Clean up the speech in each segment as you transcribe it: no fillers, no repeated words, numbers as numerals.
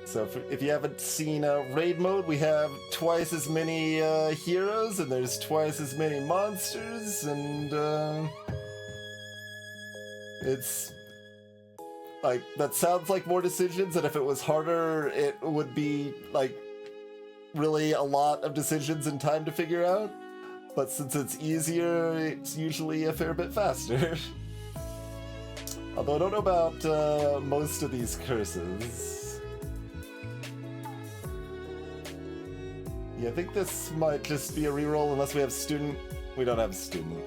So if you haven't seen raid mode, we have twice as many heroes, and there's twice as many monsters, and it's like, that sounds like more decisions, and if it was harder, it would be like really a lot of decisions and time to figure out. But since it's easier, it's usually a fair bit faster. Although I don't know about most of these curses. Yeah, I think this might just be a reroll unless we have student. We don't have student.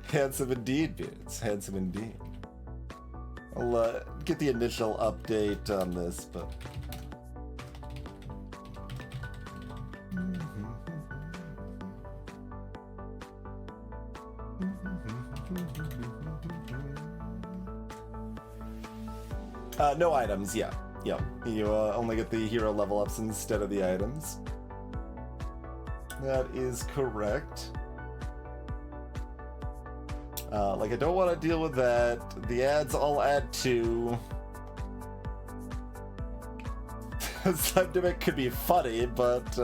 Handsome indeed, Beards. Handsome indeed. I'll get the initial update on this, but... no items, yeah. Yeah, you only get the hero level ups instead of the items. That is correct. Like, I don't want to deal with that. The ads all add 2. Slime could be funny, but,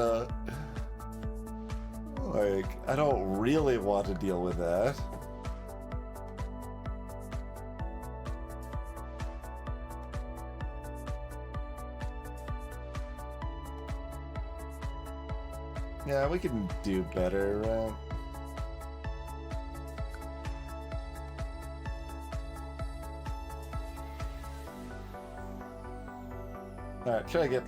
like, I don't really want to deal with that. Yeah, we can do better, right? Alright, try to get...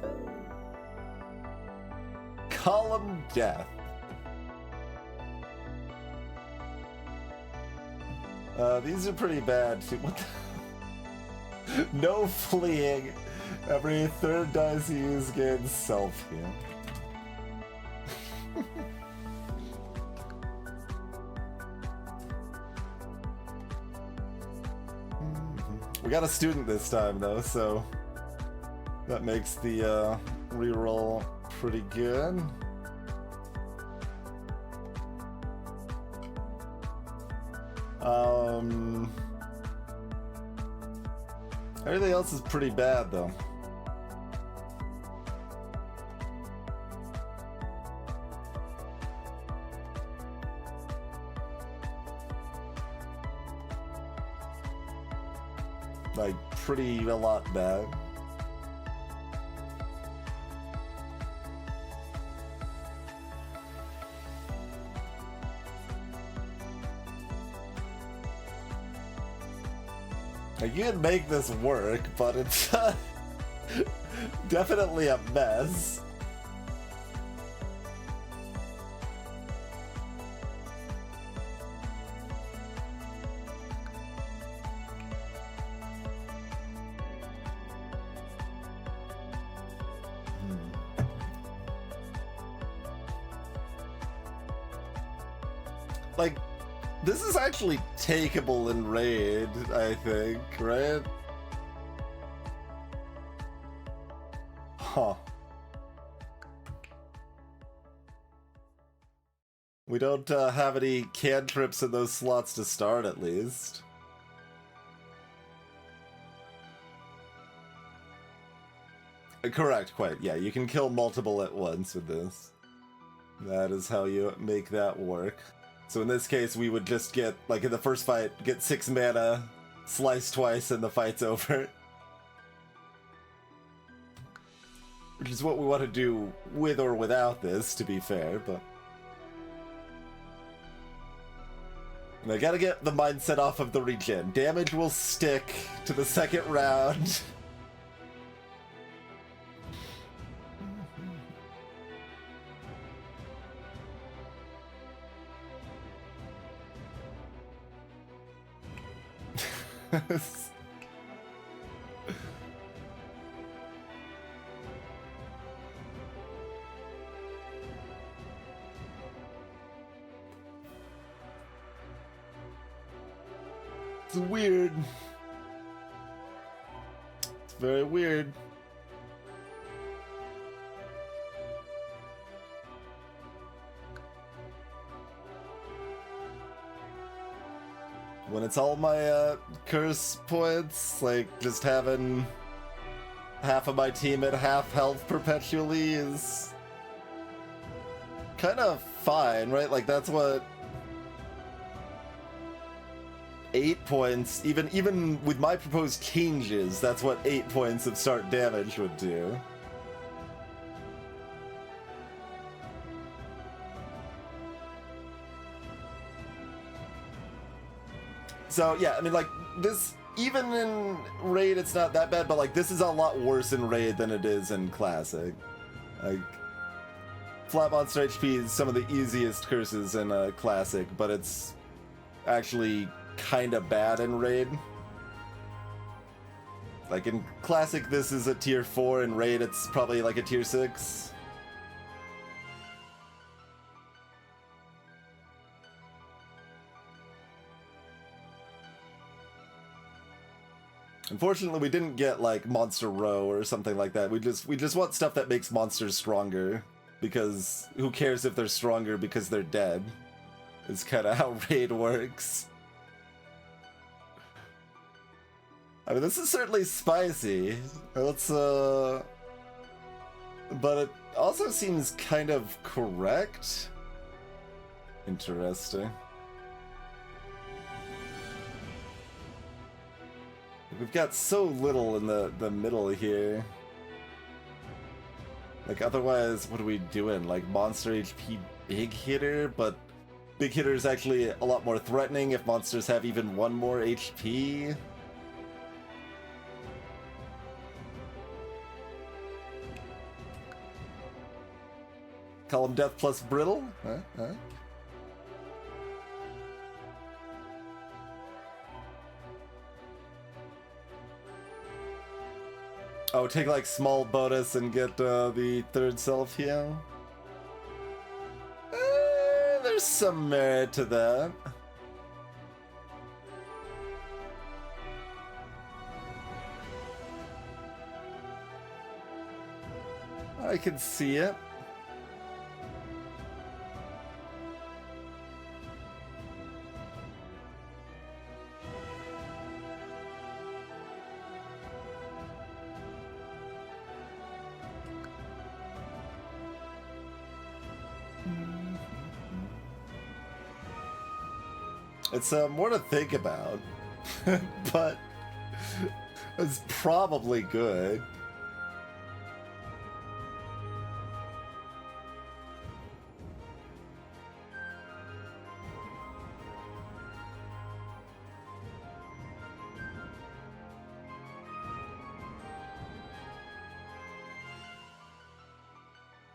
Column Death. These are pretty bad too. What the... No fleeing. Every third dice you use gains self-heal. We got a student this time though, so that makes the reroll pretty good. Everything else is pretty bad though. Like, pretty a lot bad. Like, you can make this work, but it's definitely a mess. Like, this is actually takeable in raid, I think, right? Huh. We don't have any cantrips in those slots to start, at least. Correct, quite. Yeah, you can kill multiple at once with this. That is how you make that work. So in this case, we would just get, like in the first fight, get 6 mana, slice twice, and the fight's over. Which is what we want to do with or without this, to be fair, but... And I gotta get the mindset off of the regen. Damage will stick to the second round. It's weird. It's very weird. when it's all my curse points, like just having half of my team at half health perpetually is kind of fine, right? Like that's what 8 points, even with my proposed changes, that's what 8 points of start damage would do. So yeah, I mean, like, this, even in Raid it's not that bad, but like this is a lot worse in Raid than it is in Classic. Like, flat monster HP is some of the easiest curses in Classic, but it's actually kinda bad in Raid. Like in Classic this is a tier 4, in Raid it's probably like a tier 6. Unfortunately, we didn't get like Monster Row or something like that. We just want stuff that makes monsters stronger, because who cares if they're stronger because they're dead? It's kind of how Raid works. I mean, this is certainly spicy. Let's but it also seems kind of correct. Interesting. We've got so little in the middle here. Like, otherwise, what are we doing? Like, monster HP big hitter, but big hitter is actually a lot more threatening if monsters have even 1 more HP. Call him Death plus Brittle? Huh? Oh, take like small bonus and get the third self heal? There's some merit to that. I can see it. It's more to think about, but it's probably good.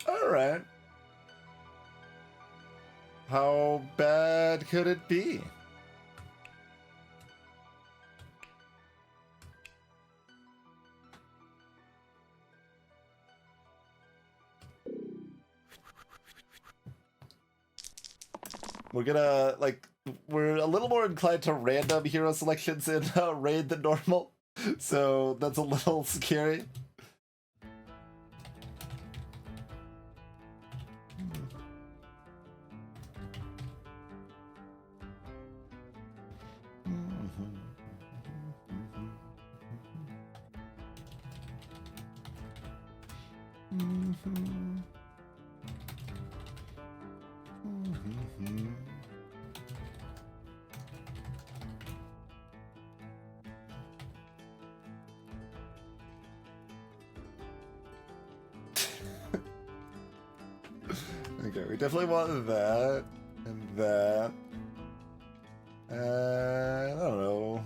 All right. How bad could it be? We're gonna, like, we're a little more inclined to random hero selections in Raid than normal, so that's a little scary. Okay, we definitely want that, and that. I don't know.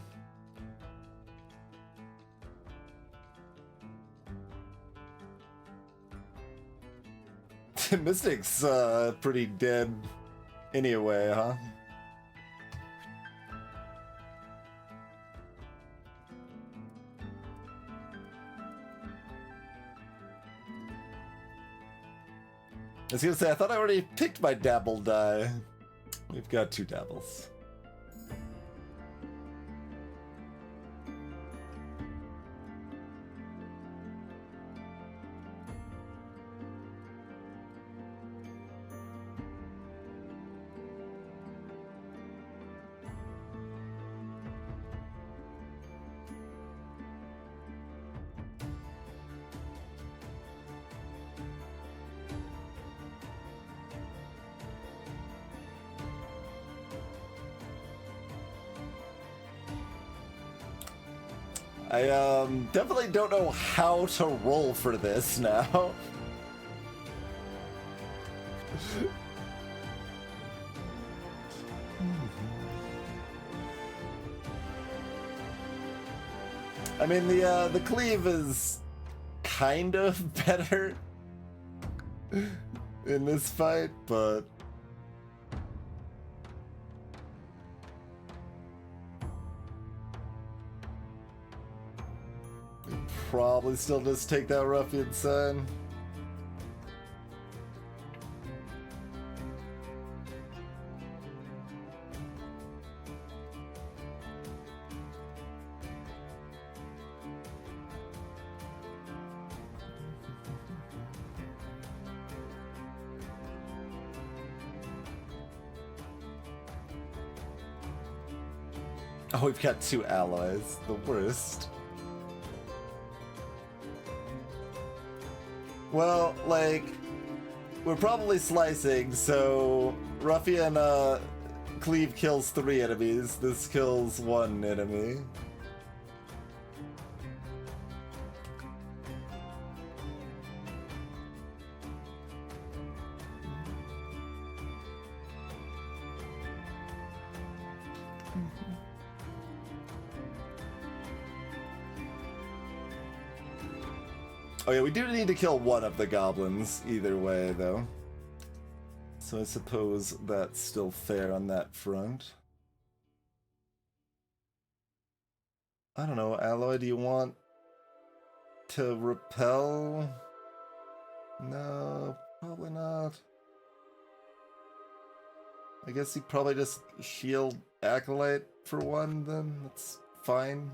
Mystic's pretty dead anyway, huh? I was gonna say, I thought I already picked my dabble die. We've got 2 dabbles. I definitely don't know how to roll for this now. I mean, the cleave is kind of better in this fight, but probably still just take that ruffian sign. Oh, we've got 2 allies. The worst. Well, like, we're probably slicing, so Ruffian Cleave kills 3 enemies. This kills 1 enemy. Oh yeah, we do need to kill 1 of the goblins either way, though. So I suppose that's still fair on that front. I don't know, Alloy, do you want to repel? No, probably not. I guess you probably just shield Acolyte for 1 then, that's fine.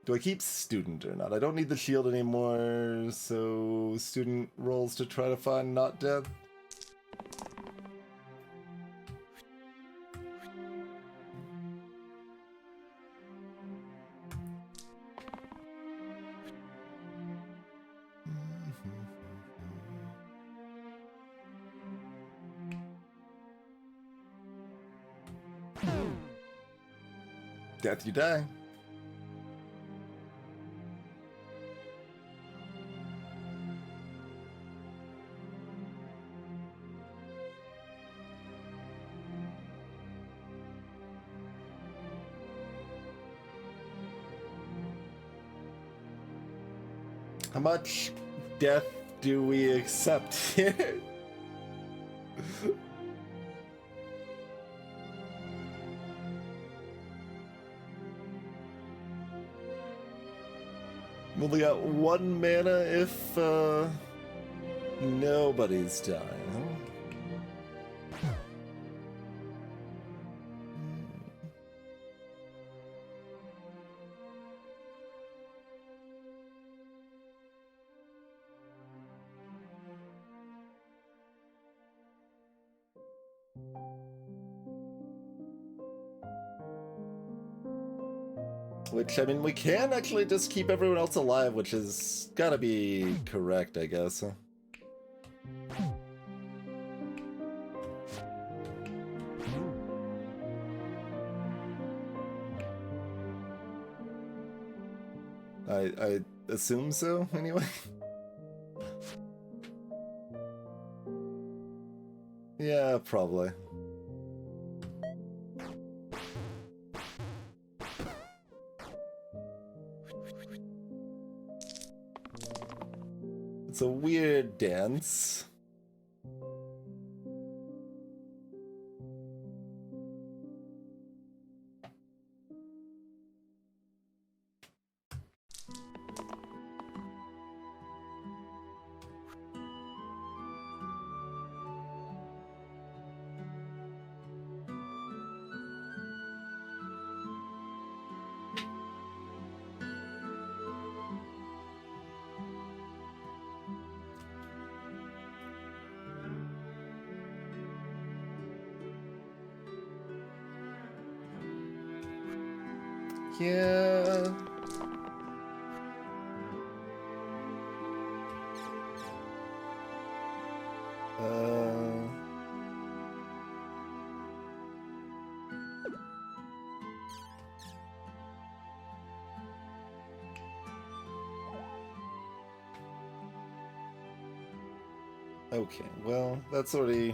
Do I keep Student or not? I don't need the shield anymore, so Student rolls to try to find Not Death. Death you die. How much death do we accept here? We only got 1 mana if nobody's dying. Which, I mean, we can actually just keep everyone else alive, which is gotta be correct, I guess. I assume so, anyway. Yeah, probably. It's a weird dance. Yeah. Okay, well, that's already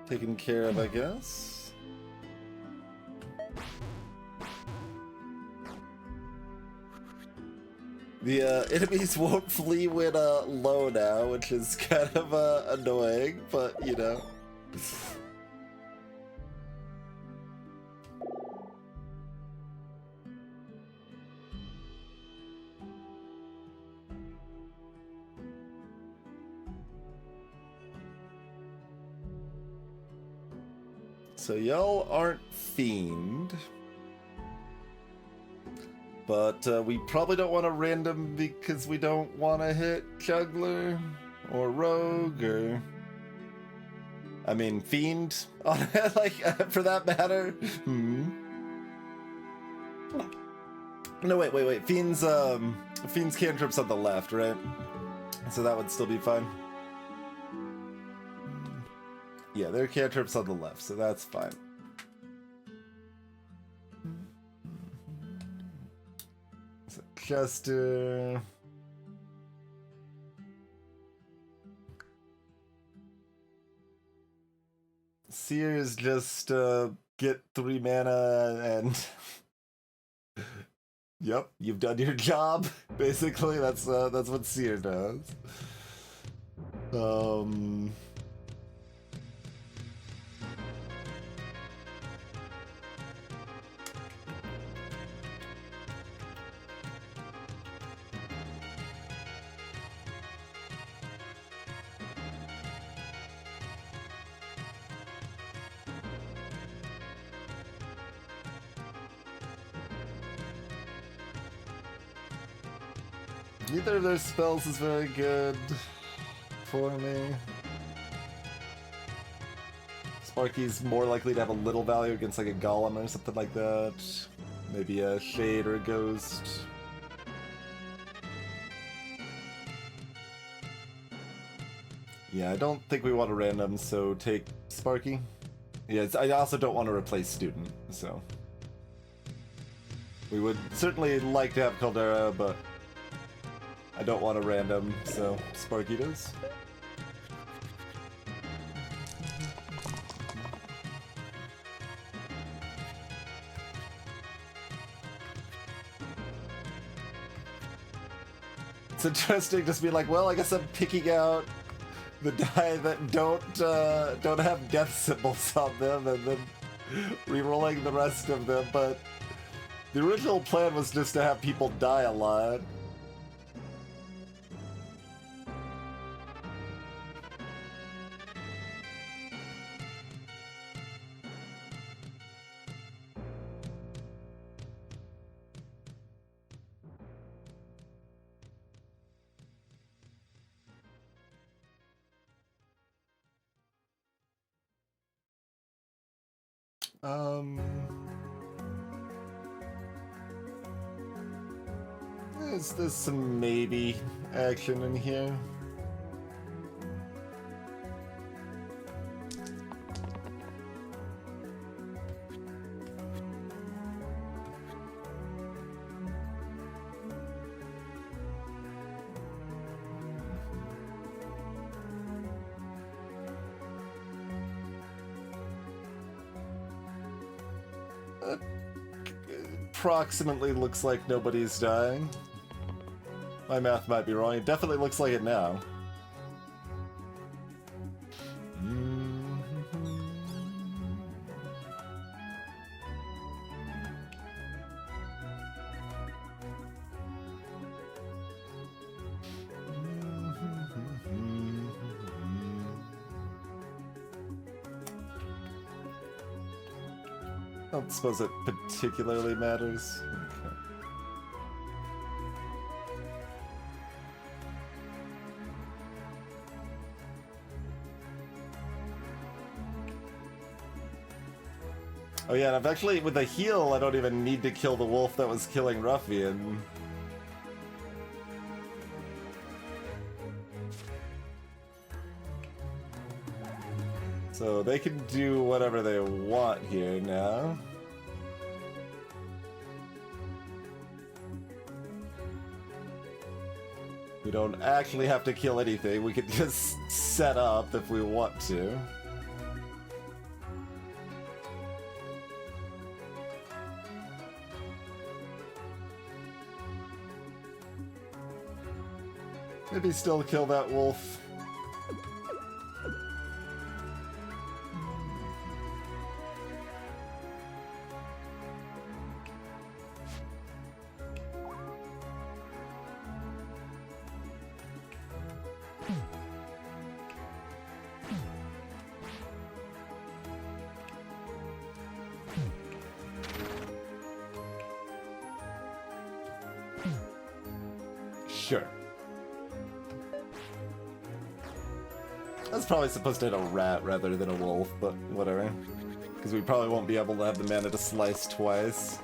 taken care of, I guess. The enemies won't flee when low now, which is kind of annoying, but you know. So y'all aren't Fiend. But we probably don't want to random because we don't want to hit Juggler or Rogue or... I mean, Fiend, like, for that matter. No, wait. Fiend's cantrip's on the left, right? So that would still be fine. Yeah, their cantrip's on the left, so that's fine. So Chester... Sears just get 3 mana and... Yep, you've done your job. Basically, that's what Seer does. Neither of their spells is very good for me. Sparky's more likely to have a little value against like a Golem or something like that. Maybe a Shade or a Ghost. Yeah, I don't think we want to random, so take Sparky. Yeah, I also don't want to replace Student, so... We would certainly like to have Caldera, but... I don't want to random, so Sparky does. It's interesting just be like, well, I guess I'm picking out the die that don't have death symbols on them, and then re-rolling the rest of them. But the original plan was just to have people die a lot. There's some maybe action in here. Approximately looks like nobody's dying. My math might be wrong. It definitely looks like it now. I don't suppose it particularly matters. Okay. Oh yeah, and I've actually, with a heal, I don't even need to kill the wolf that was killing Ruffian. So they can do whatever they want here now. We don't actually have to kill anything, we can just set up if we want to. Maybe still kill that wolf. Sure. That's probably supposed to hit a rat rather than a wolf, but whatever. Because we probably won't be able to have the mana to slice twice.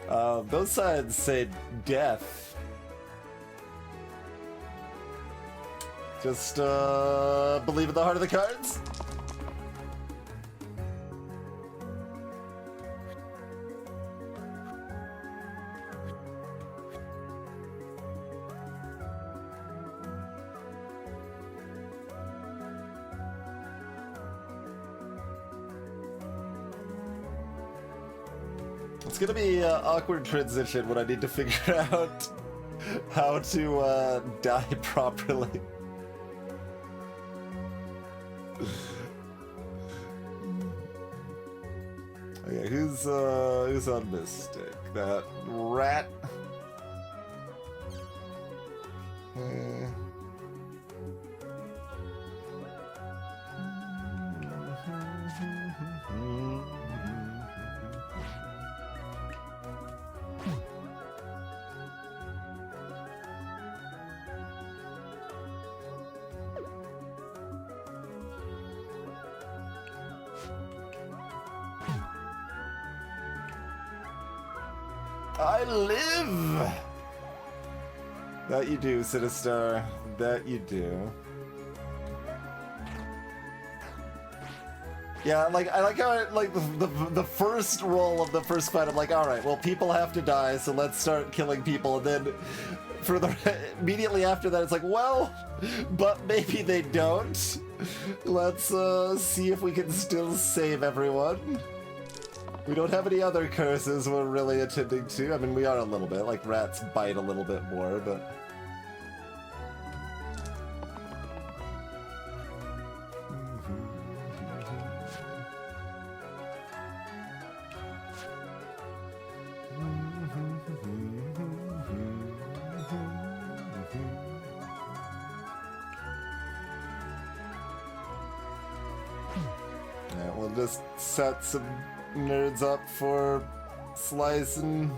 Both sides say death. Just, believe in the heart of the cards? It's gonna be an awkward transition when I need to figure out how to die properly. Okay, who's on Mystic? That rat? I live! That you do, Sinister. That you do. Yeah, like I like how the first roll of the first fight, I'm like, all right, well, people have to die, so let's start killing people, and then for the immediately after that, it's like, well, but maybe they don't. Let's see if we can still save everyone. We don't have any other curses we're really attending to. I mean, we are a little bit. Like, rats bite a little bit more, but... Yeah, we'll just set some nerds up for slicing.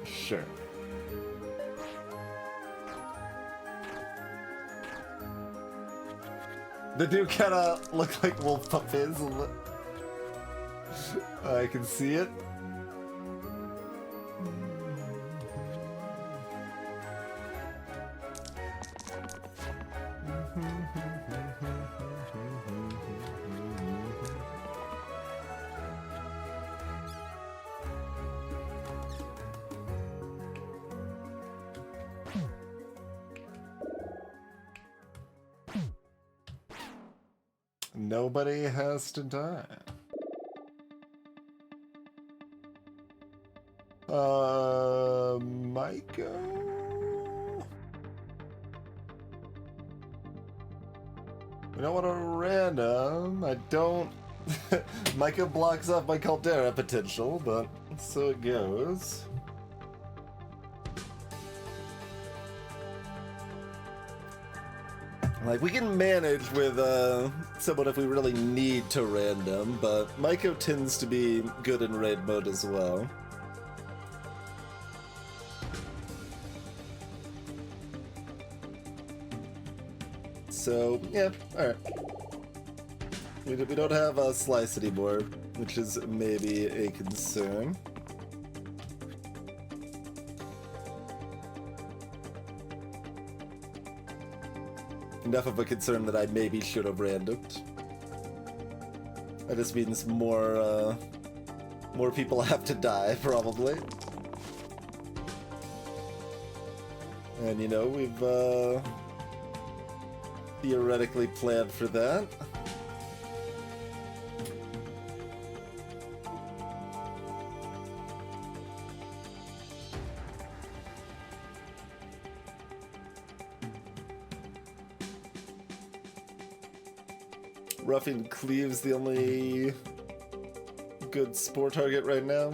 Sure. They do kind of look like wolf puppies. I can see it. Nobody has to die. Michael? We don't want a random. I don't... Micah blocks off my Caldera potential, but so it goes. Like, we can manage with someone if we really need to random, but Maiko tends to be good in raid mode as well. So, yeah, alright. We don't have a slice anymore, which is maybe a concern. enough of a concern that I maybe should have randomed. That just means more people have to die, probably. And you know, we've theoretically planned for that. Ruffian Cleave's the only good spore target right now.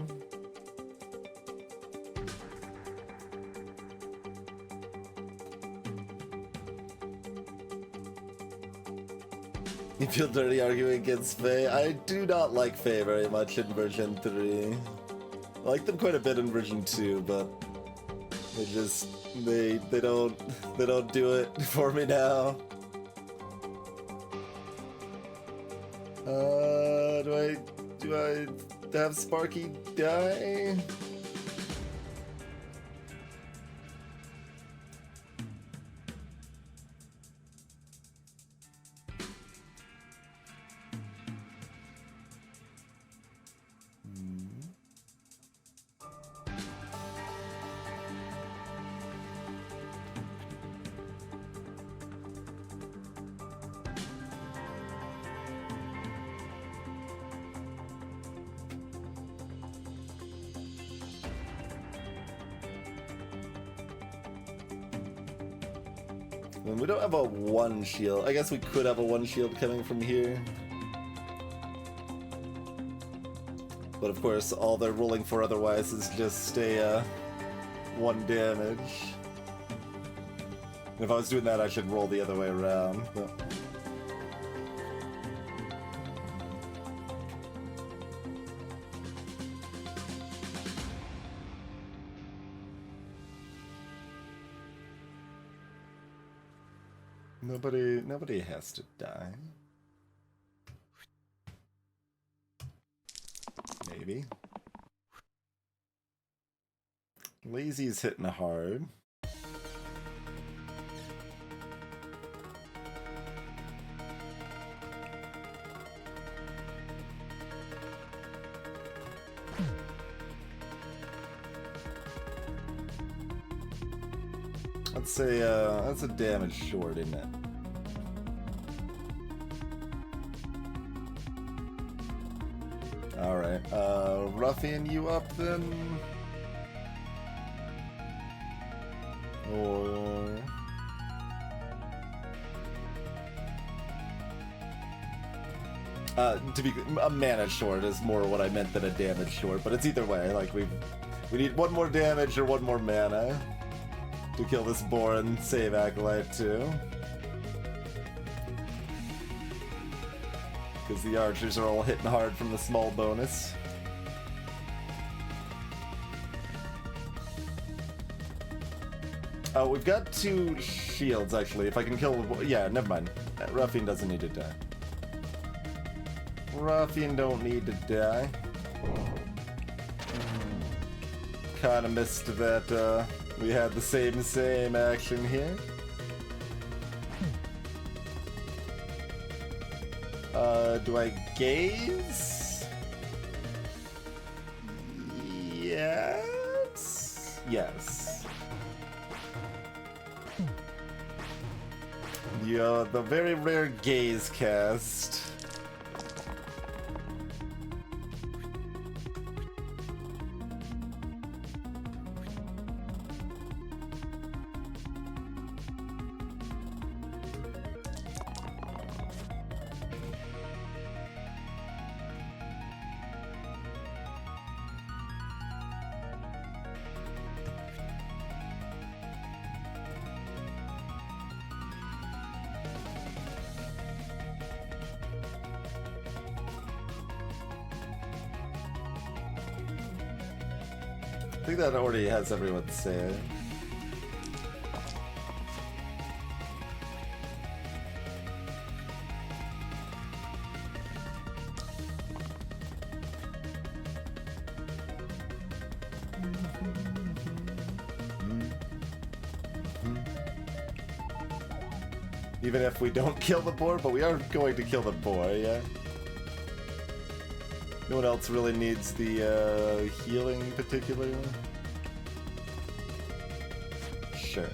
You feel dirty arguing against Faye? I do not like Faye very much in version 3. I like them quite a bit in version 2, but they don't do it for me now. Do I have Sparky die? We don't have a 1 shield. I guess we could have a 1 shield coming from here. But of course, all they're rolling for otherwise is just a 1 damage. If I was doing that, I should roll the other way around. But... Nobody has to die. Maybe. Lazy's hitting hard. Let's say that's a damage short, isn't it? Alright, Ruffian you up then? Or... to be a mana short is more what I meant than a damage short, but it's either way, like we need 1 more damage or 1 more mana to kill this boar and save Acolyte too. Because the archers are all hitting hard from the small bonus. Oh, we've got 2 shields actually. If I can kill... Yeah, never mind. Ruffian doesn't need to die. Ruffian don't need to die. Kinda missed that we had the same action here. Do I gaze? Yes. Yes. The very rare gaze cast. I think that already has everyone say it. Even if we don't kill the boar, but we are going to kill the boar, yeah? No one else really needs the healing particularly? Sure.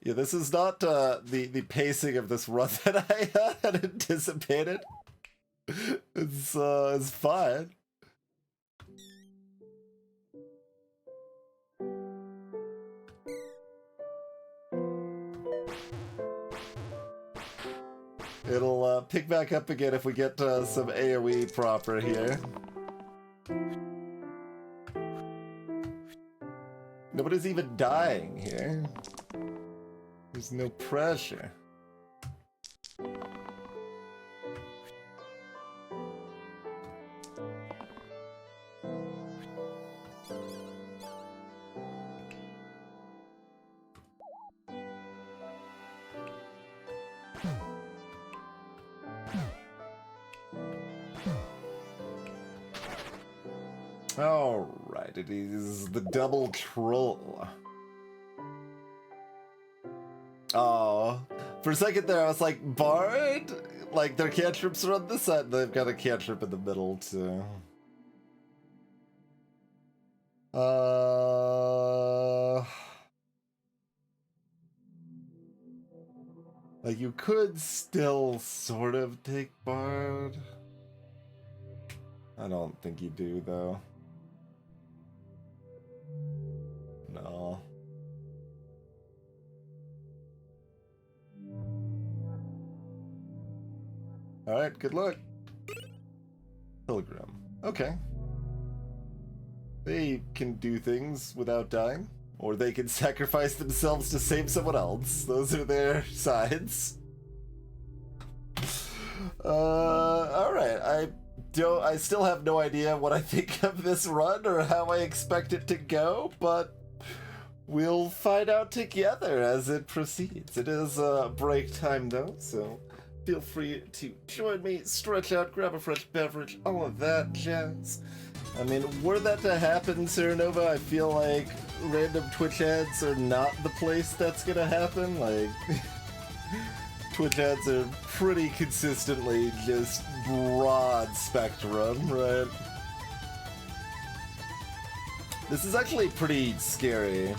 Yeah, this is not the pacing of this run that I had anticipated. It's fine. It'll pick back up again if we get some AoE proper here. Nobody's even dying here. There's no pressure. Alright, it is the double troll. Oh, for a second there I was like, Bard? Like their cantrips are on this side, they've got a cantrip in the middle too. Like you could still sort of take Bard. I don't think you do though. No. Alright, good luck. Pilgrim. Okay. They can do things without dying. Or they can sacrifice themselves to save someone else. Those are their sides. Alright. I still have no idea what I think of this run or how I expect it to go, but we'll find out together as it proceeds. It is break time though, so feel free to join me, stretch out, grab a fresh beverage, all of that jazz. I mean, were that to happen, Serenova, I feel like random Twitch ads are not the place that's gonna happen. Like, Twitch ads are pretty consistently just broad spectrum, right? This is actually pretty scary.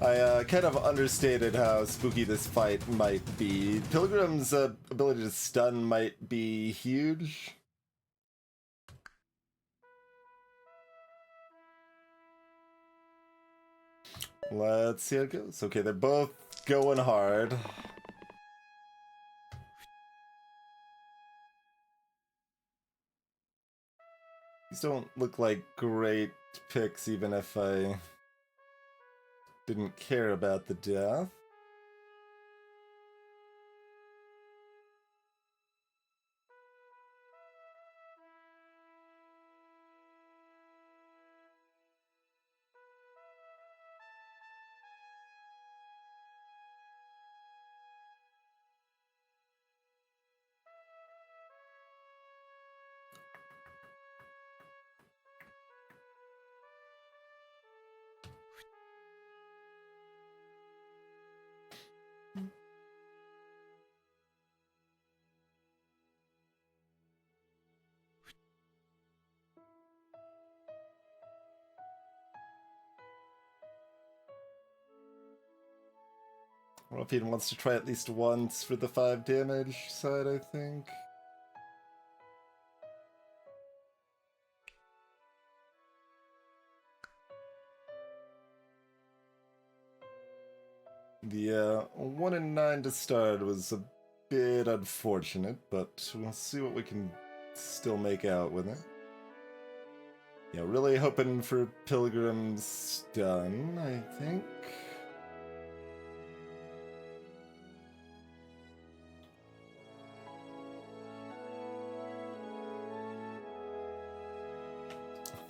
I kind of understated how spooky this fight might be. Pilgrim's ability to stun might be huge. Let's see how it goes. Okay, they're both going hard. These don't look like great picks, even if I didn't care about the death. Ruffian wants to try at least once for the 5 damage side, I think. The 1 in 9 to start was a bit unfortunate, but we'll see what we can still make out with it. Yeah, really hoping for Pilgrim's stun, I think.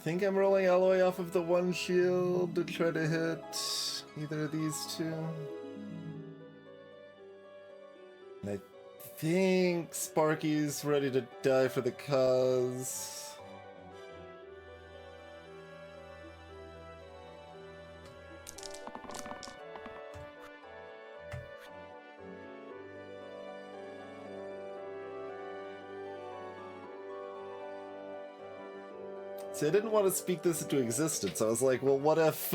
think I'm rolling alloy off of the one shield to try to hit either of these two. And I think Sparky's ready to die for the cause. See, I didn't want to speak this into existence. I was like, well, what if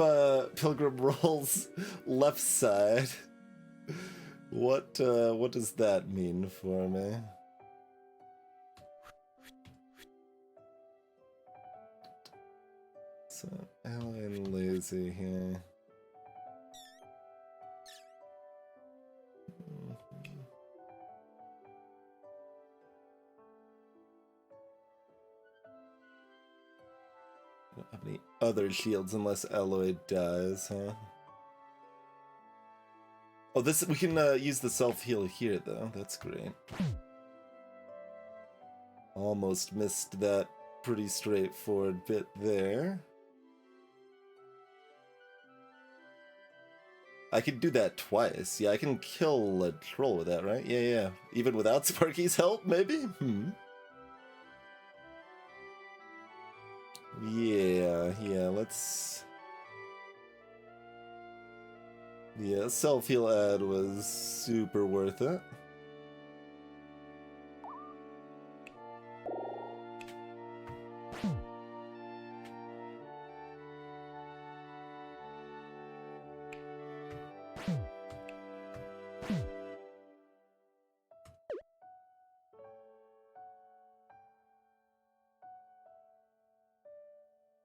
Pilgrim rolls left side? What does that mean for me? So, Alan lazy here. I don't have any other shields unless Alloy dies, huh? Oh, this we can use the self-heal here, though. That's great. Almost missed that pretty straightforward bit there. I could do that twice. Yeah, I can kill a troll with that, right? Yeah. Even without Sparky's help, maybe? Yeah, let's... Yeah, self-heal ad was super worth it.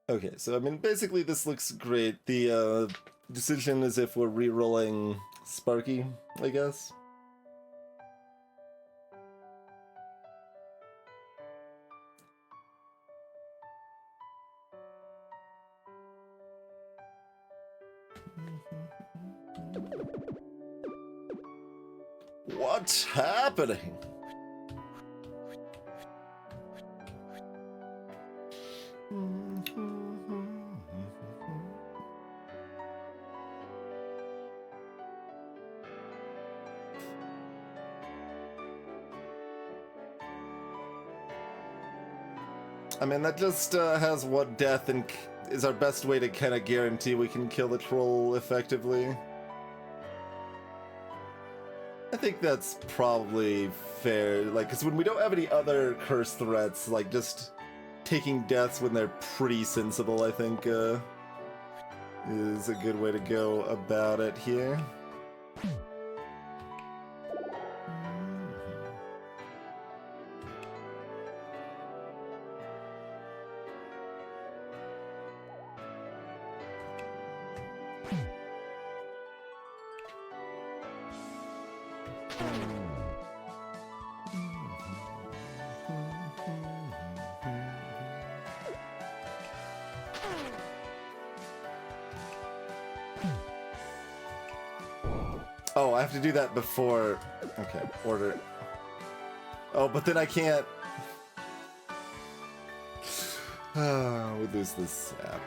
Okay, so I mean, basically this looks great. The decision is if we're re-rolling Sparky, I guess. What's happening? I mean, that just has one death and is our best way to kind of guarantee we can kill the troll effectively. I think that's probably fair, like, because when we don't have any other curse threats, like, just taking deaths when they're pretty sensible, I think, is a good way to go about it here. Oh, I have to do that before... Okay, order. Oh, but then I can't... we lose this app.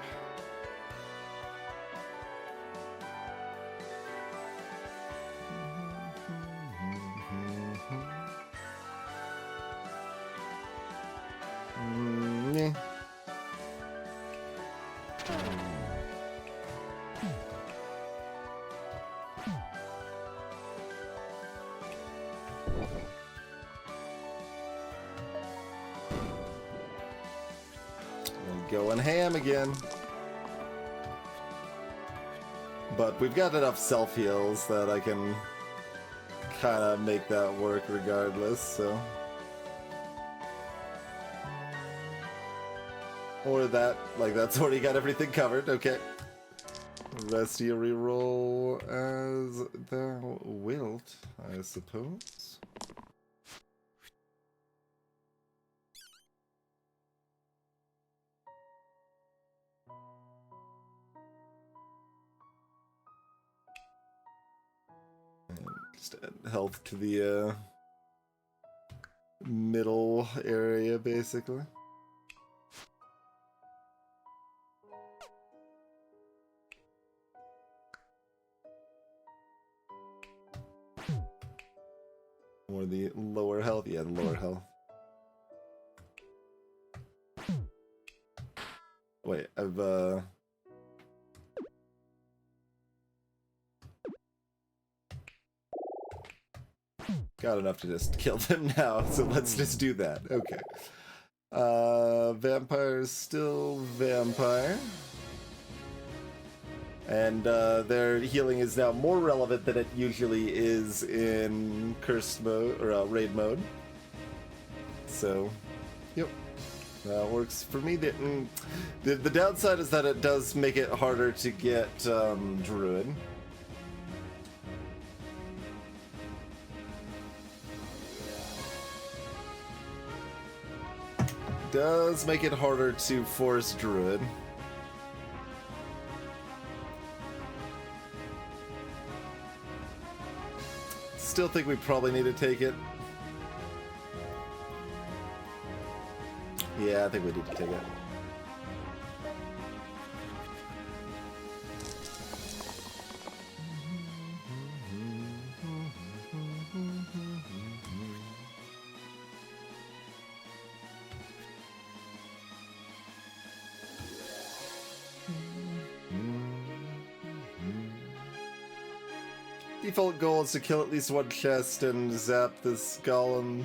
Yeah. Going ham again. But we've got enough self-heals that I can kind of make that work regardless, so... Or that, like, that's already got everything covered, okay. Rest of your reroll as thou wilt, I suppose. And just add health to the middle area, basically. Or the lower health? Yeah, the lower health. Wait, I've got enough to just kill them now, so let's just do that. Okay. Vampire's still vampire. And their healing is now more relevant than it usually is in cursed mode, or raid mode. So, yep. That works for me. The downside is that it does make it harder to get Druid. Does make it harder to force Druid. Still think we probably need to take it. Yeah, I think we need to take it. Default goal is to kill at least one chest and zap this golem.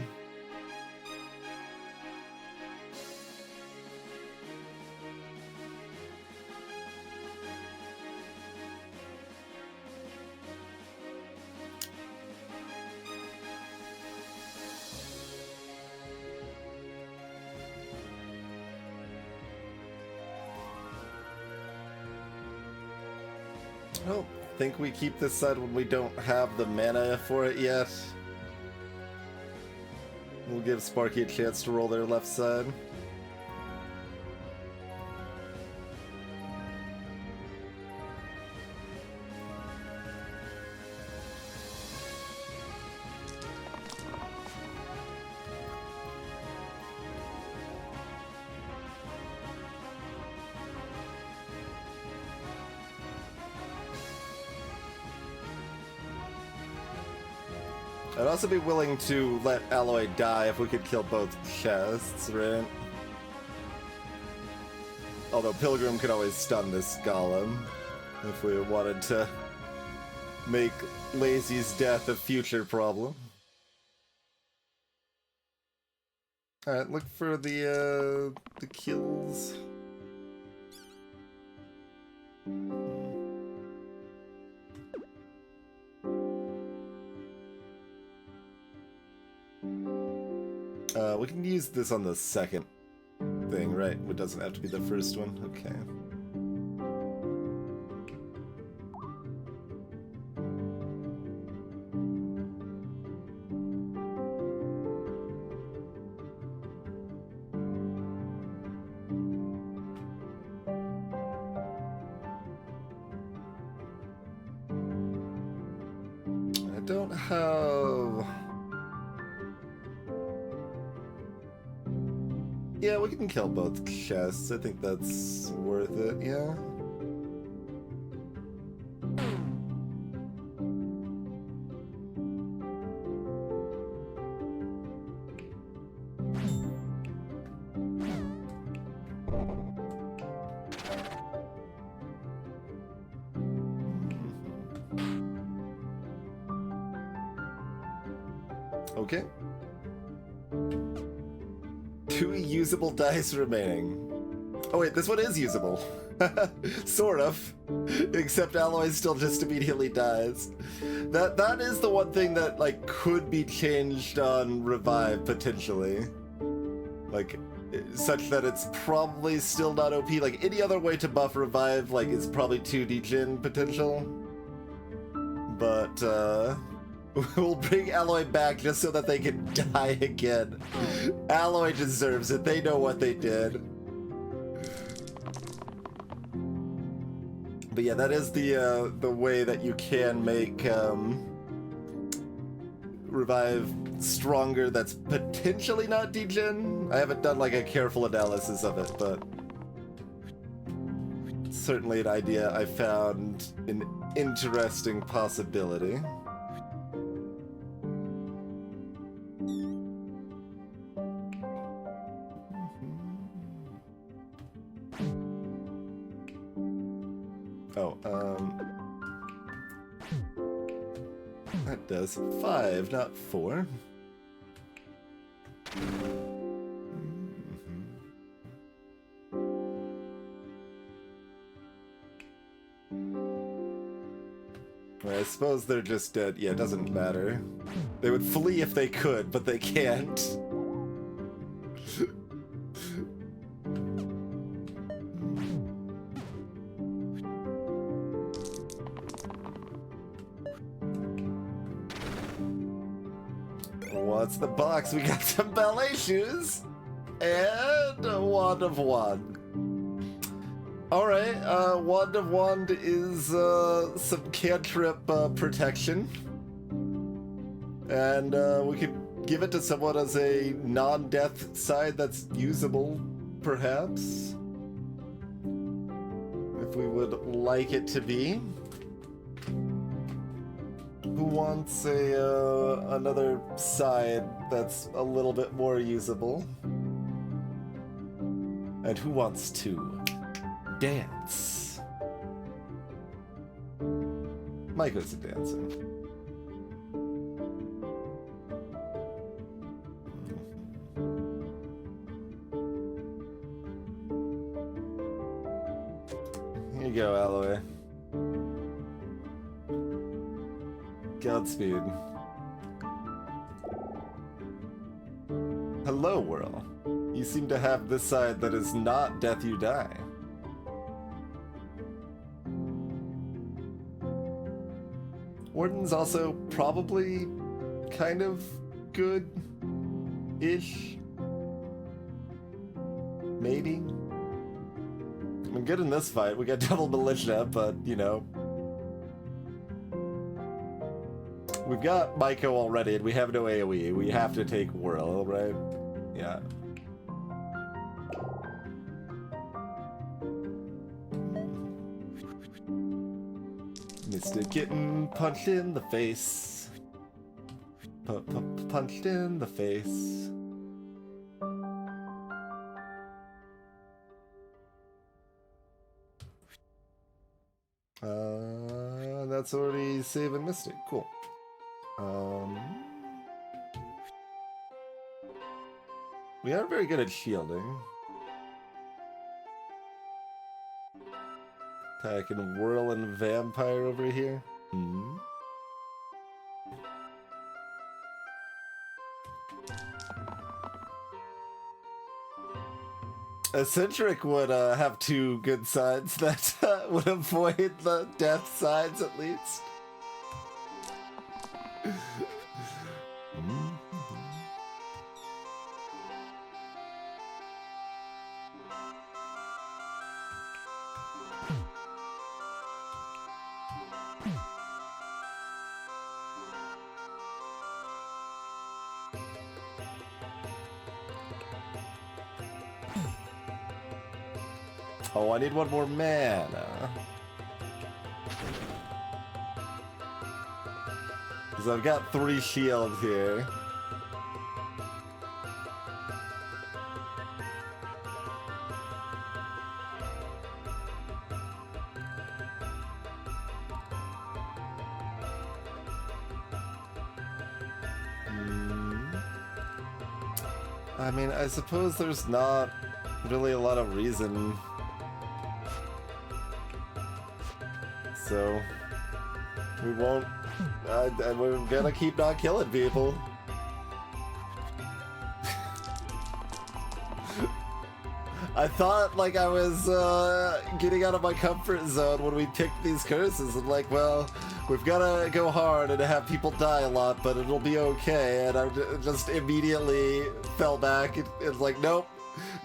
I don't think we keep this side when we don't have the mana for it yet. We'll give Sparky a chance to roll their left side. I'd also be willing to let Alloy die if we could kill both chests, right? Although Pilgrim could always stun this golem if we wanted to make Lazy's death a future problem. Alright, look for the kills. We can use this on the second thing, right? It doesn't have to be the first one. Okay. I don't have... Yeah, we can kill both chests. I think that's worth it, yeah. Okay. 2 usable dice remaining. Oh wait, this one is usable. Sort of. Except Alloy still just immediately dies. That is the one thing that like could be changed on Revive potentially. Like such that it's probably still not OP. Like any other way to buff Revive like is probably 2 degen potential. But we'll bring Alloy back just so that they can die again. Alloy deserves it. They know what they did. But yeah, that is the way that you can make Revive stronger that's potentially not degen. I haven't done like a careful analysis of it, but certainly an idea I found an interesting possibility. That does 5, not 4. I suppose they're just dead. Yeah, it doesn't matter. They would flee if they could, but they can't. What's the box? We got some ballet shoes and a wand of wand. Alright, Wand of Wand is some cantrip protection. And we could give it to someone as a non-death side that's usable, perhaps. If we would like it to be. Who wants another side that's a little bit more usable? And who wants to dance? Micah's a dancer. Here you go, Alloy. Godspeed. Hello, Whirl. You seem to have this side that is not death you die. Warden's also probably kind of good-ish. Maybe. I'm good in this fight. We got double militia, but, you know. We've got Maiko already, and we have no AoE. We have to take Whirl, right? Yeah. Mr. Kitten punched in the face. Punched in the face. That's already saving Mystic. Cool. We aren't very good at shielding. Attacking Whirl and Vampire over here. Eccentric would have two good sides that would avoid the death sides at least. Oh, I need one more mana. Because I've got 3 shields here. I mean, I suppose there's not really a lot of reason. So, we won't, we're gonna keep not killing people. I thought, like, I was getting out of my comfort zone when we picked these curses. I'm like, well, we've gotta go hard and have people die a lot, but it'll be okay. And I just immediately fell back. It's like, nope,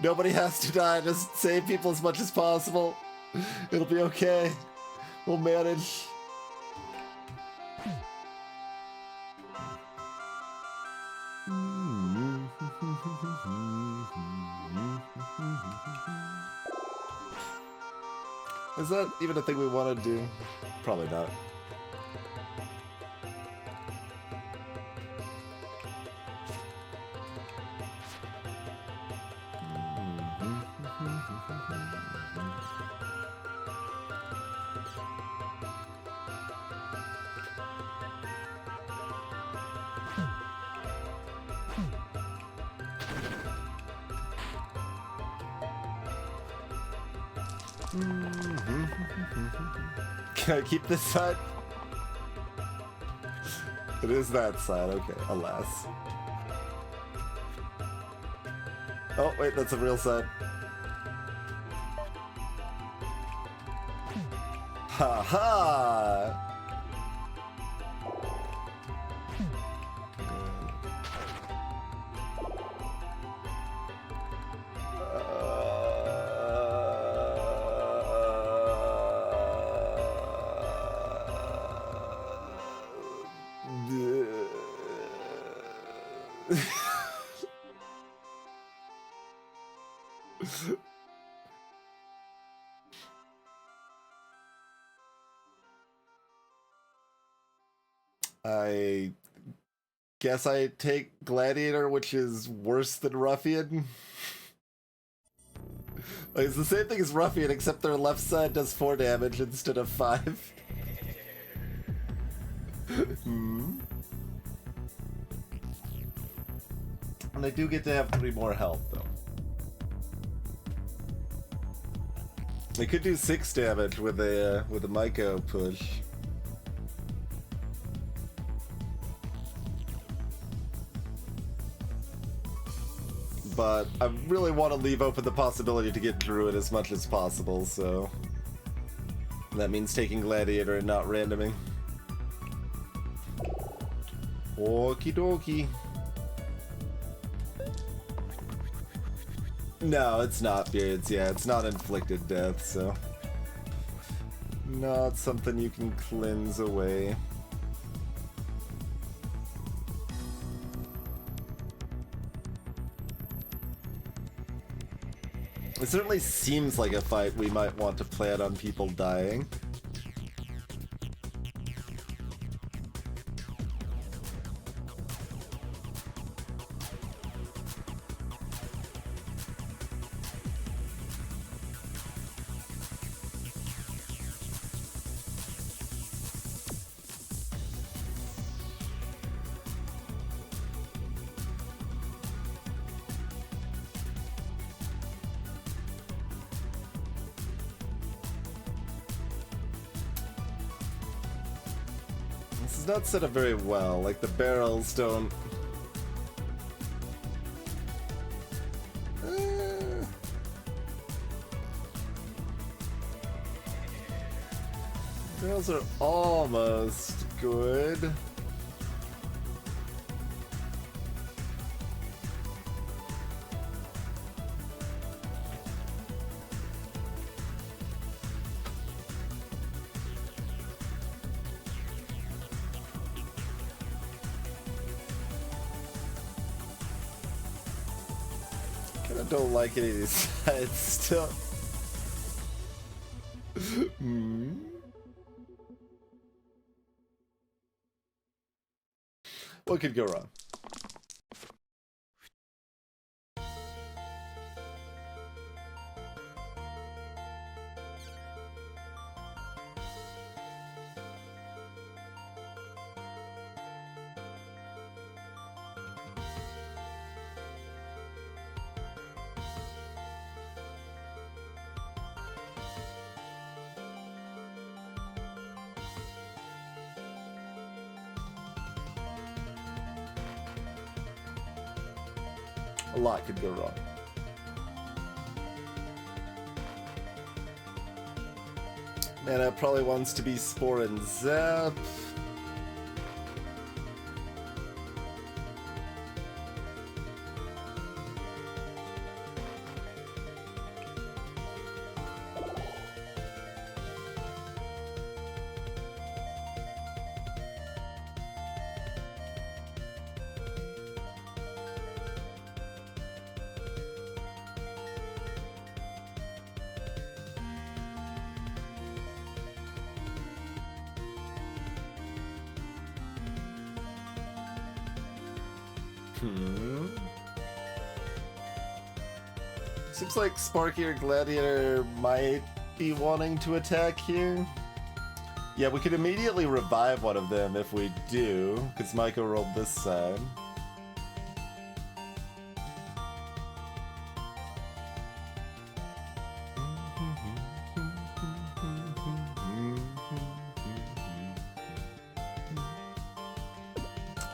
nobody has to die. Just save people as much as possible. It'll be okay. We'll manage. Is that even a thing we want to do? Probably not. Can I keep this side? It is that side, okay, alas. Oh, wait, that's a real side. Ha ha! I guess I take Gladiator, which is worse than Ruffian. Like, it's the same thing as Ruffian, except their left side does 4 damage instead of 5. And I do get to have 3 more health, though. I could do 6 damage with a Myco push. But I really want to leave open the possibility to get Druid as much as possible, so that means taking Gladiator and not randoming. Okie dokie. No, it's not Beards, yeah, it's not inflicted death, so not something you can cleanse away. It certainly seems like a fight we might want to plan on people dying. This is not set up very well, like the barrels don't... Barrels are almost good. I don't like any of these sides still. What could go wrong? A lot could go wrong. Mana probably wants to be Spore and Zap. Seems like Sparky or Gladiator might be wanting to attack here. Yeah, we could immediately revive one of them if we do, because Myco rolled this side.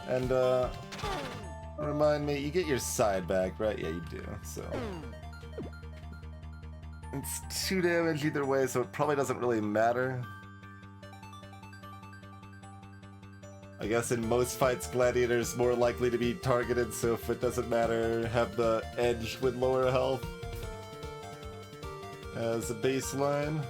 And, remind me, you get your side back, right? Yeah, you do, so... It's 2 damage either way, so it probably doesn't really matter. I guess in most fights, Gladiator's more likely to be targeted, so if it doesn't matter, have the edge with lower health as a baseline.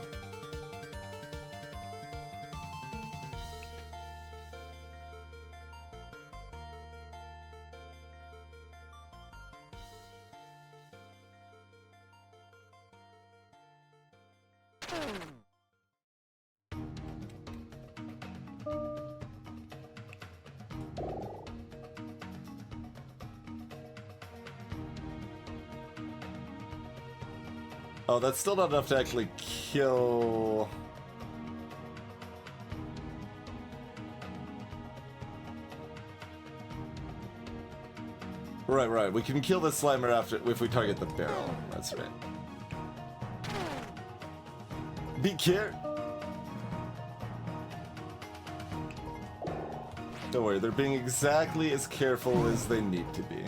Oh, that's still not enough to actually kill... Right. We can kill the Slimer after if we target the barrel. That's right. Be careful. Don't worry, they're being exactly as careful as they need to be.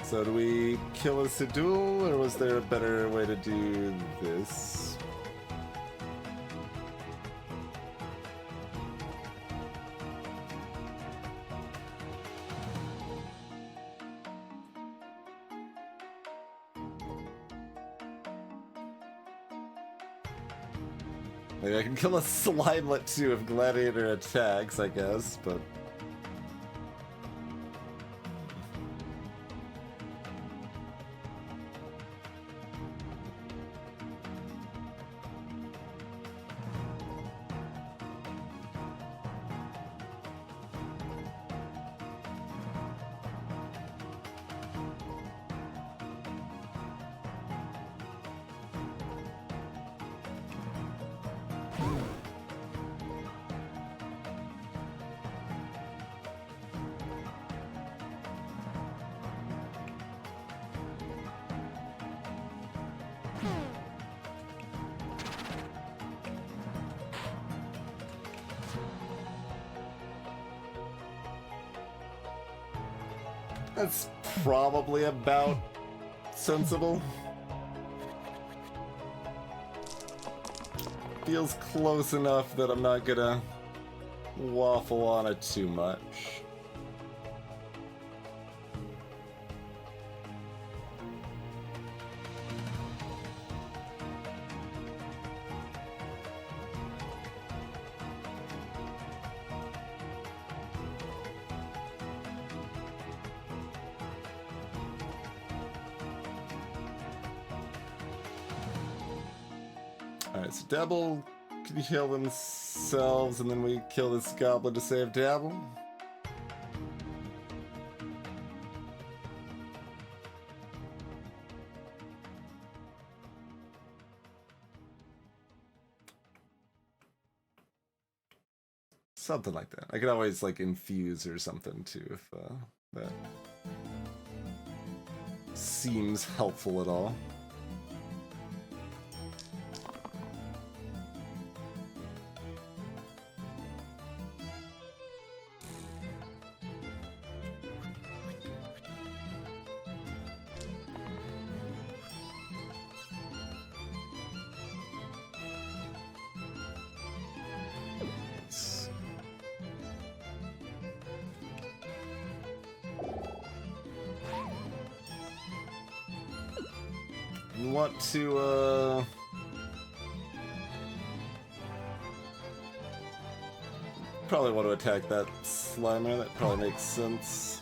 So do we kill a Sidul, or was there a better way to do this? Maybe I can kill a Slimelet too if Gladiator attacks, I guess, but... That's probably about sensible. Feels close enough that I'm not gonna waffle on it too much. Alright, so Dabble can heal themselves, and then we kill this goblin to save Dabble. Something like that. I could always, like, infuse or something, too, if that seems helpful at all. Want to probably want to attack that Slimer. That probably makes sense.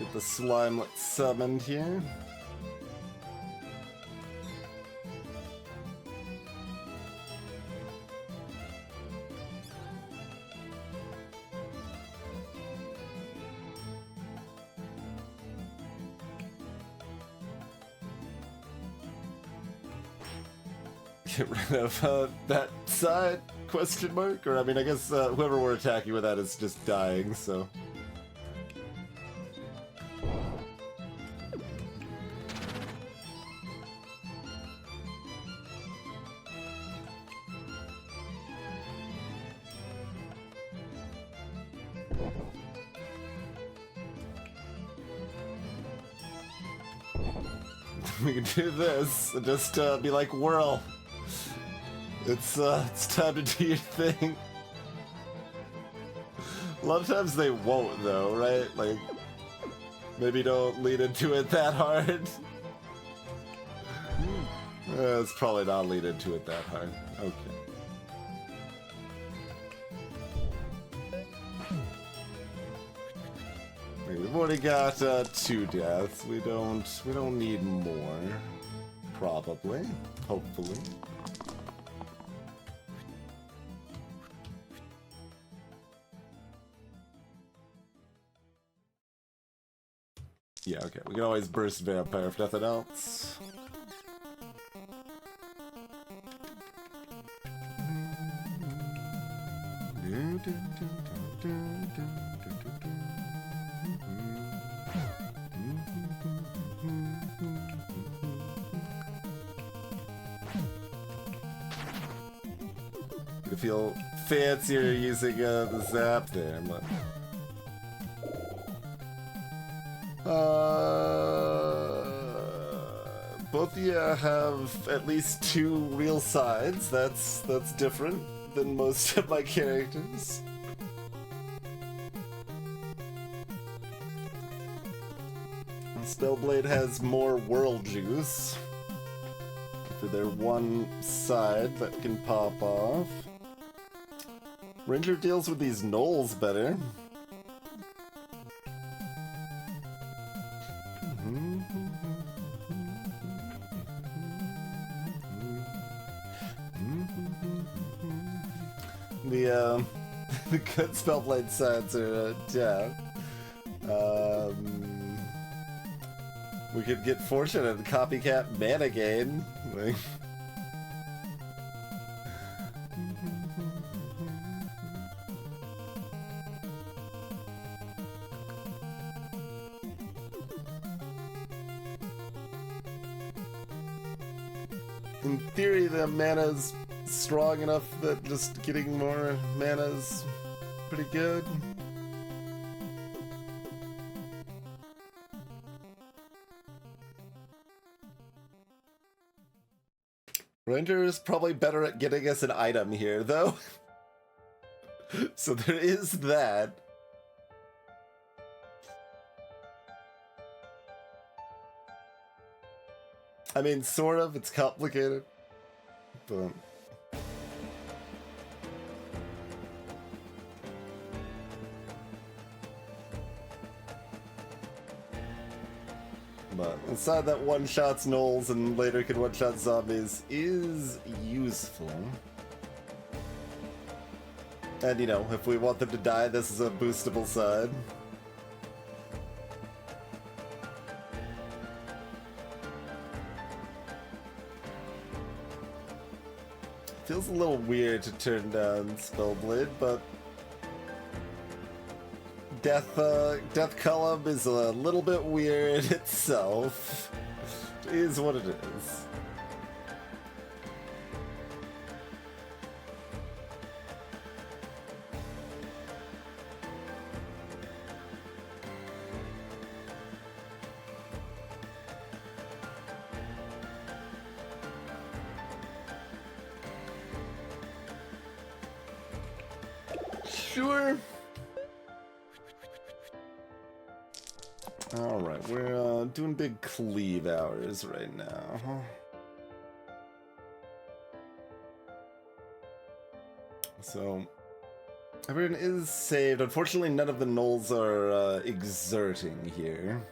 Get the Slimelet summoned here. Get rid of that side, question mark? Or, I mean, I guess whoever we're attacking with that is just dying, so... We can do this and just be like, whirl. It's time to do your thing. A lot of times they won't, though, right? Like, maybe don't lead into it that hard. It's probably not lead into it that hard. Okay. We've already got 2 deaths. We don't need more. Probably. Hopefully. Yeah, okay. We can always burst Vampire if nothing else. I feel fancier using the zap there, but... both of you have at least 2 real sides. That's different than most of my characters. Spellblade has more world juice for their one side that can pop off. Ranger deals with these gnolls better. The good Spellblade sides are down. We could get fortunate and copycat mana gain. Like... In theory, the mana's strong enough that just getting more mana's pretty good. Ranger is probably better at getting us an item here, though. So there is that. I mean, sort of. It's complicated. But... But inside that one-shots gnolls and later can one-shot zombies is useful. And, you know, if we want them to die, this is a boostable side. Feels a little weird to turn down Spellblade, but... Death Column is a little bit weird itself. It is what it is. Sure. Alright, we're doing big cleave hours right now. So everyone is saved. Unfortunately, none of the gnolls are exerting here.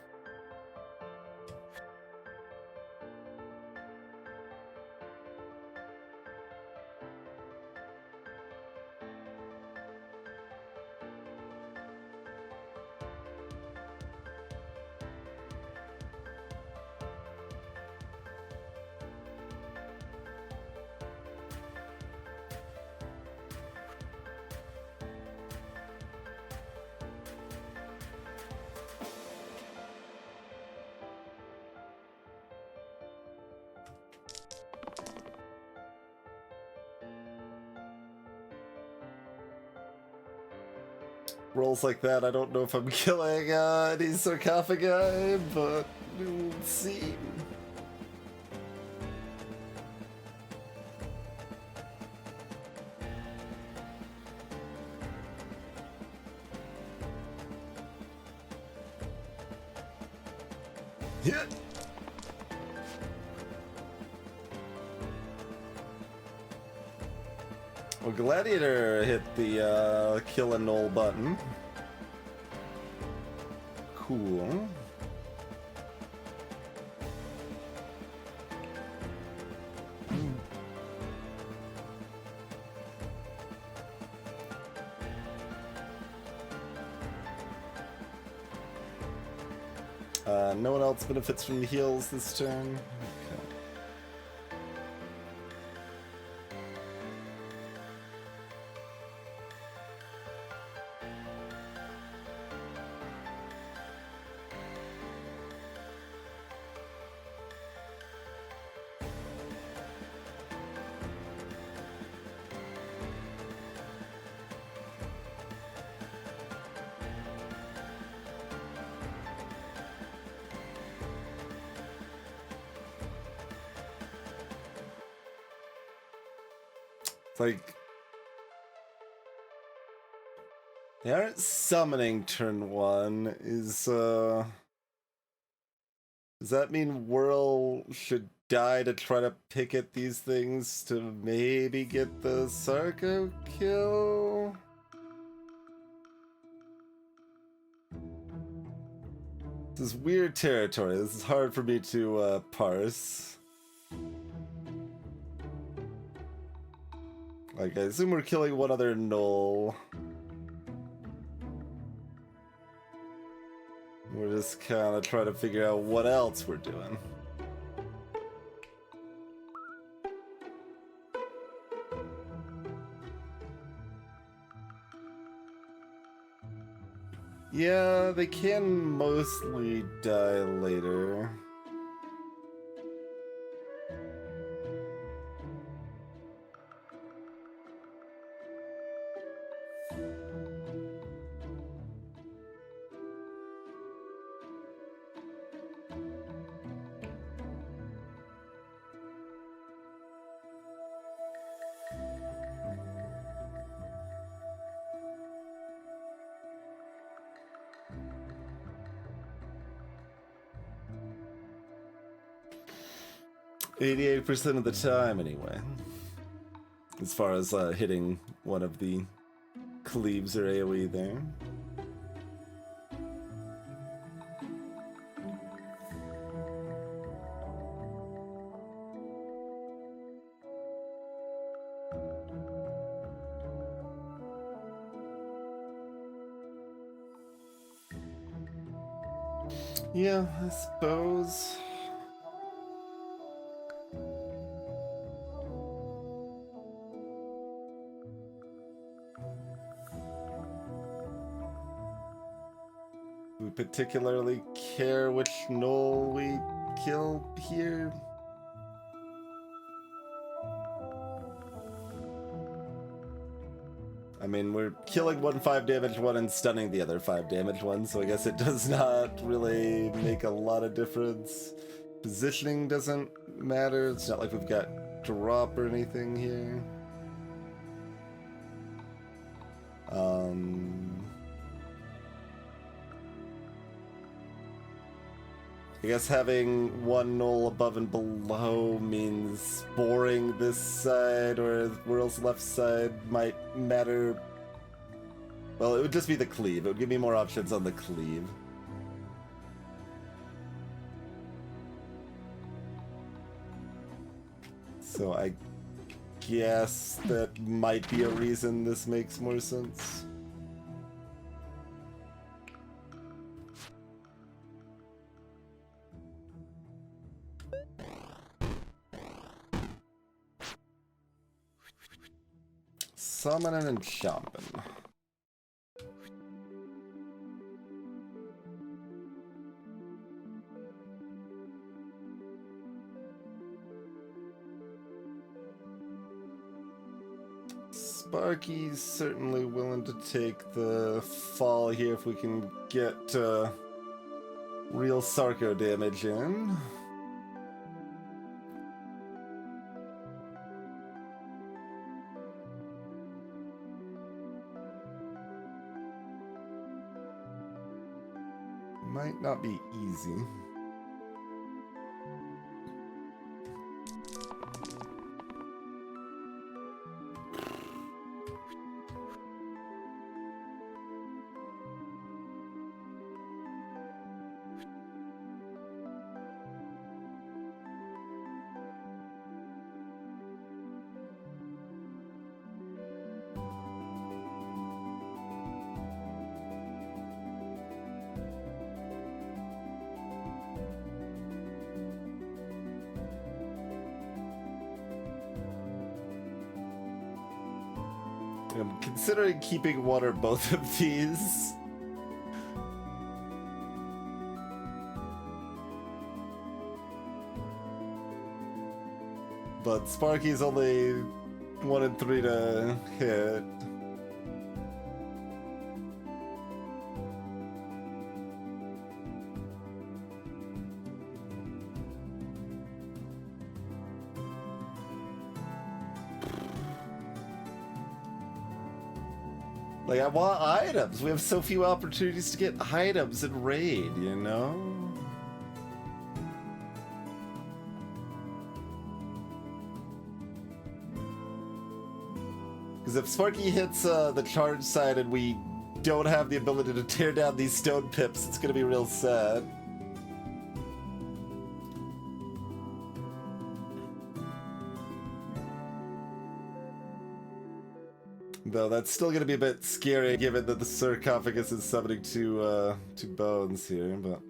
Rolls like that, I don't know if I'm killing any sarcophagi, but we'll see. Hit! Well, Gladiator hit the kill a gnoll button. Cool. No one else benefits from the heals this turn. Like, they aren't summoning turn 1. Does that mean Whirl should die to try to pick at these things to maybe get the Sarko kill? This is weird territory. This is hard for me to parse. Like, I assume we're killing one other gnoll. We're just kind of trying to figure out what else we're doing. Yeah, they can mostly die later. %of the time, anyway. As far as hitting one of the cleaves or AoE there. Yeah, I suppose. We particularly care which gnoll we kill here. I mean, we're killing one 5 damage one and stunning the other 5 damage one, so I guess it does not really make a lot of difference. Positioning doesn't matter. It's not like we've got drop or anything here. I guess having one null above and below means boring this side, or Whirl's left side might matter. Well, it would just be the cleave. It would give me more options on the cleave. So I guess that might be a reason this makes more sense. Summoning and chomping. Sparky's certainly willing to take the fall here if we can get real Sarko damage in. Might not be easy. I'm considering keeping one or both of these. But Sparky's only 1 and 3 to hit. Like, I want items. We have so few opportunities to get items in Raid, you know? Because if Sparky hits the charge side and we don't have the ability to tear down these stone pips, it's gonna be real sad. Though that's still gonna be a bit scary given that the sarcophagus is summoning two bones here, but...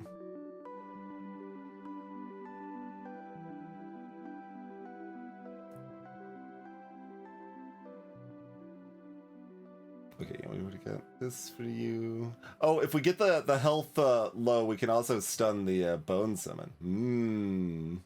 Okay, we would have got this for you. Oh, if we get the health low, we can also stun the bone summon.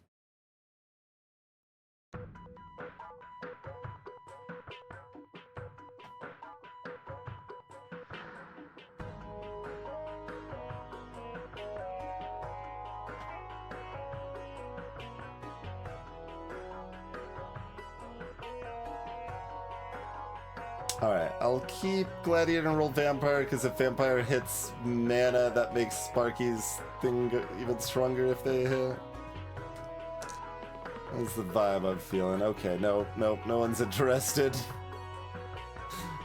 Alright, I'll keep Gladiator and roll Vampire, because if Vampire hits mana, that makes Sparky's thing even stronger if they hit. That's the vibe I'm feeling. Okay, no one's interested.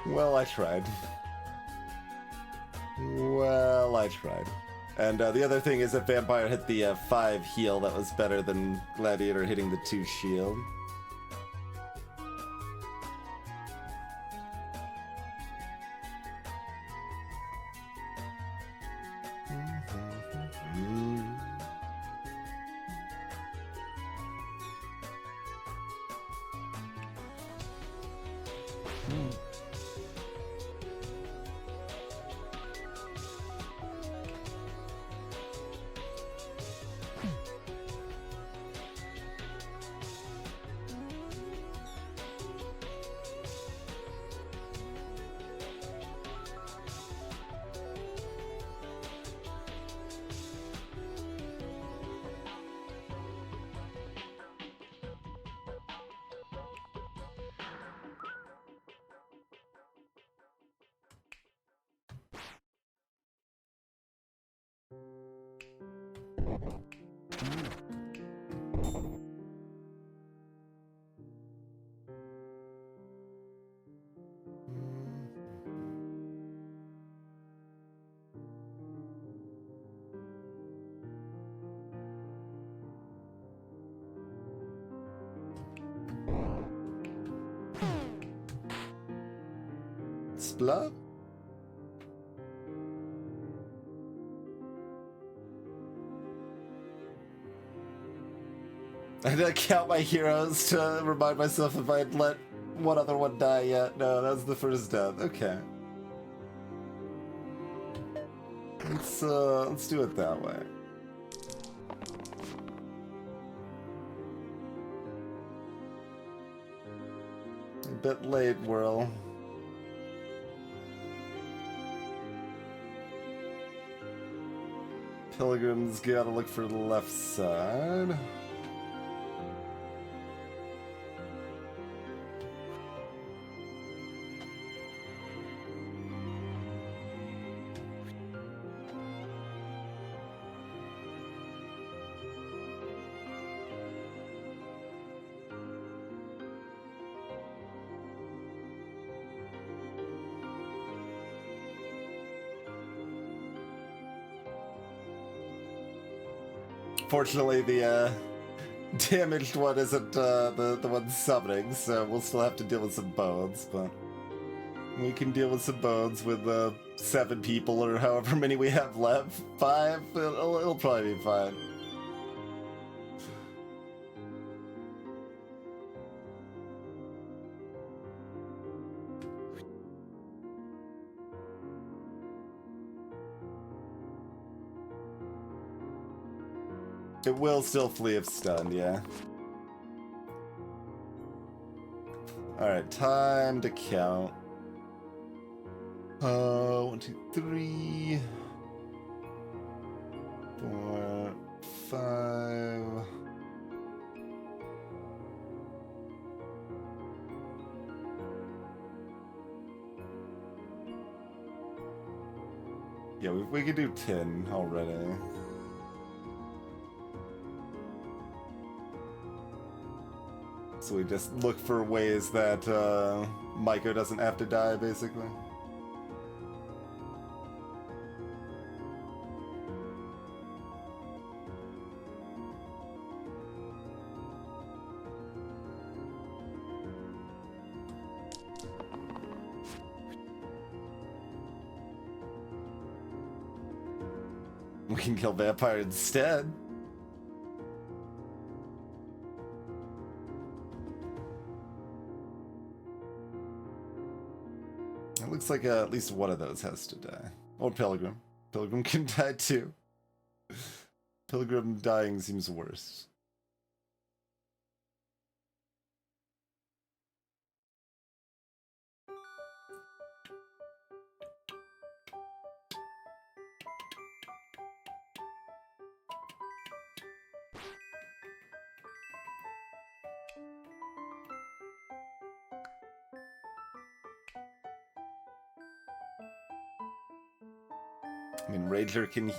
Well, I tried. Well, I tried. And the other thing is if Vampire hit the 5 heal, that was better than Gladiator hitting the 2 shield. blah. I had to count my heroes to remind myself if I'd let one other one die yet. No, that was the first death. Okay. Let's do it that way. A bit late, Whirl. Pilgrims gotta look for the left side. Fortunately, the damaged one isn't the one summoning, so we'll still have to deal with some bones, but we can deal with some bones with 7 people or however many we have left. 5? It'll probably be fine. It will still flee if stunned, yeah. Alright, time to count. 1, 2, 3, 4, 5. Yeah, we could do 10 already. So we just look for ways that Maiko doesn't have to die, basically. We can kill Vampire instead. It looks like at least one of those has to die. Or Pilgrim. Pilgrim can die too. Pilgrim dying seems worse. I mean, Rager can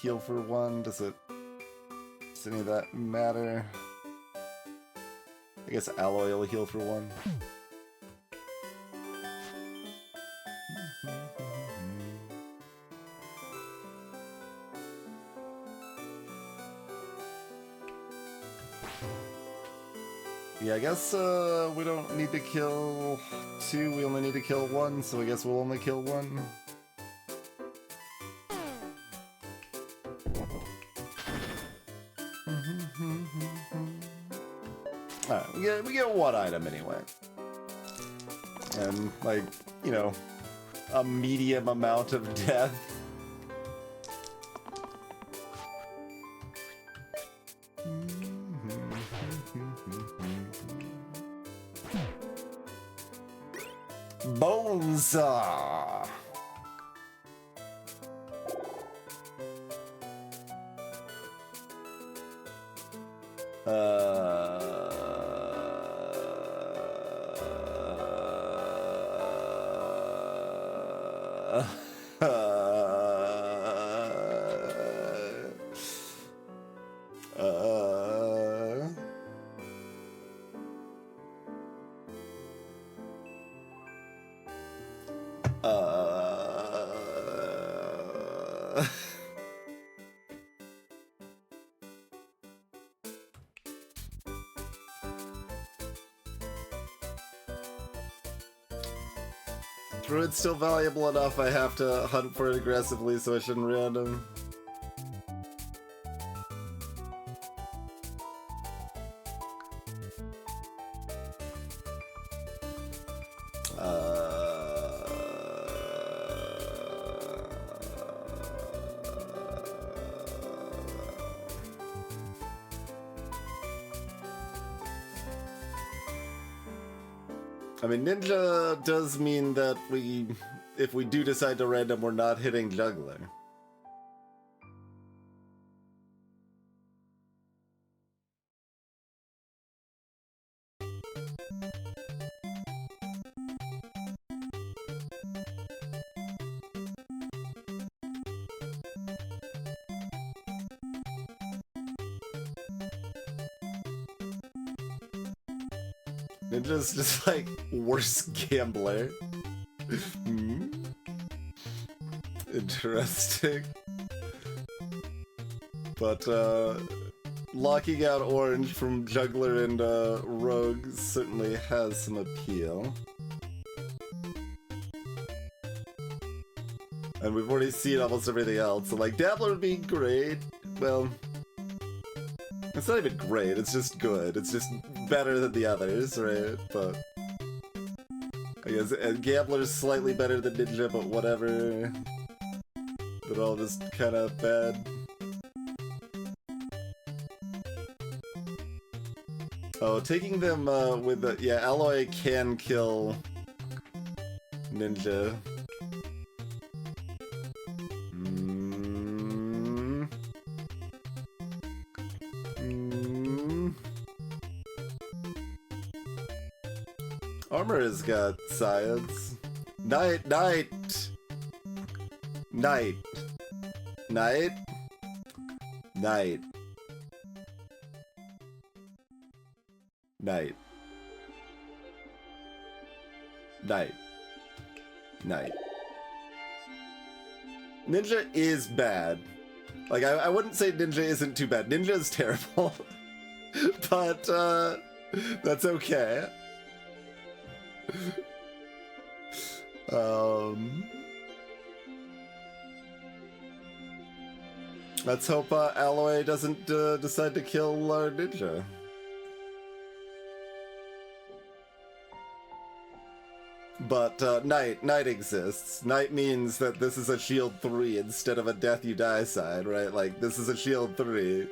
heal for 1. Does any of that matter? I guess Alloy will heal for 1. Yeah, I guess we don't need to kill 2, we only need to kill 1, so I guess we'll only kill 1. Alright, we get 1 item anyway. And, like, you know, a medium amount of death. Bonesaw! Druid's still valuable enough, I have to hunt for it aggressively, so I shouldn't random. I mean, Ninja does mean that if we do decide to random, we're not hitting Juggler. Ninja's just like worst gambler. Interesting. But locking out Orange from Juggler and Rogue certainly has some appeal. And we've already seen almost everything else, so like Dabbler would be great. Well, it's not even great, it's just good. It's just better than the others, right? But I guess and Gambler's slightly better than Ninja, but whatever. They're all just kind of bad. Oh, taking them with the... Yeah, Alloy can kill Ninja. Armor has got science. Night. Night. Night. Night. Night. Night. Night. Ninja is bad. Like, I wouldn't say Ninja isn't too bad. Ninja is terrible. But, that's okay. Let's hope Alloy doesn't decide to kill our Ninja. But Night exists. Night means that this is a shield 3 instead of a death you die side, right? Like, this is a shield 3.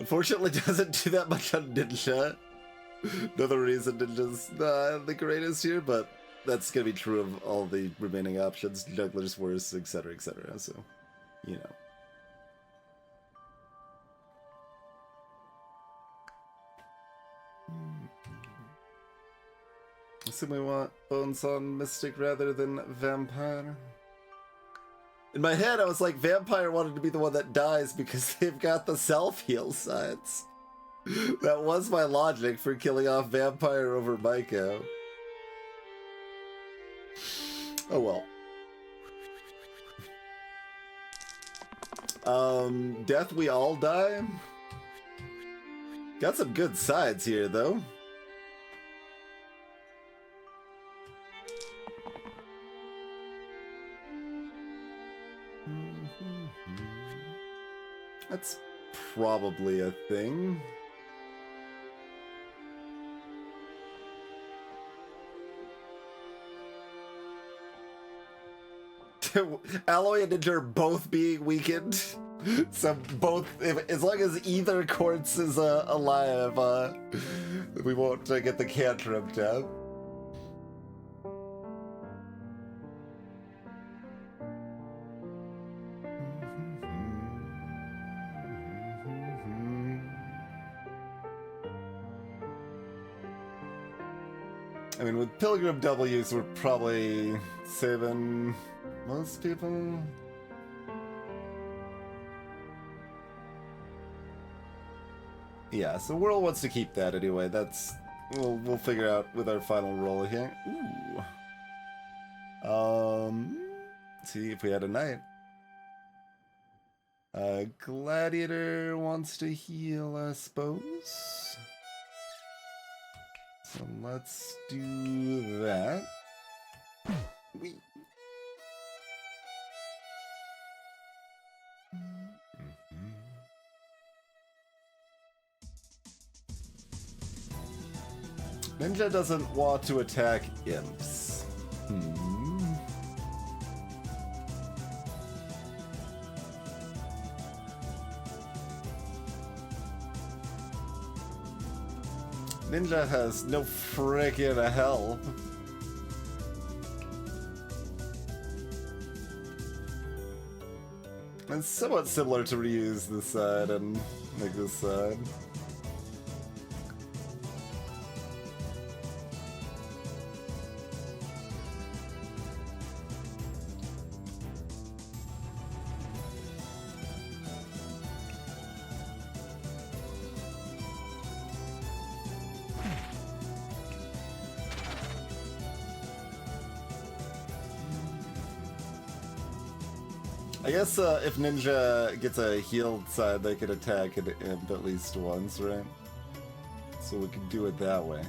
Unfortunately, doesn't do that much on Ninja. Another reason Ninja's the greatest here, but that's gonna be true of all the remaining options. Juggler's worse, etc., etc. So, you know. Assume we want Bones on Mystic rather than Vampire. In my head, I was like, Vampire wanted to be the one that dies because they've got the self-heal sides. That was my logic for killing off Vampire over Maiko. Oh well. Death we all die? Got some good sides here, though. That's probably a thing. Alloy and Ninja are both being weakened. So both, as long as either Quartz is alive, we won't get the cantrip down. I mean, with Pilgrim W's, we're probably saving most people. Yeah, so Whirl wants to keep that anyway. That's we'll figure out with our final roll here. Ooh. See if we had a Knight. Gladiator wants to heal, I suppose. So let's do that. Wee. Ninja doesn't want to attack imps. Ninja has no frickin' help. It's somewhat similar to reuse this side and make this side. I guess if Ninja gets a healed side, they can attack an imp at least once, right? So we can do it that way.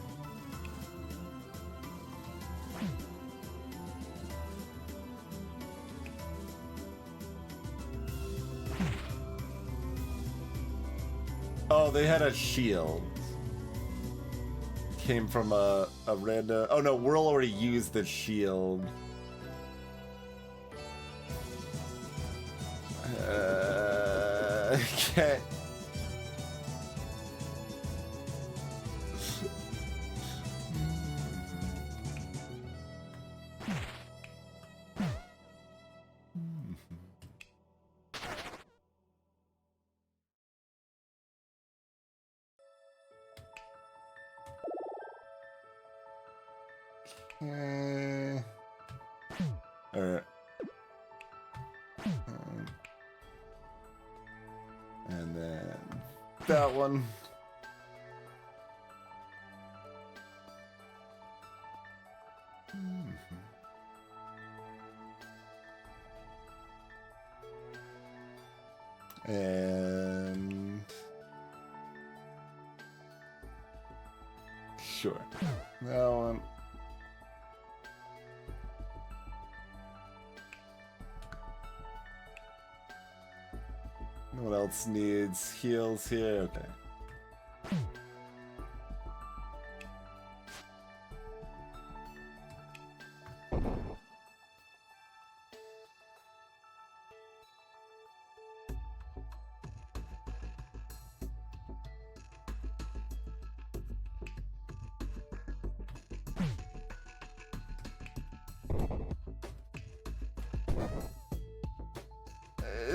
Oh, they had a shield. Came from a random... Oh no, Whirl already used the shield. Okay. Alright. And then that one. And sure, that one. What else needs heals here? Okay.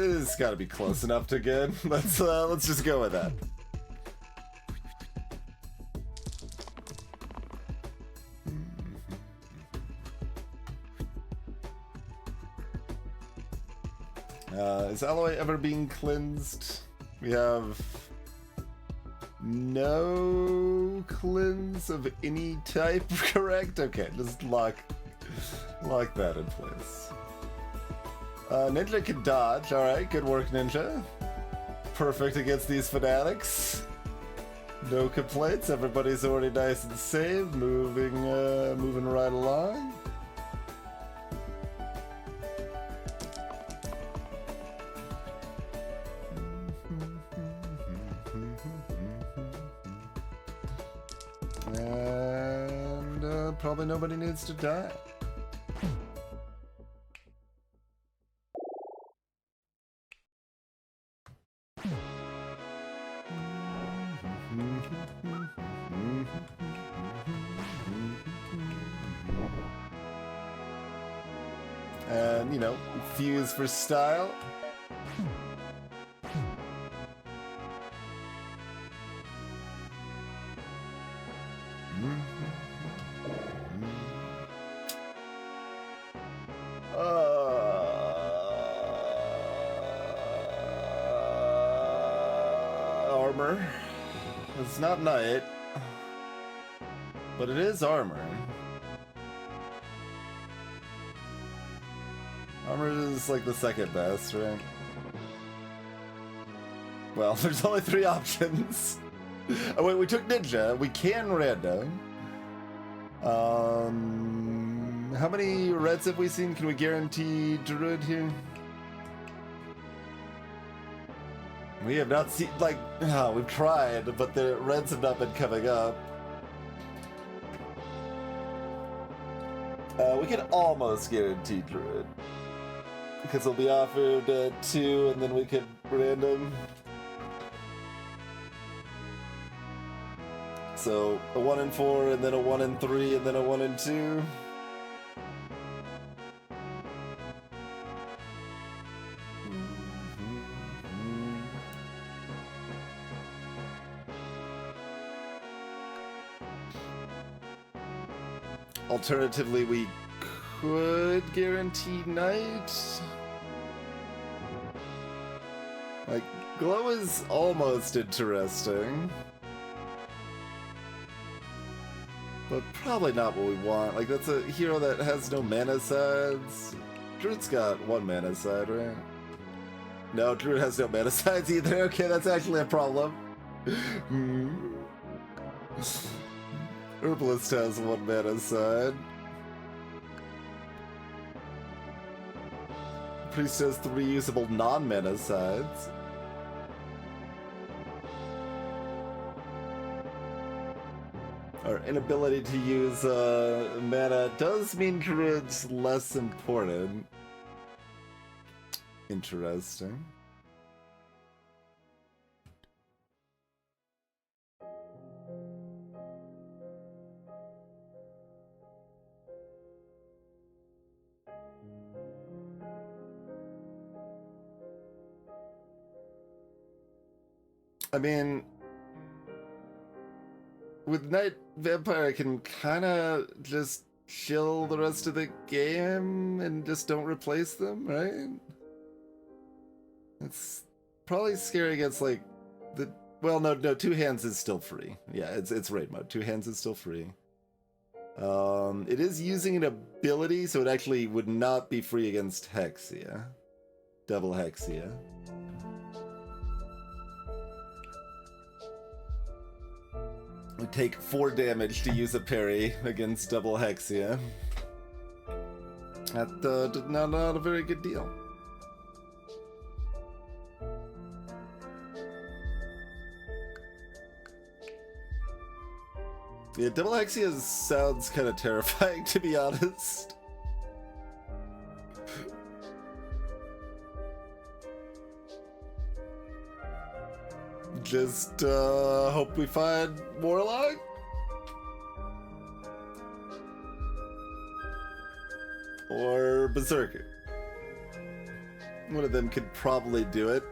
It's got to be close enough to good. Let's just go with that. Is Alloy ever being cleansed? We have no cleanse of any type, correct? Okay, just lock that in place. Ninja can dodge. Alright, good work, Ninja. Perfect against these fanatics. No complaints. Everybody's already nice and safe. Moving right along. And probably nobody needs to die. And, you know, fuse for style. Armor. It's not knight, but it is armor. Armor is like the second best, right? Well, there's only 3 options. Oh wait, we took Ninja. We can random. How many reds have we seen? Can we guarantee Druid here? We have not seen, like, we've tried, but the reds have not been coming up. We can almost guarantee Druid. Because they'll be offered 2, and then we could random. So, a 1 and 4, and then a 1 and 3, and then a 1 and 2. Alternatively, we could guarantee night. Like, glow is almost interesting. But probably not what we want. Like, that's a hero that has no mana sides. Druid's got 1 mana side, right? No, Druid has no mana sides either. Okay, that's actually a problem. Herbalist has 1 mana side. Priest has 3 usable non-mana sides. Our inability to use mana does mean Druid's less important. Interesting. I mean, with Night Vampire, I can kind of just chill the rest of the game and just don't replace them, right? It's probably scary against, like, the... Well, no, 2 hands is still free. Yeah, it's raid mode. 2 hands is still free. It is using an ability, so it actually would not be free against Hexia. Double Hexia. We take 4 damage to use a parry against double Hexia. That's not a very good deal. Yeah, double Hexia sounds kind of terrifying, to be honest. Just hope we find Warlock. Or Berserker. One of them could probably do it.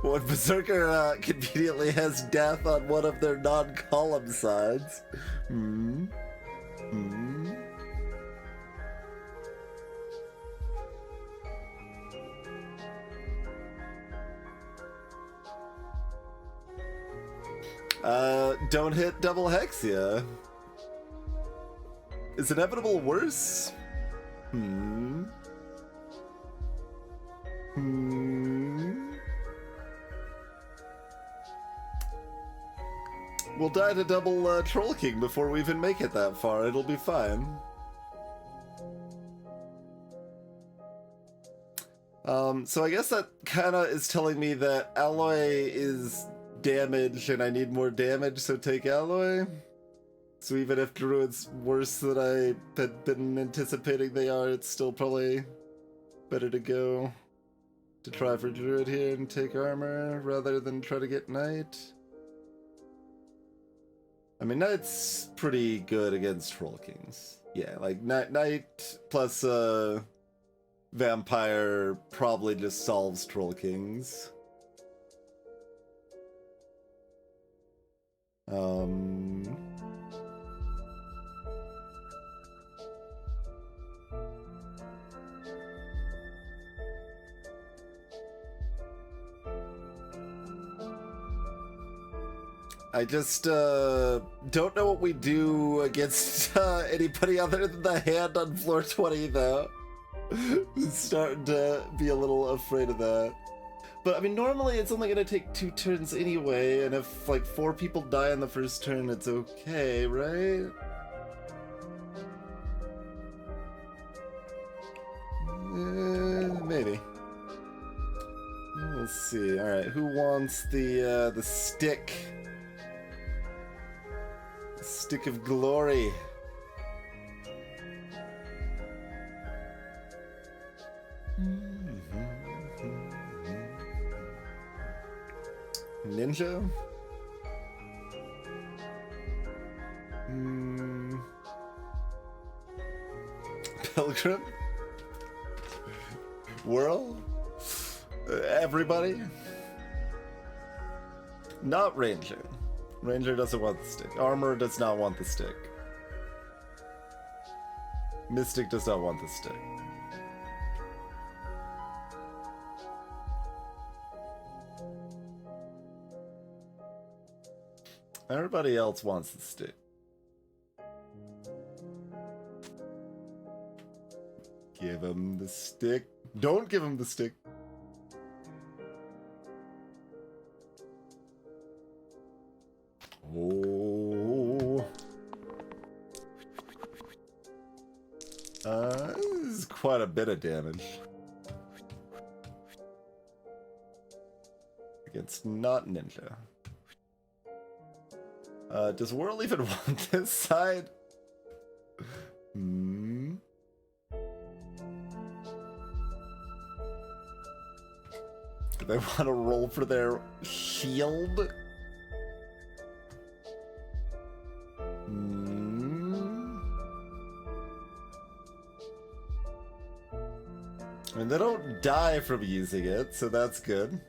One Berserker conveniently has death on one of their non-column sides. Don't hit double Hexia. Is Inevitable worse? We'll die to double Troll King before we even make it that far. It'll be fine. So I guess that kinda is telling me that Alloy is damage and I need more damage, so take Alloy. So even if Druid's worse than I had been anticipating they are, it's still probably better to go to try for Druid here and take armor rather than try to get Knight. I mean, Knight's pretty good against Troll Kings. Yeah, like Knight plus Vampire probably just solves Troll Kings. I just don't know what we do against anybody other than the hand on floor 20, though. I'm starting to be a little afraid of that. But, I mean, normally it's only going to take 2 turns anyway, and if, like, 4 people die on the first turn, it's okay, right? see. All right, who wants the stick? The stick of glory. Ninja? Pilgrim? Whirl? Everybody? Not Ranger. Ranger doesn't want the stick. Armor does not want the stick. Mystic does not want the stick. Everybody else wants the stick. Give him the stick. Don't give him the stick. Oh. This is quite a bit of damage. Against not ninja. Does Whirl even want this side? Do they want to roll for their shield? I mean, they don't die from using it, so that's good.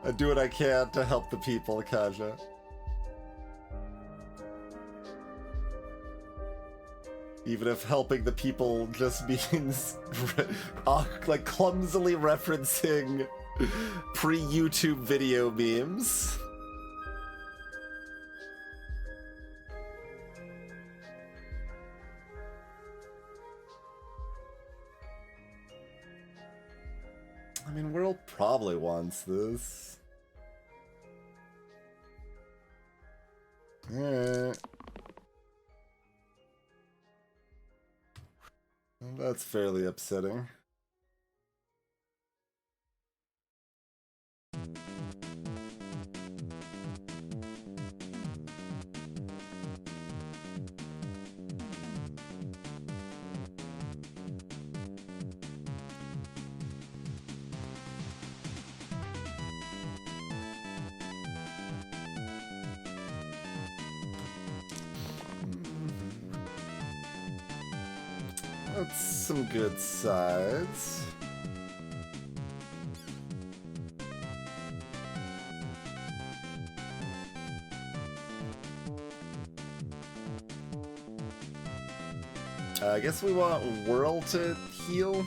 I do what I can to help the people, Kaja. Even if helping the people just means like clumsily referencing pre-YouTube video memes. I mean, World probably wants this. Alright. Well, that's fairly upsetting. That's some good sides. I guess we want Whirl to heal.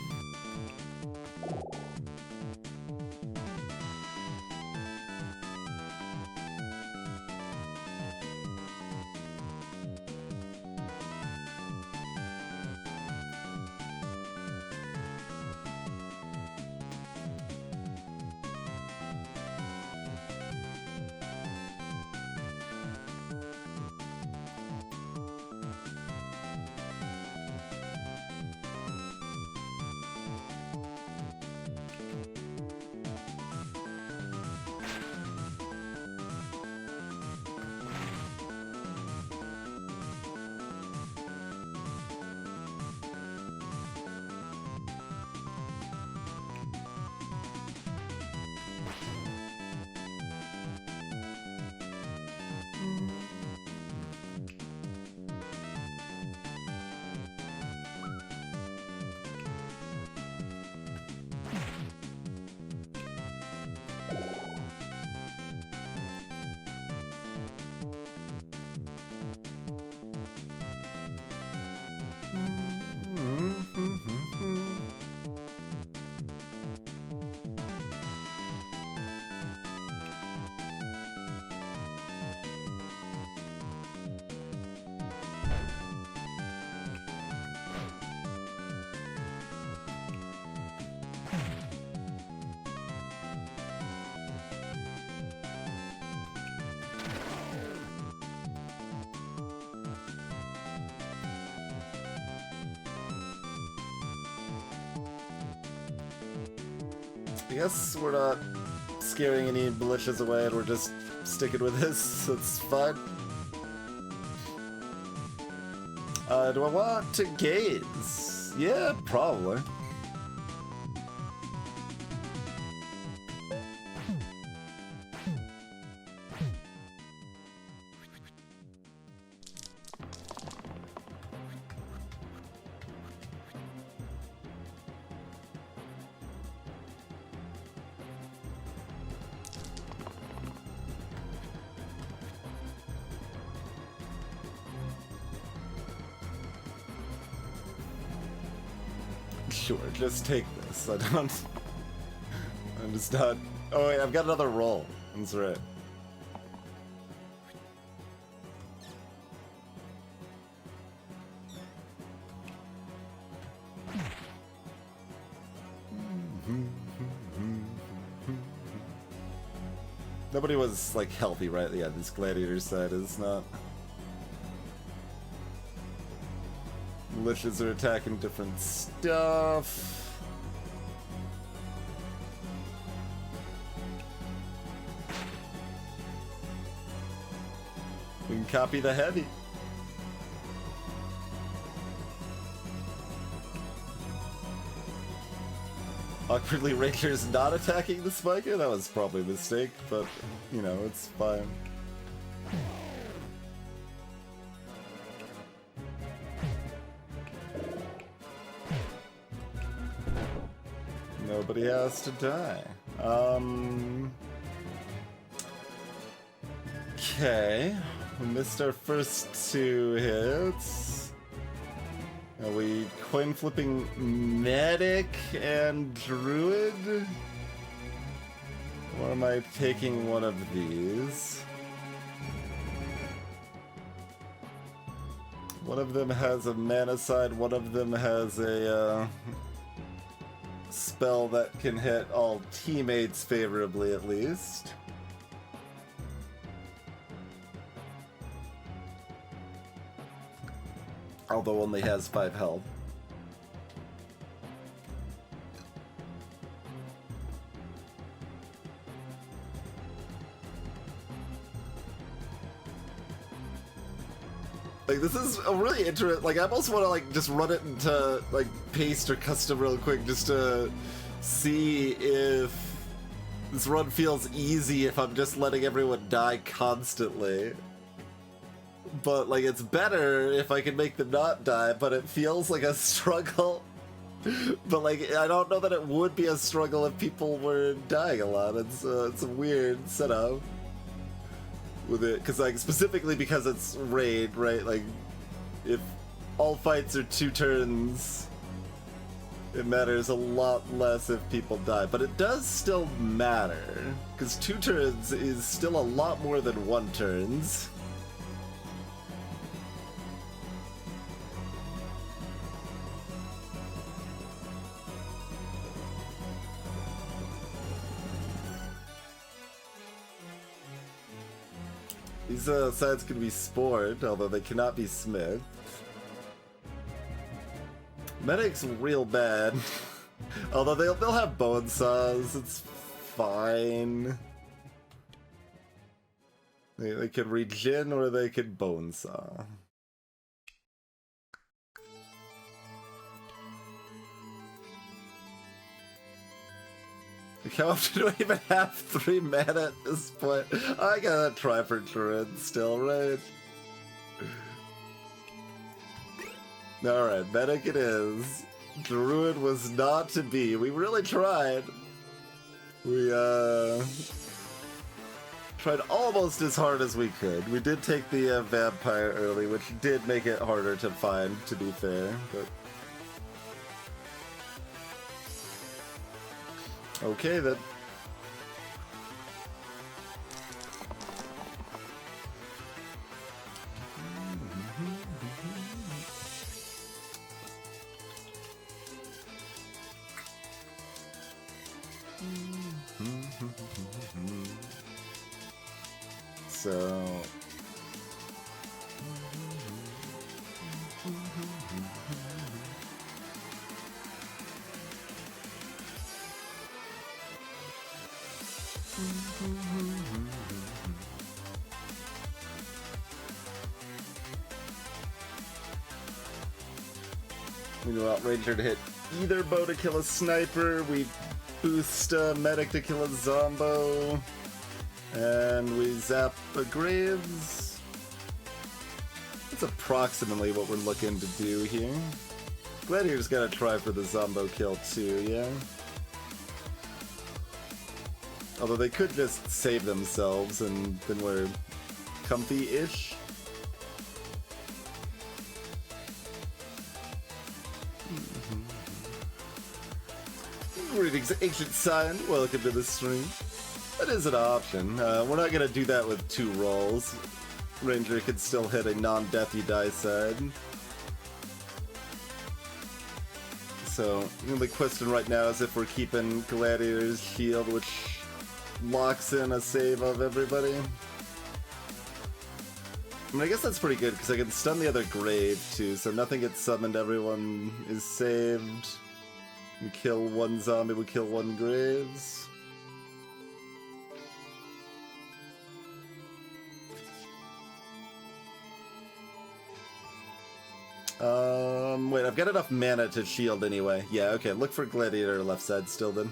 I guess we're not scaring any militias away and we're just sticking with this. That's fine. Do I want to gaze? Yeah, probably. Sure, just take this. I don't... I'm just not... Oh wait, I've got another roll. That's right. Nobody was, like, healthy, right? Yeah, this gladiator side is not... Militias are attacking different stuff. We can copy the heavy. Awkwardly, Ranger's not attacking the spiker? That was probably a mistake, but, you know, it's fine. Nobody has to die. Okay. We missed our first two hits. Are we coin flipping medic and druid? Or am I taking one of these? One of them has a mana side, one of them has a spell that can hit all teammates favorably at least. Although only has 5 health. Like, this is a really interesting, like, I almost want to, like, just run it into, like, paste or custom real quick just to see if this run feels easy if I'm just letting everyone die constantly. But, like, it's better if I can make them not die, but it feels like a struggle. But, like, I don't know that it would be a struggle if people were dying a lot. It's a weird setup with it, because, like, specifically because it's raid, right? Like, if all fights are 2 turns, it matters a lot less if people die. But it does still matter, because 2 turns is still a lot more than 1 turns. These sides can be spored, although they cannot be smithed. Medic's real bad. Although they'll have bone saws, it's fine. They could regen or they could bone saw. Like, how often do I even have 3 mana at this point? I gotta try for Druid still, right? Alright, medic it is. Druid was not to be. We really tried. We, tried almost as hard as we could. We did take the vampire early, which did make it harder to find, to be fair, but... Okay, then. So... We want Ranger to hit either bow to kill a sniper, we boost medic to kill a zombo, and we zap a Graves. That's approximately what we're looking to do here. Gladiator's gotta try for the zombo kill too, yeah? Although they could just save themselves and then we're comfy-ish. Greetings, Ancient Scion. Welcome to the stream. That is an option. We're not gonna do that with 2 rolls. Ranger could still hit a non-deathy die side. So, the only question right now is if we're keeping Gladiator's shield, which locks in a save of everybody. I mean, I guess that's pretty good, because I can stun the other Grave, too, so nothing gets summoned, everyone is saved. We kill 1 zombie, we kill 1 Graves. Wait, I've got enough mana to shield anyway. Yeah, okay, look for Gladiator left side still then.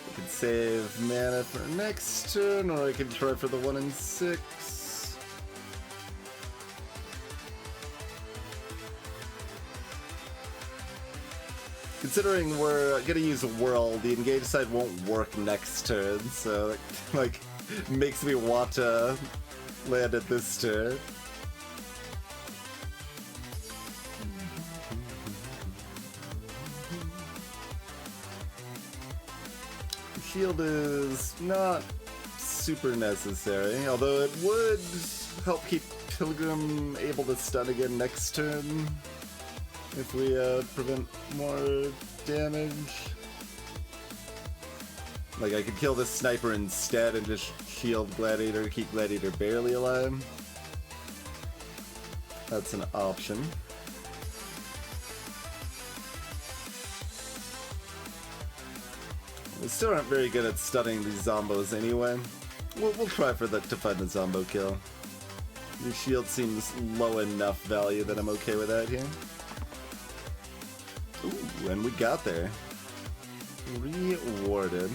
I can save mana for next turn, or I can try for the 1 and 6. Considering we're gonna use a whirl, the engage side won't work next turn, so like makes me want to land it this turn. Shield is not super necessary, although it would help keep Pilgrim able to stun again next turn if we prevent more damage. Like, I could kill this sniper instead and just shield Gladiator, keep Gladiator barely alive. That's an option. We still aren't very good at stunning these zombos anyway. We'll try to find the zombo kill. Your shield seems low enough value that I'm okay with that here. Ooh, and we got there. Rewarded.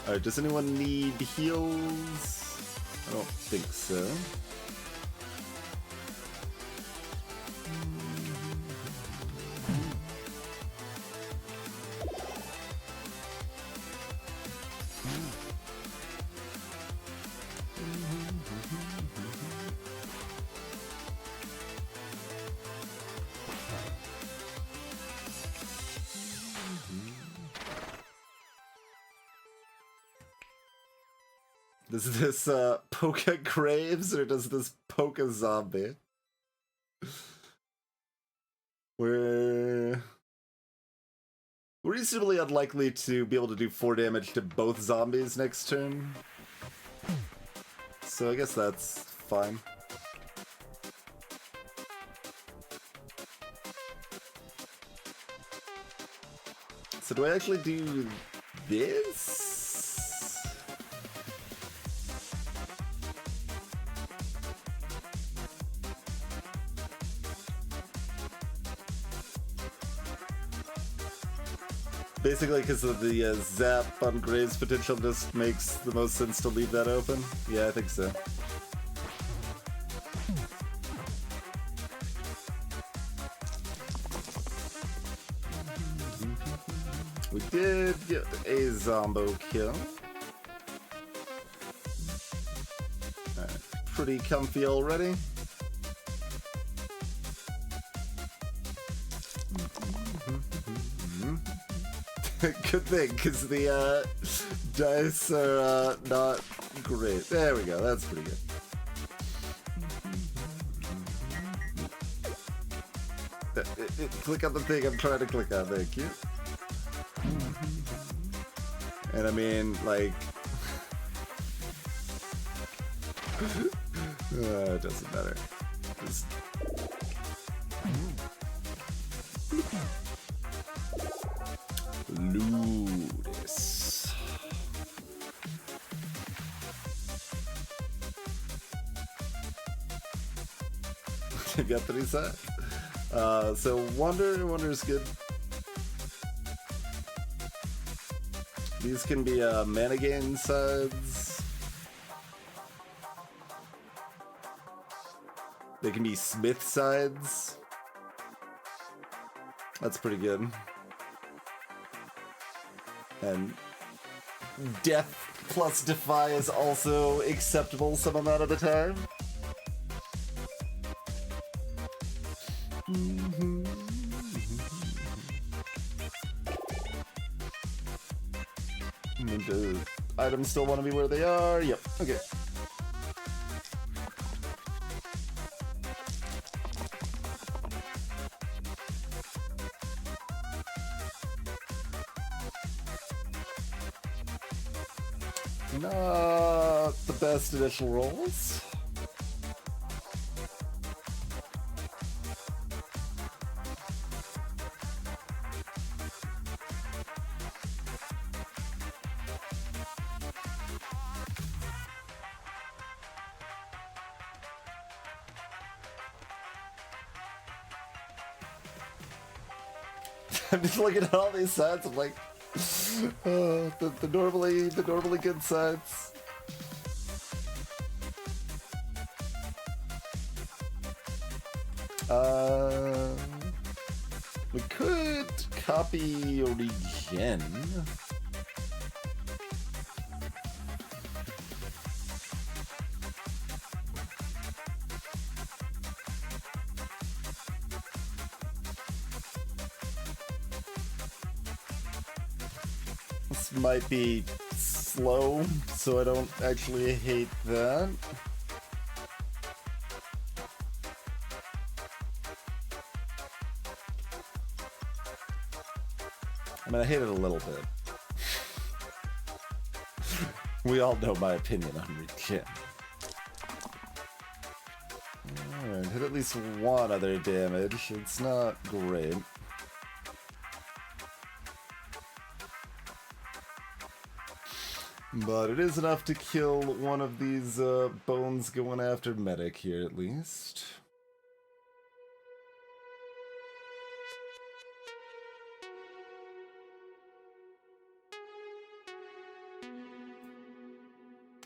Alright, does anyone need heals? I don't think so. Does this poke at Graves, or does this poke a zombie? We're reasonably unlikely to be able to do 4 damage to both zombies next turn. So I guess that's fine. So do I actually do this? Basically, because of the zap on Graves potential just makes the most sense to leave that open? Yeah, I think so. We did get a zombo kill. Pretty comfy already. Good thing, because the dice are not great. There we go, that's pretty good. Click on the thing I'm trying to click on, thank you. And I mean, like... it doesn't matter. Just... Ludus. They've got 3 sides. So Wonder is good. These can be mana gain sides. They can be Smith sides. That's pretty good. And Death plus Defy is also acceptable some amount of the time. And do items still want to be where they are? Yep, okay. Not the best initial rolls. I'm just looking at all these sides. I'm like, the normally good sides. We could copy Regen. This might be slow, so I don't actually hate that. I mean, I hate it a little bit. We all know my opinion on Regen. Alright, hit at least 1 other damage. It's not great. But it is enough to kill one of these bones going after Medic here, at least.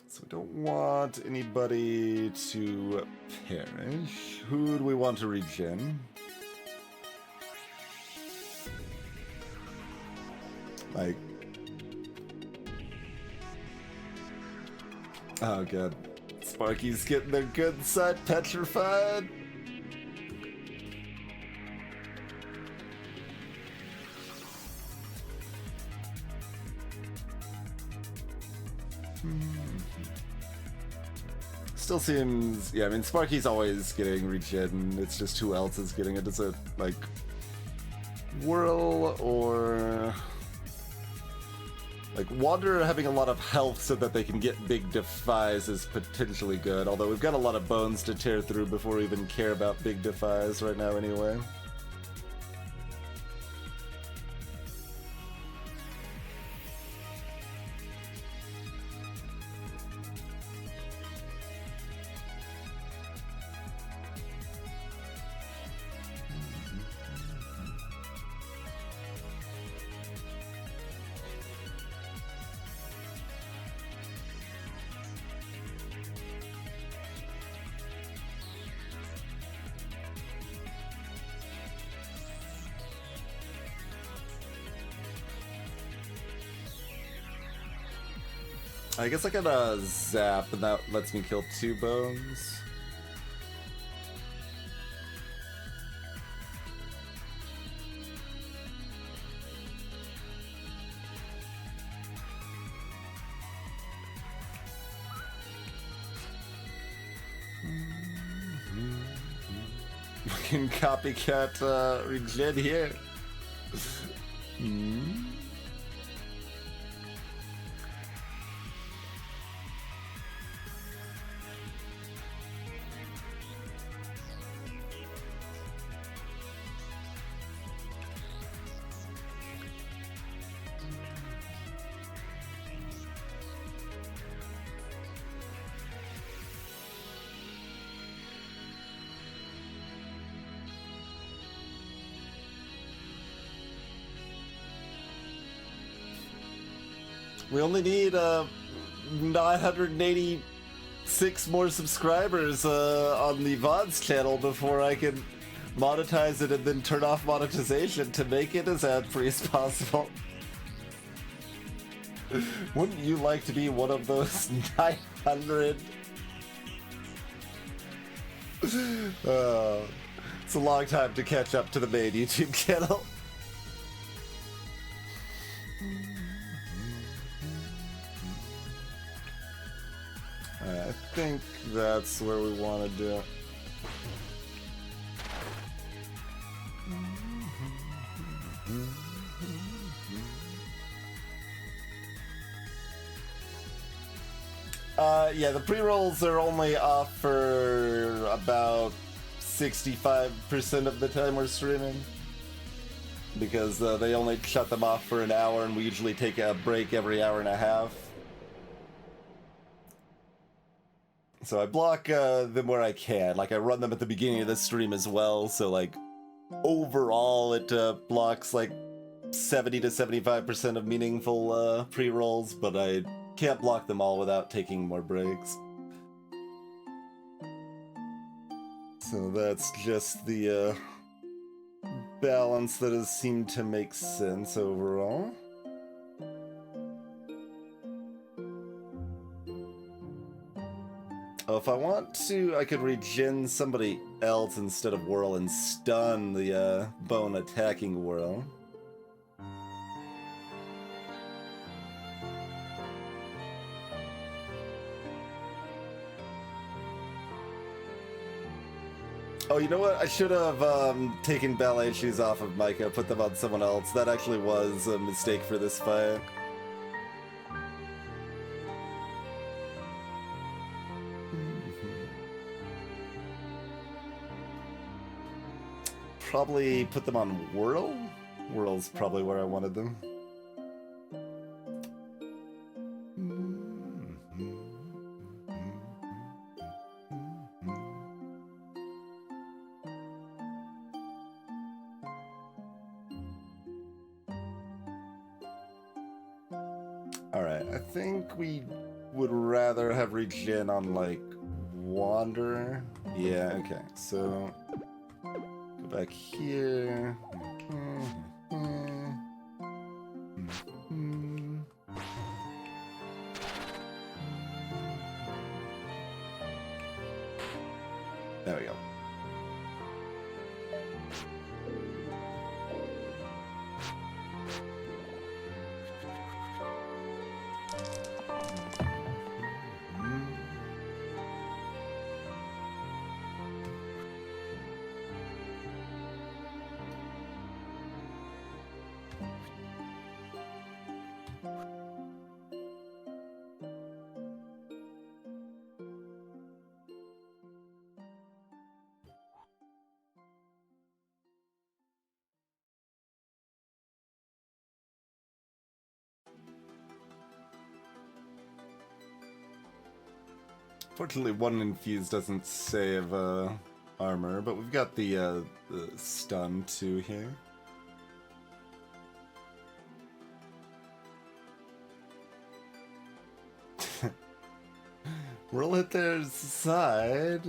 So we don't want anybody to perish. Who do we want to regen? Like... Oh god. Sparky's getting their good side petrified. Still seems... Yeah, I mean, Sparky's always getting regen. It's just who else is getting it. Is it, like... Whirl or... Like, Wanderer having a lot of health so that they can get big defies is potentially good, although we've got a lot of bones to tear through before we even care about big defies right now anyway. I guess I can zap, and that lets me kill 2 bones. Fucking copycat regen here. We only need 986 more subscribers on the VODs channel before I can monetize it and then turn off monetization to make it as ad-free as possible. Wouldn't you like to be one of those 900? It's a long time to catch up to the main YouTube channel. I think that's where we want to do it. Yeah, the pre-rolls are only off for about 65% of the time we're streaming. Because they only shut them off for an hour, and we usually take a break every hour and a half. So I block them where I can. Like, I run them at the beginning of the stream as well, so like, overall it blocks like 70 to 75% of meaningful pre-rolls, but I can't block them all without taking more breaks. So that's just the balance that has seemed to make sense overall. Oh, if I want to, I could regen somebody else instead of Whirl and stun the bone attacking Whirl. Oh, you know what? I should have taken ballet shoes off of Micah, put them on someone else. That actually was a mistake for this fight. Probably put them on Whirl? Whirl's probably where I wanted them. Alright, I think we would rather have regen on, like, Wanderer. Yeah, okay, so go back here. There we go. Fortunately, one infused doesn't save armor, but we've got the stun too here. Roll hit their side.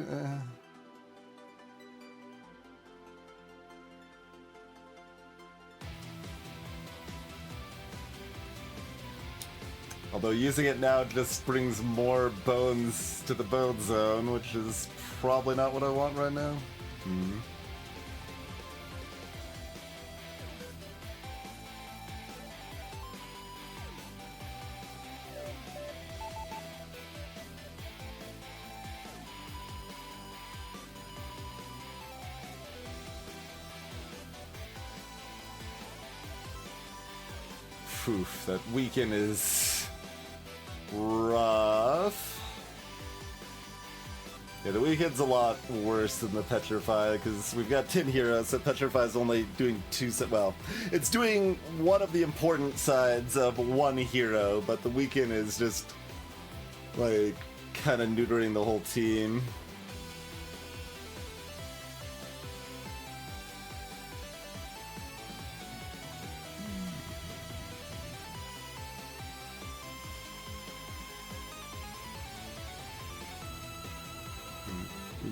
Although using it now just brings more bones to the bone zone, which is probably not what I want right now. Oof, that weekend is rough. Yeah, the weekend's a lot worse than the Petrify, because we've got 10 heroes, so Petrify's only doing well, it's doing one of the important sides of one hero, but the weekend is just, like, kind of neutering the whole team.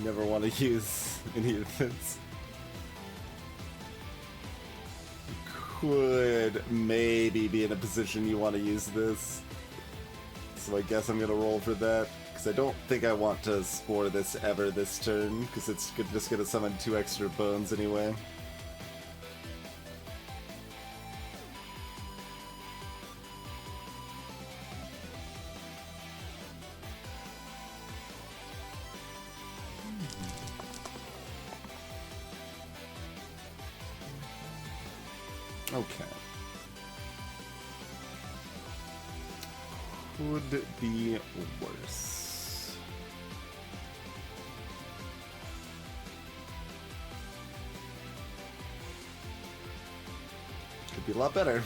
never want to use any of this. Could maybe be in a position you want to use this. So I guess I'm gonna roll for that. Because I don't think I want to spore this ever this turn. Because it's just gonna summon 2 extra bones anyway. Okay. Could be worse. Could be a lot better.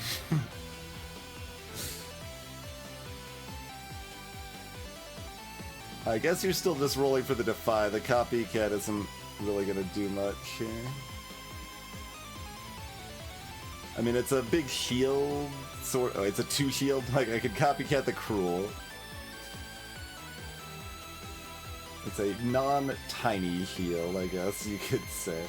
I guess you're still just rolling for the Defy. The Copycat isn't really gonna do much here. I mean, it's a big shield, oh, it's a 2 shield, like I could Copycat the Cruel. It's a non-tiny shield, I guess you could say.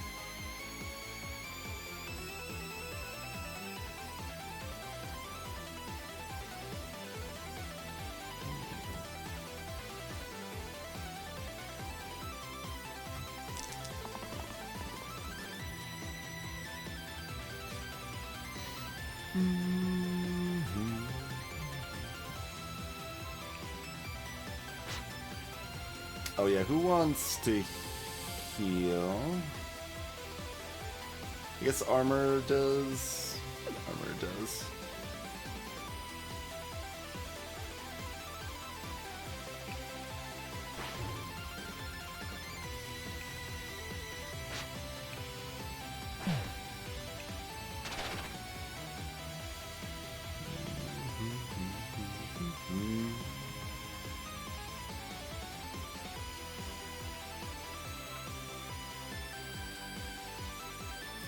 Oh yeah, who wants to heal? I guess armor does. Armor does.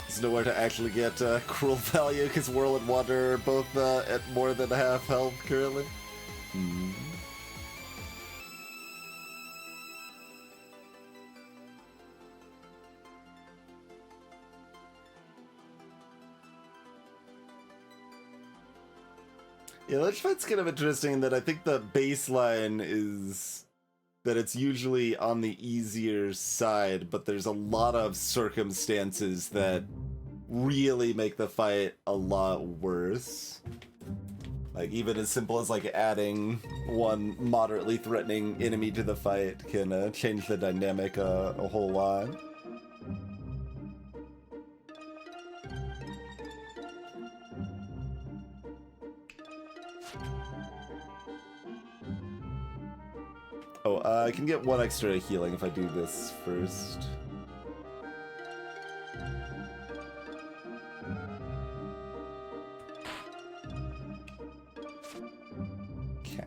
There's nowhere to actually get cruel value because Whirl and Wander are both at more than half health currently. Yeah, Lich Fight's kind of interesting in that I think the baseline is that it's usually on the easier side, but there's a lot of circumstances that really make the fight a lot worse. Like, even as simple as, like, adding one moderately threatening enemy to the fight can change the dynamic a whole lot. Oh, I can get 1 extra healing if I do this first. Okay.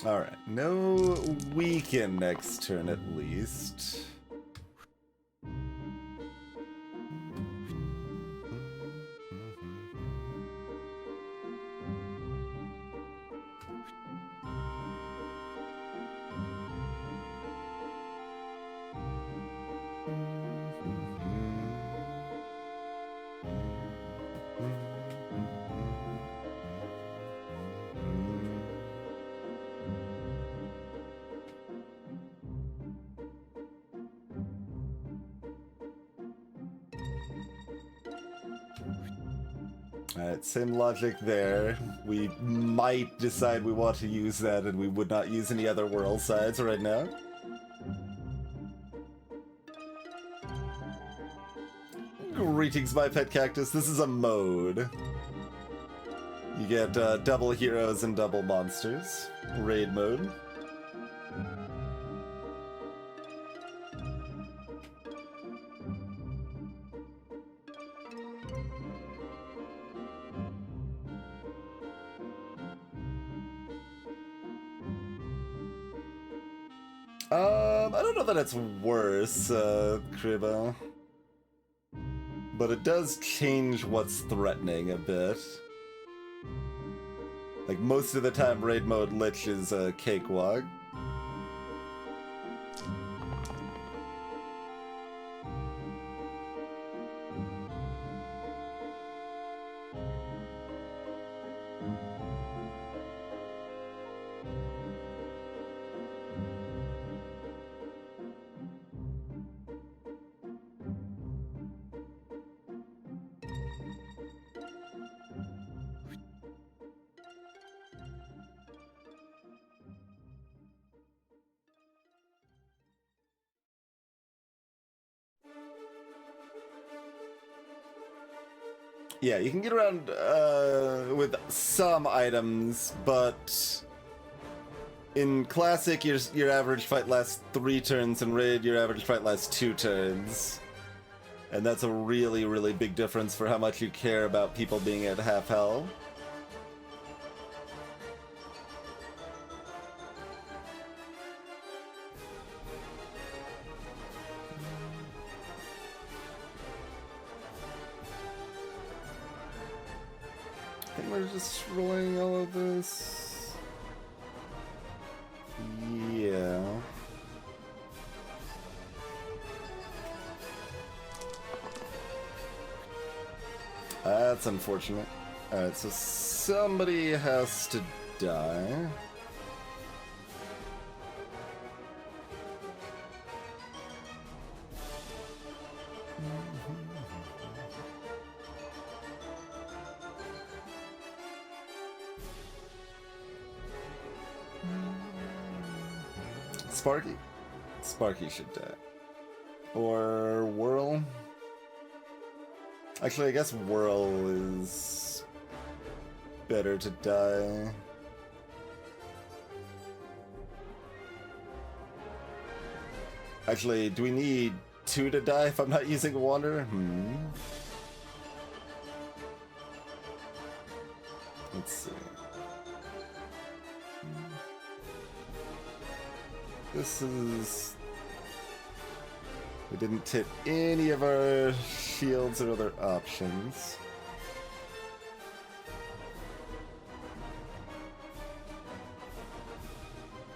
Alright, no weaken next turn at least. Alright, same logic there. We might decide we want to use that and we would not use any other world sides right now. Greetings, my pet cactus. This is a mode. You get double heroes and double monsters. Raid mode. I don't know that it's worse, Kriba. But it does change what's threatening a bit. Like, most of the time, raid mode Lich is a cakewalk. Yeah, you can get around with some items, but in Classic, your average fight lasts 3 turns, and Raid, your average fight lasts 2 turns. And that's a really, really big difference for how much you care about people being at half health. I think we're just rolling all of this. Yeah. That's unfortunate. Alright, so somebody has to die. Sparky? Sparky should die. Or Whirl? Actually, I guess Whirl is better to die. Actually, do we need 2 to die if I'm not using Wander? Let's see. This is... We didn't hit any of our shields or other options.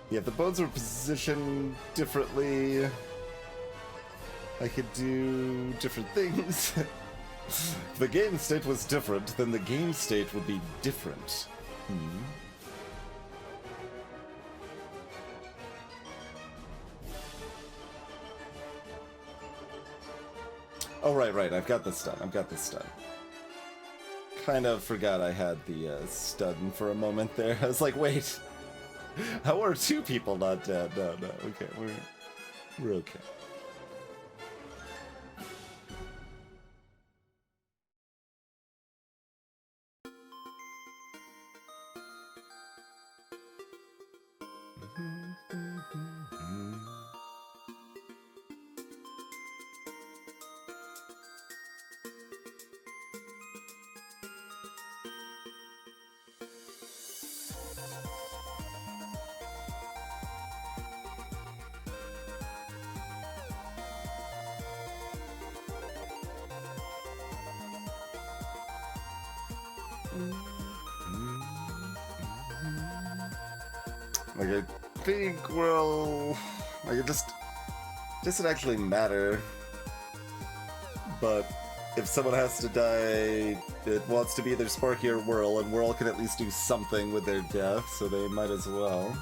Yeah, if the bones were positioned differently, I could do different things. If the game state was different, then the game state would be different. Oh, right, I've got this done. Kind of forgot I had the stun for a moment there. I was like, wait, how are 2 people not dead? No, okay, we're okay. Like, I think we'll... Like, it doesn't actually matter. But if someone has to die, it wants to be either Sparky or Whirl, and Whirl can at least do something with their death, so they might as well.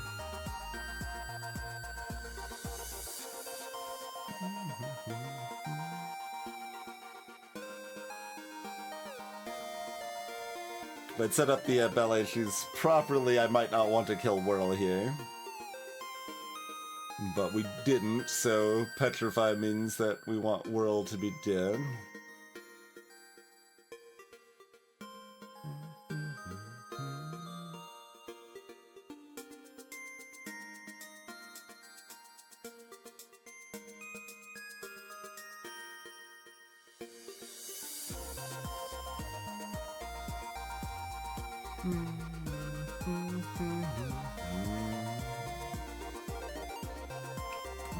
If I'd set up the ballet shoes properly, I might not want to kill Whirl here. But we didn't, so Petrify means that we want Whirl to be dead. I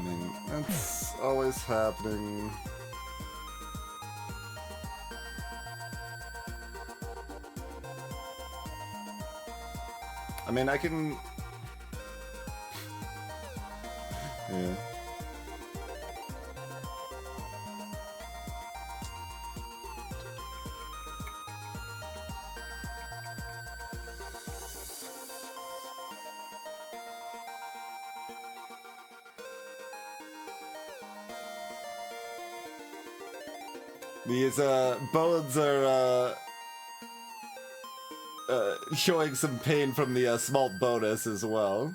mean, that's always happening. mean, I can... Yeah. These bones are showing some pain from the small bonus as well.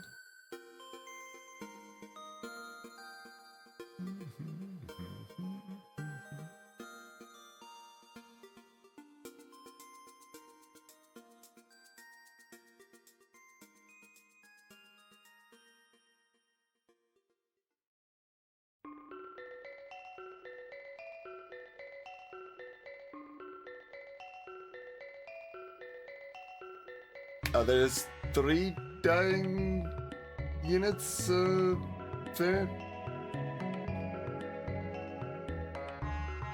There's 3 dying units there.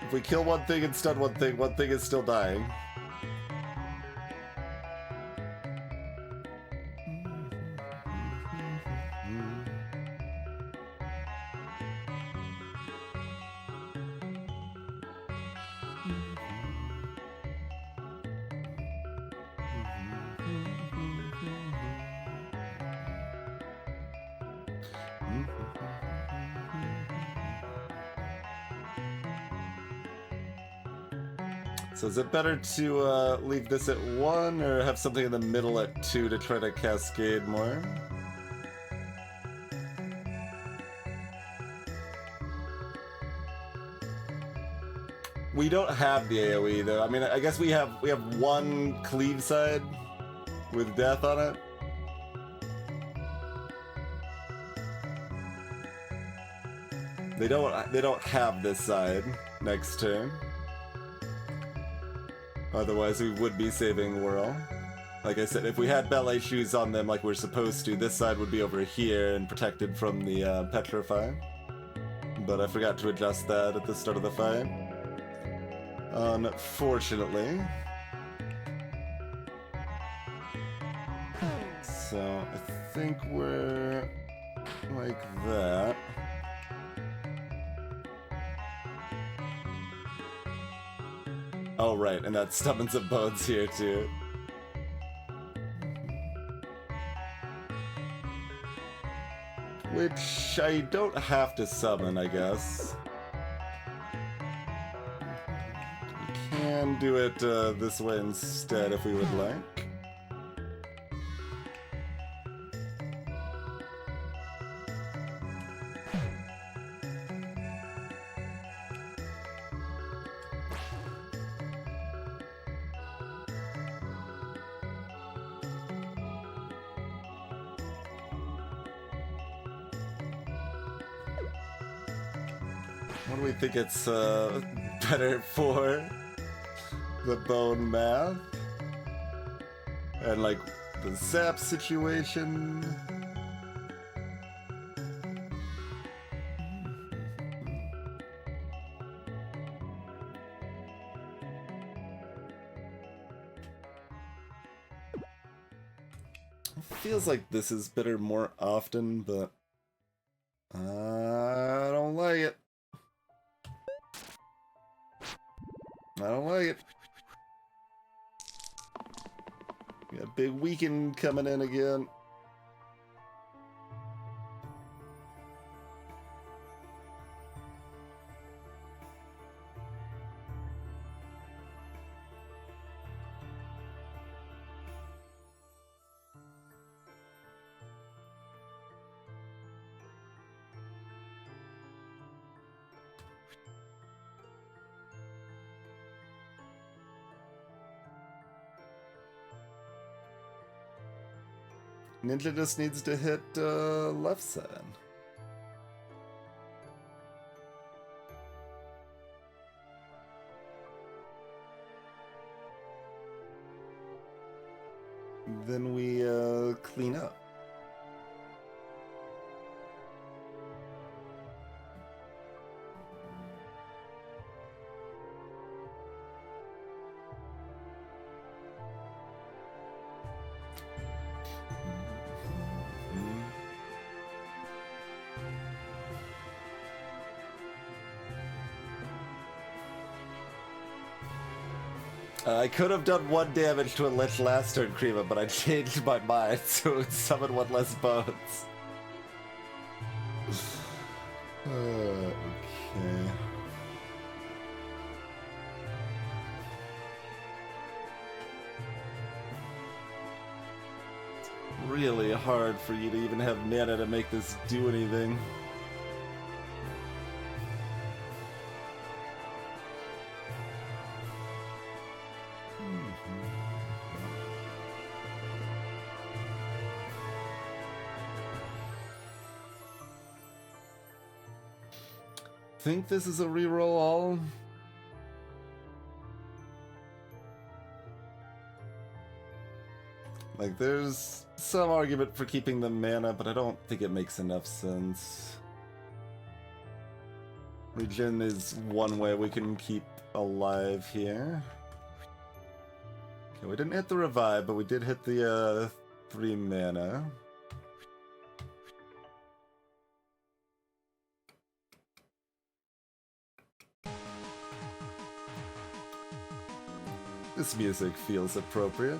If we kill one thing and stun one thing is still dying. So is it better to leave this at 1 or have something in the middle at 2 to try to cascade more? We don't have the AoE though. I mean, I guess we have one cleave side with death on it. They don't have this side next turn. Otherwise, we would be saving Whirl. Like I said, if we had ballet shoes on them like we're supposed to, this side would be over here and protected from the Petrify. But I forgot to adjust that at the start of the fight. Unfortunately. So, I think we're like that. Oh, right, and that summons of bones here, too. Which I don't have to summon, I guess. We can do it this way instead if we would like. What do we think it's better for? The bone math? And like the zap situation? Feels like this is better more often, but I don't like it. I don't like it. We got a big weekend coming in again. Ninja just needs to hit left side. Then we clean up. I could have done 1 damage to a Lich last turn, Krima, but I changed my mind, so it would summon 1 less bones. Okay. Really hard for you to even have mana to make this do anything. Think this is a reroll all? Like, there's some argument for keeping the mana, but I don't think it makes enough sense. Regen is one way we can keep alive here. Okay, we didn't hit the revive, but we did hit the 3 mana. This music feels appropriate.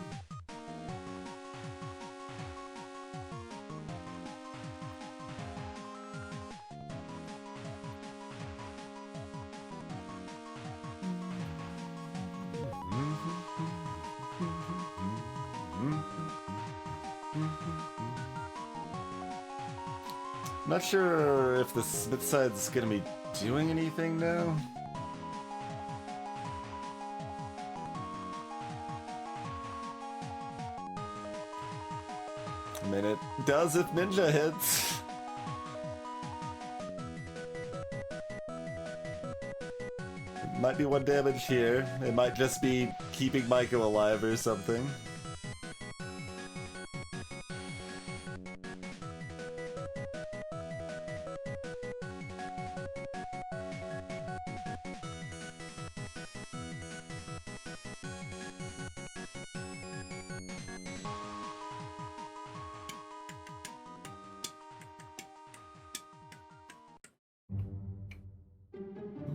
Not sure if the Smith side's gonna be doing anything now. I mean, it does if Ninja hits. It might be 1 damage here. It might just be keeping Maiko alive or something.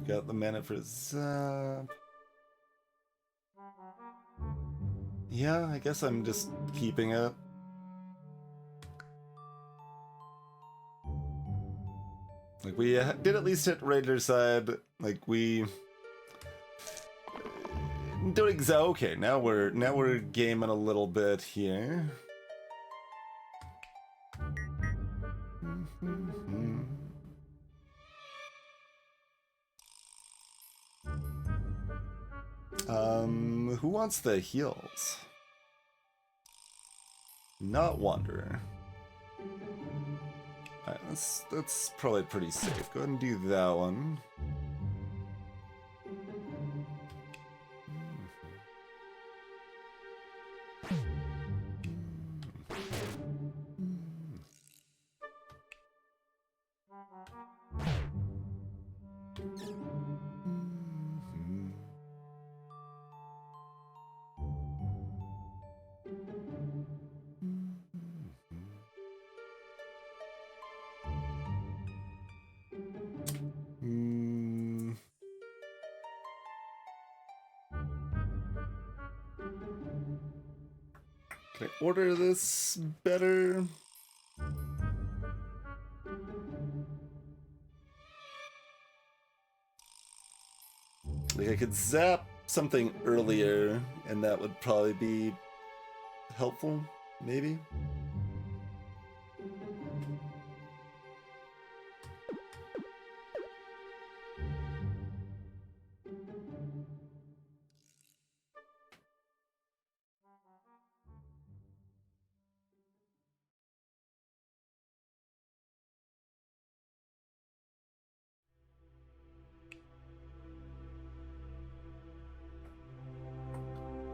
Got the mana for Zap. Yeah, I guess I'm just keeping it. Like, we did at least hit Ranger side. Like, we doing okay. Now we're gaming a little bit here. Who wants the heals? Not Wanderer. Alright, that's probably pretty safe. Go ahead and do that one. Can I order this better? Like, I could zap something earlier, and that would probably be helpful, maybe?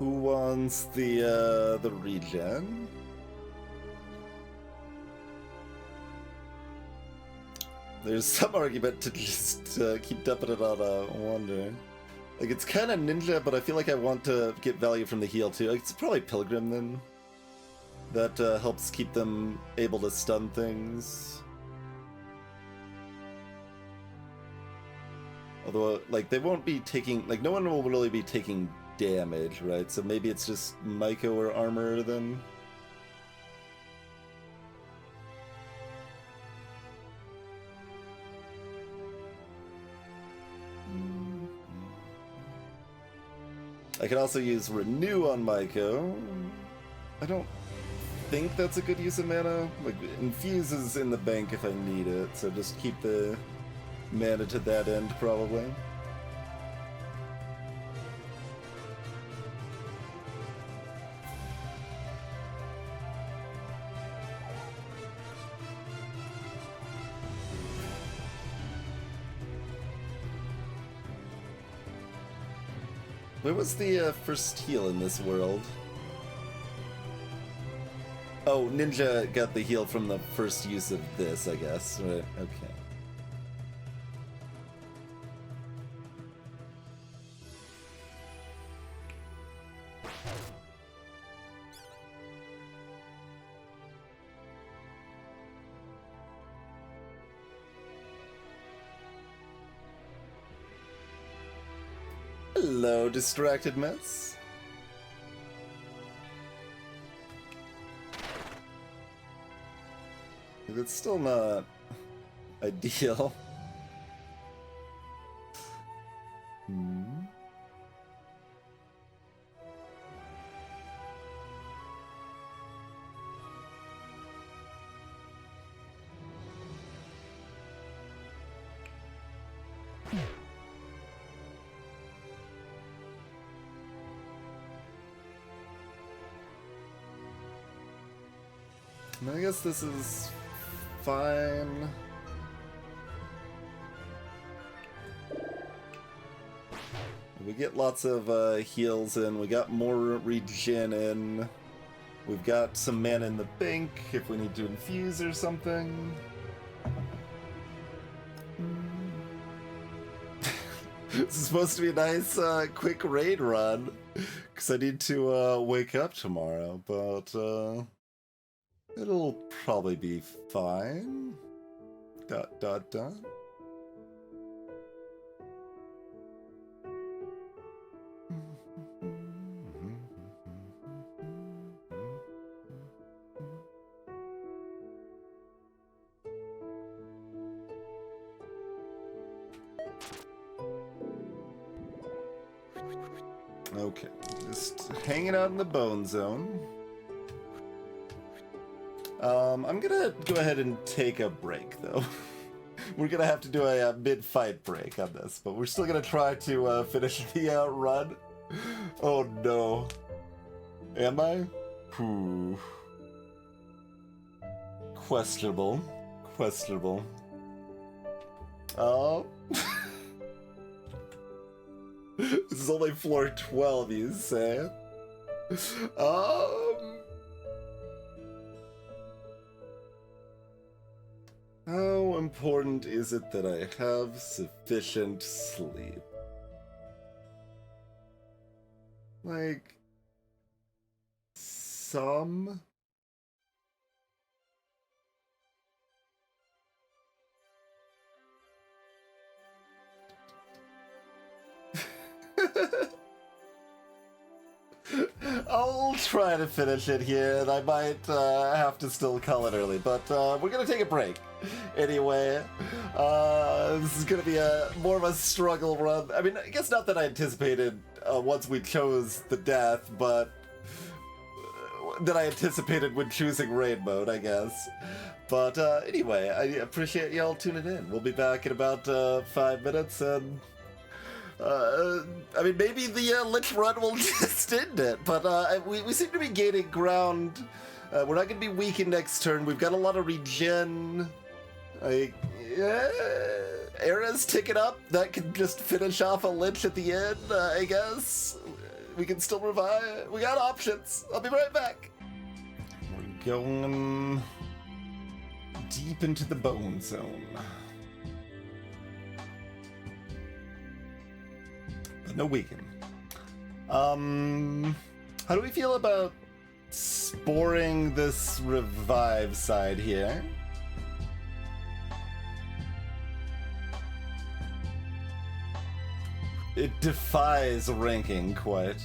Who wants the regen? There's some argument to just keep dumping it on Wander. Like, it's kind of Ninja, but I feel like I want to get value from the heal too. Like, it's probably Pilgrim then. That helps keep them able to stun things. Although, like, they won't be taking... Like, no one will really be taking damage, right? So maybe it's just Myco or armor then? I can also use Renew on Myco. I don't think that's a good use of mana. Like, Infuse is in the bank if I need it, so just keep the mana to that end, probably. Where was the first heal in this world? Oh, Ninja got the heal from the first use of this, I guess. Right, okay. Hello, distracted mess. It's still not ideal. I guess this is fine. We get lots of heals in, we got more regen in, we've got some mana in the bank if we need to infuse or something. This is supposed to be a nice quick raid run, because I need to wake up tomorrow, but it'll probably be fine. ... Okay, just hanging out in the bone zone. I'm gonna go ahead and take a break, though. We're gonna have to do a mid-fight break on this, but we're still gonna try to finish the run. Oh no. Am I? Questionable. Questionable. This is only floor 12, you say? How important is it that I have sufficient sleep? Like, some? I'll try to finish it here, and I might have to still call it early, but we're gonna take a break. Anyway, this is gonna be more of a struggle run. I mean, I guess not that I anticipated once we chose the death, but that I anticipated when choosing raid mode, I guess. But anyway, I appreciate y'all tuning in. We'll be back in about 5 minutes, and I mean, maybe the Lich run will just end it, but we seem to be gaining ground. We're not going to be weakened next turn. We've got a lot of regen. Like, yeah, Era's ticking up. That can just finish off a Lich at the end, I guess. We can still revive. We got options. I'll be right back. We're going deep into the bone zone. No weaken. How do we feel about sporing this revive side here? It defies ranking quite.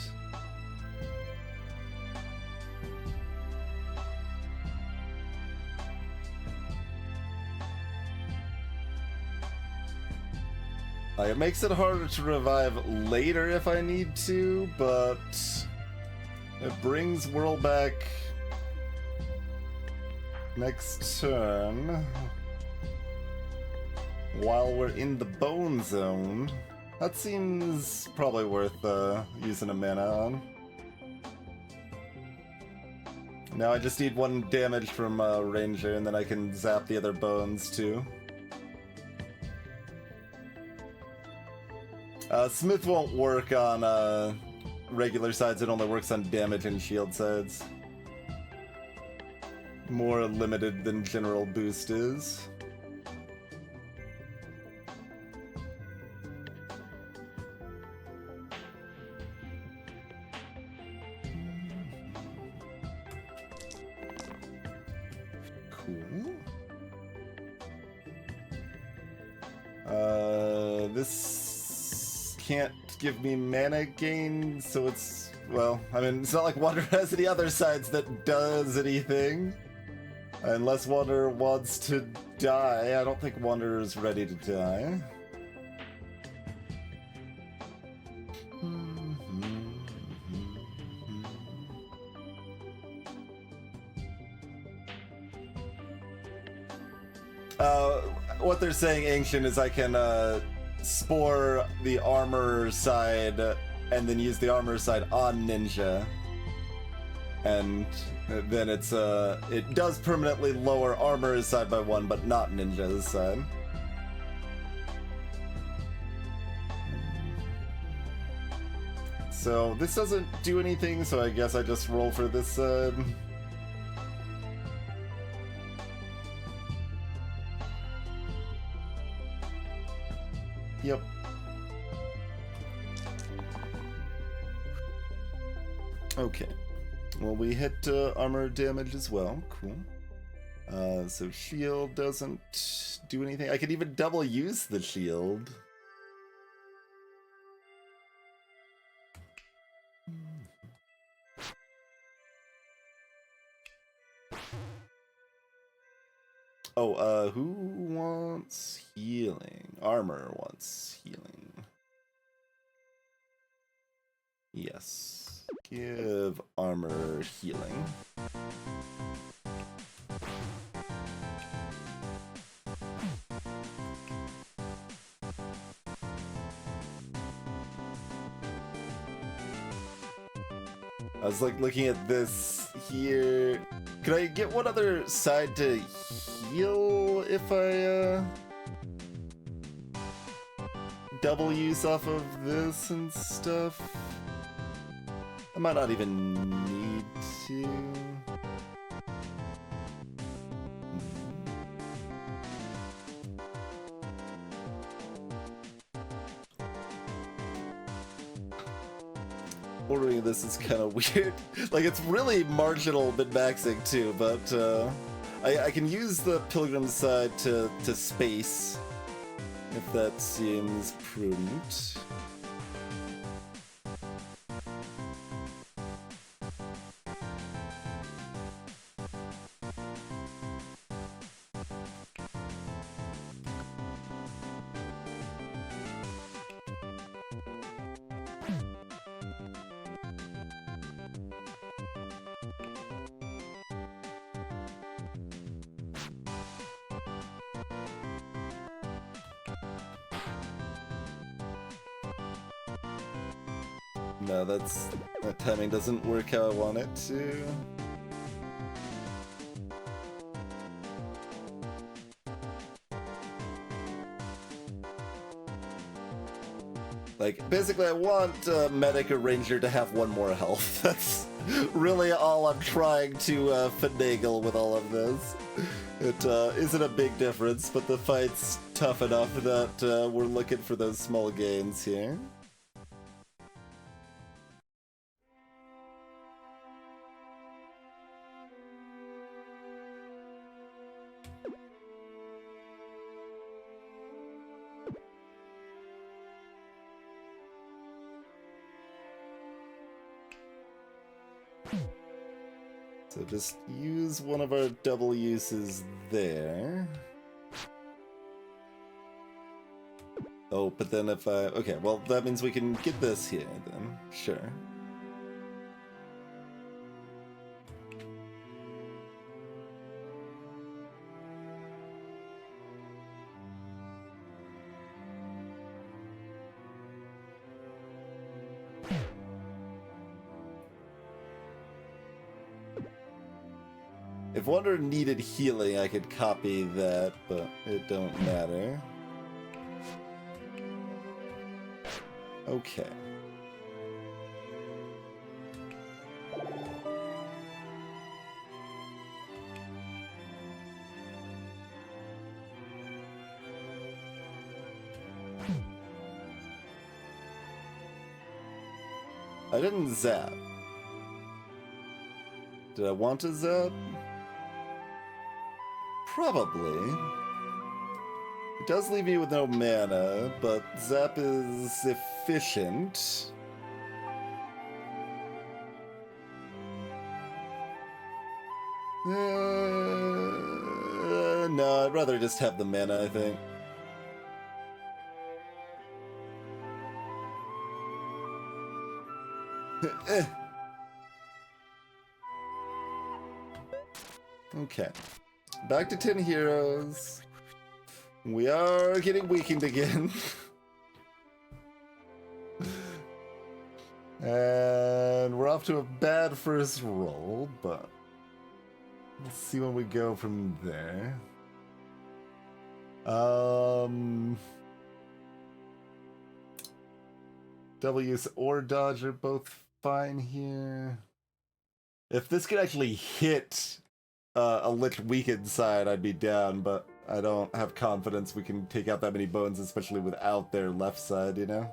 It makes it harder to revive later if I need to, but it brings Whirl back next turn while we're in the bone zone. That seems probably worth using a mana on. Now I just need 1 damage from Ranger, and then I can zap the other bones too. Smith won't work on regular sides, it only works on damage and shield sides. More limited than general boost is. Cool. This can't give me mana gain, so it's, well, I mean, it's not like Wander has any other sides that does anything. Unless Wander wants to die. I don't think Wander is ready to die. What they're saying, Ancient, is I can spore the armor side and then use the armor side on Ninja. And then it's it does permanently lower armor's side by 1, but not Ninja's side. So this doesn't do anything, so I guess I just roll for this side. Yep. Okay. Well, we hit armor damage as well. Cool. So shield doesn't do anything. I could even double use the shield. Oh, who wants healing? Armor wants healing. Yes. Give armor healing. I was like looking at this here. Could I get one other side to heal if I double use off of this and stuff? I might not even need to. Ordering this is kind of weird. Like, it's really marginal min-maxing too, but I can use the Pilgrim side to space, if that seems prudent. No, that timing doesn't work how I want it to. Like, basically I want Medic or Ranger to have 1 more health. That's really all I'm trying to finagle with all of this. It isn't a big difference, but the fight's tough enough that we're looking for those small gains here. So just use one of our double uses there. Oh, but then if I... Okay, well, that means we can get this here, then. Sure. If Wonder needed healing, I could copy that, but it don't matter. Okay. I didn't zap. Did I want to zap? Probably. It does leave me with no mana, but zap is efficient. No, I'd rather just have the mana, I think. Okay. Back to 10 heroes. We are getting weakened again. And we're off to a bad first roll, but let's see when we go from there. W's or dodge are both fine here. If this could actually hit a lit weakened side, I'd be down, but I don't have confidence we can take out that many bones, especially without their left side, you know?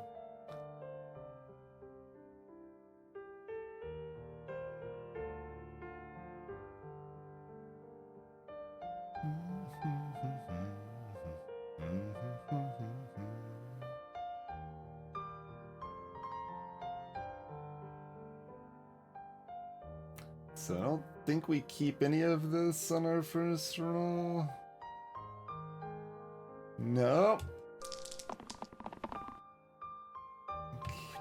So I don't think we keep any of this on our first roll. No.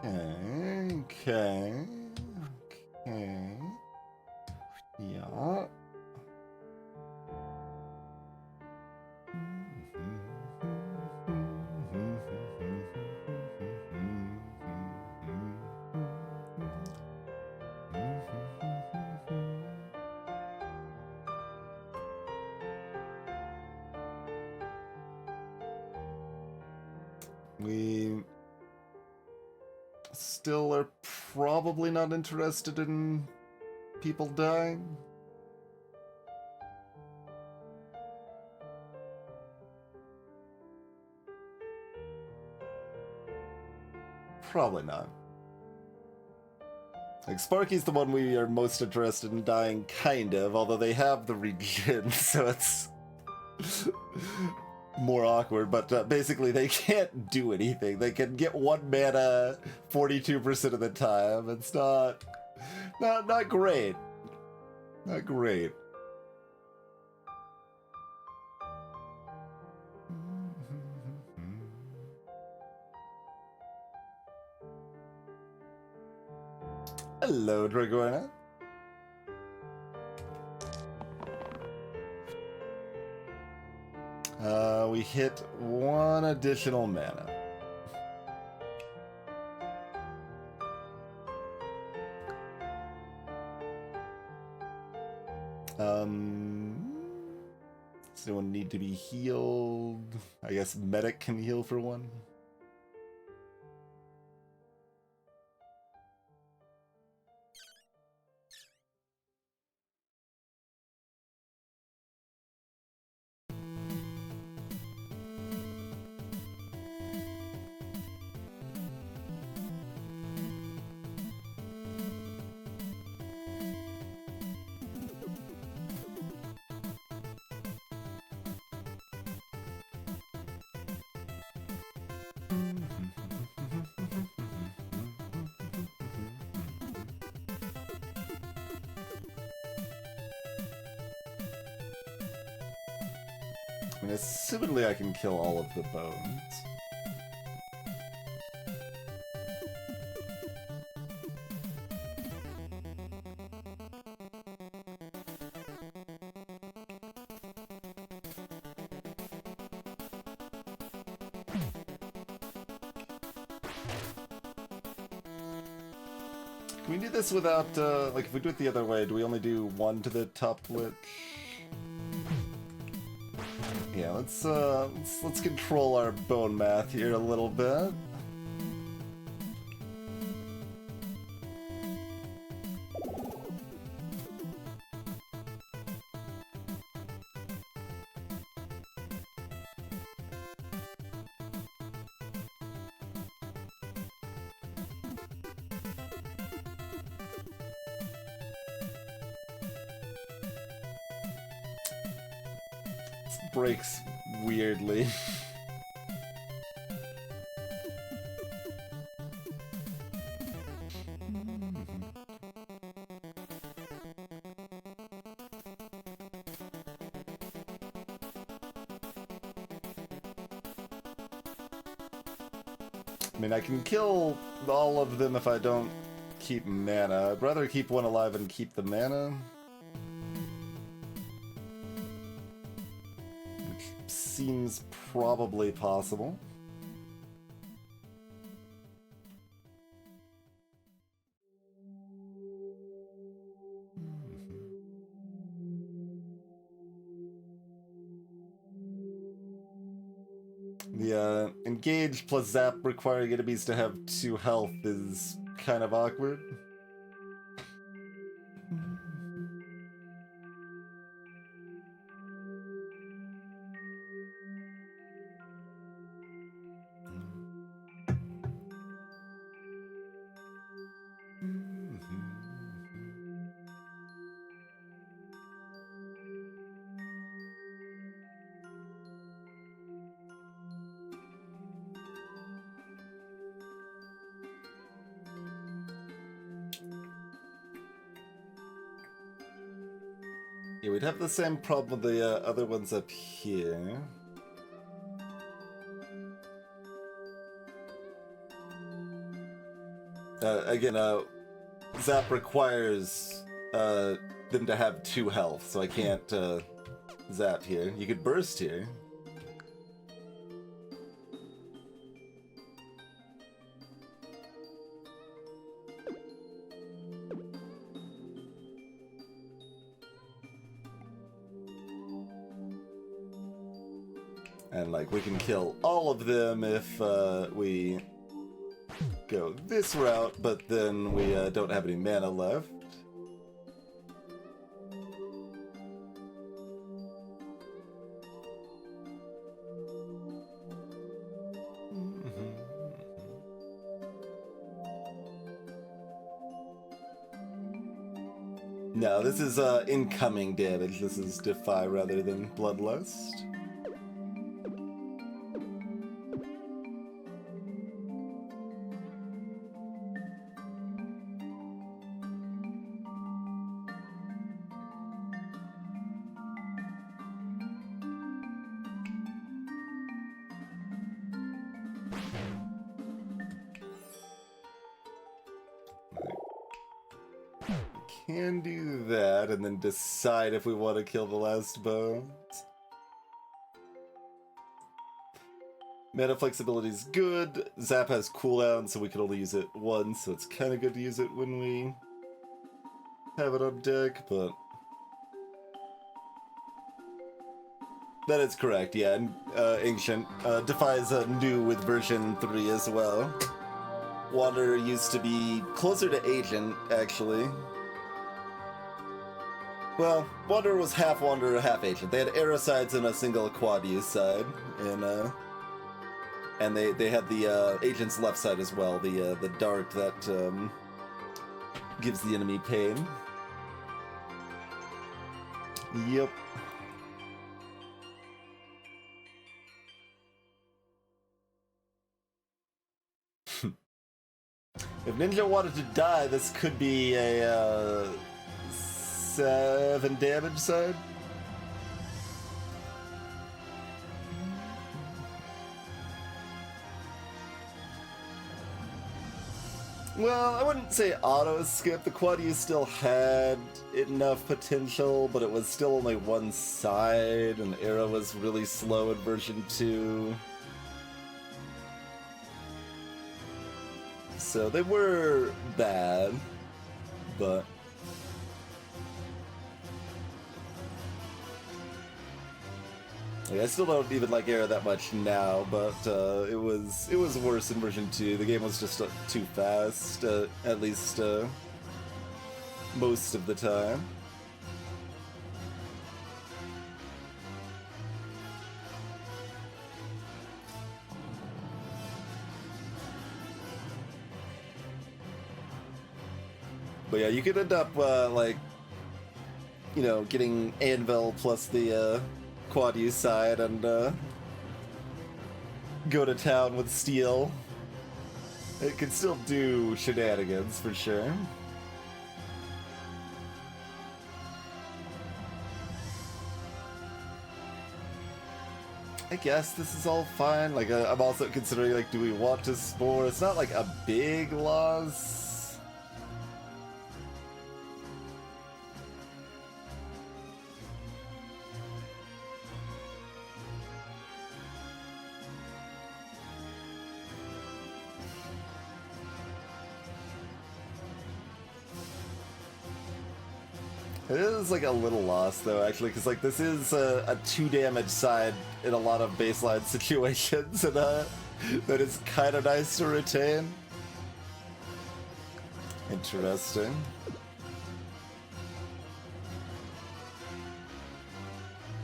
Okay. Yeah. We still are probably not interested in people dying. Probably not. Like, Sparky's the one we are most interested in dying, kind of, although they have the regen, so it's more awkward, but basically they can't do anything. They can get 1 mana 42% of the time. It's not great. Not great. Hello, Dragorna. We hit 1 additional mana. Does anyone need to be healed? I guess Medic can heal for 1. I mean, assumedly I can kill all of the bones. Can we do this without, like, if we do it the other way, do we only do one to the top lich? Yeah, let's control our bone math here a little bit. Breaks weirdly. I mean, I can kill all of them if I don't keep mana. I'd rather keep one alive and keep the mana. Seems probably possible. The engage plus zap requiring enemies to have 2 health is kind of awkward. Yeah, we'd have the same problem with the other ones up here. Again, Zap requires them to have 2 health, so I can't Zap here. You could burst here. And, like, we can kill all of them if we go this route, but then we don't have any mana left. No, this is incoming damage. This is Defy rather than Bloodlust. Can do that, and then decide if we want to kill the last bones. Mana flexibility is good. Zap has cooldown, so we can only use it once, so it's kind of good to use it when we have it on deck, but... That is correct, yeah, and Ancient Defy's new with version 3 as well. Wanderer used to be closer to Agent, actually. Well, Wanderer was half Wanderer, half Agent. They had arrow sides and a single quad use side, and they had the Agent's left side as well, the dart that gives the enemy pain. Yep. If Ninja wanted to die, this could be a 7 damage side. Well, I wouldn't say auto skip. The quad U still had enough potential, but it was still only one side, and the arrow was really slow in version 2. So they were bad, but like, I still don't even like arrow that much now, but it was worse in version 2. The game was just too fast, at least most of the time. But yeah, you could end up like, you know, getting Anvil plus the quad U side and go to town with steel. It can still do shenanigans for sure. I guess this is all fine. Like, I'm also considering, like, do we want to spore? It's not like a big loss. It is like a little loss though, actually, because like this is a 2 damage side in a lot of baseline situations, and that is kind of nice to retain. Interesting.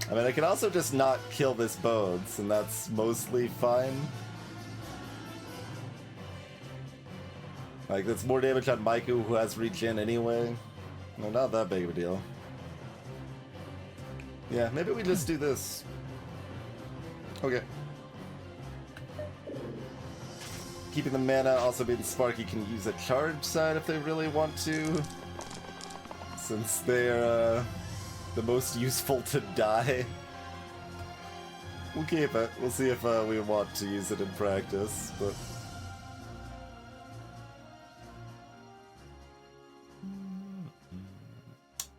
I mean, I can also just not kill this Bones, and that's mostly fine. Like, that's more damage on Maiku, who has regen anyway. No, not that big of a deal. Yeah, maybe we just do this. Okay. Keeping the mana also means Sparky can use a charge side if they really want to. Since they're the most useful to die. We'll keep it. We'll see if we want to use it in practice, but...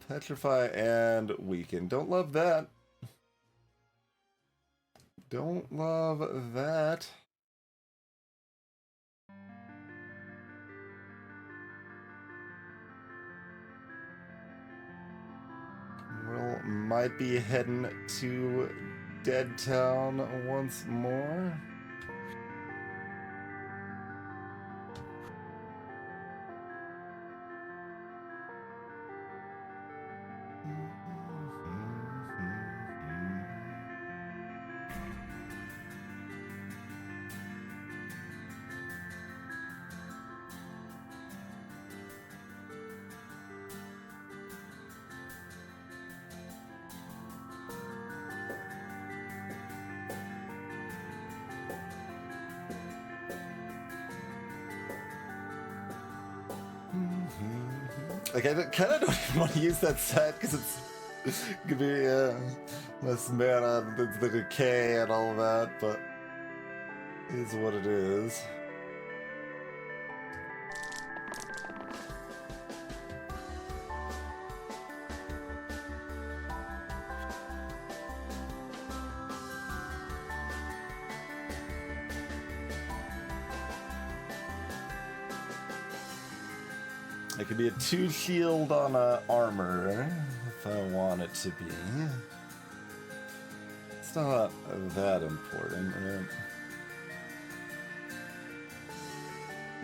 Petrify and Weaken. Don't love that. Don't love that. We might be heading to Dead Town once more. Like, I kind of don't even want to use that set because it's gonna be less mana, the decay and all that, but it is what it is. It could be a 2 shield on armor if I want it to be. It's not that important, right?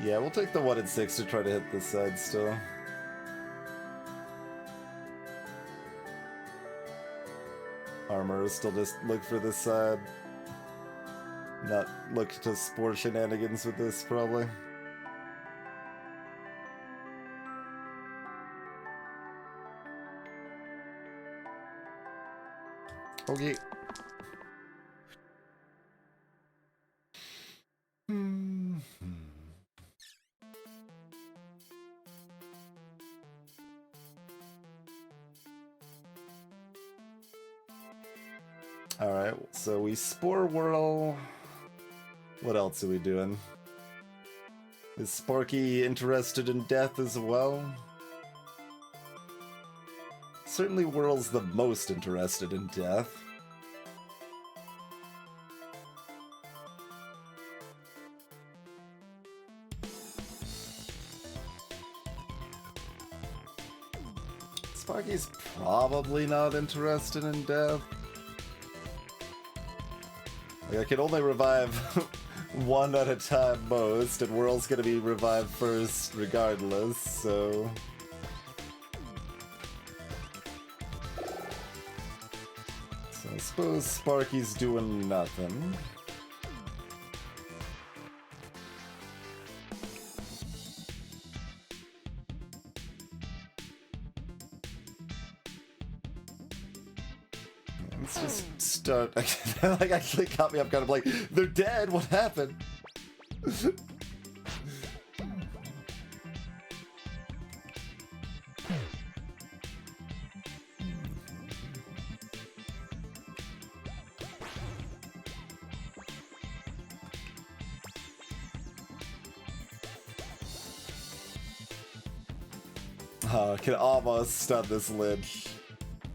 Yeah, we'll take the 1 and 6 to try to hit this side still. Armor is still just look for this side. Not look to spore shenanigans with this, probably. Okay. Alright, so we Spore Whirl. What else are we doing? Is Sparky interested in death as well? Certainly Whirl's the most interested in death. Sparky's probably not interested in death. Like, I can only revive one at a time most, and Whirl's gonna be revived first regardless, so... So I suppose Sparky's doing nothing. Let's just start. Like, actually caught me up kind of like, they're dead, what happened? Can almost stun this Lynch.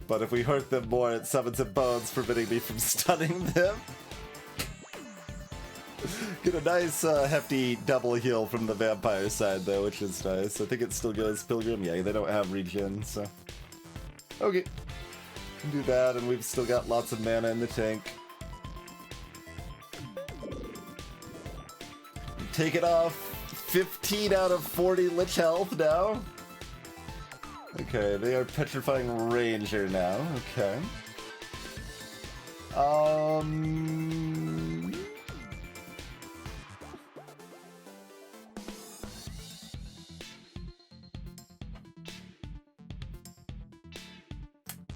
But if we hurt them more, it summons a bones, preventing me from stunning them. Get a nice, hefty double heal from the vampire side, though, which is nice. I think it still goes Pilgrim. Yeah, they don't have regen, so... Okay. Can do that, and we've still got lots of mana in the tank. Take it off. 15 out of 40 Lich health now. Okay, they are petrifying Ranger now. Okay.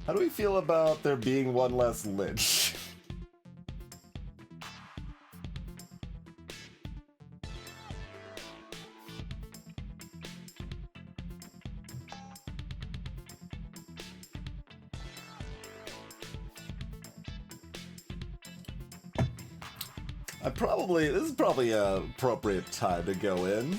How do we feel about there being one less Lich? This is probably a appropriate time to go in.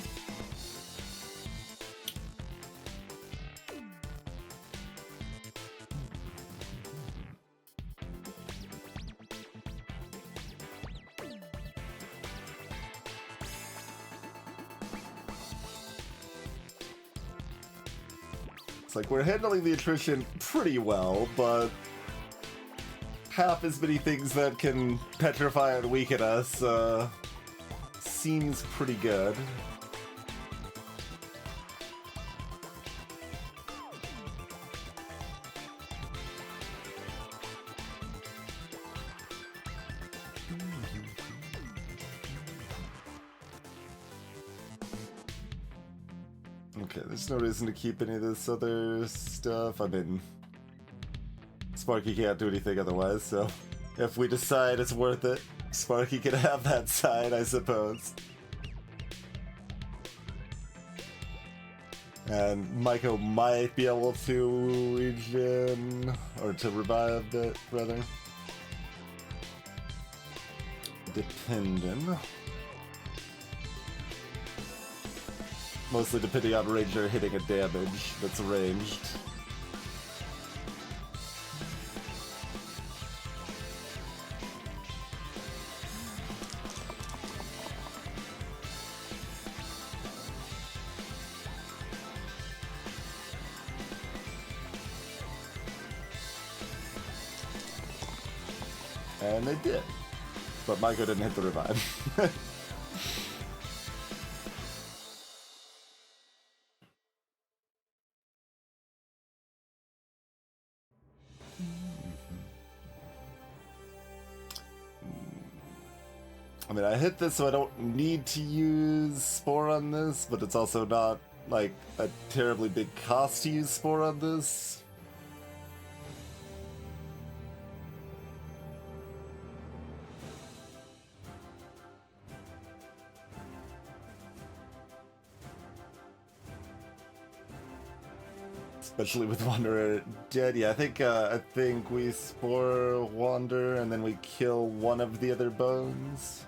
It's like we're handling the attrition pretty well, but half as many things that can petrify and weaken us, seems pretty good. Okay, there's no reason to keep any of this other stuff. I mean... Sparky can't do anything otherwise, so if we decide it's worth it, Sparky can have that side, I suppose. And Maiko might be able to regen, or to revive it, rather. Depending. Mostly depending on Ranger hitting a damage that's ranged. And they did. But Maiko didn't hit the revive. I mean, I hit this so I don't need to use Spore on this, but it's also not, like, a terribly big cost to use Spore on this. Especially with Wanderer dead. Yeah, I think we Spore Wander and then we kill one of the other bones.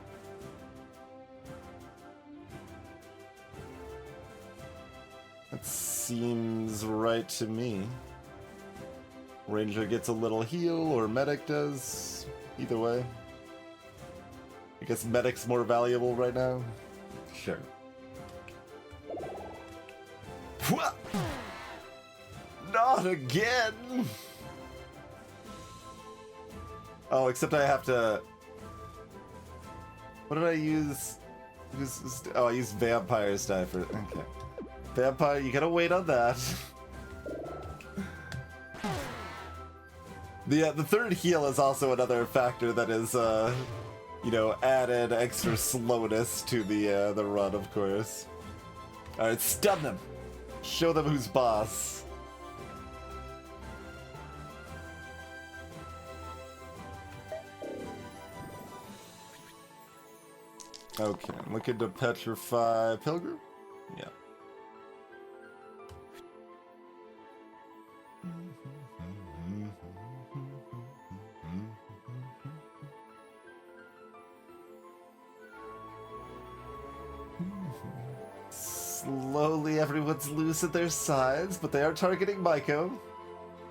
That seems right to me. Ranger gets a little heal, or medic does. Either way. I guess medic's more valuable right now. Sure. Not again! Oh, except I have to... What did I use? Oh, I used Vampire's Die for... Okay. Vampire, you gotta wait on that. The third heal is also another factor that is, you know, added extra slowness to the run, of course. Alright, stun them! Show them who's boss. Okay, looking to petrify Pilgrim? Yeah. Slowly everyone's loose at their sides, but they are targeting Maiko.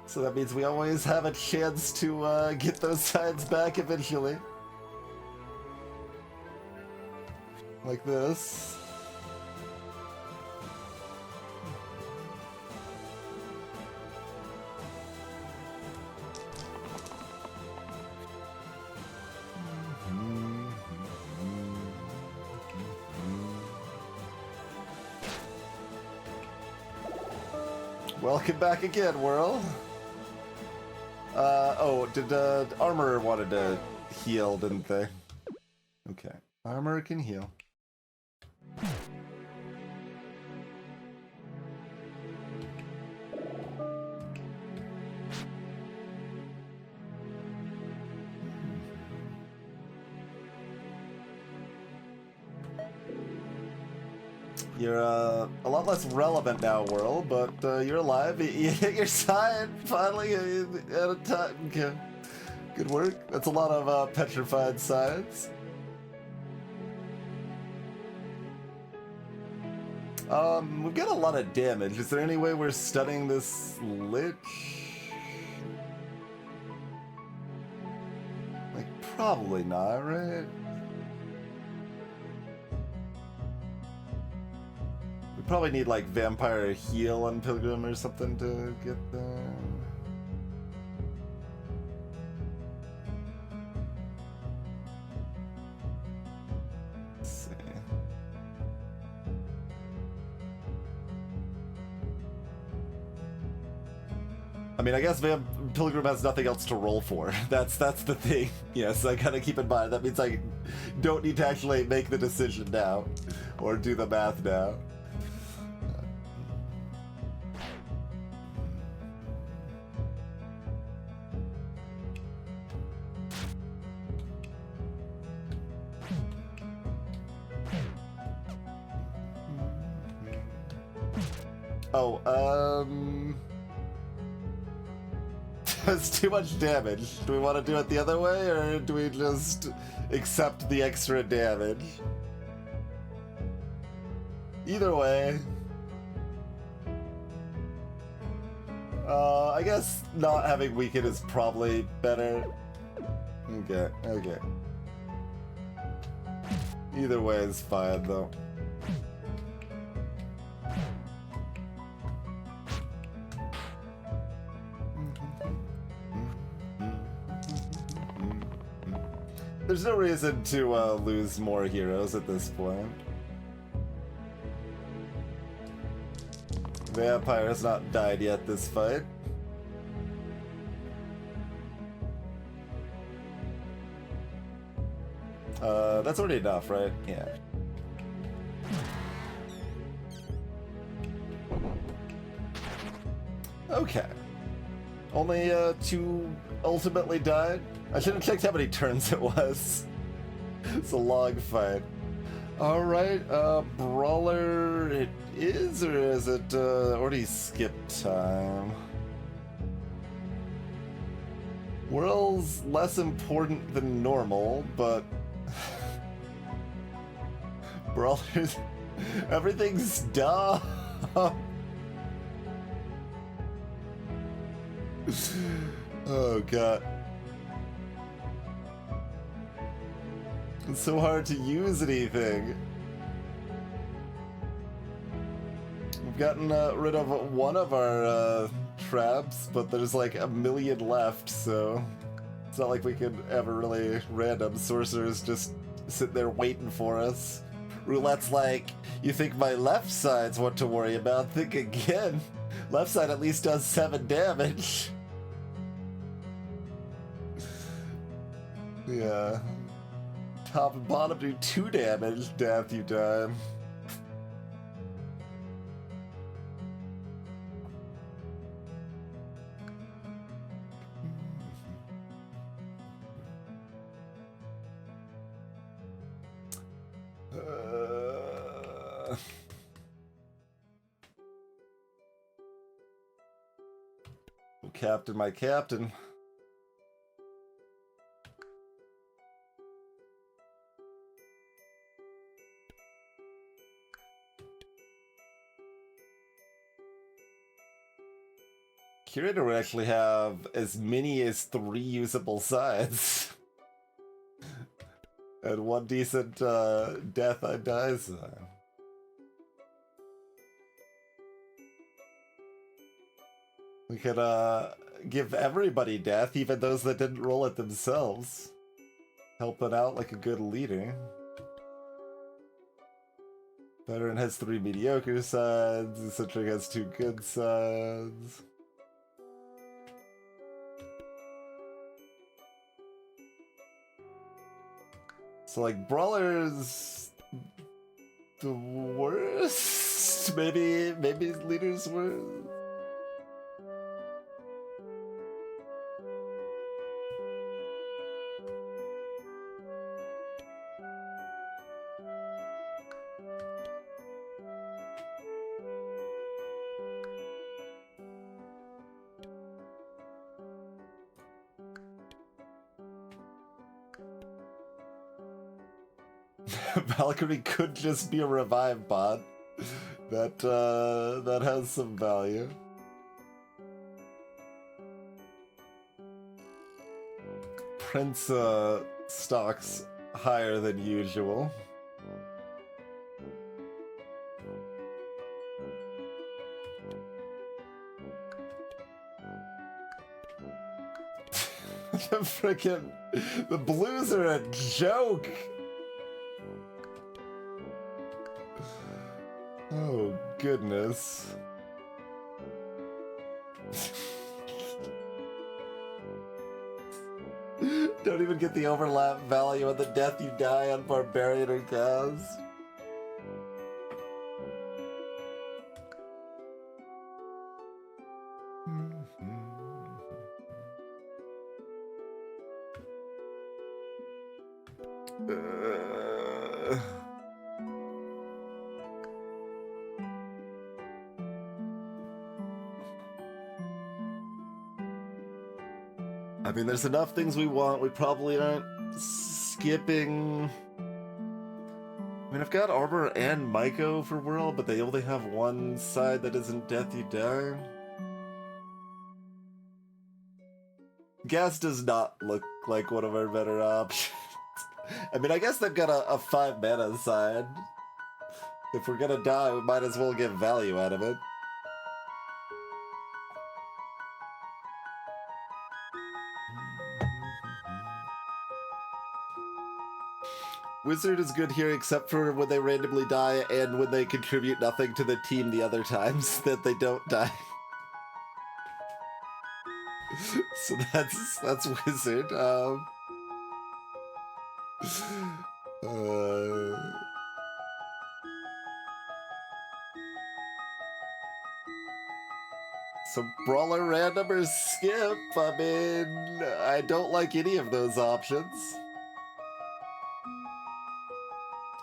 So that means we always have a chance to get those sides back eventually. Like this. Welcome back again, world. Oh, did Armor wanted to heal, didn't they? Okay, Armor can heal. You're a lot less relevant now, world, but you're alive. You hit your side finally at a time. Okay. Good work. That's a lot of petrified sides. We've got a lot of damage. Is there any way we're stunning this Lich? Like, probably not, right? We probably need, like, Vampire Heal on Pilgrim or something to get there. Let's see. I mean, I guess Pilgrim has nothing else to roll for. That's the thing. Yes, I gotta keep in mind. That means I don't need to actually make the decision now, or do the math now. Oh, that's too much damage. Do we want to do it the other way, or do we just accept the extra damage? Either way. I guess not having Weaken is probably better. Okay, okay. Either way is fine, though. There's no reason to lose more heroes at this point. Vampire has not died yet this fight. That's already enough, right? Yeah. Okay. Only two ultimately died? I should have checked how many turns it was. It's a long fight. Alright, Brawler it is, or is it already skipped time? Whirl's less important than normal, but... Brawler's... Everything's dumb! Oh god. It's so hard to use anything. We've gotten rid of one of our traps, but there's like a million left, so it's not like we could ever really random sorcerers just sit there waiting for us. Roulette's like, you think my left side's what to worry about? Think again. Left side at least does 7 damage. Yeah. Top and bottom do 2 damage, death you die. Captain, my captain. Curator would actually have as many as 3 usable sides. And 1 decent death I die sign. We could give everybody death, even those that didn't roll it themselves. Helping out like a good leader. Veteran has 3 mediocre sides, Eccentric has 2 good sides. So like Brawler's the worst? Maybe leader's worst? Valkyrie could just be a revive bot. That has some value. Prince stocks higher than usual. The blues are a joke. Oh, goodness. Don't even get the overlap value of the death you die on Barbarian or Gauss. I mean, there's enough things we want. We probably aren't skipping. I mean, I've got Armor and Myco for Whirl, but they only have one side that isn't Death You Die. Gas does not look like one of our better options. I mean, I guess they've got a 5 mana side. If we're gonna die, we might as well get value out of it. Wizard is good here except for when they randomly die and when they contribute nothing to the team the other times that they don't die. So that's Wizard. So Brawler random or skip? I mean, I don't like any of those options.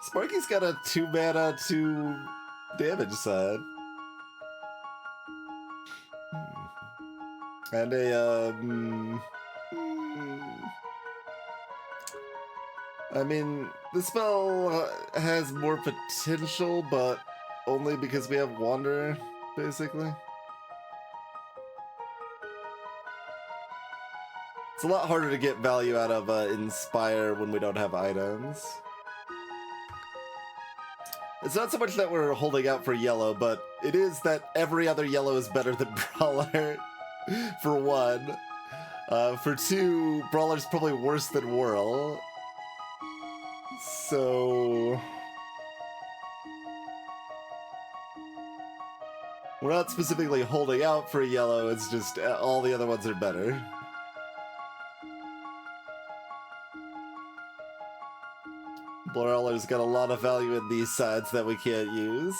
Sparky's got a 2 mana, 2 damage side. And a, I mean, the spell has more potential, but only because we have Wanderer, basically. It's a lot harder to get value out of Inspire when we don't have items. It's not so much that we're holding out for yellow, but it is that every other yellow is better than Brawler, for one. For two, Brawler's probably worse than Whirl. So... we're not specifically holding out for a yellow, it's just all the other ones are better. Brawler's got a lot of value in these sides that we can't use.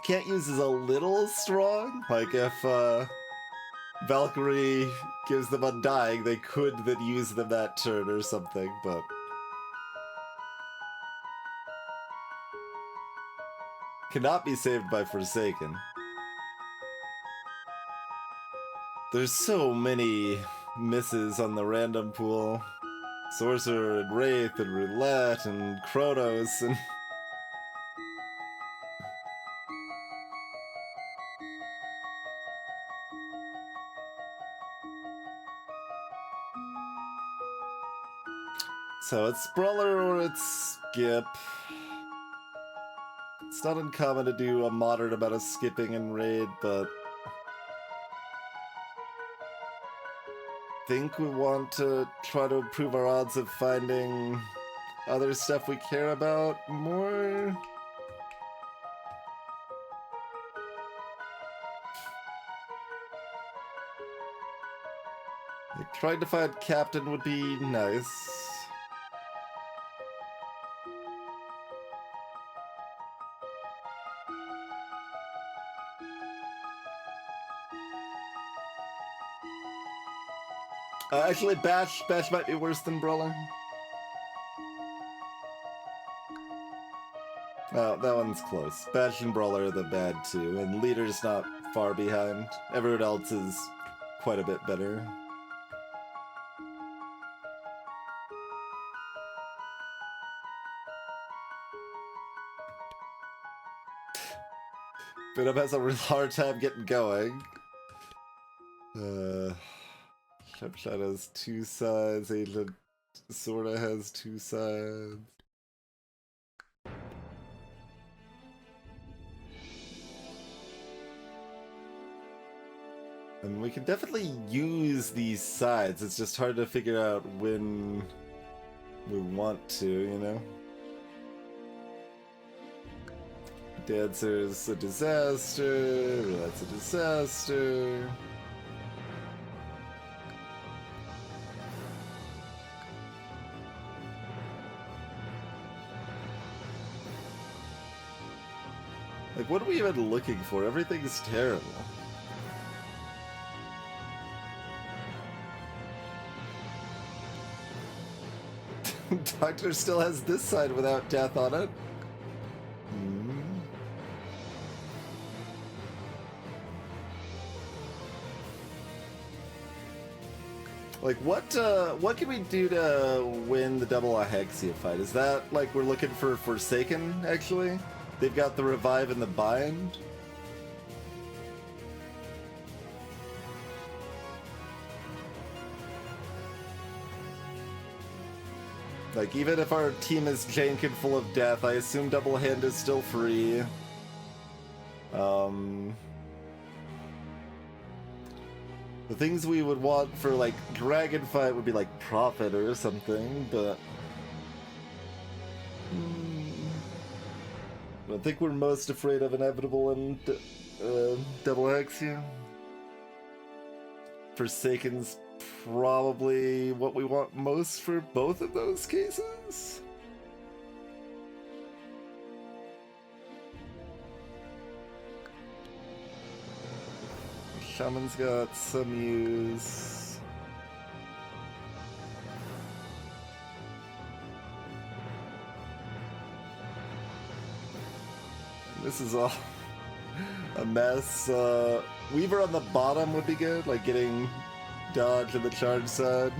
Can't use is a little strong. Like if Valkyrie gives them Undying, they could then use them that turn or something, but... cannot be saved by Forsaken. There's so many misses on the random pool. Sorcerer and Wraith and Roulette and Chronos and... so it's Brawler or it's Skip. It's not uncommon to do a moderate amount of skipping in Raid, but... I think we want to try to improve our odds of finding other stuff we care about more. Like, trying to find Captain would be nice. Actually, Bash might be worse than Brawler. Oh, that one's close. Bash and Brawler are the bad two, and Leader's not far behind. Everyone else is quite a bit better. Venom has a real hard time getting going. Shepshot has two sides, Agent sorta has two sides. And we can definitely use these sides, it's just hard to figure out when we want to, you know? Dancer's a disaster, that's a disaster. Like, what are we even looking for? Everything's terrible. Doctor still has this side without death on it. Like, what can we do to win the double Ahexia fight? Is that, like, we're looking for Forsaken, actually? They've got the Revive and the Bind. Like, even if our team is jank and full of death, I assume Double Hand is still free. The things we would want for, like, Dragon Fight would be, like, Prophet or something, but... I think we're most afraid of Inevitable and Double Hexia. Forsaken's probably what we want most for both of those cases. Shaman's got some use. This is all a mess. Weaver on the bottom would be good, like getting dodge on the charge side.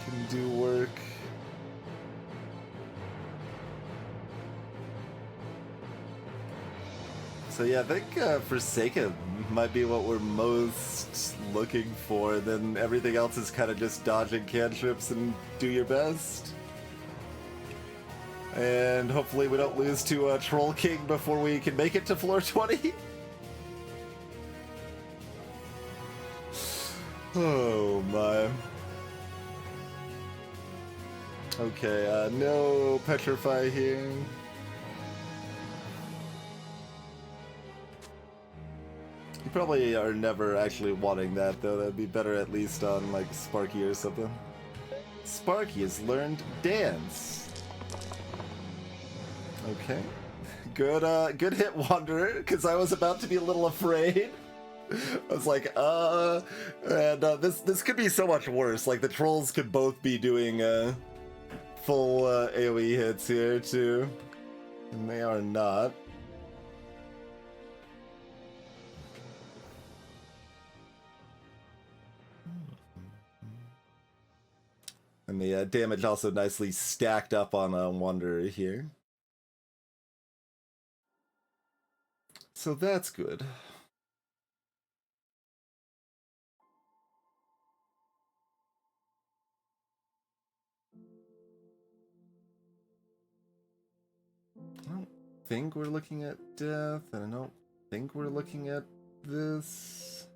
Can do work. So yeah, I think Forsaken might be what we're most looking for. Then everything else is kind of just dodging cantrips and do your best. And hopefully we don't lose to Troll King before we can make it to floor 20. Oh my. Okay, no Petrify here. You probably are never actually wanting that, though. That'd be better at least on, like, Sparky or something. Sparky has learned dance. Okay. Good hit, Wanderer, because I was about to be a little afraid. I was like, and this could be so much worse. Like, the trolls could both be doing, full, AoE hits here, too. And they are not. And the damage also nicely stacked up on Wanderer here. So that's good. I don't think we're looking at death, and I don't think we're looking at this.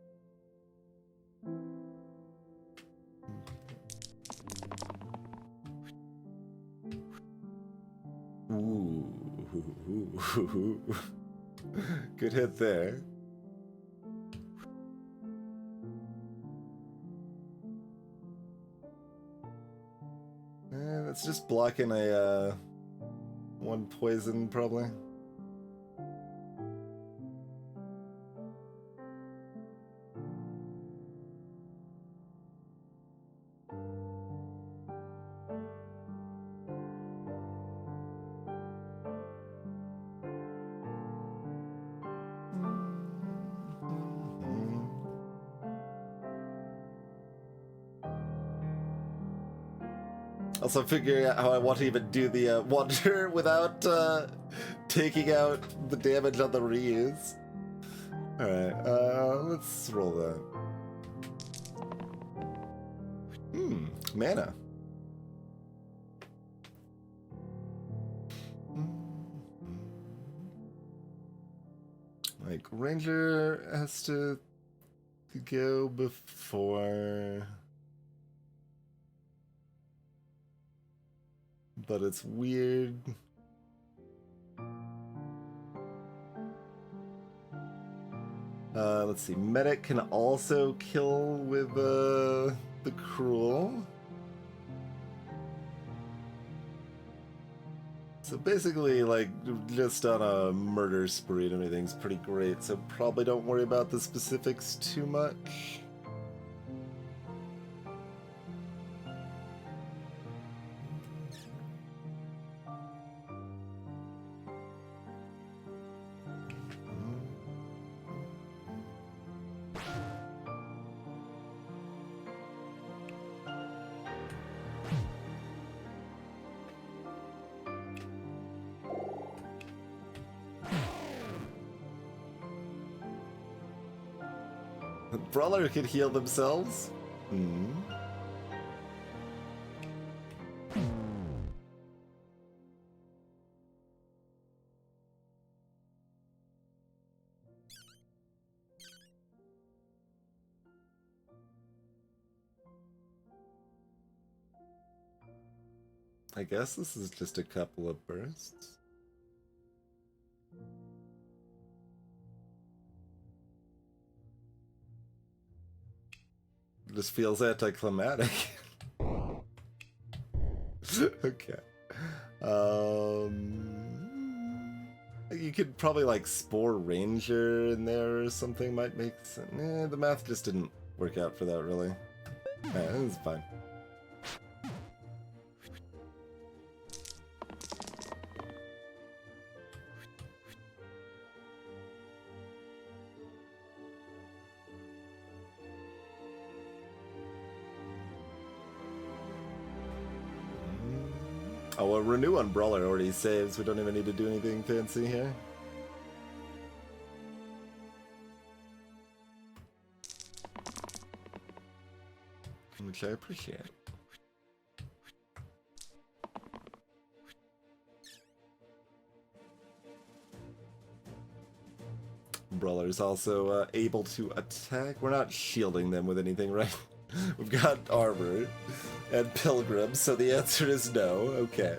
Ooh. Good hit there. That's just blocking a one poison probably. Also figuring out how I want to even do the Wanderer without taking out the damage on the reuse. Alright, let's roll that. Mana. Like, Ranger has to go before... But it's weird. Let's see. Medic can also kill with the Cruel. So basically, like, just on a murder spree and everything's pretty great, so probably don't worry about the specifics too much. Brawler could heal themselves. I guess this is just a couple of bursts. Just feels anticlimactic. Okay. You could probably like Spore Ranger in there or something might make sense. The math just didn't work out for that really. Alright, it's fine. Oh, well, Renew on Brawler already saves. We don't even need to do anything fancy here. much. I appreciate it. Brawler's also able to attack. We're not shielding them with anything, right? We've got armor and pilgrims, so the answer is no. Okay.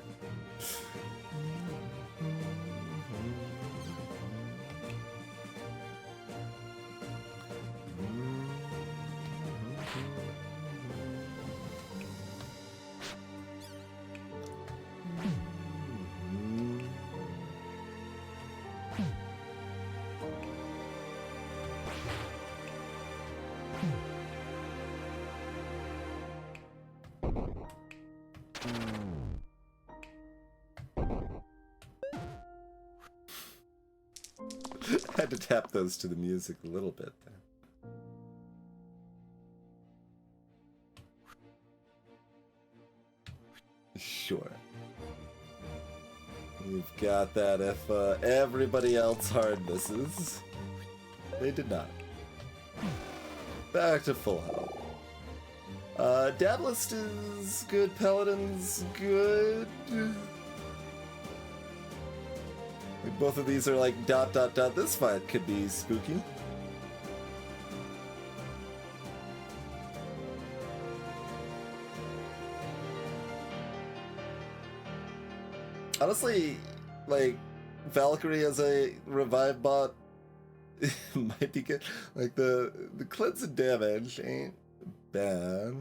Had to tap those to the music a little bit there. Sure. You've got that if everybody else hard misses. They did not. Back to full health. Dablist is good, Paladin's good. Both of these are like ... This fight could be spooky. Honestly, like, Valkyrie as a revive bot might be good. Like, the cleanse and damage ain't bad.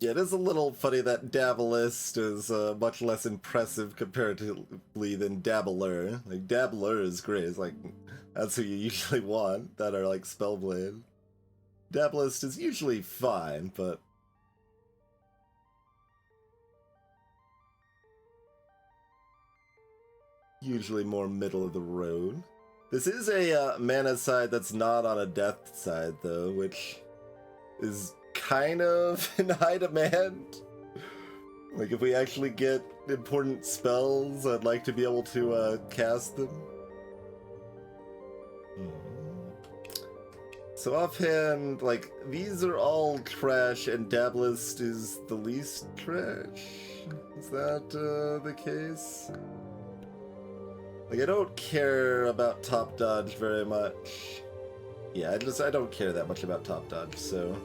Yeah, it is a little funny that Dabblist is much less impressive comparatively than Dabbler. Like, Dabbler is great. It's like, that's who you usually want, that are like Spellblade. Dabblist is usually fine, but... usually more middle of the road. This is a mana side that's not on a death side, though, which is kind of in high demand. Like, if we actually get important spells, I'd like to be able to cast them. So offhand, like, these are all trash and Dablist is the least trash? Is that the case? Like, I don't care about top dodge very much. Yeah, I don't care that much about top dodge, so...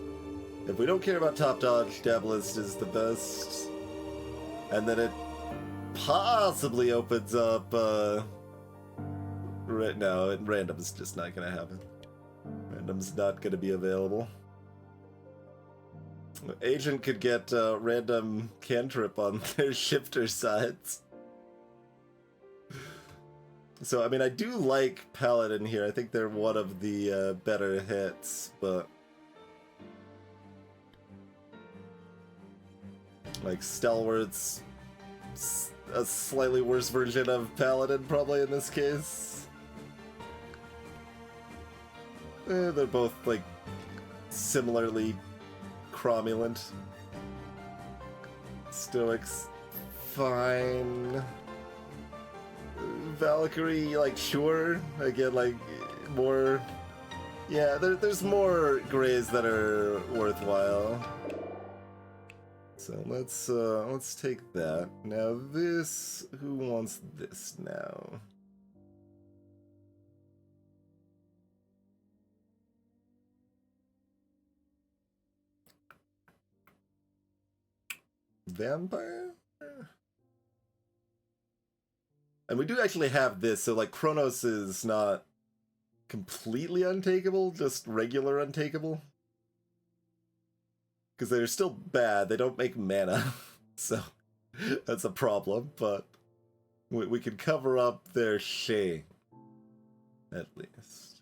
if we don't care about top dodge, Dablist is the best. And then it possibly opens up, right now, and random's just not gonna happen. Random's not gonna be available. Agent could get random cantrip on their shifter sides. So, I mean, I do like Paladin here. I think they're one of the better hits, but... like, Stalwart's a slightly worse version of Paladin, probably, in this case. They're both, like, similarly cromulent. Stoic's fine. Valkyrie, like, sure. Again, like, more... yeah, there's more grays that are worthwhile. So let's take that. Now this, who wants this now? Vampire? And we do actually have this, so like Kronos is not completely untakeable, just regular untakeable. Because they're still bad, they don't make mana, so that's a problem, but we can cover up their shame, at least.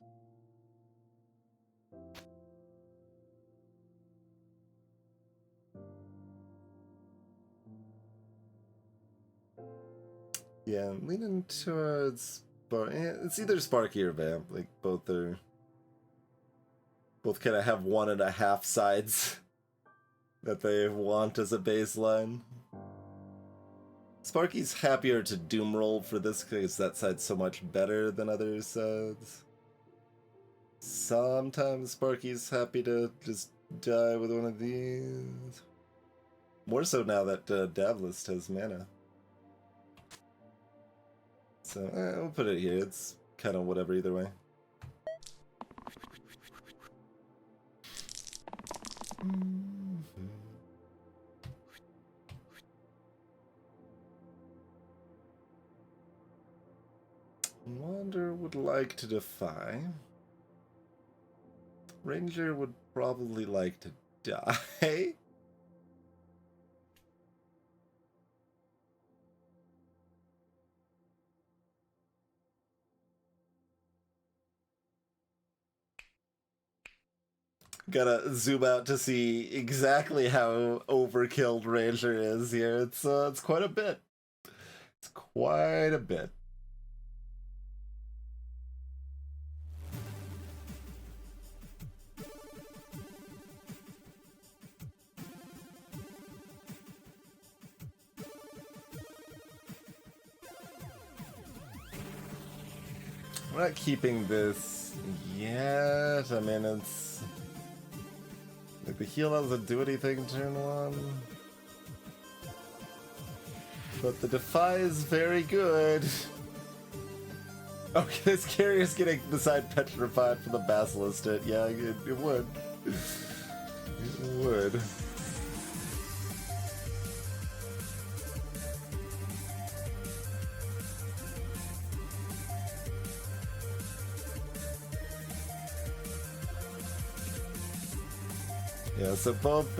Yeah, I'm leaning towards It's either Sparky or Vamp. Like, both kind of have 1.5 sides that they want as a baseline. Sparky's happier to doom roll for this because that side's so much better than other sides. Sometimes Sparky's happy to just die with one of these. More so now that Davlist has mana. So, we'll put it here. It's kind of whatever either way. Wander would like to defy. Ranger would probably like to die. Gotta zoom out to see exactly how overkilled Ranger is here. It's quite a bit. It's quite a bit. We're not keeping this yet. I mean, it's like the heal doesn't do anything turn 1. But the defy is very good. Okay, this carrier's getting the side petrified for the Basilisk hit. Yeah, it would. It would. Yeah, so both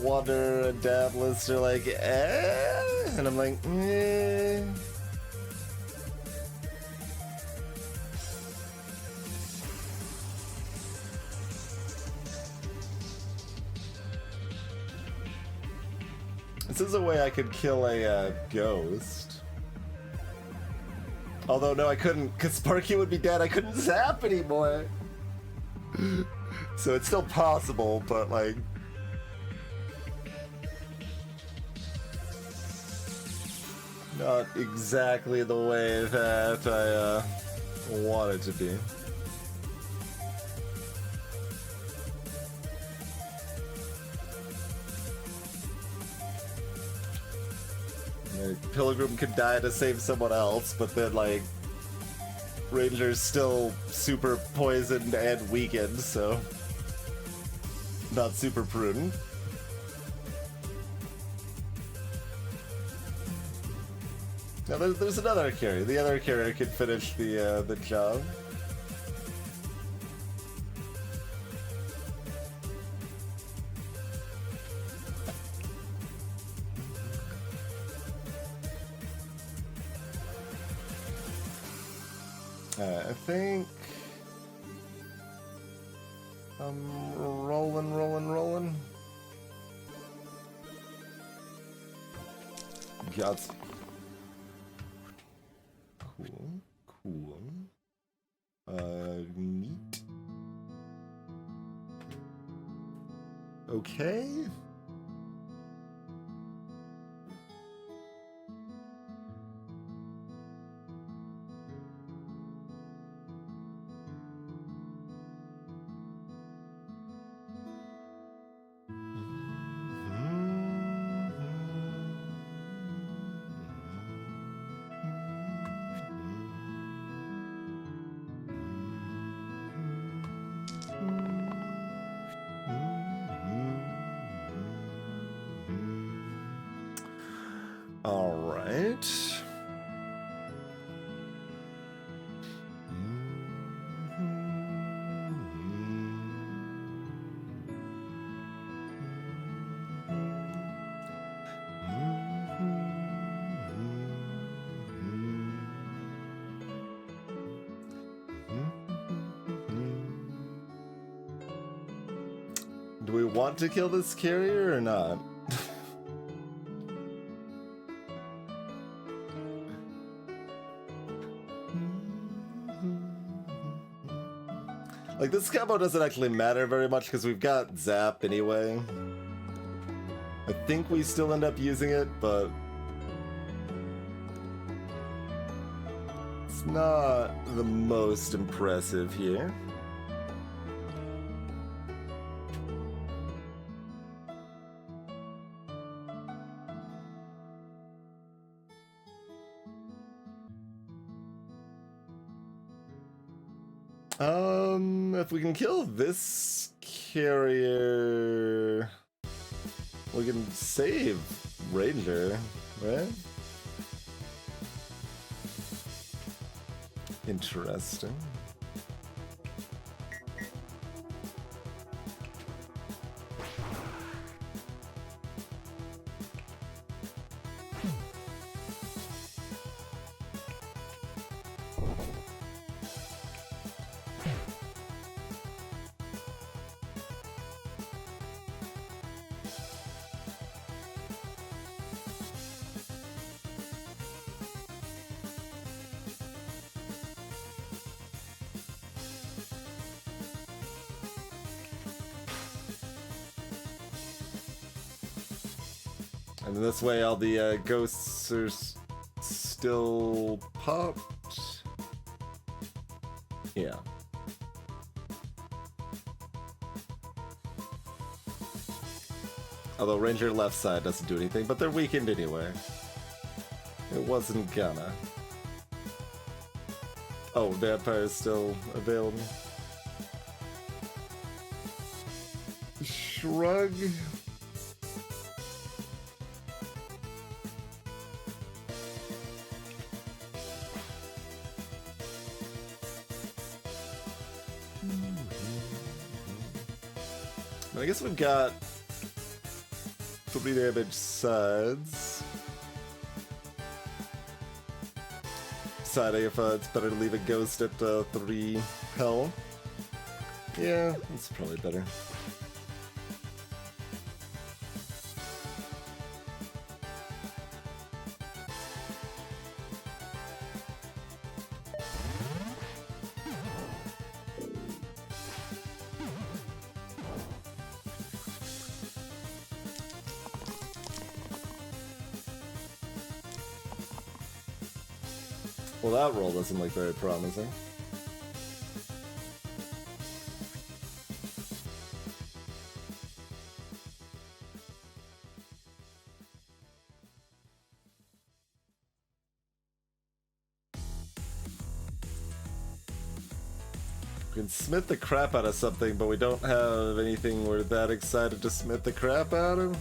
Wander and Davlist are like, eh? And I'm like, eh. This is a way I could kill a ghost. Although, no, I couldn't, because Sparky would be dead. I couldn't zap anymore. So it's still possible, but like... not exactly the way that I want it to be. Like, Pilgrim could die to save someone else, but then like... Ranger's still super poisoned and weakened, so... not super prudent. Now there's another carry. The other carrier could finish the job. I think I'm rolling. Gods. Cool. Neat. Okay. All right. Do we want to kill this carrier or not? Like, this combo doesn't actually matter very much because we've got Zap anyway. I think we still end up using it, but it's not the most impressive here. If we can kill this carrier, we can save Ranger, right? Interesting. And this way all the ghosts are still popped. Yeah. Although Ranger left side doesn't do anything, but they're weakened anyway. It wasn't gonna. Oh, Vampire's still available. Shrug. I guess we've got 3 damage sides. Deciding if it's better to leave a ghost at 3 health. Yeah, that's probably better. Well, that roll doesn't look very promising. We can smith the crap out of something, but we don't have anything we're that excited to smith the crap out of.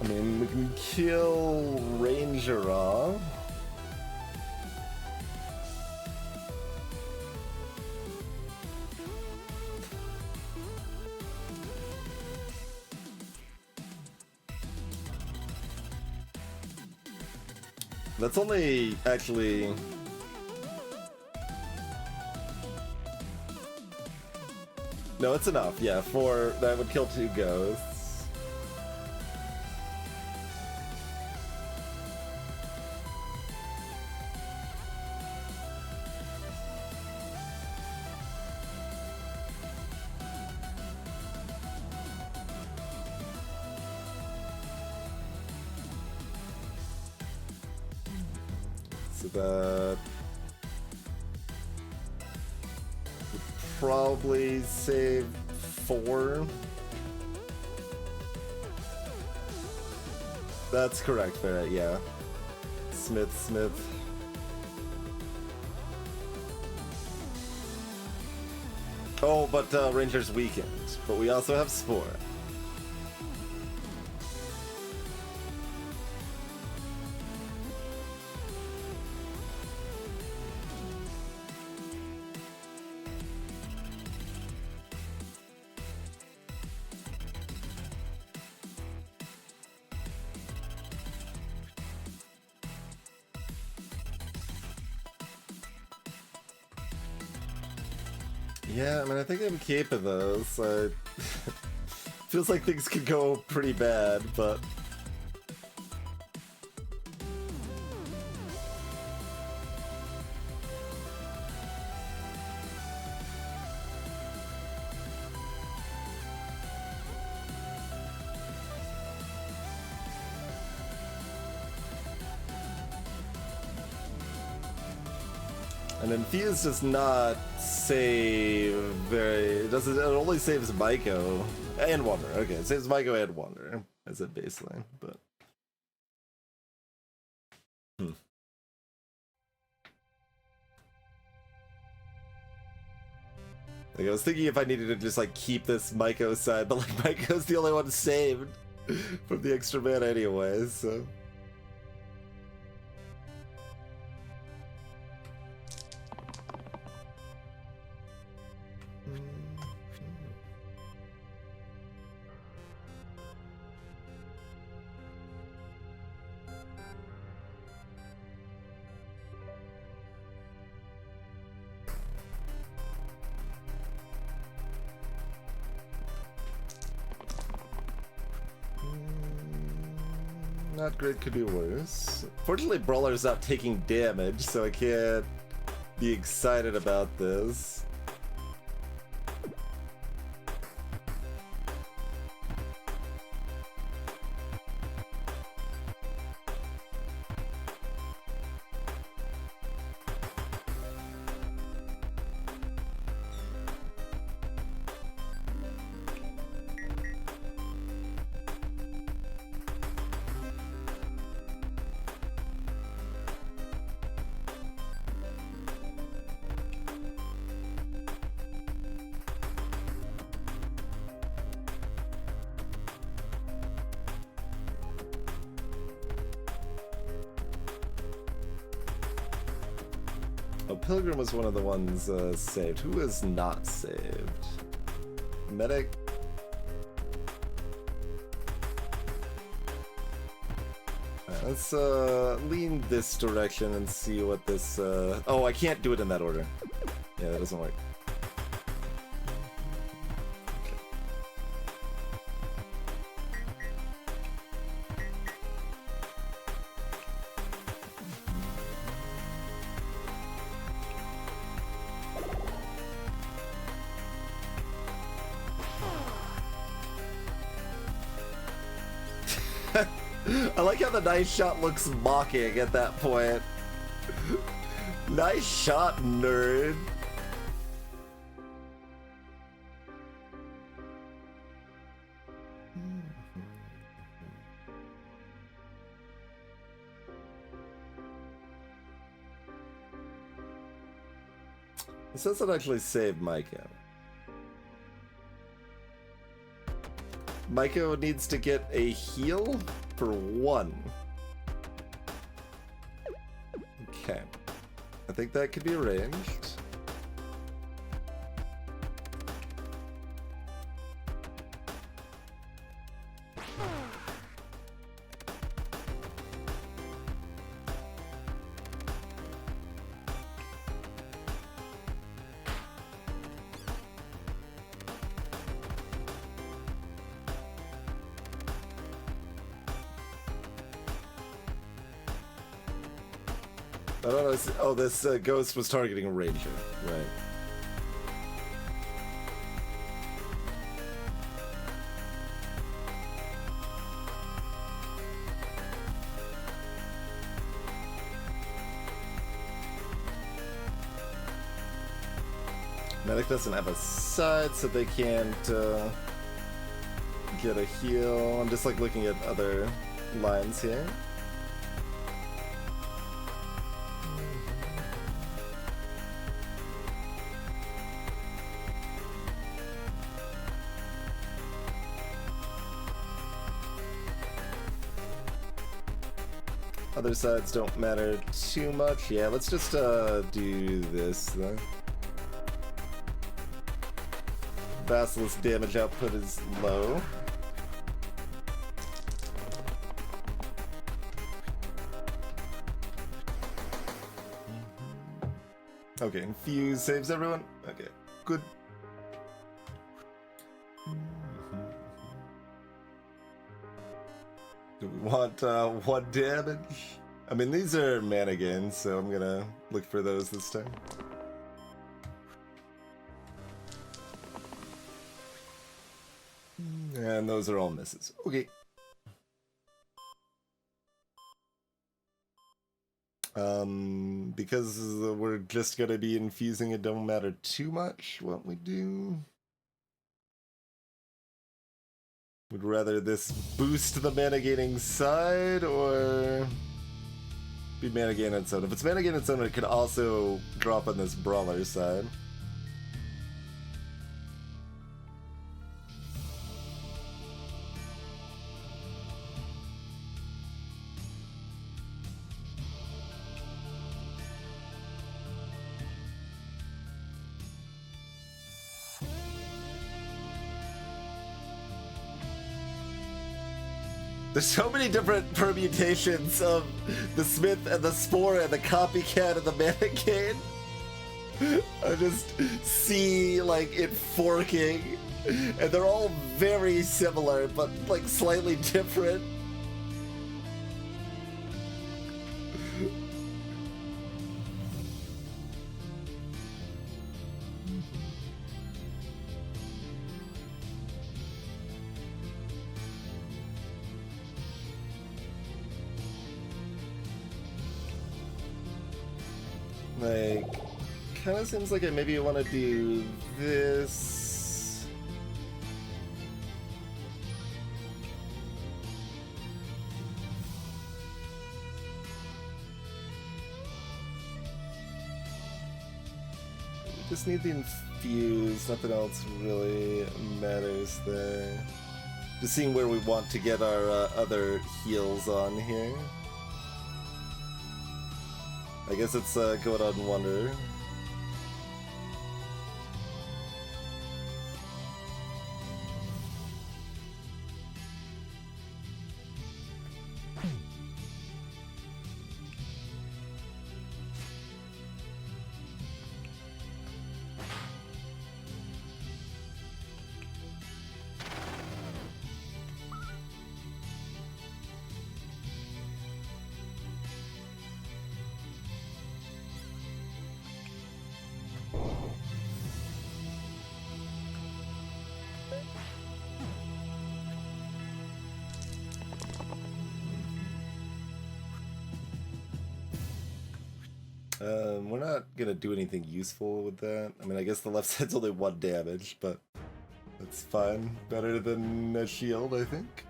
I mean, we can kill Ranger off. That's only actually... No, it's enough. Yeah, 4, that would kill 2 ghosts. So that would probably save 4. That's correct, Ferret, yeah. Smith. Oh, but Ranger's weakened. But we also have Spore. Yeah, I mean, I think I'm keeping those. Feels like things could go pretty bad, but... And Infuse does not save very... It only saves Maiko and Wander. Okay, it saves Maiko and Wander as a baseline, but... Like, I was thinking if I needed to just, like, keep this Maiko side, but, like, Maiko's the only one saved from the extra mana anyway, so... Not great, could be worse. Fortunately, Brawler's not taking damage, so I can't be excited about this. Oh, Pilgrim was one of the ones saved. Who was not saved? Medic? Alright, let's lean this direction and see what this... Oh, I can't do it in that order. Yeah, that doesn't work. I like how the nice shot looks mocking at that point. Nice shot, nerd. This doesn't actually save Maiko. Maiko needs to get a heal for 1. Okay. I think that could be arranged. I don't know. Oh, this ghost was targeting a ranger, right? Medic doesn't have a side, so they can't get a heal. I'm just like looking at other lines here. Other sides don't matter too much. Yeah, let's just do this then. Basilisk damage output is low. Okay, Infuse saves everyone. Okay, good. Do we want 1 damage? I mean, these are mana gains, so I'm gonna look for those this time. And those are all misses. Okay. Because we're just gonna be infusing, it don't matter too much what we do. Would rather this boost the mana gaining side or be mana gain on its own? If it's mana gain on its own, it could also drop on this brawler side. There's so many different permutations of the Smith and the Spore and the Copycat and the Mannequin. I just see, like, it forking. And they're all very similar, but, like, slightly different. Like, kind of seems like I maybe want to do this. We just need the infuse, nothing else really matters there. Just seeing where we want to get our other heals on here. I guess it's going on Wonder. We're not gonna do anything useful with that. I mean, I guess the left side's only 1 damage, but that's fine. Better than a shield, I think.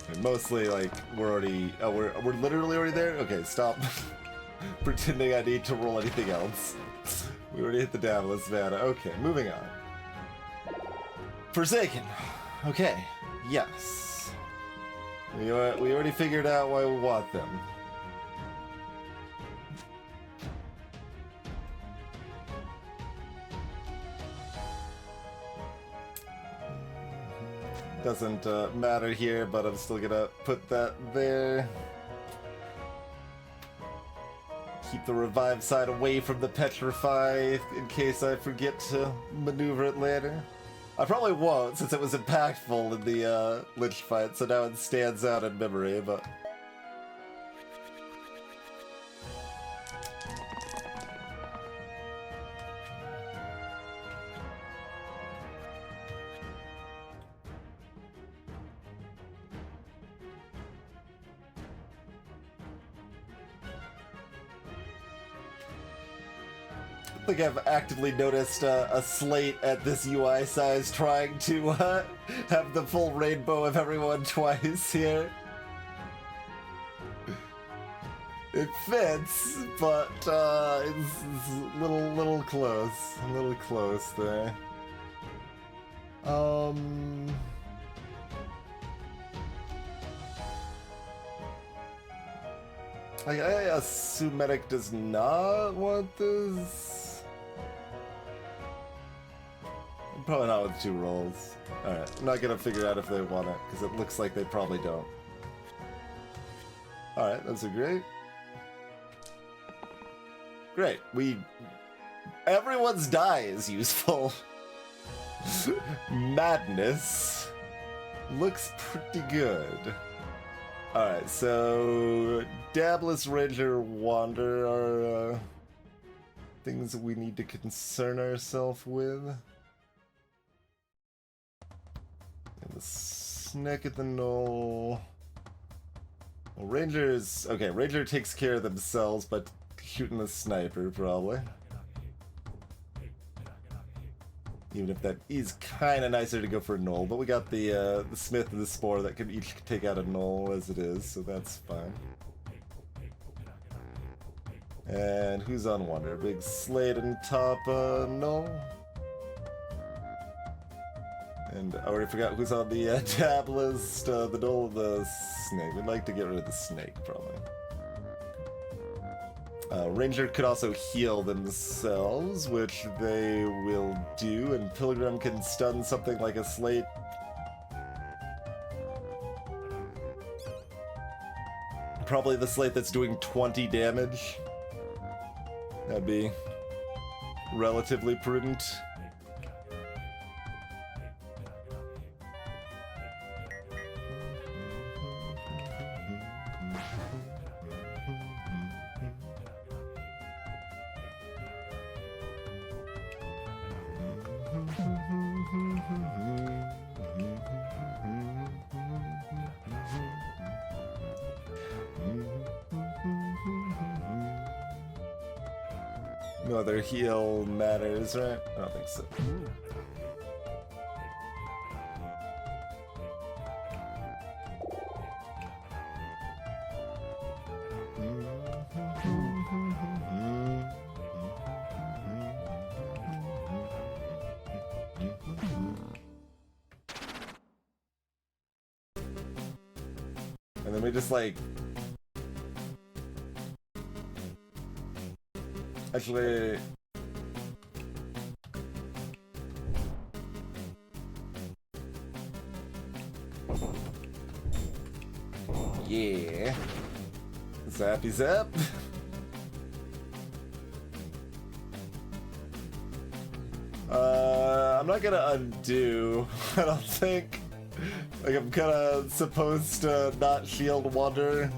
And mostly, like, we're already... Oh, we're literally already there? Okay, stop pretending I need to roll anything else. We already hit the Daedalus mana. Okay, moving on. Forsaken. Okay, yes. We already figured out why we want them. Doesn't matter here, but I'm still gonna put that there. Keep the revive side away from the petrify in case I forget to maneuver it later. I probably won't, since it was impactful in the Lich fight, so now it stands out in memory, but... I think I've actively noticed a slate at this UI size trying to have the full rainbow of everyone twice here. It fits, but it's a little close. A little close there. I assume Medic does not want this. Probably not with 2 rolls. Alright, I'm not gonna figure out if they want it, because it looks like they probably don't. Alright, that's a great. Great, everyone's die is useful. Madness. Looks pretty good. Alright, so... Dabless, Ranger, Wander are things that we need to concern ourselves with. And the Snake at the Knoll. Well, Rangers... Okay, Ranger takes care of themselves, but shooting the sniper, probably. Even if that is kind of nicer to go for a null, but we got the Smith and the Spore that can each take out a null as it is, so that's fine. And who's on Wonder? Big Slate and top null. And I already forgot who's on the tab list. The null of the snake. We'd like to get rid of the snake, probably. Ranger could also heal themselves, which they will do, and Pilgrim can stun something like a Slate. Probably the Slate that's doing 20 damage. That'd be relatively prudent. No other heal matters, right? I don't think so. And then we just like... Actually... Yeah. Zappy zap. I'm not gonna undo. I don't think. Like, I'm kinda supposed to not shield wander.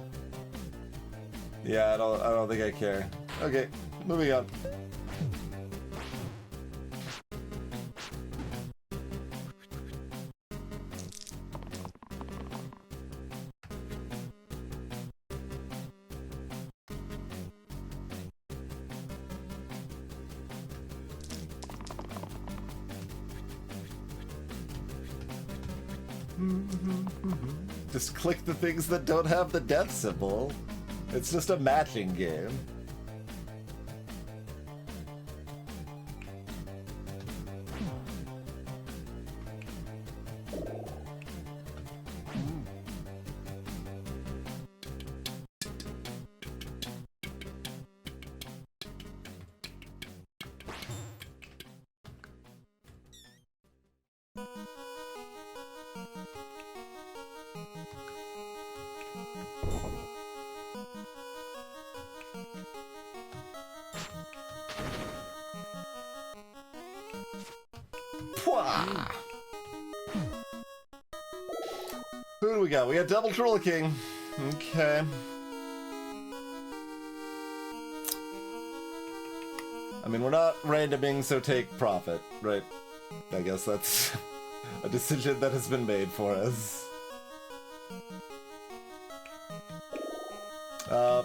Yeah, I don't think I care. Okay, moving on. Just click the things that don't have the death symbol. It's just a matching game. Who do we got? We got Double Troll King. Okay. I mean, we're not randoming, so take profit, right? I guess that's a decision that has been made for us.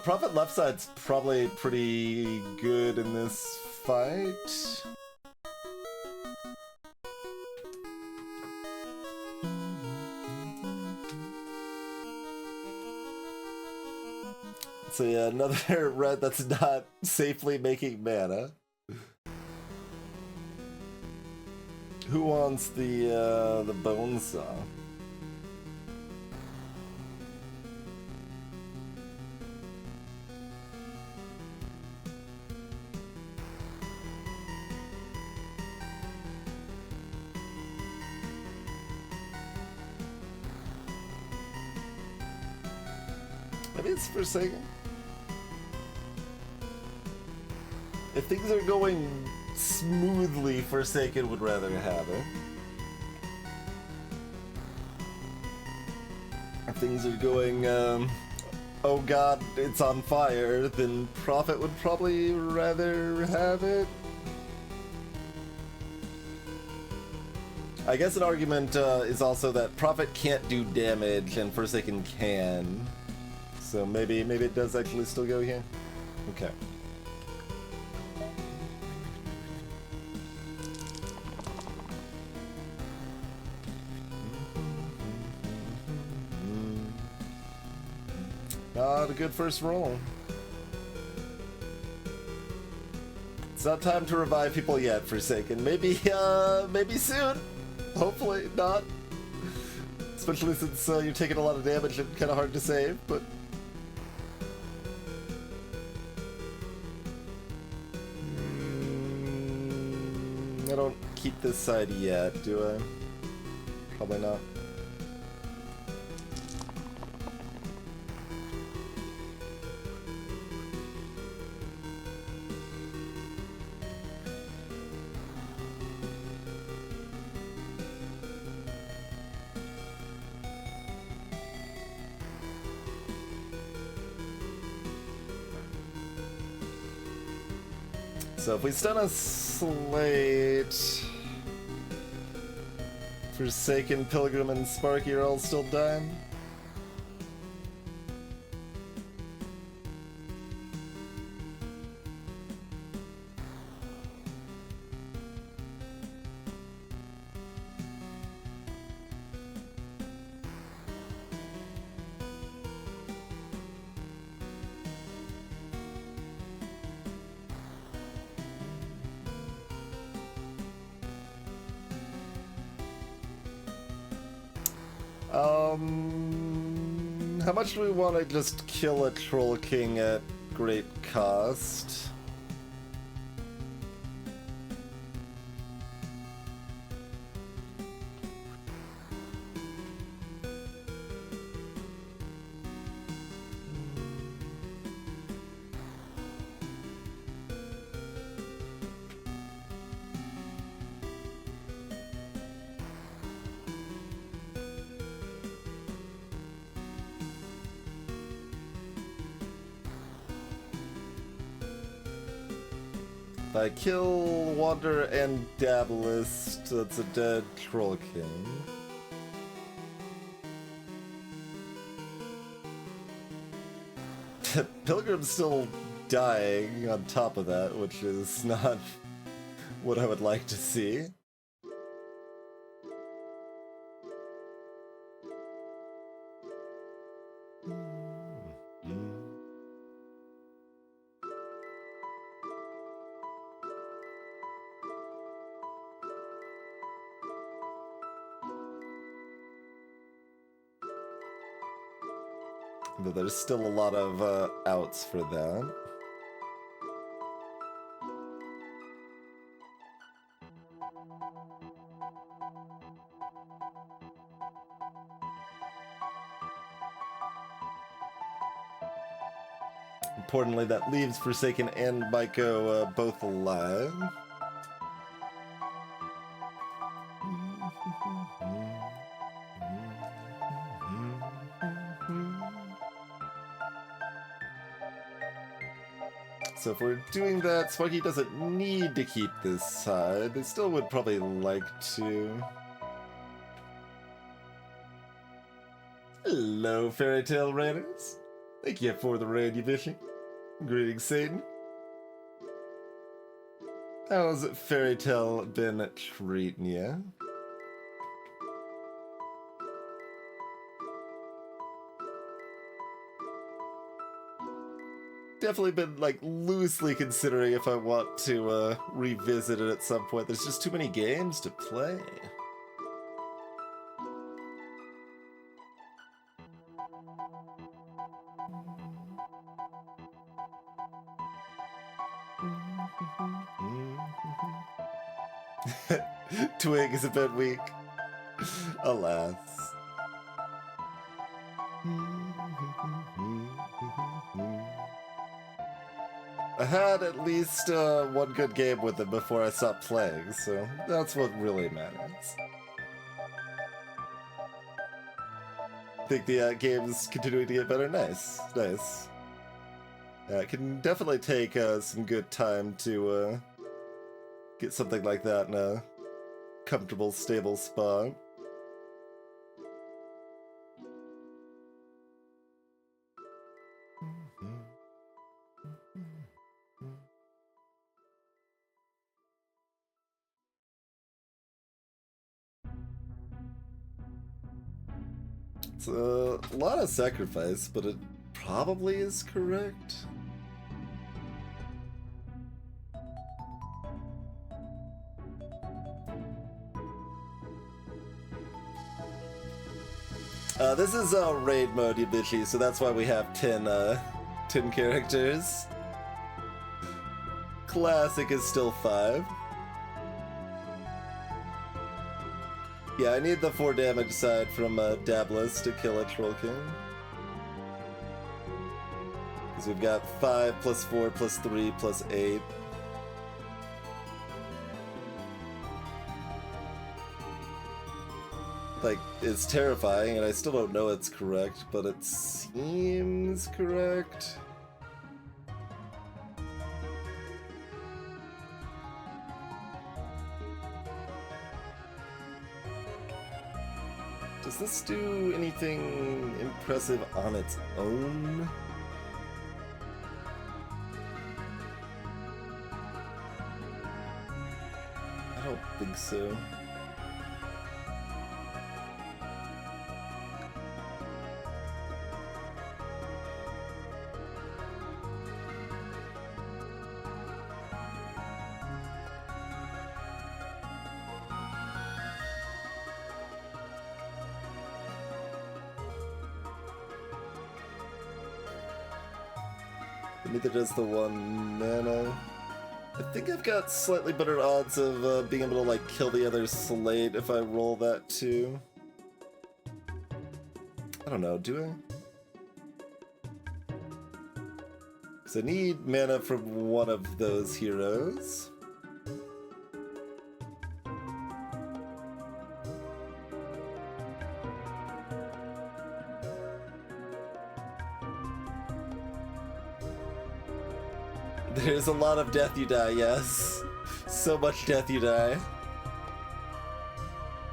Profit left side's probably pretty good in this fight. So yeah, another red that's not safely making mana. Who wants the bone saw? Maybe it's Forsaken. If things are going smoothly, Forsaken would rather have it. If things are going, oh god, it's on fire, then Prophet would probably rather have it. I guess an argument is also that Prophet can't do damage and Forsaken can. So maybe it does actually still go here. Okay. Not a good first roll. It's not time to revive people yet, Forsaken. Maybe soon. Hopefully not. Especially since you're taking a lot of damage and kind of hard to save, but... I don't keep this side yet, do I? Probably not. So if we stun a slate, Forsaken, Pilgrim, and Sparky are all still dying. How much do we want to just kill a Troll King at great cost? If I kill Wanderer and Dabblist, that's a dead Troll King. Pilgrim's still dying on top of that, which is not what I would like to see. Though there's still a lot of outs for that. Importantly, that leaves Forsaken and Maiko both alive. So if we're doing that, Sparky doesn't need to keep this side. They still would probably like to. Hello, Fairy Tale Raiders. Thank you for the raid, you fishing. Greetings, Satan. How's Fairy Tale been treating you? Definitely been, like, loosely considering if I want to revisit it at some point. There's just too many games to play. Twig is a bit weak. Alas. I had at least one good game with him before I stopped playing, so that's what really matters. I think the game's continuing to get better. Nice, nice. It can definitely take some good time to get something like that in a comfortable, stable spot. It's a lot of sacrifice, but it probably is correct. This is raid mode, Yubichi, so that's why we have 10 characters. Classic is still 5. Yeah, I need the 4 damage side from Dablis to kill a Troll King. Because we've got 5 plus 4 plus 3 plus 8. Like, it's terrifying, and I still don't know it's correct, but it seems correct. Does this do anything impressive on its own? I don't think so. Neither does the 1 mana. I think I've got slightly better odds of being able to like kill the other Slate if I roll that too. I don't know, do I? Because I need mana from one of those heroes. There's a lot of death you die, yes. So much death you die.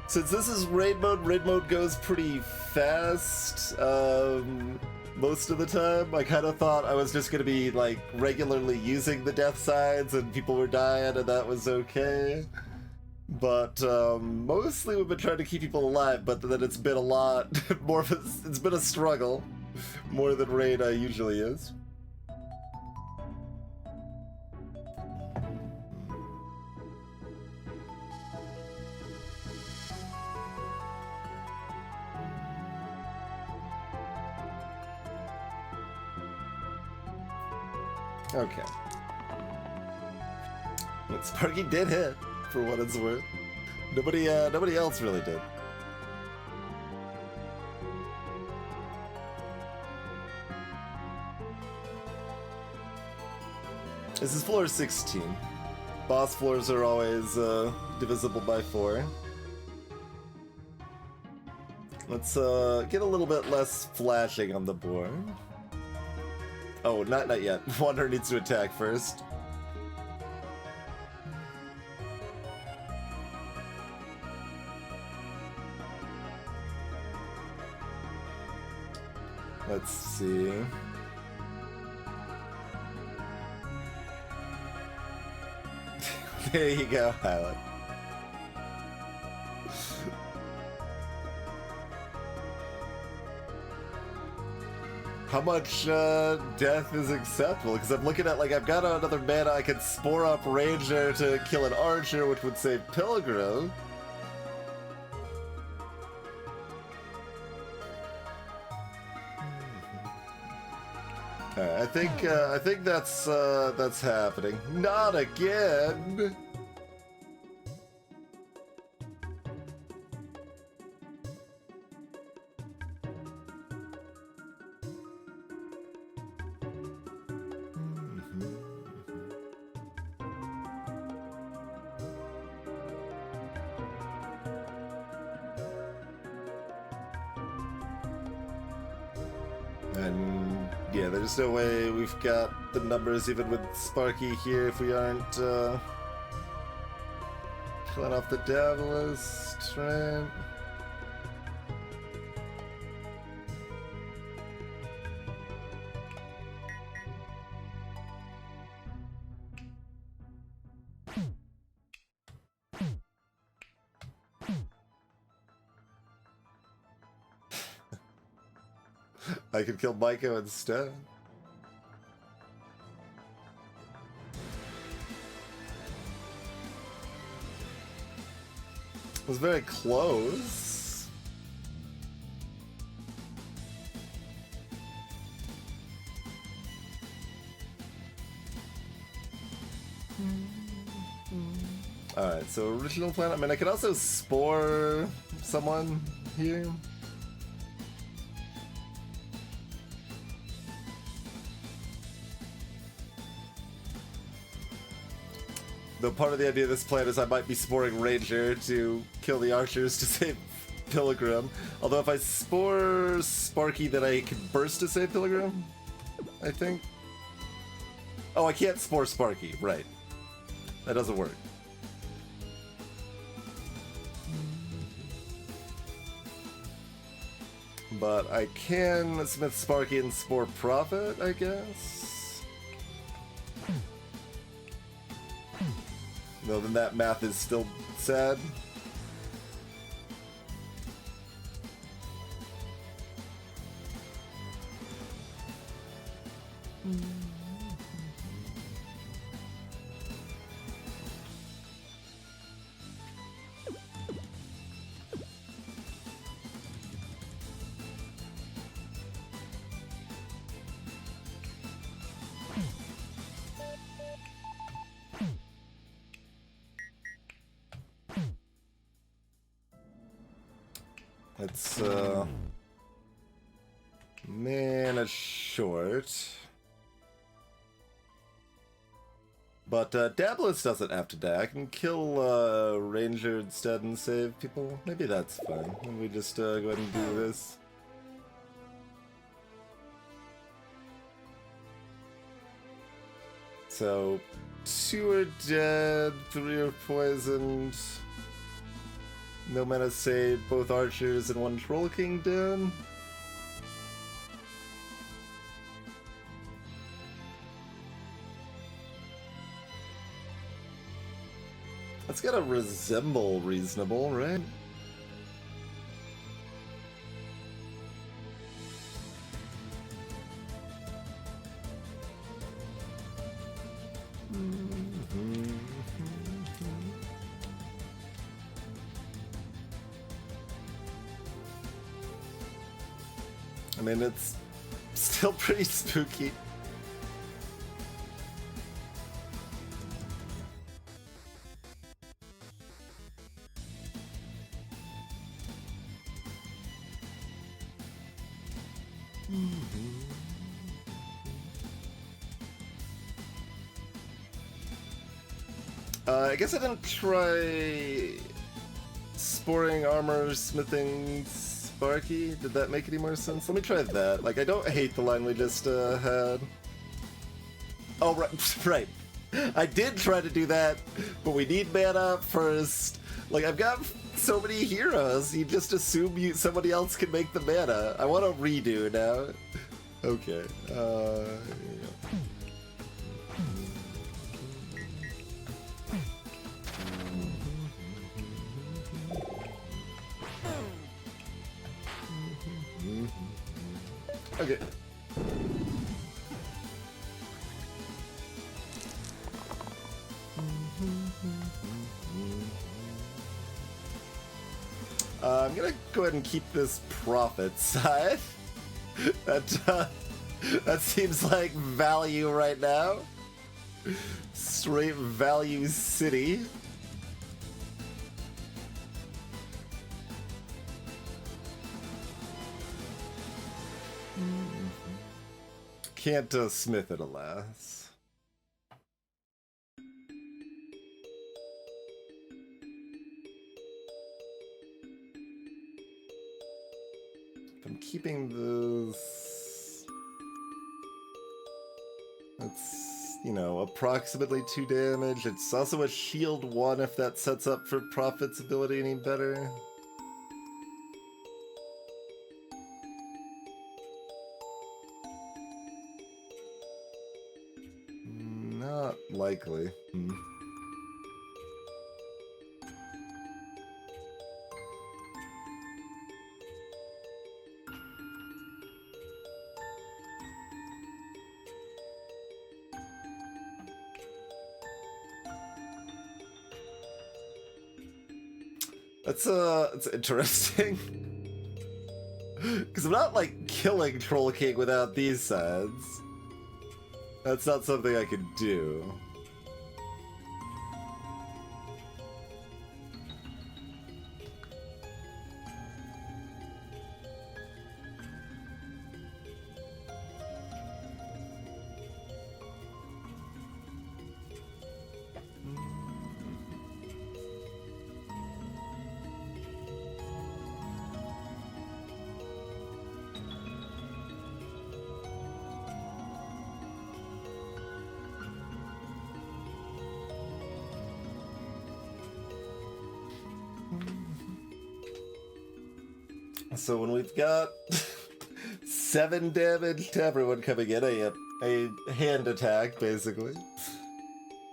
Since this is raid mode goes pretty fast most of the time. I kind of thought I was just going to be like regularly using the death sides and people were dying and that was okay. But mostly we've been trying to keep people alive, but then it's been a lot more of a, it's been a struggle. More than raid usually is. Okay. But Sparky did hit, for what it's worth. Nobody else really did. This is floor 16. Boss floors are always divisible by 4. Let's get a little bit less flashing on the board. Oh, not yet. Wanderer needs to attack first. Let's see. There you go, Highlight. How much death is acceptable? Because I'm looking at, like, I've got another mana, I could Spore up Ranger to kill an Archer, which would save Pilgrim. Alright, I think that's happening. Not again! And yeah, there's no way we've got the numbers even with Sparky here if we aren't killing off the Davalist, right? I could kill Maiko instead. It was very close. Alright, so original plan. I mean, I could also spore someone here. Though part of the idea of this plan is I might be sporing Ranger to kill the archers to save Pilgrim. Although if I spore Sparky, then I can burst to save Pilgrim, I think. Oh, I can't spore Sparky, right. That doesn't work. But I can Smith Sparky and spore Prophet, I guess. No, then that math is still sad. It's, man, it's short. But, Dabless doesn't have to die. I can kill, Ranger instead and save people. Maybe that's fine. Let me just, go ahead and do this. So, 2 are dead, 3 are poisoned. No mana saved, both archers and 1 Troll King dead. That's gotta resemble reasonable, right? I mean, it's still pretty spooky. I guess I didn't try sporing armor smithing Sparky. Did that make any more sense? Let me try that. Like, I don't hate the line we just had. Oh, right, right. I did try to do that, but we need mana first. Like, I've got so many heroes, you just assume somebody else can make the mana. I want to redo now. Okay, here we go. Okay. I'm gonna go ahead and keep this Prophet side. That seems like value right now. Straight value city. Can't smith it, alas. If I'm keeping this, that's, you know, approximately 2 damage. It's also a shield 1 if that sets up for Prophet's ability any better. Not likely. It's interesting. Because I'm not, like, killing Troll King without these sides. That's not something I could do. So when we've got 7 damage to everyone coming in, a hand attack, basically.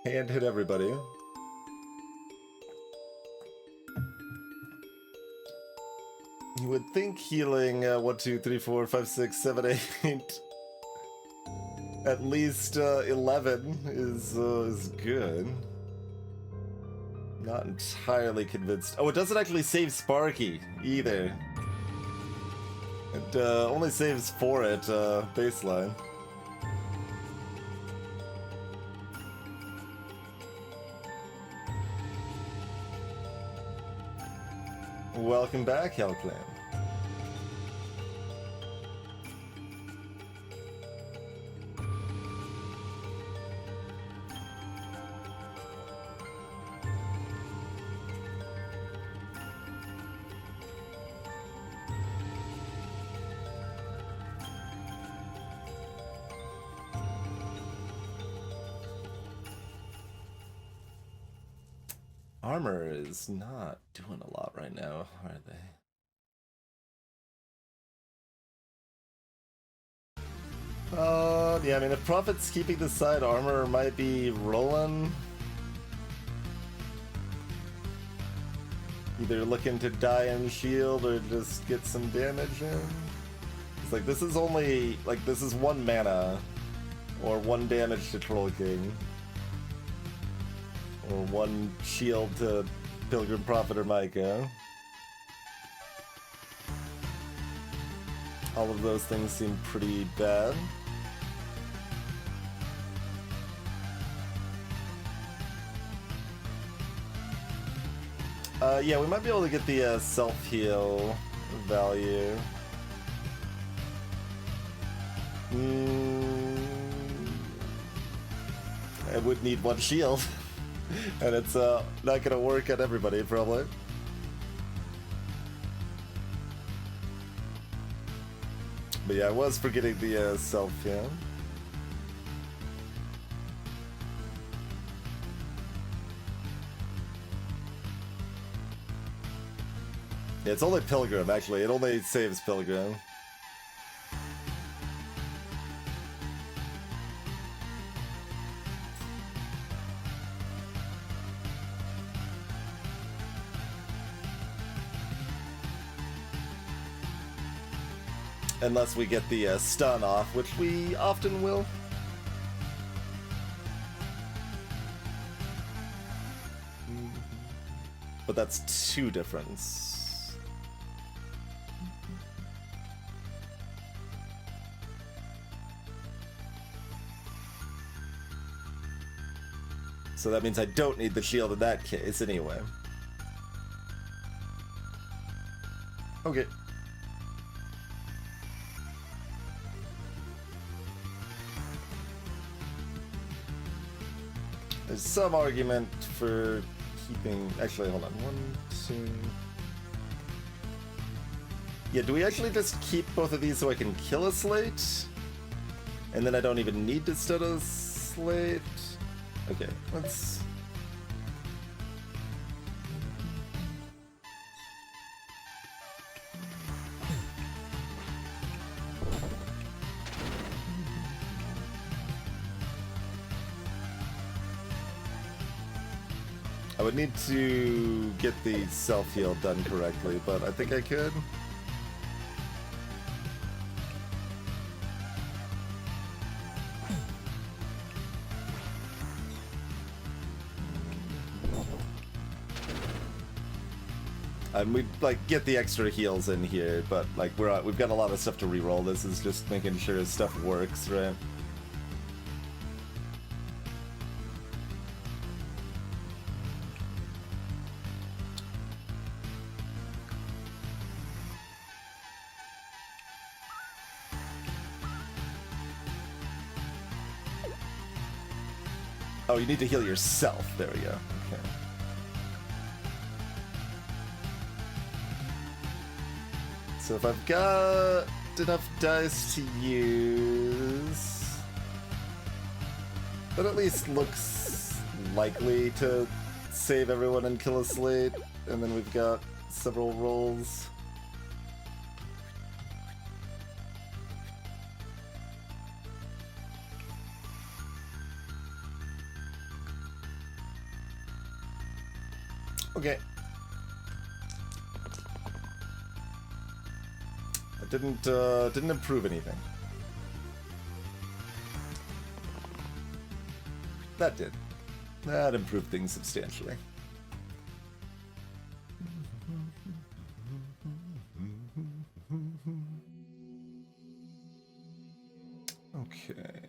Hand hit everybody. You would think healing 1, 2, 3, 4, 5, 6, 7, 8, at least 11 is good. Not entirely convinced. Oh, it doesn't actually save Sparky either. It only saves 4 at baseline. Welcome back, Hell Clan. Armor is not doing a lot right now, are they? Yeah, I mean, if Prophet's keeping the side, Armor might be rolling. Either looking to die in shield or just get some damage in. It's like, this is only, like, this is 1 mana. Or 1 damage to Troll King. Or 1 shield to Pilgrim Prophet or Micah. All of those things seem pretty bad. Yeah, we might be able to get the self-heal value. I would need 1 shield. And it's not gonna work on everybody, probably. But yeah, I was forgetting the self-heal. Yeah, it's only Pilgrim, actually. It only saves Pilgrim. Unless we get the stun off, which we often will. But that's 2 difference. So that means I don't need the shield in that case anyway. Okay. There's some argument for keeping... Actually, hold on. 1, 2... Yeah, do we actually just keep both of these so I can kill a Slate? And then I don't even need to stun a Slate? Okay, let's... I would need to get the self-heal done correctly, but I think I could. And we like get the extra heals in here, but like we've got a lot of stuff to reroll. This is just making sure stuff works, right? Oh, you need to heal yourself. There we go. Okay. So if I've got enough dice to use, that at least looks likely to save everyone and kill us late. And then we've got several rolls. Okay. It didn't improve anything. That did. That improved things substantially. Okay.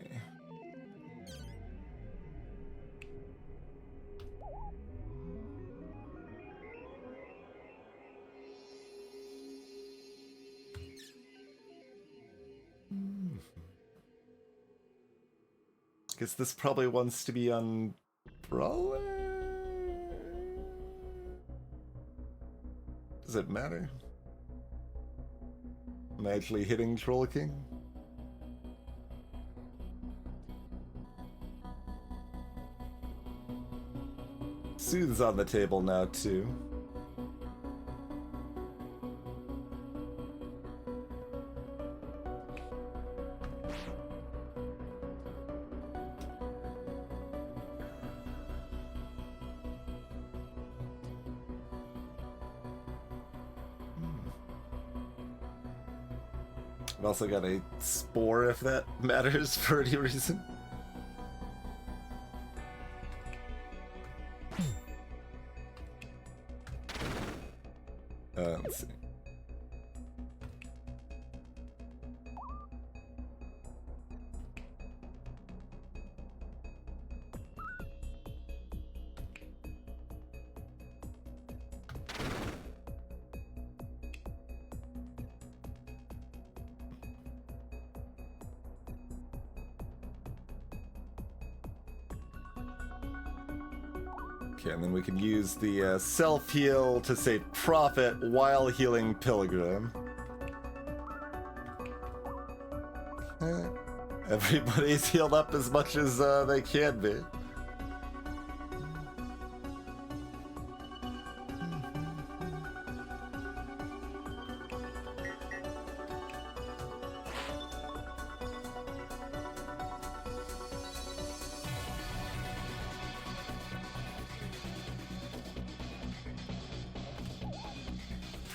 Guess this probably wants to be on Brawler? Does it matter? Am I actually hitting Troll King? Soothe's on the table now, too. I've also got a Spore if that matters for any reason. Let's see. Okay, and then we can use the self-heal to save profit while healing Pilgrim. Everybody's healed up as much as they can be.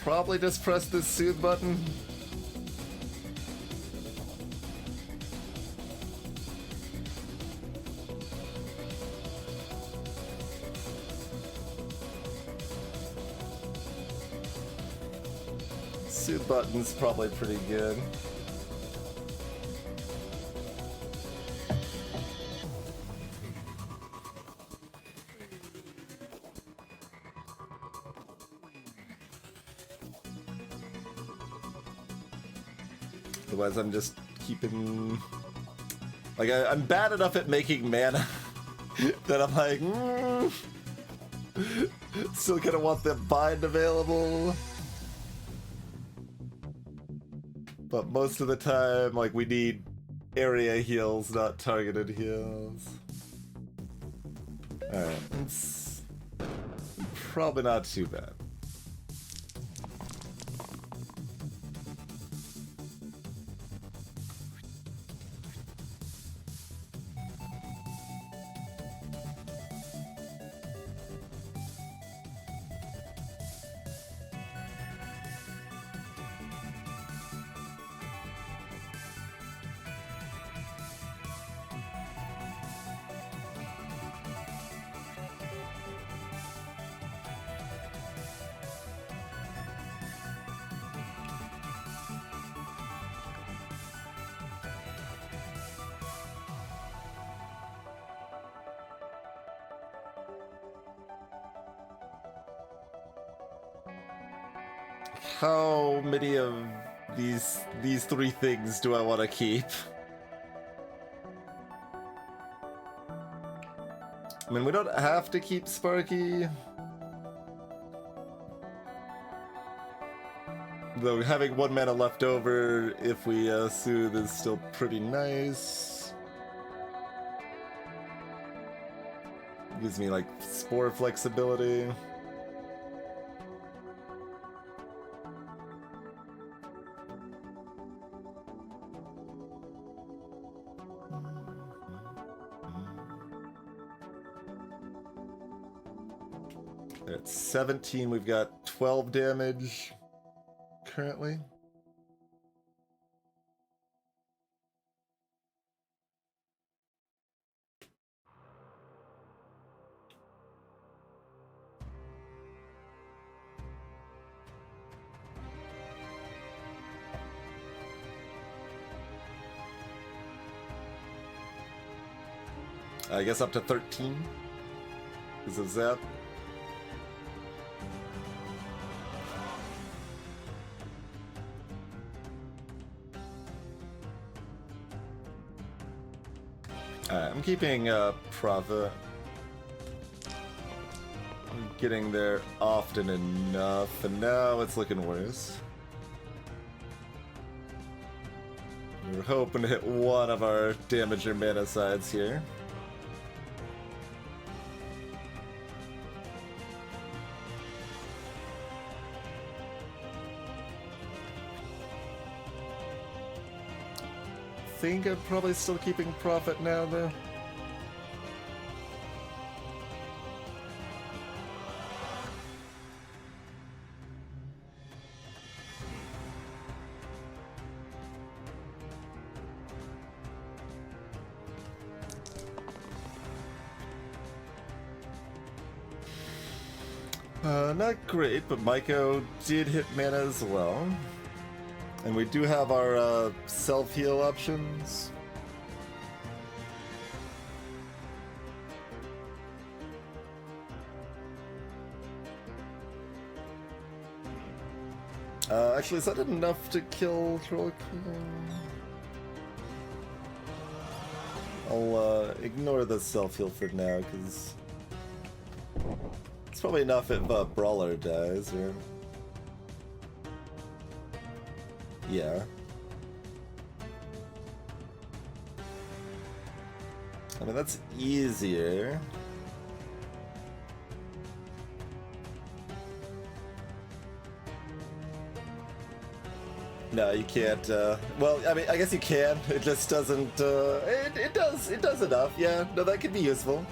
Probably just press this soothe button. Soothe button's probably pretty good. Otherwise, I'm just keeping... Like, I'm bad enough at making mana that I'm like, still gonna want the bind available. But most of the time, like, we need area heals, not targeted heals. Alright, it's probably not too bad. how many of these three things do I want to keep? I mean, we don't have to keep Sparky. Though having 1 mana left over if we soothe is still pretty nice. Gives me like spore flexibility. At 17, we've got 12 damage currently. I guess up to 13 because of Zap. I'm keeping Prophet. I'm getting there often enough, and now it's looking worse. We're hoping to hit one of our damage or mana sides here. I think I'm probably still keeping Prophet now, though. Not great, but Maiko did hit mana as well. And we do have our self-heal options. Actually, is that enough to kill Troll King? I'll ignore the self-heal for now, because it's probably enough if Brawler dies, or... Yeah. I mean, that's easier. No, you can't, well, I mean, I guess you can. It just doesn't, it does enough, yeah. No, that could be useful.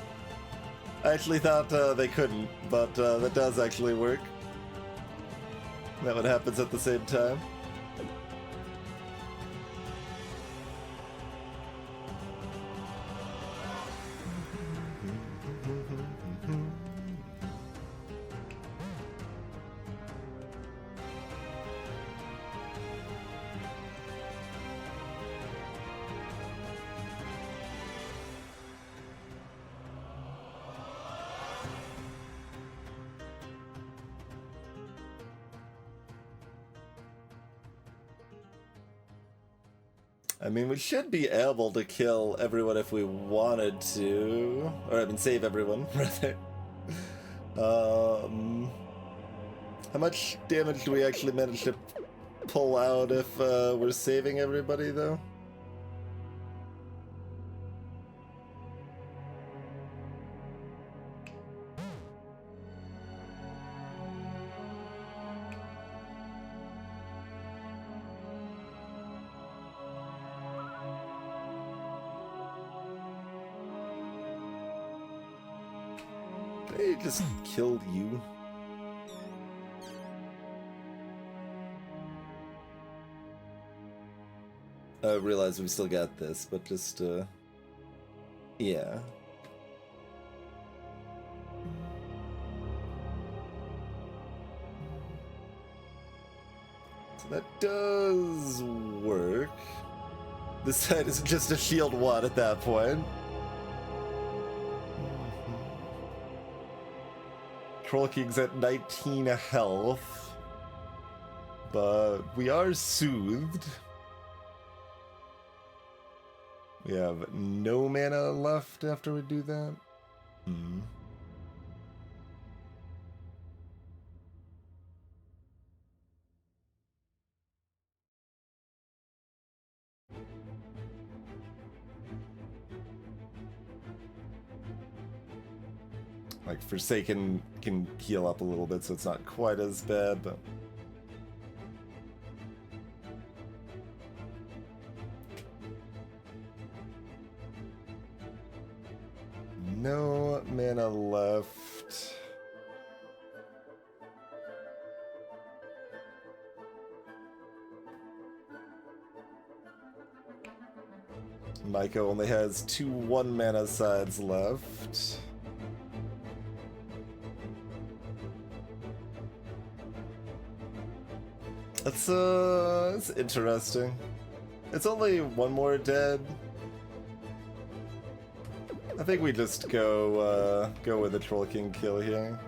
I actually thought they couldn't, but that does actually work. That one happens at the same time. I mean, we should be able to kill everyone if we wanted to. Or, I mean, save everyone, rather. How much damage do we actually manage to pull out if we're saving everybody, though? They just killed you. I realize we still got this, but just, yeah. So that does work. This side is just a shield 1 at that point. Troll King's at 19 health. But we are soothed. We have no mana left after we do that. Like, Forsaken can heal up a little bit, so it's not quite as bad, but... No mana left. Micah only has 2 1-mana sides left. That's interesting. It's only 1 more dead. I think we just go with the Troll King kill here.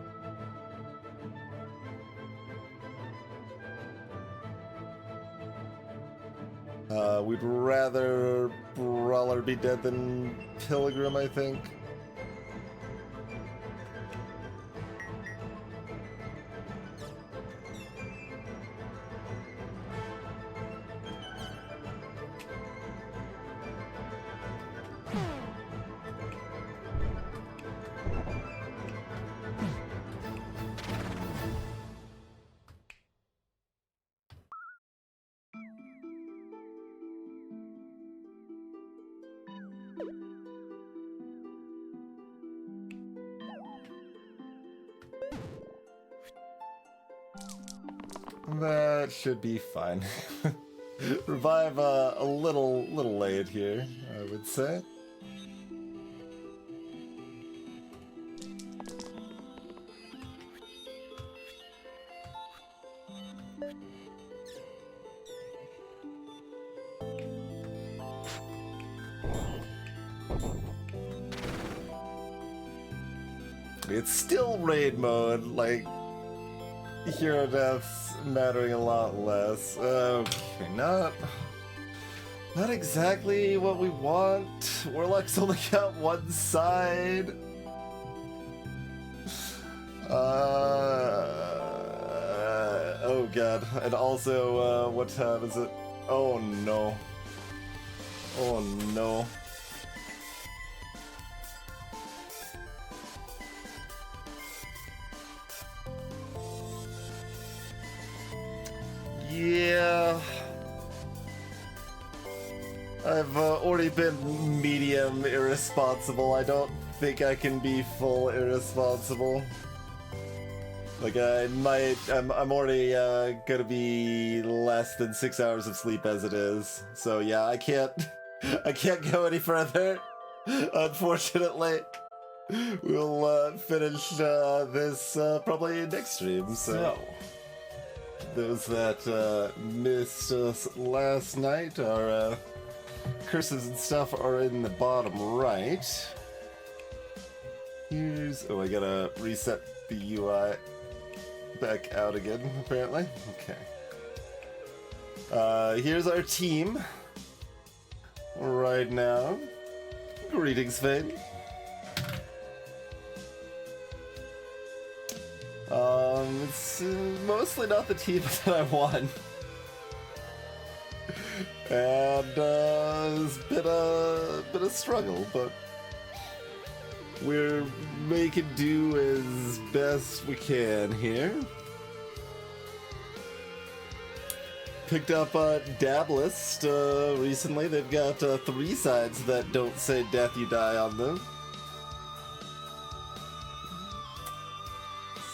We'd rather Brawler be dead than Pilgrim, I think. That should be fine. Revive a little late here, I would say. It's still raid mode, like, hero deaths mattering a lot less. Okay, not exactly what we want. Warlock's only got 1 side. Oh god. And also, what time is it? Oh no. Oh no. Yeah, I've already been medium irresponsible. I don't think I can be full irresponsible. Like, I'm already gonna be less than 6 hours of sleep as it is. So yeah, I can't go any further, unfortunately. We'll finish this probably next stream, so. Those that missed us last night, our curses and stuff are in the bottom right. Here's... Oh, I gotta reset the UI back out again, apparently. Okay. Here's our team right now. Greetings, Fane. It's mostly not the team that I want. And it's been a struggle, but we're making do as best we can here. Picked up Dablist recently. They've got 3 sides that don't say death you die on them.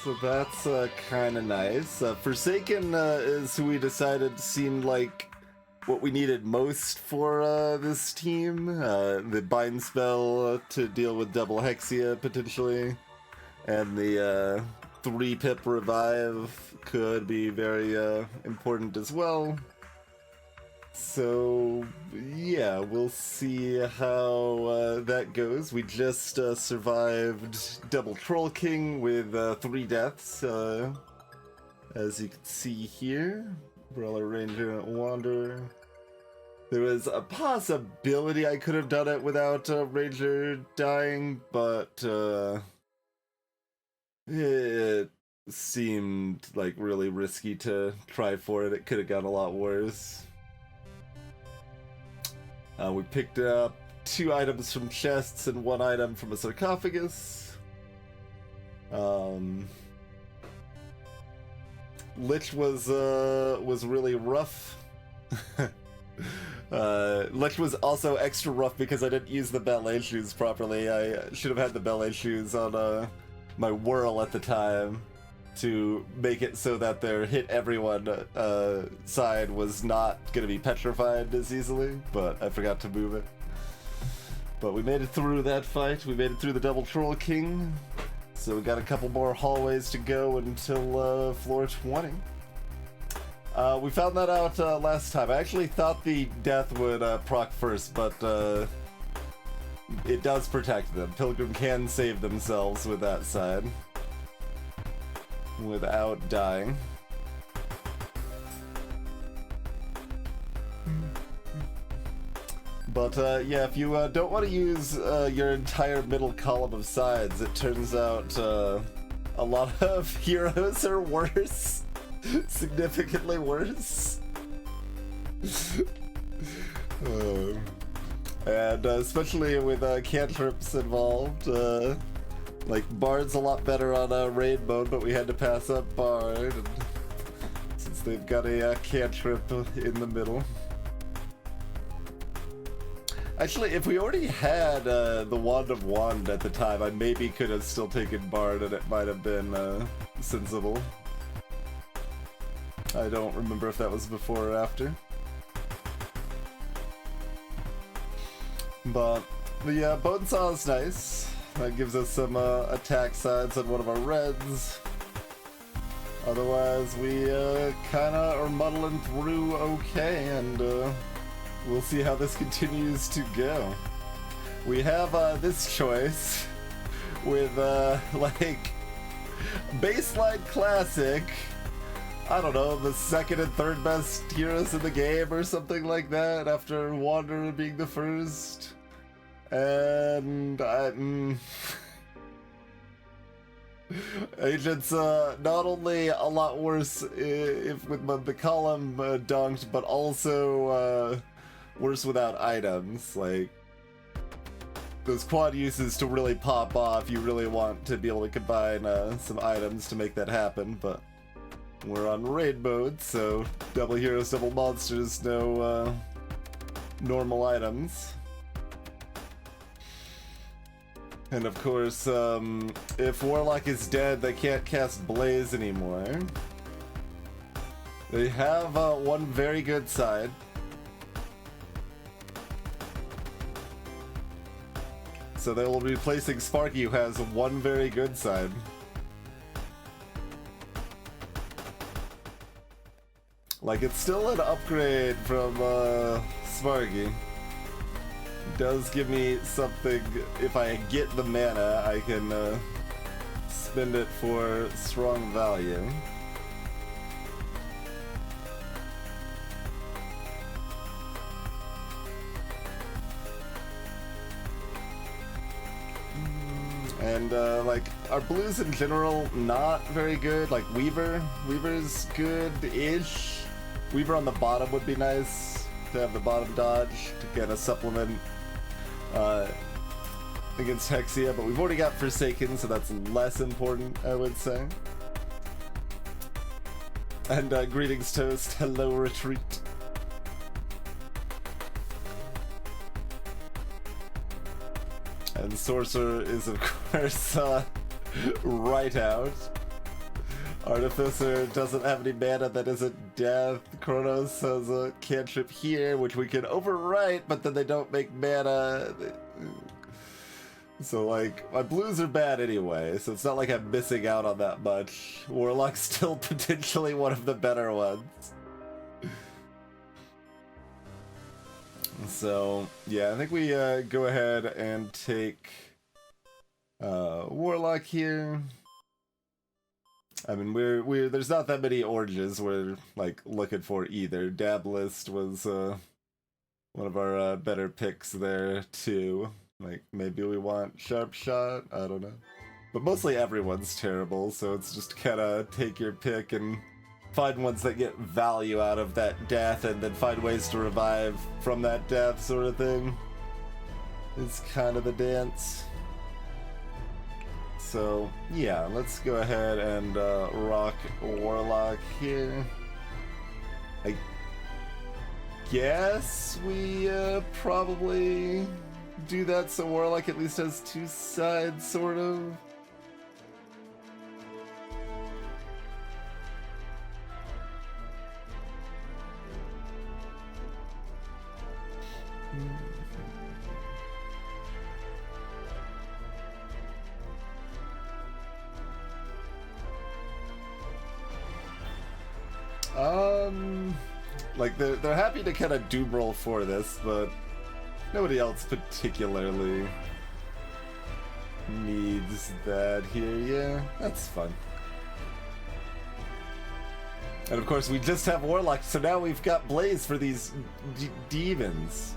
So that's kind of nice. Forsaken is who we decided seemed like what we needed most for this team. The bind spell to deal with double Hexia potentially, and the 3-pip revive could be very important as well. So yeah, we'll see how that goes. We just survived double Troll King with 3 deaths, as you can see here. Brawler, Ranger, Wanderer. There was a possibility I could have done it without Ranger dying, but it seemed like really risky to try for it. It could have gone a lot worse. We picked up 2 items from chests and 1 item from a sarcophagus. Lich was really rough. Lich was also extra rough because I didn't use the ballet shoes properly. I should have had the ballet shoes on my whirl at the time to make it so that their hit everyone side was not going to be petrified as easily, but I forgot to move it. But we made it through that fight. We made it through the Double Troll King. So we got a couple more hallways to go until floor 20. We found that out last time. I actually thought the death would proc first, but it does protect them. Pilgrim can save themselves with that side without dying. But yeah, if you don't want to use your entire middle column of sides, it turns out a lot of heroes are worse. Significantly worse. And especially with cantrips involved, like Bard's a lot better on raid mode, but we had to pass up Bard and since they've got a cantrip in the middle. Actually, if we already had the Wand of Wand at the time, I maybe could have still taken Bard and it might have been sensible. I don't remember if that was before or after. But the Bonesaw is nice. That gives us some attack sides on one of our reds. Otherwise, we kinda are muddling through okay, and we'll see how this continues to go. We have this choice with like baseline classic. I don't know, the second and third best heroes in the game or something like that, after Wanderer being the first. And Agent's not only a lot worse if with the column dunked, but also worse without items. Like, those quad uses to really pop off, you really want to be able to combine some items to make that happen, but we're on raid mode, so double heroes, double monsters, no normal items. And of course, if Warlock is dead, they can't cast Blaze anymore. They have one very good side. So they will be replacing Sparky, who has one very good side. Like, it's still an upgrade from Sparky. It does give me something. If I get the mana, I can spend it for strong value. And like, our blues in general, not very good. Like Weaver's good-ish. Weaver on the bottom would be nice to have the bottom dodge to get a supplement against Hexia, but we've already got Forsaken, so that's less important, I would say. And greetings, Toast. Hello, Retreat. And Sorcerer is, of course, right out. Artificer doesn't have any mana that isn't death. Kronos has a cantrip here, which we can overwrite, but then they don't make mana. So, like, my blues are bad anyway, so it's not like I'm missing out on that much. Warlock's still potentially one of the better ones. So, yeah, I think we go ahead and take Warlock here. I mean, we're there's not that many oranges we're like looking for either. Dablist was one of our better picks there too. Like maybe we want Sharp Shot. I don't know, but mostly everyone's terrible. So it's just kind of take your pick and find ones that get value out of that death, and then find ways to revive from that death, sort of thing. It's kind of the dance. So, yeah, let's go ahead and rock Warlock here. I guess we probably do that so Warlock at least has two sides, sort of. Like they're happy to kind of doom roll for this, but nobody else particularly needs that here. Yeah, that's fun. And of course, we just have Warlock, so now we've got Blaze for these demons.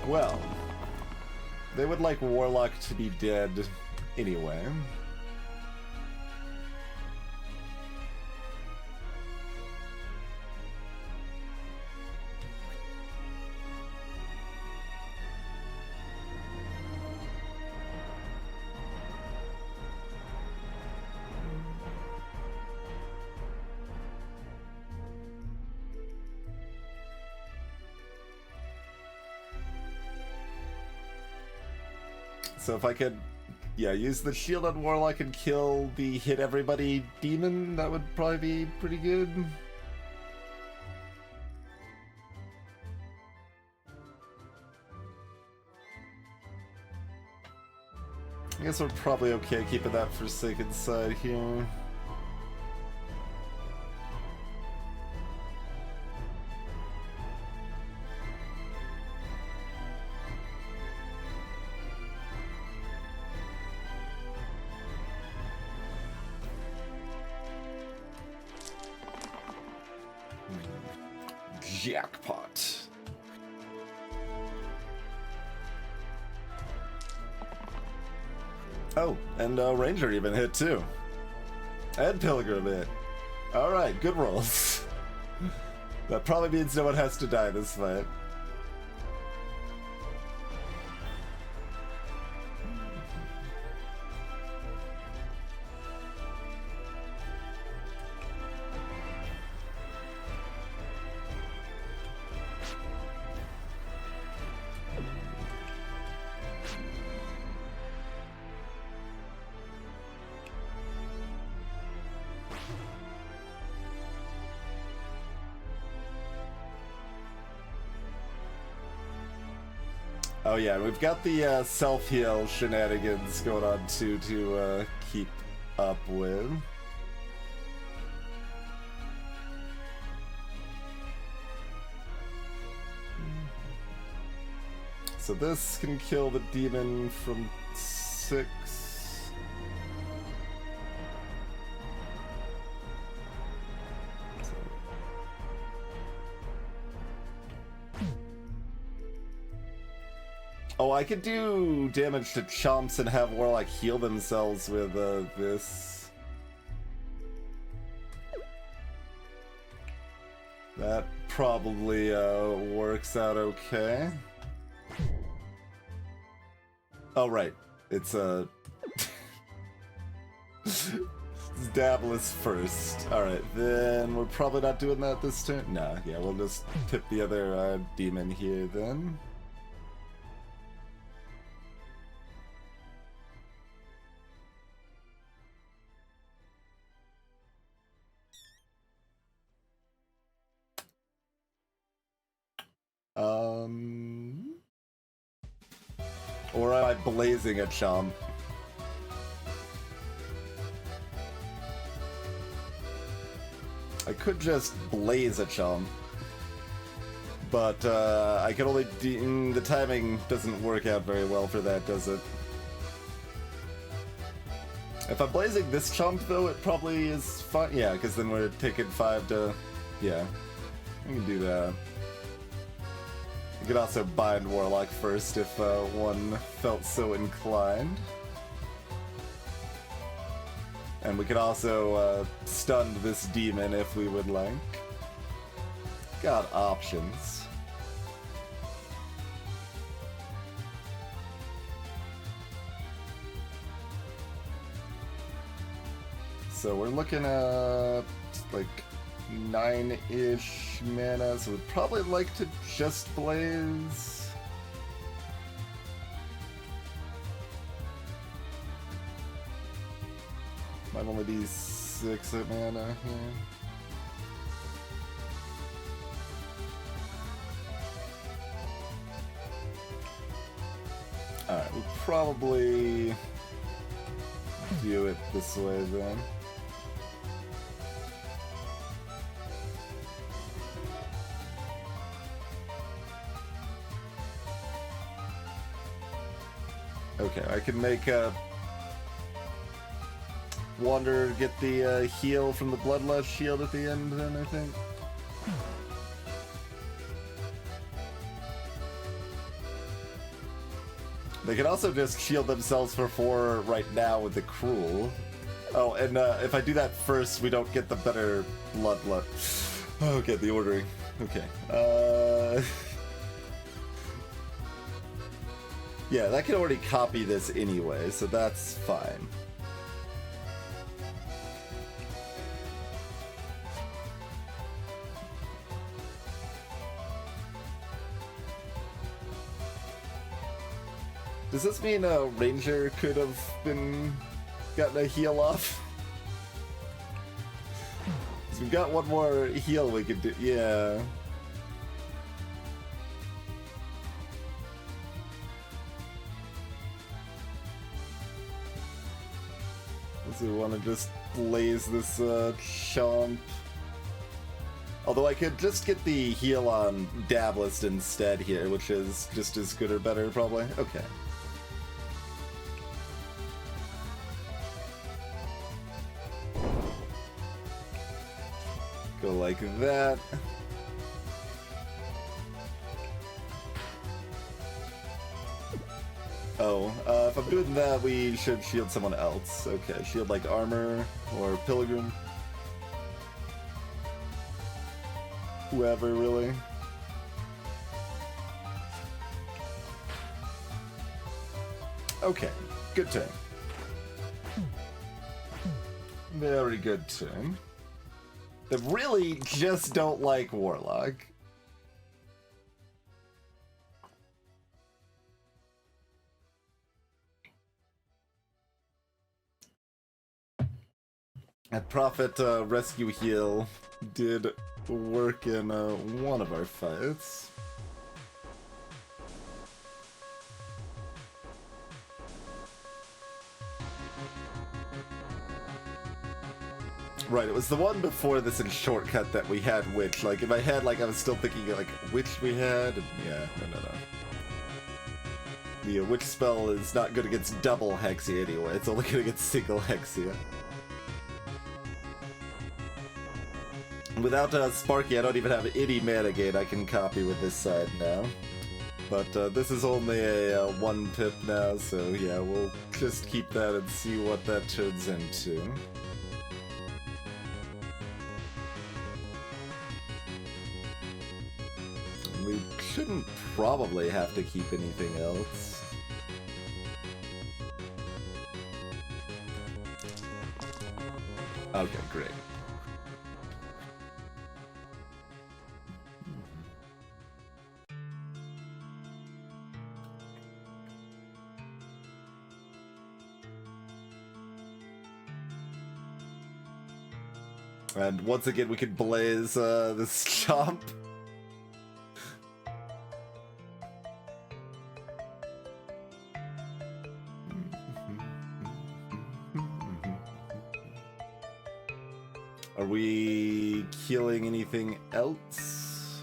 Well, they would like Warlock to be dead anyway. So if I could, yeah, use the shield on Warlock and kill the hit everybody demon, that would probably be pretty good. I guess we're probably okay keeping that Forsaken side here. Jackpot. Oh, and Ranger even hit too. And Pilgrim hit. Alright, good rolls. That probably means no one has to die this fight. Oh yeah, we've got the self-heal shenanigans going on too to keep up with. So this can kill the demon from 6. Oh, I could do damage to chomps and have Warlock heal themselves with this. That probably works out okay. Oh, right. It's Dabless first. Alright, then we're probably not doing that this turn. Nah, yeah, we'll just pip the other demon here then. Or am I blazing a chomp? I could just blaze a chomp. But I can only the timing doesn't work out very well for that, does it? If I'm blazing this chump though, it probably is fine. Yeah, because then we're taking 5 to... Yeah, we can do that. You could also bind Warlock first if one felt so inclined. And we could also stun this demon if we would like. Got options. So we're looking at like 9-ish mana, so we'd probably like to just blaze. Might only be 6 mana here. Alright, we'll probably do it this way then. Okay, I can make Wander get the heal from the Bloodlust shield at the end then, I think. They can also just shield themselves for 4 right now with the Cruel. Oh, and if I do that first, we don't get the better Bloodlust. Okay, the ordering. Okay. Yeah, that can already copy this anyway, so that's fine. Does this mean a Ranger could have gotten a heal off? So we've got one more heal we could do. Yeah. So we want to just blaze this chomp. Although I could just get the heal on Dablist instead here, which is just as good or better, probably. Okay. Go like that. Oh, if I'm doing that, we should shield someone else. Okay, shield like Armor or Pilgrim. Whoever, really. Okay, good turn. Very good turn. They really just don't like Warlock. That Prophet Rescue Heal did work in one of our fights. Right, it was the one before this in Shortcut that we had Witch. Like, in my head, like, I was still thinking, like, Witch we had, and yeah, no. The Witch spell is not good against double Hexia anyway, it's only good against single Hexia. Without Sparky, I don't even have any mana gain I can copy with this side now. But this is only a 1 pip now, so yeah, we'll just keep that and see what that turns into. We shouldn't probably have to keep anything else. Okay, great. And once again, we can blaze this chomp. Are we killing anything else?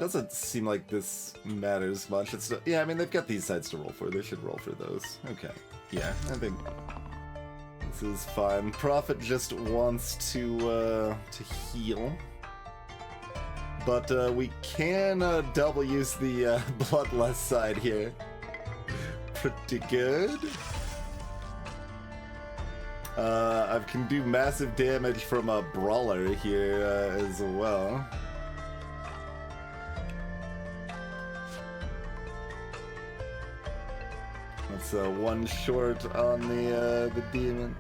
doesn't seem like this matters much. It's yeah, I mean they've got these sides to roll for. They should roll for those. Okay. Yeah, I think this is fine. Prophet just wants to heal. But we can double use the bloodless side here. Pretty good. I can do massive damage from a brawler here as well. That's one short on the demon.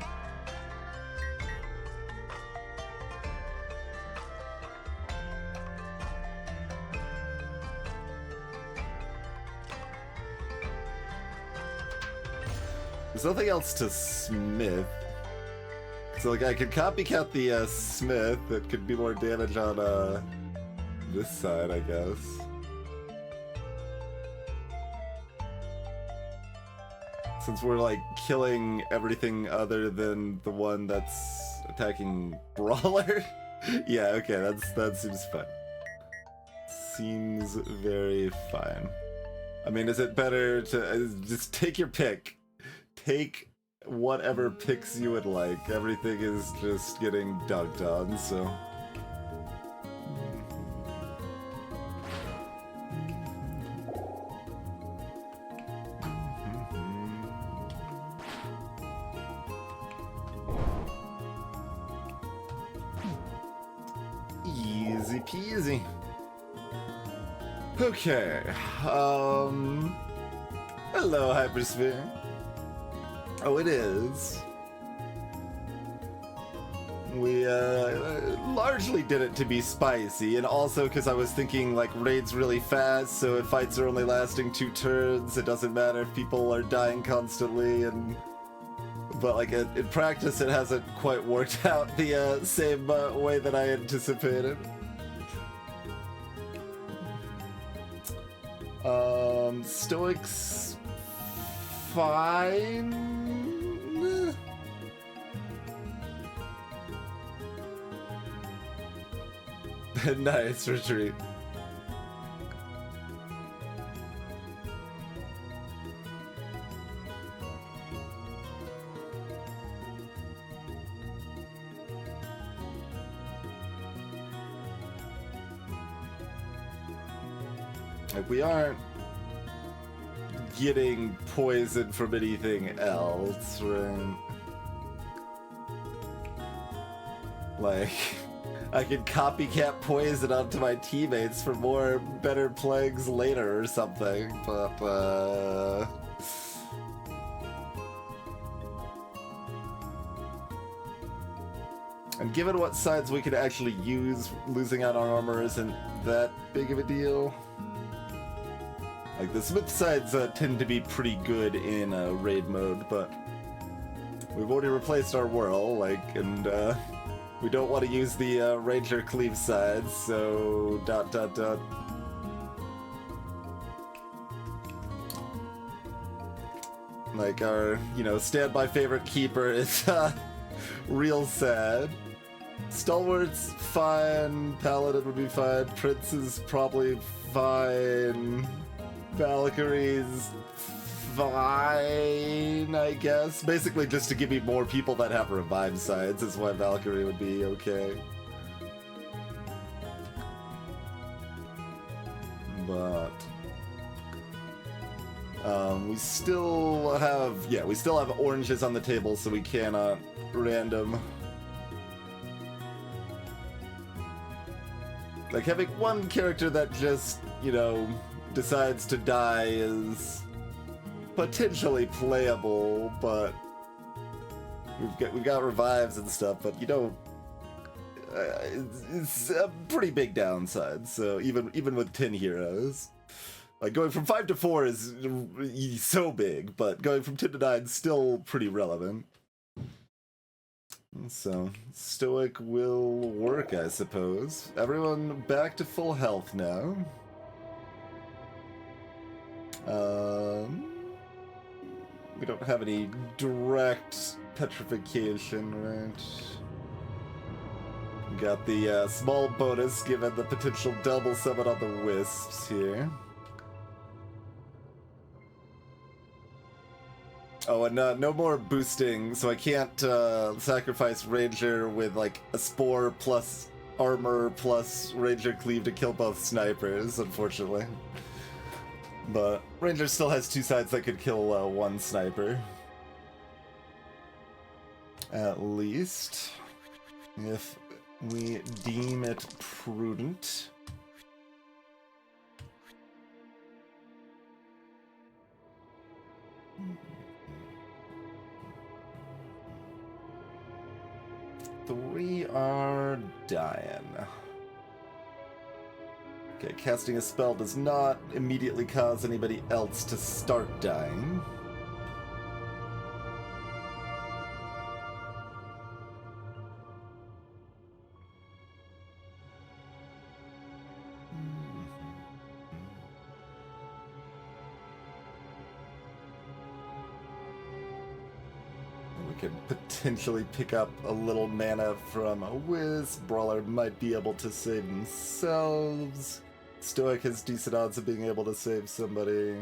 There's nothing else to smith. So like I could copycat the smith. That could be more damage on this side, I guess. Since we're like killing everything other than the one that's attacking brawler. Yeah, okay, that seems fine. Seems very fine. I mean, is it better to just take your pick? Take whatever picks you would like. Everything is just getting dunked on, so. Easy peasy. Okay. Hello, Hypersphere. Oh, it is. We largely did it to be spicy, and also because I was thinking like raids really fast, so if fights are only lasting 2 turns, it doesn't matter if people are dying constantly, and but like in practice it hasn't quite worked out the same way that I anticipated. Stoics fine. Nice retreat. Like we aren't getting poisoned from anything else, right? Like, I could copycat poison onto my teammates for more better plagues later or something, but, And given what sides we could actually use, losing out on armor isn't that big of a deal. Like, the smith sides tend to be pretty good in raid mode, but we've already replaced our whirl, like, and we don't want to use the ranger cleave sides, so ... Like, our, you know, standby favorite keeper is real sad. Stalwart's fine, Paladin would be fine, Prince is probably fine, Valkyrie's fine, I guess. Basically just to give me more people that have revive sides is why Valkyrie would be okay. But we still have oranges on the table, so we cannot random. Like, having one character that just, you know, decides to die is potentially playable, but we've got revives and stuff, but you don't. It's a pretty big downside. So even with 10 heroes, like going from 5 to 4 is so big, but going from 10 to 9 is still pretty relevant. So, Stoic will work, I suppose. Everyone back to full health now. We don't have any direct petrification, right? Got the small bonus given the potential double summon on the wisps here. Oh, and no more boosting, so I can't sacrifice Ranger with like a Spore plus armor plus Ranger Cleave to kill both snipers, unfortunately. But Ranger still has two sides that could kill one sniper. At least, if we deem it prudent. Three are dying. Okay, casting a spell does not immediately cause anybody else to start dying. We could potentially pick up a little mana from a Wisp. Brawler might be able to save themselves. Stoic has decent odds of being able to save somebody.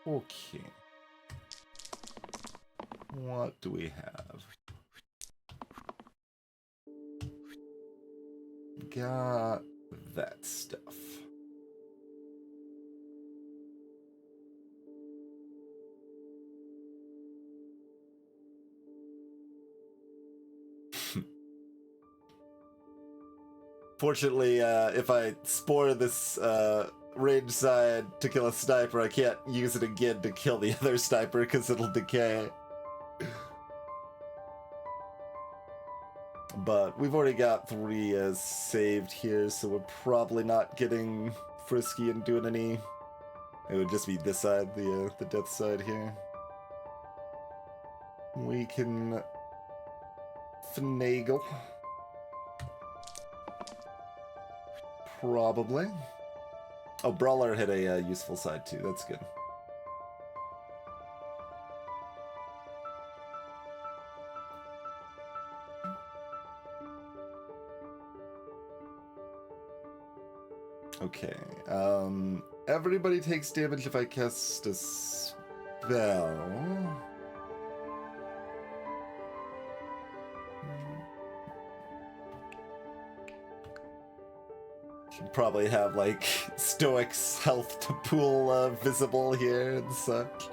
Okay. What do we have? Got that stuff. Fortunately, if I spore this range side to kill a sniper, I can't use it again to kill the other sniper because it'll decay. But we've already got 3 saved here, so we're probably not getting frisky and doing any... It would just be this side, the death side here. We can finagle. Probably. Oh, Brawler hit a useful side too, that's good. Okay, everybody takes damage if I cast a spell. Should probably have, like, Stoic's health to pool visible here and such.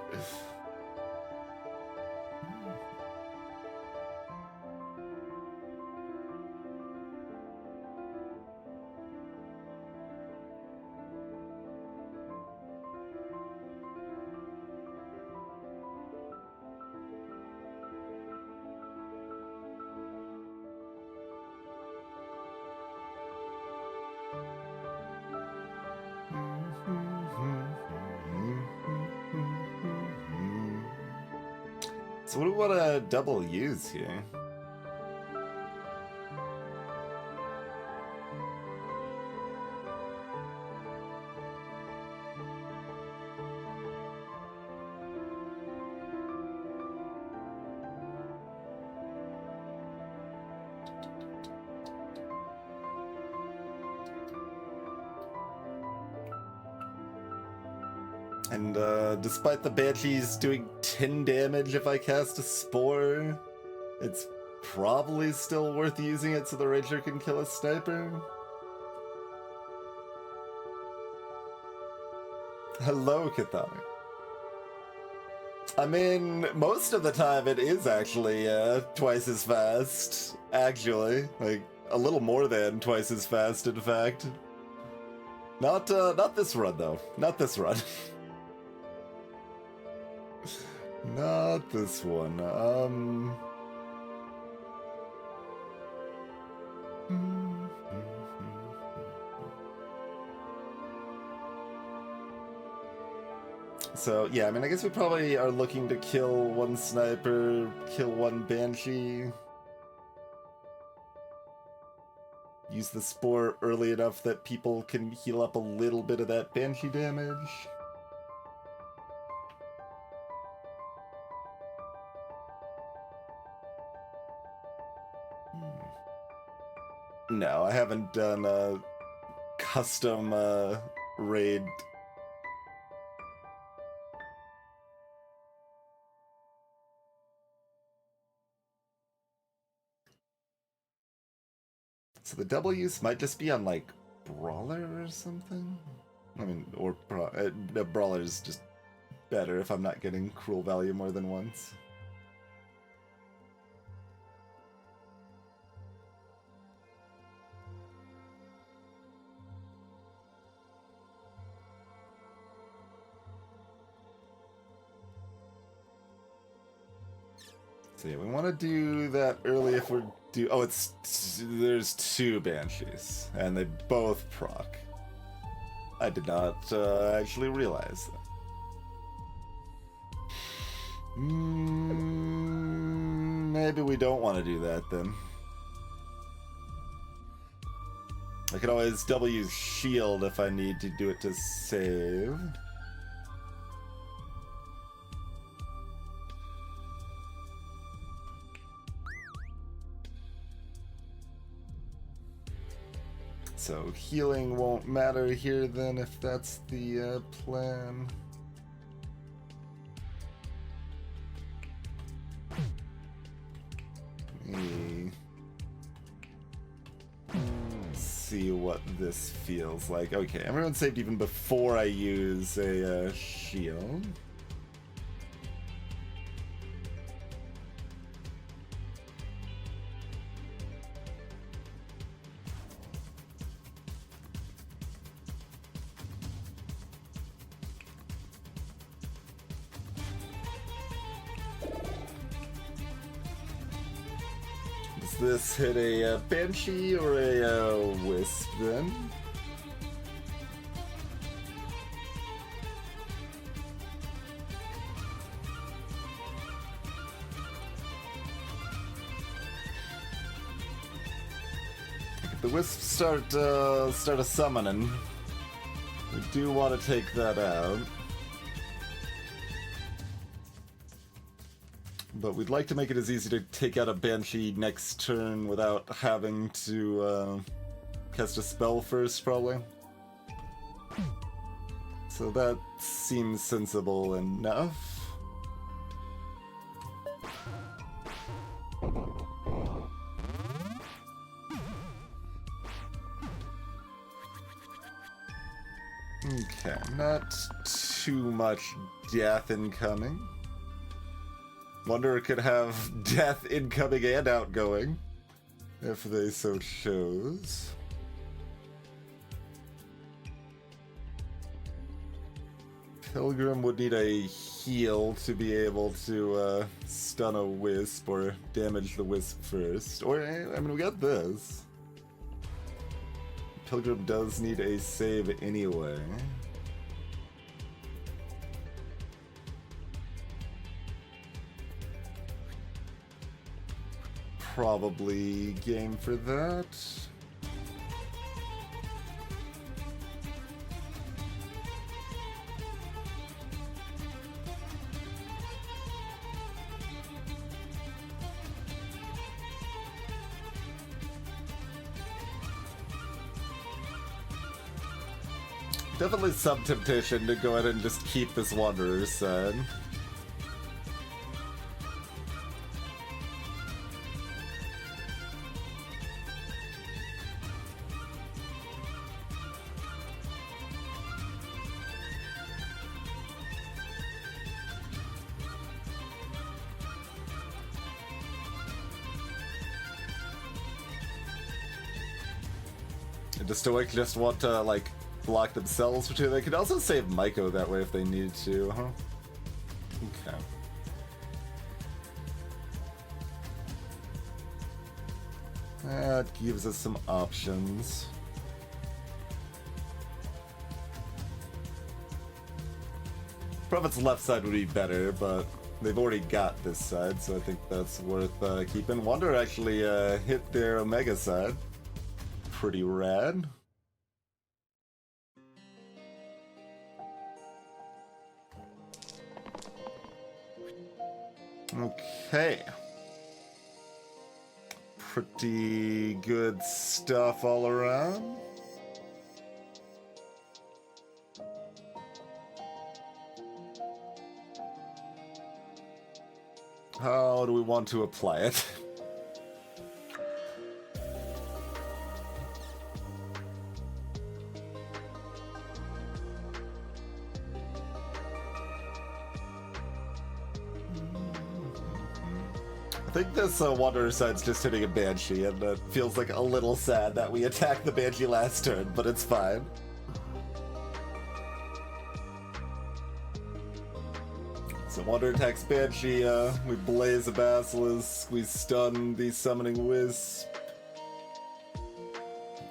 So what do we want to double use here? And despite the Banshees doing 10 damage if I cast a Spore, it's probably still worth using it so the Ranger can kill a sniper. Hello, Catholic. I mean, most of the time it is actually twice as fast. Actually, like a little more than twice as fast, in fact. Not this run though. Not this run. Not this one. So, yeah, I mean, I guess we probably are looking to kill one sniper, kill one Banshee. Use the Spore early enough that people can heal up a little bit of that Banshee damage. No, I haven't done a custom raid. So the double use might just be on like Brawler or something? I mean, or Brawler is just better if I'm not getting cruel value more than once. So yeah, we want to do that early if we're do. Oh, there's 2 Banshees, and they both proc. I did not actually realize that. Maybe we don't want to do that then. I could always double use shield if I need to do it to save. So healing won't matter here then if that's the plan. See what this feels like. Okay, everyone saved even before I use a shield. Does this hit a Banshee or a Wisp then? If the Wisps start a summoning, we do want to take that out. But we'd like to make it as easy to take out a Banshee next turn without having to cast a spell first, probably. So that seems sensible enough. Okay, not too much death incoming. Wonder could have death incoming and outgoing, if they so chose. Pilgrim would need a heal to be able to stun a Wisp or damage the Wisp first. Or, I mean, we got this. Pilgrim does need a save anyway. Probably game for that. Definitely some temptation to go ahead and just keep this Wanderer's Son. Stoic just want to, like, block themselves for 2. They could also save Maiko that way if they needed to, huh? Okay. That gives us some options. Prophet's left side would be better, but they've already got this side, so I think that's worth keeping. Wander actually hit their Omega side. Pretty rad. Okay. pretty good stuff all around. How do we want to apply it? I think this Wanderer side's just hitting a Banshee, and it feels like a little sad that we attacked the Banshee last turn, but it's fine. So Wanderer attacks Banshee, we blaze a Basilisk, we stun the Summoning Wisp,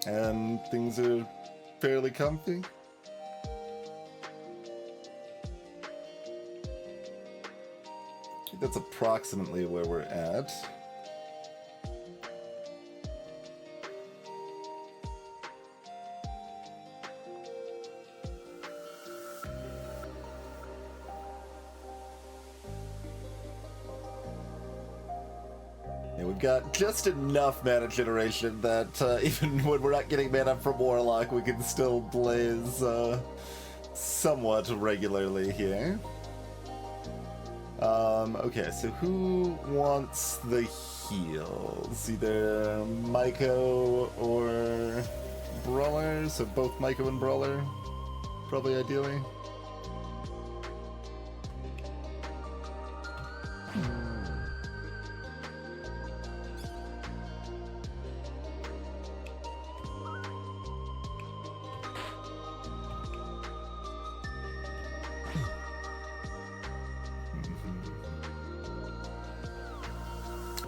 and things are fairly comfy. That's approximately where we're at. Yeah, we've got just enough mana generation that even when we're not getting mana from Warlock, we can still blaze somewhat regularly here. Okay, so who wants the heals? Either Maiko or Brawler, so both Maiko and Brawler, probably ideally.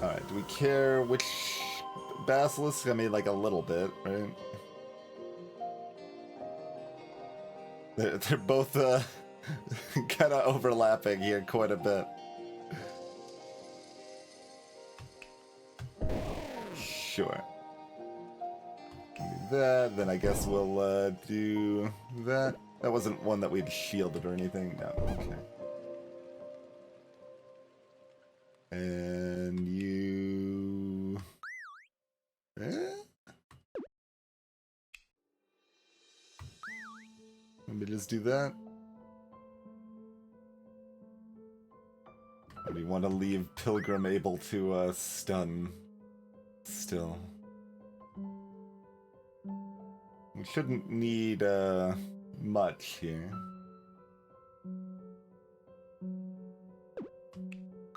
Alright, do we care which Basilisk? I mean, like a little bit, right? They're both kind of overlapping here quite a bit. Sure. Do that, then I guess we'll do that. That wasn't one that we'd shielded or anything. No, okay. And you... Let me just do that. Or do you want to leave Pilgrim able to stun still? We shouldn't need much here.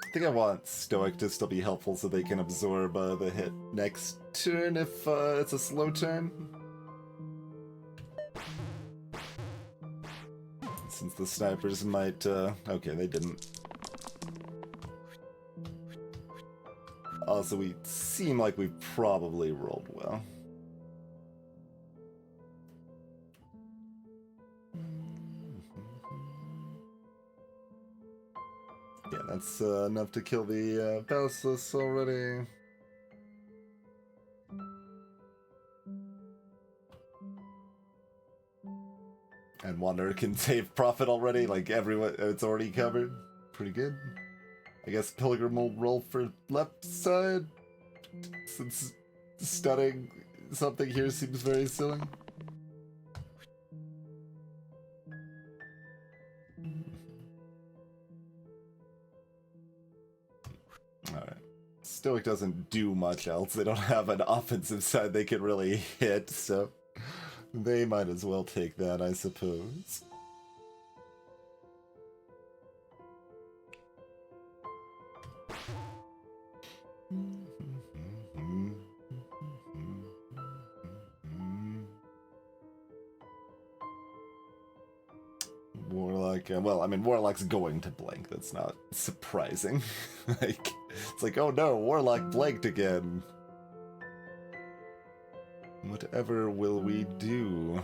I think I want Stoic to still be helpful so they can absorb the hit next turn if it's a slow turn. Since the snipers might... okay, they didn't. Also, we seem like we probably rolled well. Yeah, that's enough to kill the Basilisk already. And Wanderer can save profit already, like everyone, it's already covered. Pretty good. I guess Pilgrim will roll for left side, since stunning something here seems very silly. Alright. Stoic doesn't do much else. They don't have an offensive side they can really hit, so they might as well take that, I suppose. Warlock, well, I mean, Warlock's going to blink. That's not surprising. Like, it's like, oh no, Warlock blanked again. Whatever will we do?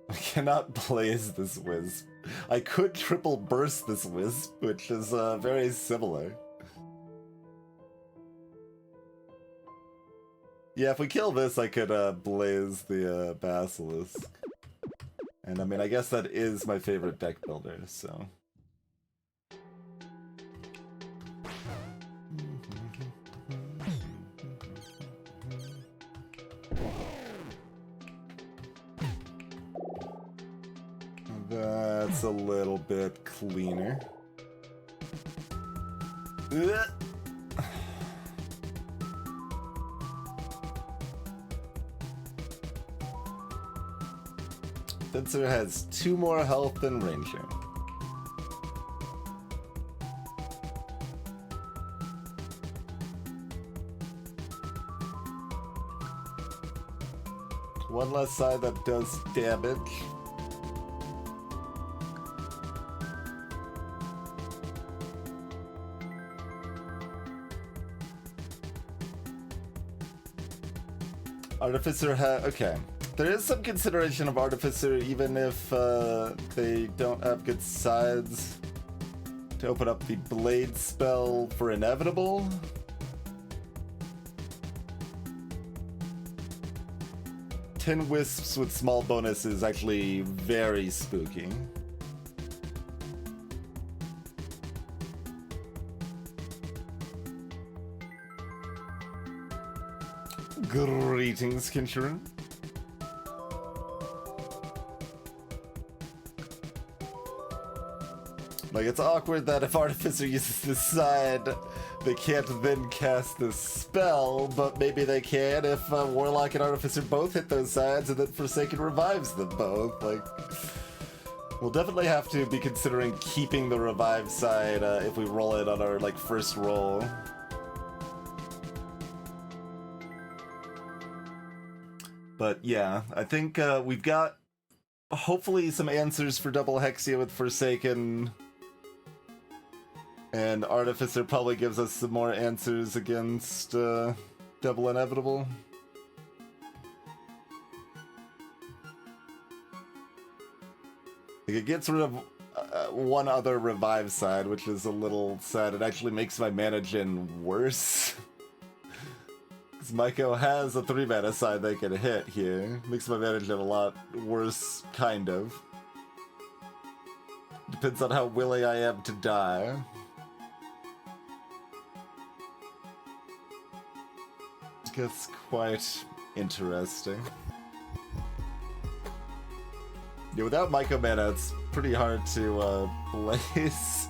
I cannot blaze this Wisp. I could triple burst this Wisp, which is very similar. Yeah, if we kill this, I could blaze the Basilisk. And I mean, I guess that is my favorite deck builder, so... That's a little bit cleaner. Ugh. Fencer has 2 more health than Ranger. One less side that does damage. Artificer okay. There is some consideration of Artificer even if they don't have good sides to open up the Blade spell for Inevitable. Ten Wisps with small bonus is actually very spooky. Greetings, Kinshirun. Like, it's awkward that if Artificer uses this side, they can't then cast this spell, but maybe they can if Warlock and Artificer both hit those sides and then Forsaken revives them both. Like, we'll definitely have to be considering keeping the revive side if we roll it on our, like, first roll. But yeah, I think we've got hopefully some answers for double Hexia with Forsaken. And Artificer probably gives us some more answers against double Inevitable. Like, it gets rid of one other revive side, which is a little sad. It actually makes my mana gen worse. Because Maiko has a 3-mana side they can hit here. Makes my mana gen a lot worse, kind of. Depends on how willing I am to die. Gets quite interesting. Yeah, without Maiko mana, it's pretty hard to blaze.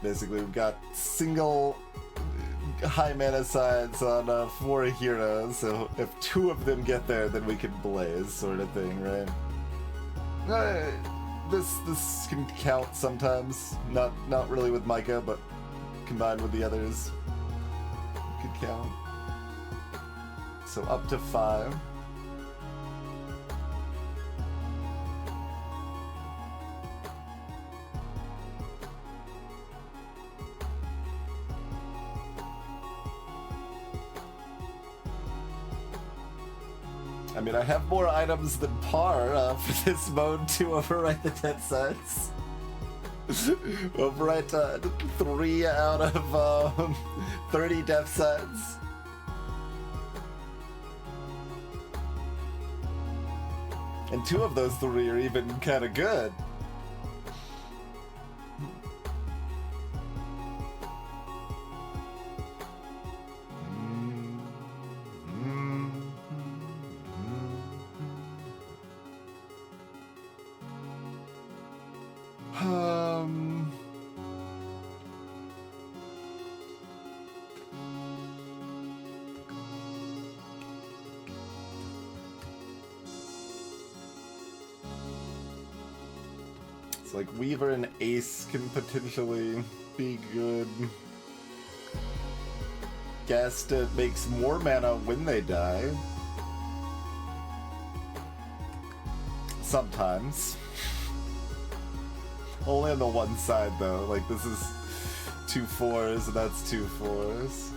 Basically, we've got single high mana sides on 4 heroes, so if 2 of them get there, then we can blaze, sort of thing, right? This can count sometimes, not really with Maiko, but combined with the others, could count. So up to 5. I mean, I have more items than par for this mode to overwrite the 10 sides. Overwrite 3 out of 30 death sides. And 2 of those 3 are even kind of good. It's like Weaver and Ace can potentially be good. Gasta makes more mana when they die. sometimes. Only on the one side, though. Like, this is 2 4s, and that's 2 4s.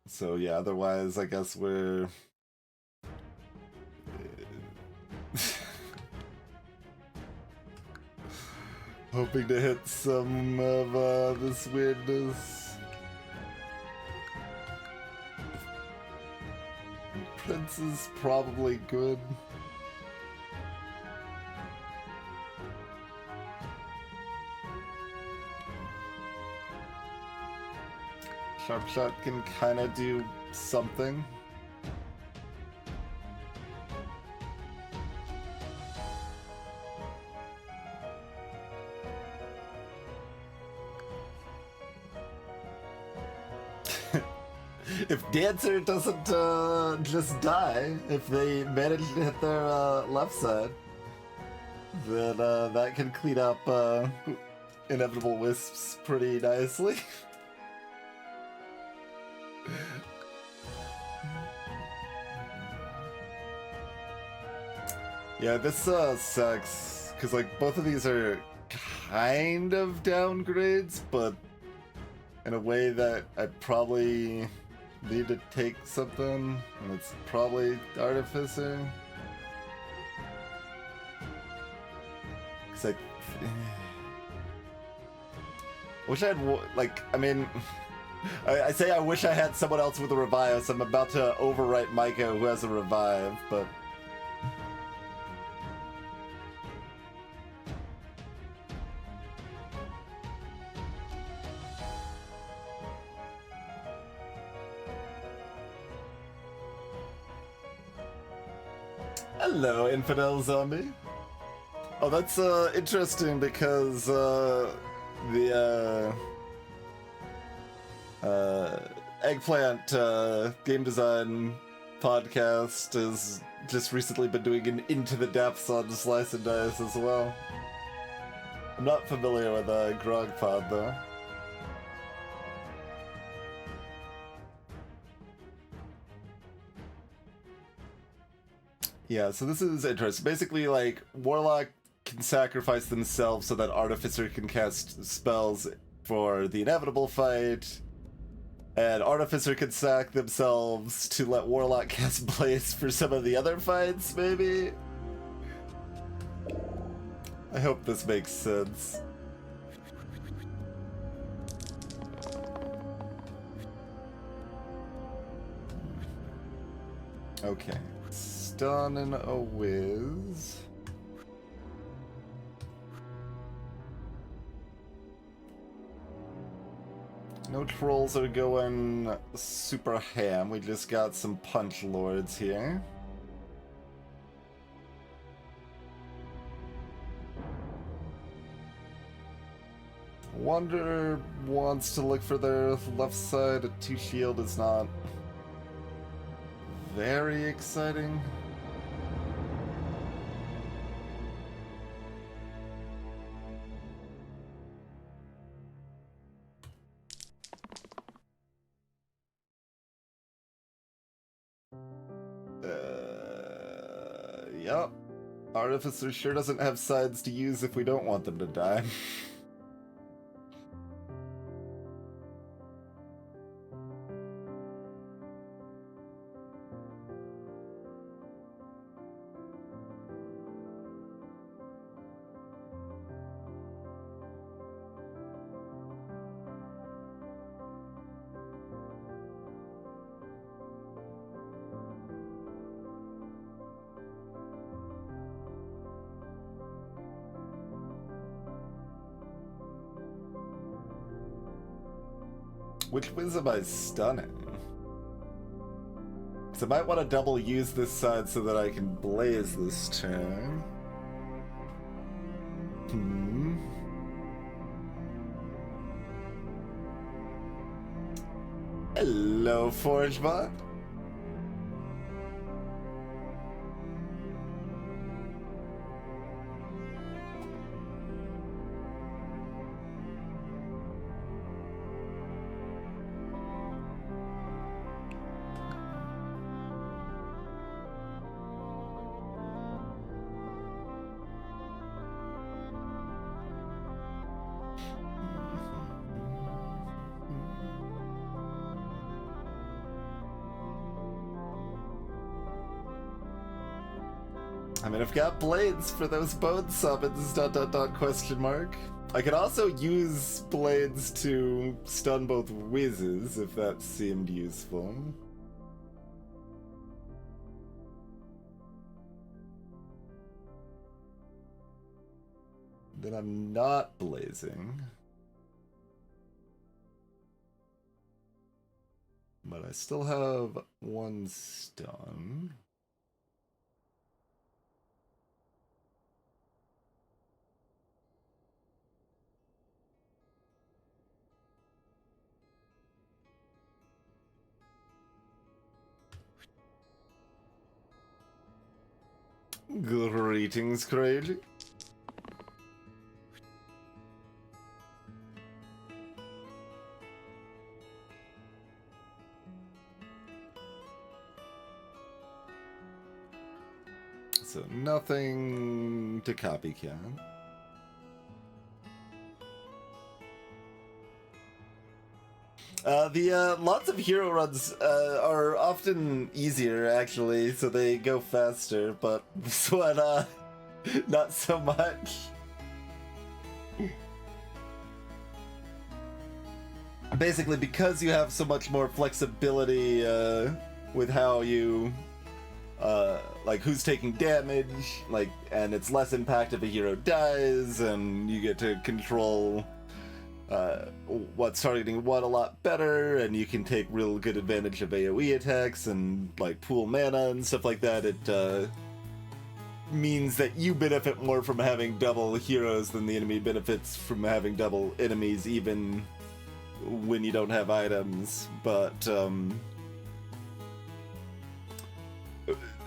So yeah, otherwise I guess we're hoping to hit some of this weirdness. Prince is probably good. Sharp Shot can kind of do something. If Dancer doesn't just die, if they manage to hit their left side, then that can clean up Inevitable Wisps pretty nicely. Yeah, this sucks, because like both of these are kind of downgrades, but in a way that I probably need to take something, and it's probably Artificer. Because I wish I had, like, I mean, I say I wish I had someone else with a revive, so I'm about to overwrite Micah who has a revive, but... Hello, Infidel Zombie. Oh, that's interesting because the Eggplant game design podcast has just recently been doing an Into the Depths on Slice and Dice as well. I'm not familiar with Grog Pod though. Yeah, so this is interesting. Basically, like, Warlock can sacrifice themselves so that Artificer can cast spells for the inevitable fight, and Artificer can sack themselves to let Warlock cast Blaze for some of the other fights, maybe? I hope this makes sense. Okay. Stun and a whiz. No trolls are going super ham. We just got some punch lords here. Wander wants to look for their left side. A 2 shield is not very exciting. Yep. Artificer sure doesn't have sides to use if we don't want them to die. Which whiz am I stunning? So I might want to double use this side so that I can blaze this turn. Hello, ForgeBot. I mean, I've got blades for those bone summons, ... question mark. I could also use blades to stun both whizzes, if that seemed useful. Then I'm not blazing. But I still have one stun. Greetings, Craig. So nothing to copycat. Lots of hero runs are often easier, actually, so they go faster, but this one, not so much. Basically, because you have so much more flexibility with how you, like, who's taking damage, like, and it's less impact if a hero dies, and you get to control what's targeting what a lot better, and you can take real good advantage of AoE attacks and like pool mana and stuff like that. It means that you benefit more from having double heroes than the enemy benefits from having double enemies, even when you don't have items. But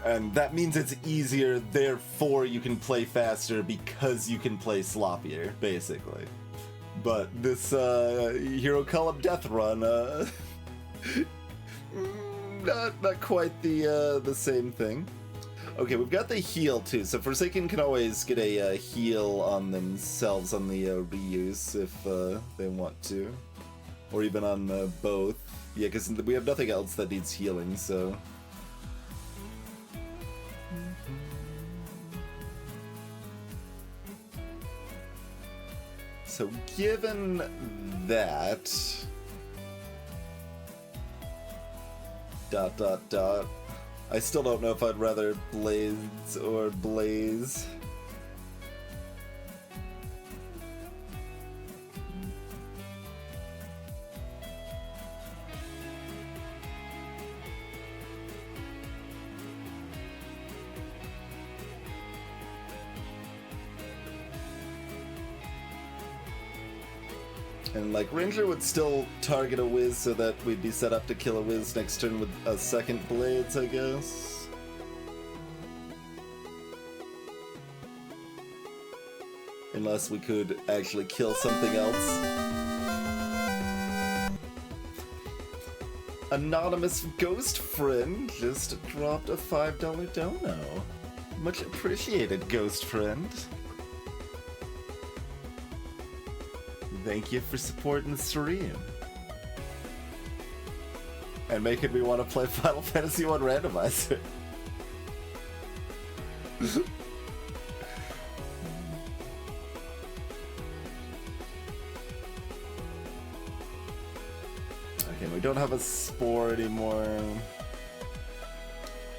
and that means it's easier, therefore you can play faster because you can play sloppier, basically. But this Hero Column Death Run, not quite the same thing. Okay, we've got the heal too. So Forsaken can always get a heal on themselves on the reuse if they want to, or even on both. Yeah, because we have nothing else that needs healing, so. So given that, ... I still don't know if I'd rather Blades or Blaze. And like Ranger would still target a whiz so that we'd be set up to kill a whiz next turn with a second Blades, I guess. Unless we could actually kill something else. Anonymous Ghost Friend just dropped a $5 dono. Much appreciated, Ghost Friend. Thank you for supporting the stream. And making me want to play Final Fantasy 1 Randomizer. Okay, we don't have a Spore anymore.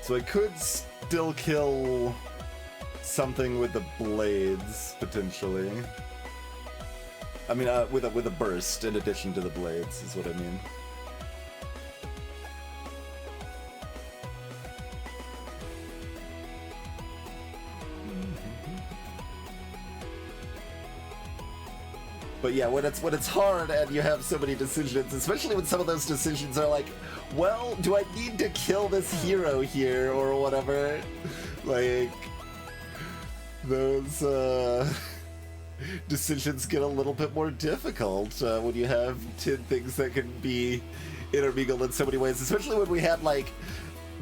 So I could still kill something with the Blades, potentially. I mean, with a burst in addition to the Blades is what I mean. But yeah, when it's hard and you have so many decisions, especially when some of those decisions are like, well, do I need to kill this hero here or whatever? Like, those decisions get a little bit more difficult when you have 10 things that can be intermingled in so many ways, especially when we had like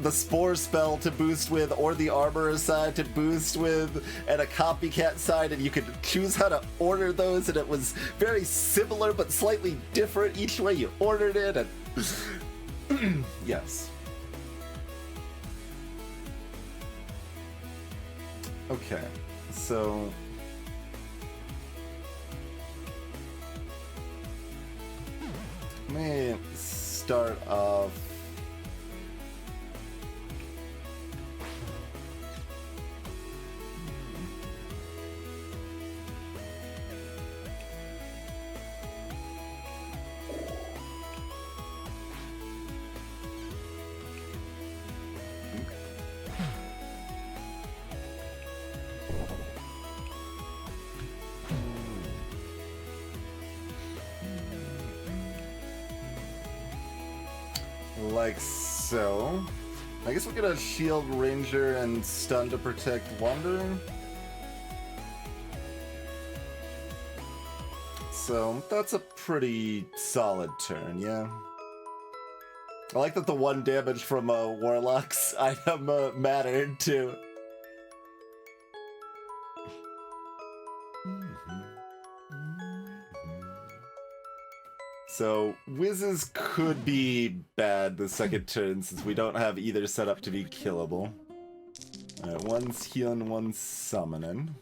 the Spore spell to boost with, or the Armorer side to boost with, and a Copycat side, and you could choose how to order those, and it was very similar but slightly different each way you ordered it, and yes. Okay, so let me start off. Like so. I guess we're gonna shield Ranger and stun to protect Wanderer. So that's a pretty solid turn, yeah. I like that the 1 damage from a Warlock's item mattered too. So, Whizzes could be bad the second turn since we don't have either set up to be killable. Alright, one's healing, one's summoning.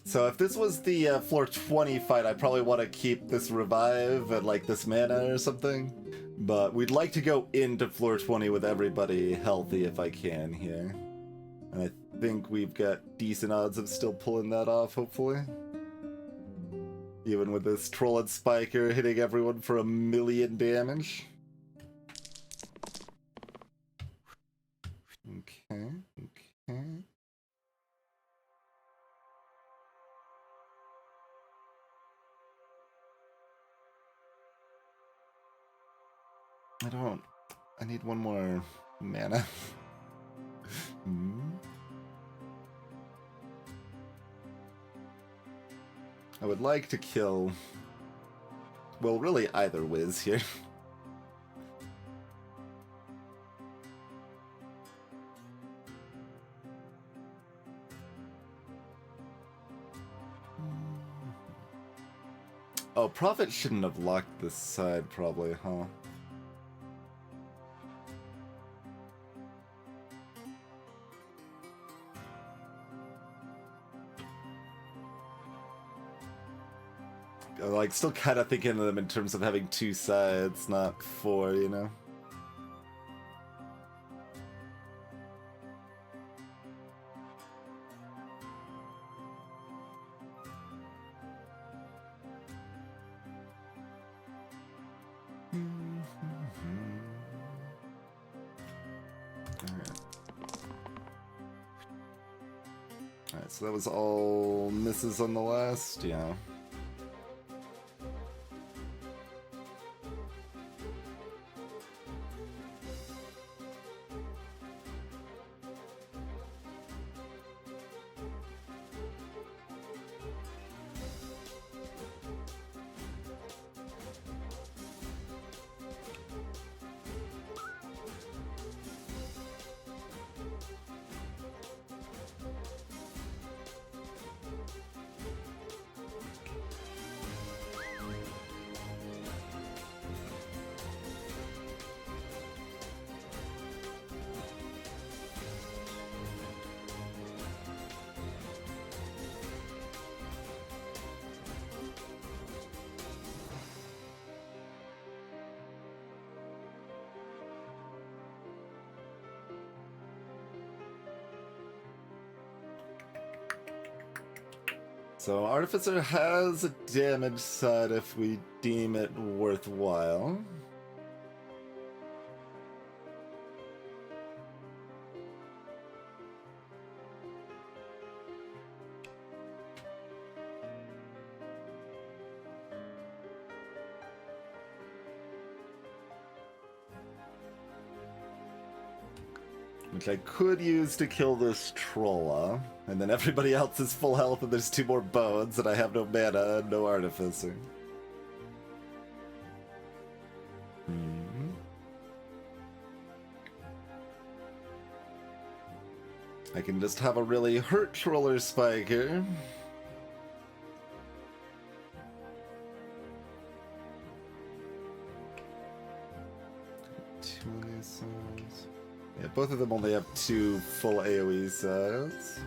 So if this was the floor 20 fight, I'd probably want to keep this revive and like this mana or something. But we'd like to go into floor 20 with everybody healthy if I can here. And I think we've got decent odds of still pulling that off, hopefully. Even with this Troll and Spiker hitting everyone for 1,000,000 damage. Okay, okay. I need one more mana. I would like to kill, well, really either Wiz here. Oh, Prophet shouldn't have locked this side probably, huh? Like, still kind of thinking of them in terms of having 2 sides, not 4, you know? Alright, so that was all misses on the last, yeah. So Artificer has a damage side if we deem it worthwhile. Which I could use to kill this Trolla, and then everybody else is full health and there's 2 more bones and I have no mana and no Artificer. I can just have a really hurt Troller Spiker. Yeah, both of them only have 2 full AoE sides.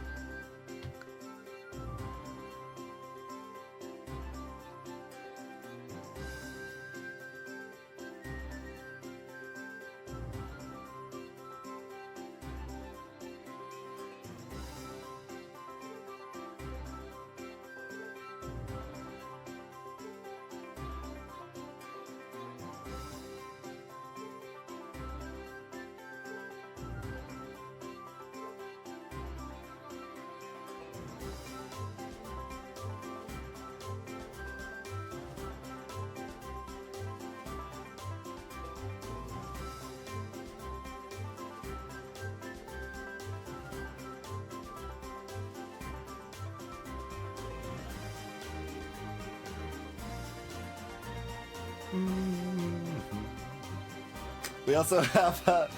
We also have the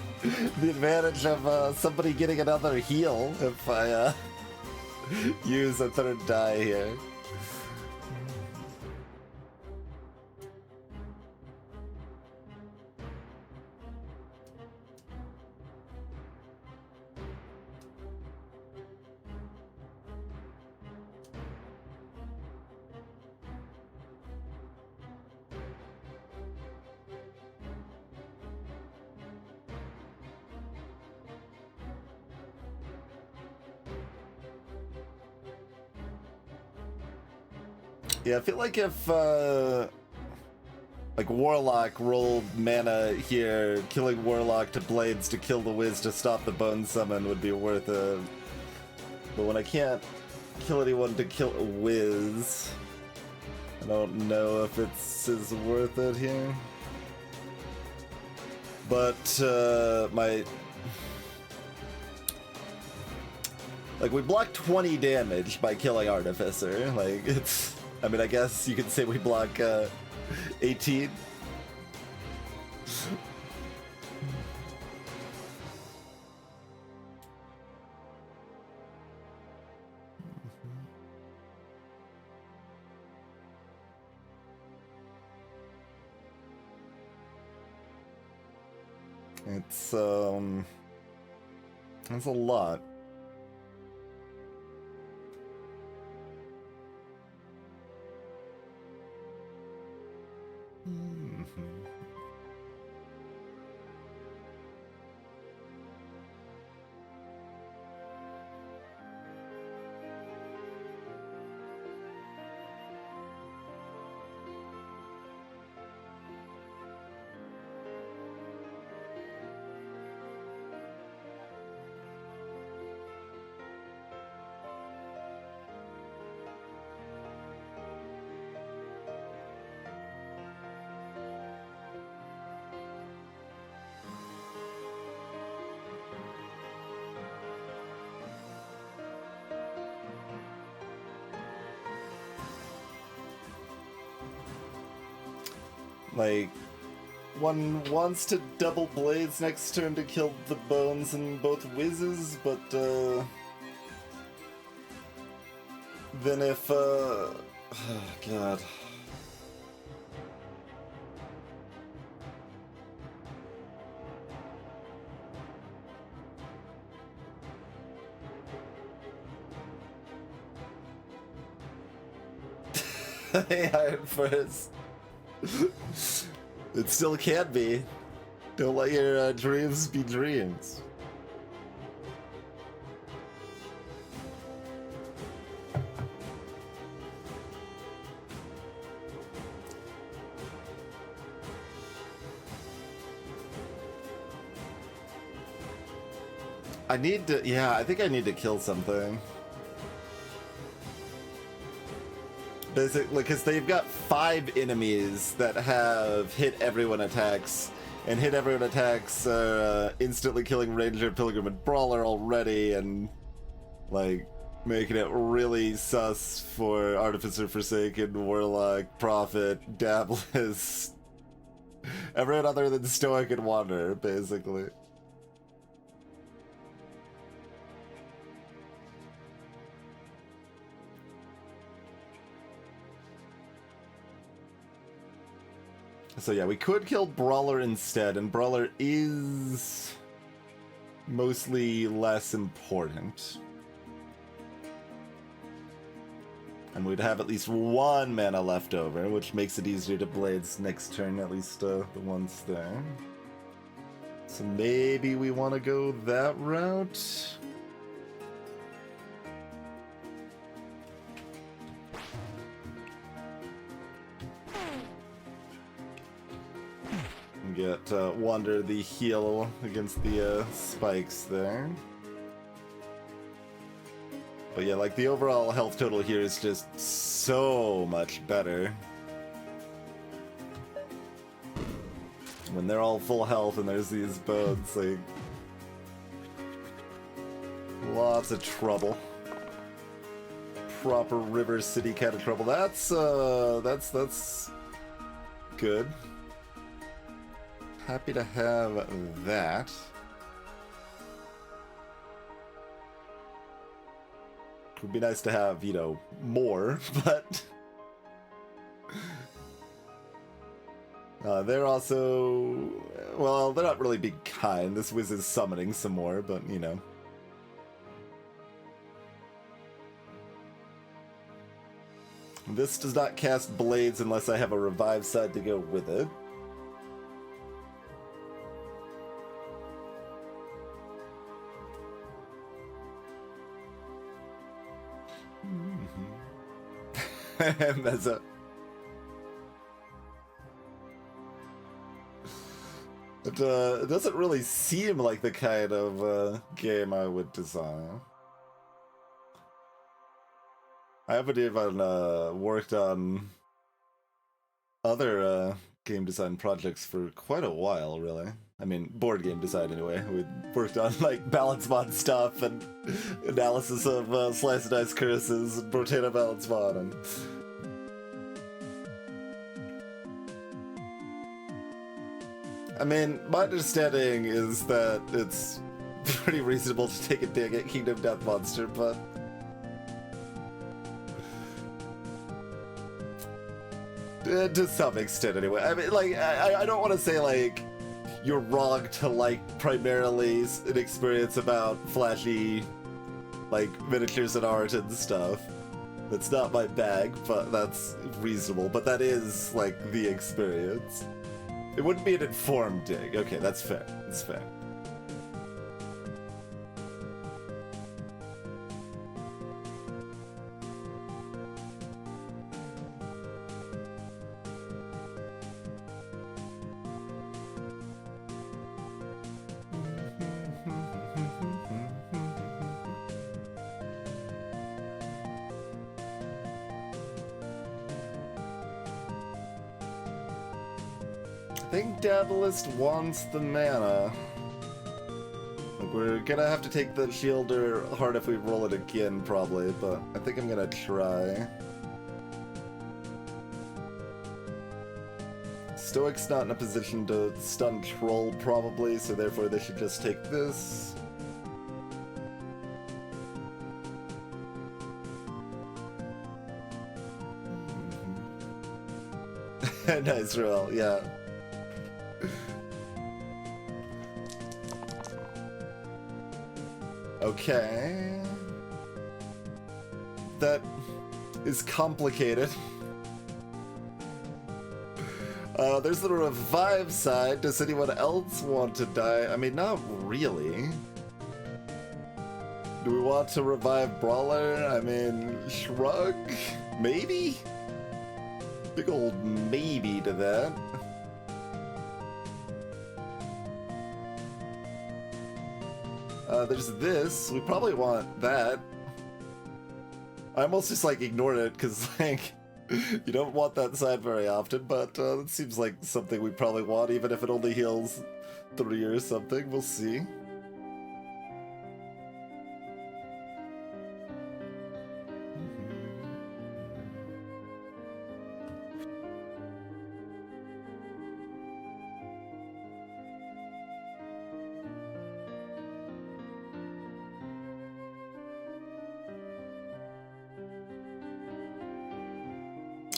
advantage of somebody getting another heal if I use a 3rd die here. Yeah, I feel like if, like, Warlock rolled mana here, killing Warlock to Blades to kill the Wiz to stop the Bone Summon would be worth it. But when I can't kill anyone to kill a Wiz, I don't know if it's as worth it here. But, like, we block 20 damage by killing Artificer. Like, it's... I mean, I guess you could say we block 18. It's that's a lot. Like, one wants to double Blades next turn to kill the Bones and both Whizzes, but, then if, oh, God. Hey, Iron First. It still can be. Don't let your dreams be dreams. I need to, yeah, I think I need to kill something. Basically, because they've got 5 enemies that have hit everyone attacks, and hit everyone attacks are instantly killing Ranger, Pilgrim, and Brawler already, and like making it really sus for Artificer, Forsaken, Warlock, Prophet, Dabless, everyone other than Stoic and Wanderer, basically. So yeah, we could kill Brawler instead, and Brawler is mostly less important. And we'd have at least 1 mana left over, which makes it easier to Blades next turn, at least the ones there. So maybe we want to go that route. Get Wander the heal against the spikes there. But yeah, like the overall health total here is just so much better. When they're all full health and there's these bones, like lots of trouble. Proper River City kind of trouble. That's good. Happy to have that. It would be nice to have, you know, more, but they're also, well, they're not really being kind. This Wiz is summoning some more, but, you know. This does not cast Blades unless I have a revive side to go with it. Meza. It doesn't really seem like the kind of game I would design. I haven't even worked on other game design projects for quite a while, really. I mean, board game design anyway. We worked on like balance mod stuff and analysis of slice and dice curses and Portana balance mod. And I mean, my understanding is that it's pretty reasonable to take a dig at Kingdom Death Monster, but to some extent anyway. I mean, like, I don't want to say like you're wrong to like primarily an experience about flashy like miniatures and art and stuff. That's not my bag, but that's reasonable. But that is like the experience. It wouldn't be an informed dig. Okay, that's fair. That's fair. I think Dabalist wants the mana. Like, we're gonna have to take the Shielder hard if we roll it again, probably, but I think I'm gonna try. Stoic's not in a position to stun Troll, probably, so therefore they should just take this. Nice roll, yeah. Okay. That is complicated. There's the revive side. Does anyone else want to die? I mean, not really. Do we want to revive Brawler? I mean, shrug? Maybe? Big old maybe to that. There's this. We probably want that. I almost just like ignored it because like you don't want that side very often, but it seems like something we probably want, even if it only heals 3 or something. We'll see.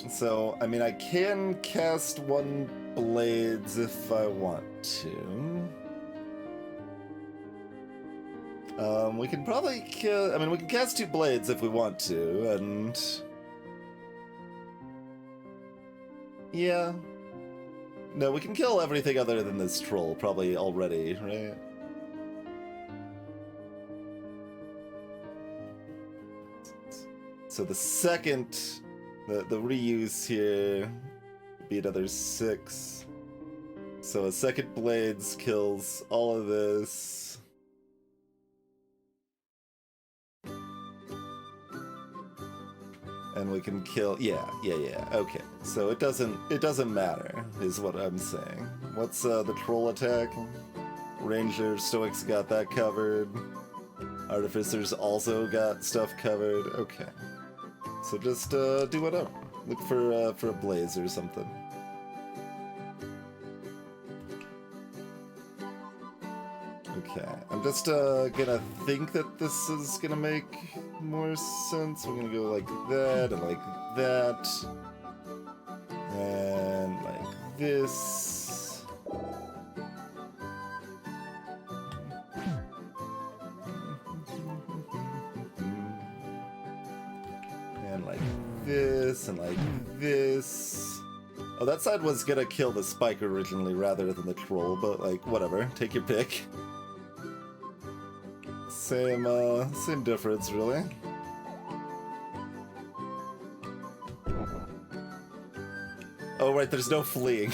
So, I mean, I can cast 1 Blades if I want to. We can probably I mean, we can cast 2 Blades if we want to, and... yeah. No, we can kill everything other than this troll, probably already, right? So the second... The reuse here would be another 6. So a second Blades kills all of this. And we can kill... yeah, okay. So it doesn't matter, is what I'm saying. What's the troll attack? Ranger, Stoics got that covered. Artificers also got stuff covered. Okay. So just do whatever. Look for a blaze or something. Okay, I'm just gonna think that this is gonna make more sense. We're gonna go like that and like that, and like this. And like this, and like this. Oh, that side was gonna kill the spike originally rather than the troll, but like, whatever. Take your pick. Same difference, really. Oh, right, there's no fleeing.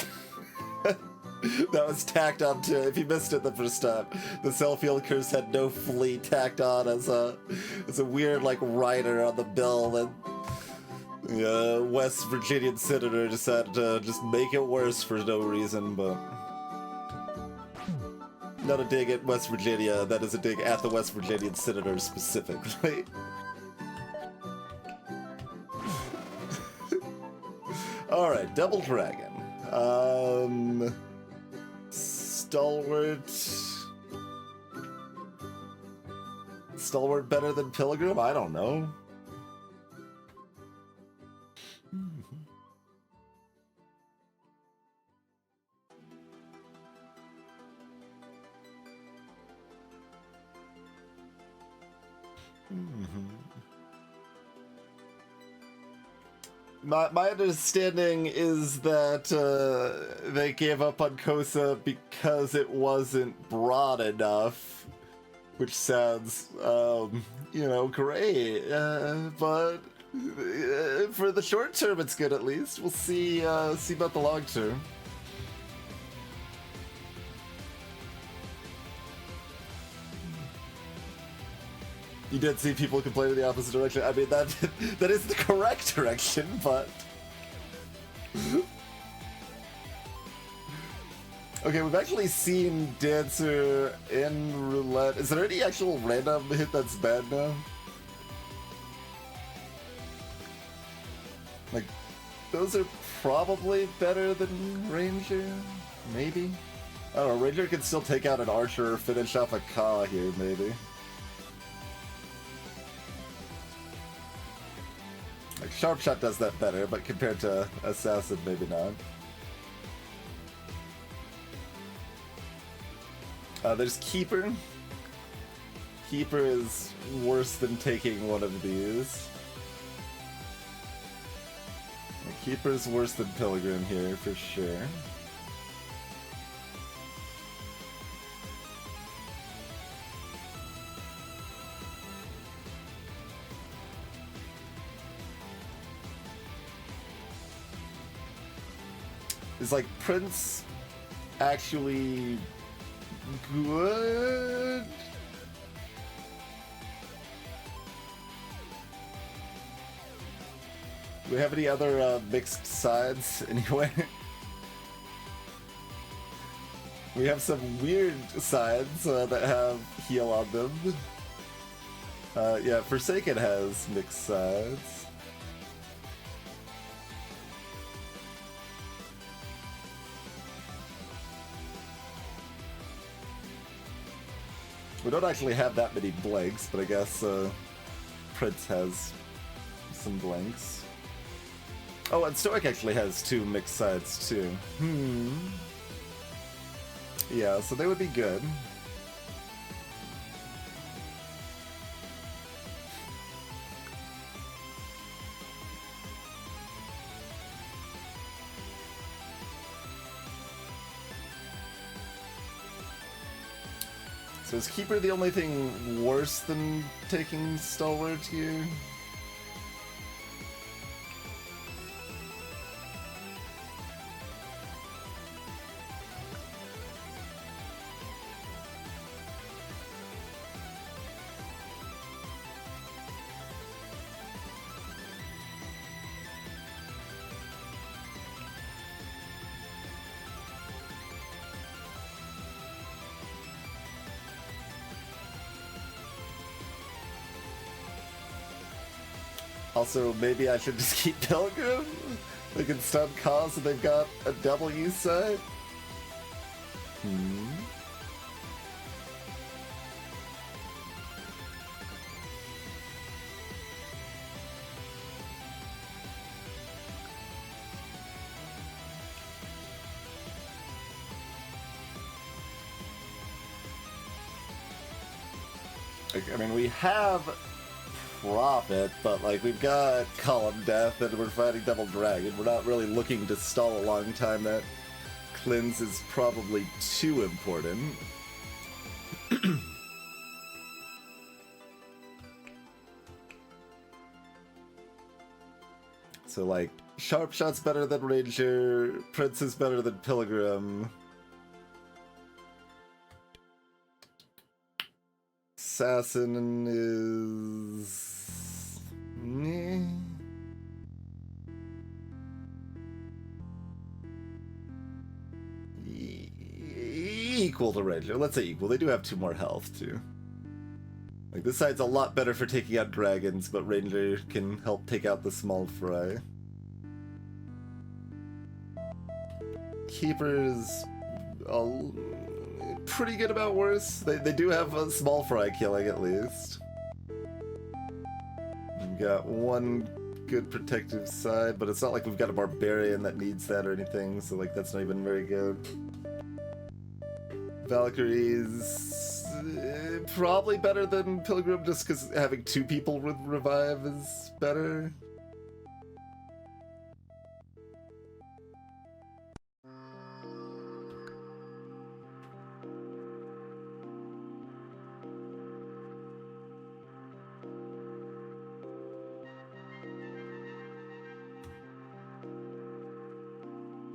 That was tacked on to, if you missed it the first time, the Self-Heal Curse had no flee tacked on as a weird, like, rider on the bill that the West Virginian senator decided to just make it worse for no reason, but... not a dig at West Virginia, that is a dig at the West Virginian senator specifically. Alright, Double Dragon. Stalwart... Stalwart better than Pilgrim? I don't know. My understanding is that they gave up on Kosa because it wasn't broad enough, which sounds, you know, great, but for the short term it's good at least. We'll see about the long term. You did see people complain in the opposite direction. I mean, that is the correct direction, but... Okay, we've actually seen Dancer in Roulette. Is there any actual random hit that's bad now? Like, those are probably better than Ranger? Maybe? I don't know, Ranger can still take out an Archer or finish off a Ka here, maybe. Like, Sharp Shot does that better, but compared to Assassin, maybe not. There's Keeper. Keeper is worse than taking one of these. Keeper's worse than Pilgrim here, for sure. Is like Prince actually good? Do we have any other mixed sides anyway? We have some weird sides that have heal on them. Yeah, Forsaken has mixed sides. We don't actually have that many blanks, but I guess Prince has some blanks. Oh, and Stoic actually has 2 mixed sides too. Yeah, so they would be good. So is Keeper the only thing worse than taking Stalwart here? Also, maybe I should just keep Pilgrim? They can stun cause and they've got a W side? I mean, we have Prophet, but like we've got Column Death and we're fighting Double Dragon. We're not really looking to stall a long time. That cleanse is probably too important. So like Sharp Shot's better than Ranger, Prince is better than Pilgrim. Assassin is... equal to Ranger. Let's say equal. They do have 2 more health, too. Like, this side's a lot better for taking out dragons, but Ranger can help take out the small fry. Keeper's pretty good about worse. They do have a small fry killing, at least. We've got 1 good protective side, but it's not like we've got a barbarian that needs that or anything, so like that's not even very good. Valkyrie's probably better than Pilgrim just because having 2 people with revive is better.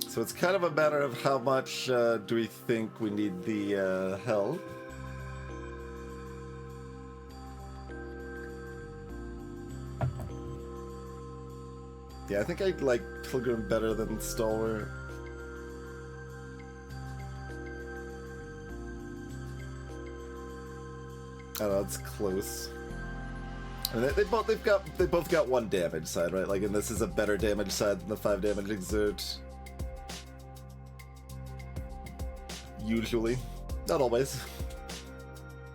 So it's kind of a matter of how much do we think we need the help. Yeah, I think I like Pilgrim better than Stalwart. I don't know, it's close. I mean, they both got 1 damage side, right? Like, and this is a better damage side than the 5 damage exert. Usually. Not always.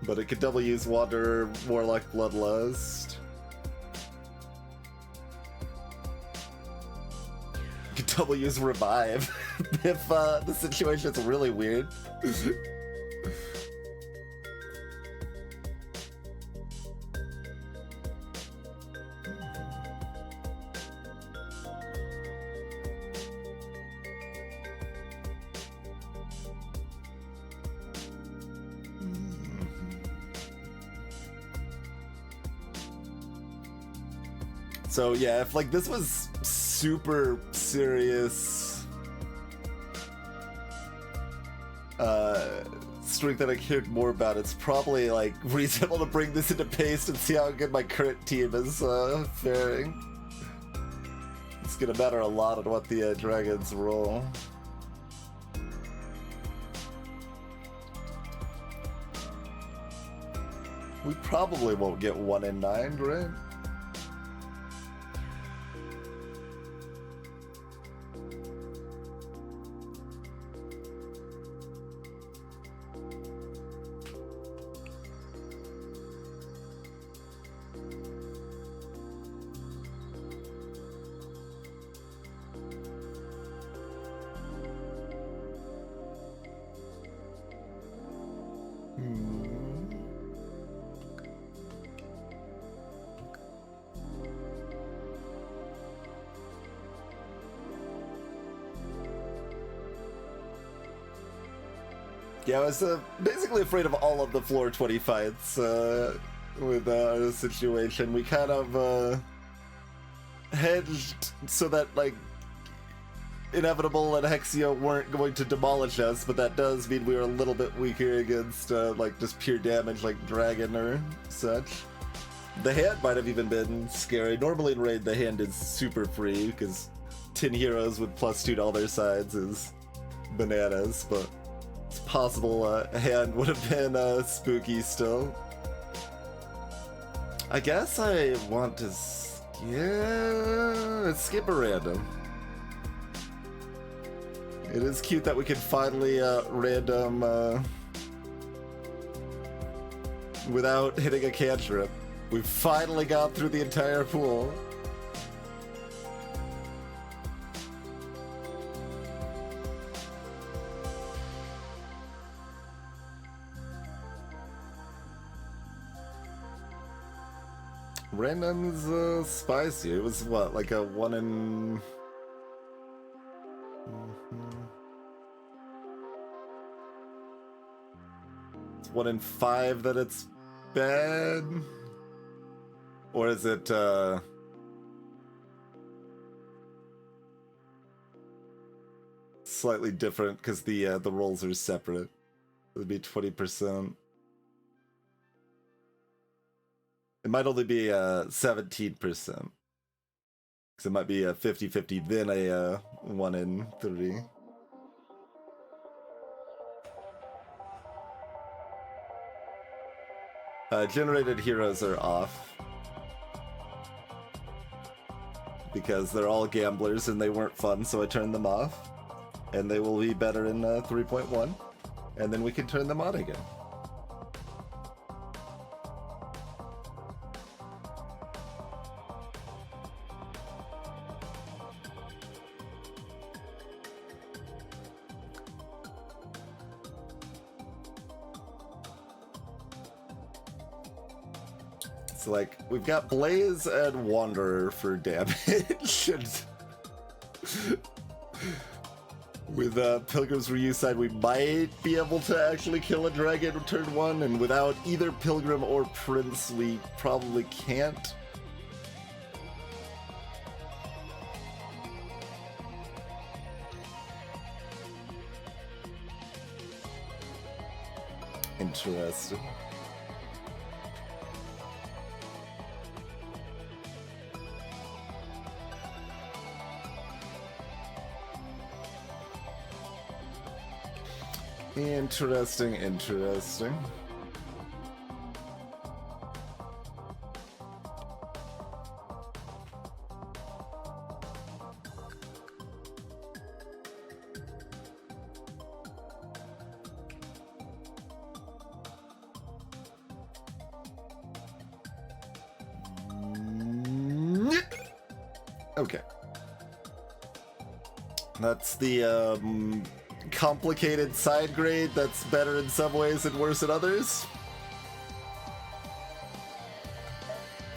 But it could double use Wanderer, Warlock, Bloodlust. It could double use Revive if the situation's really weird. So yeah, if like this was super serious strength that I cared more about, it's probably like reasonable to bring this into paste and see how good my current team is faring. gonna matter a lot on what the dragons roll. We probably won't get 1 in 9, right? Yeah, I was basically afraid of all of the floor 20 fights with our situation. We kind of hedged so that, like, Inevitable and Hexio weren't going to demolish us, but that does mean we were a little bit weaker against, like, just pure damage like Dragon or such. The hand might have even been scary. Normally in Raid, the hand is super free, because 10 heroes with +2 to all their sides is bananas, but it's possible a hand would have been spooky still. I guess I want to skip a random. It is cute that we can finally random without hitting a cantrip. We've finally got through the entire pool. Random's spicy. It was what, like a 1 in... It's 1 in 5 that it's bad? Or is it, slightly different because the rolls are separate? It would be 20%. It might only be 17%. Because it might be a 50-50, then a 1 in 3. Generated heroes are off. Because they're all gamblers and they weren't fun, so I turned them off. And they will be better in 3.1. And then we can turn them on again. So, like, we've got Blaze and Wanderer for damage. With Pilgrim's Reuse side, we might be able to actually kill a dragon turn 1, and without either Pilgrim or Prince, we probably can't. Interesting. Interesting, interesting. Okay. That's the complicated side grade that's better in some ways and worse in others.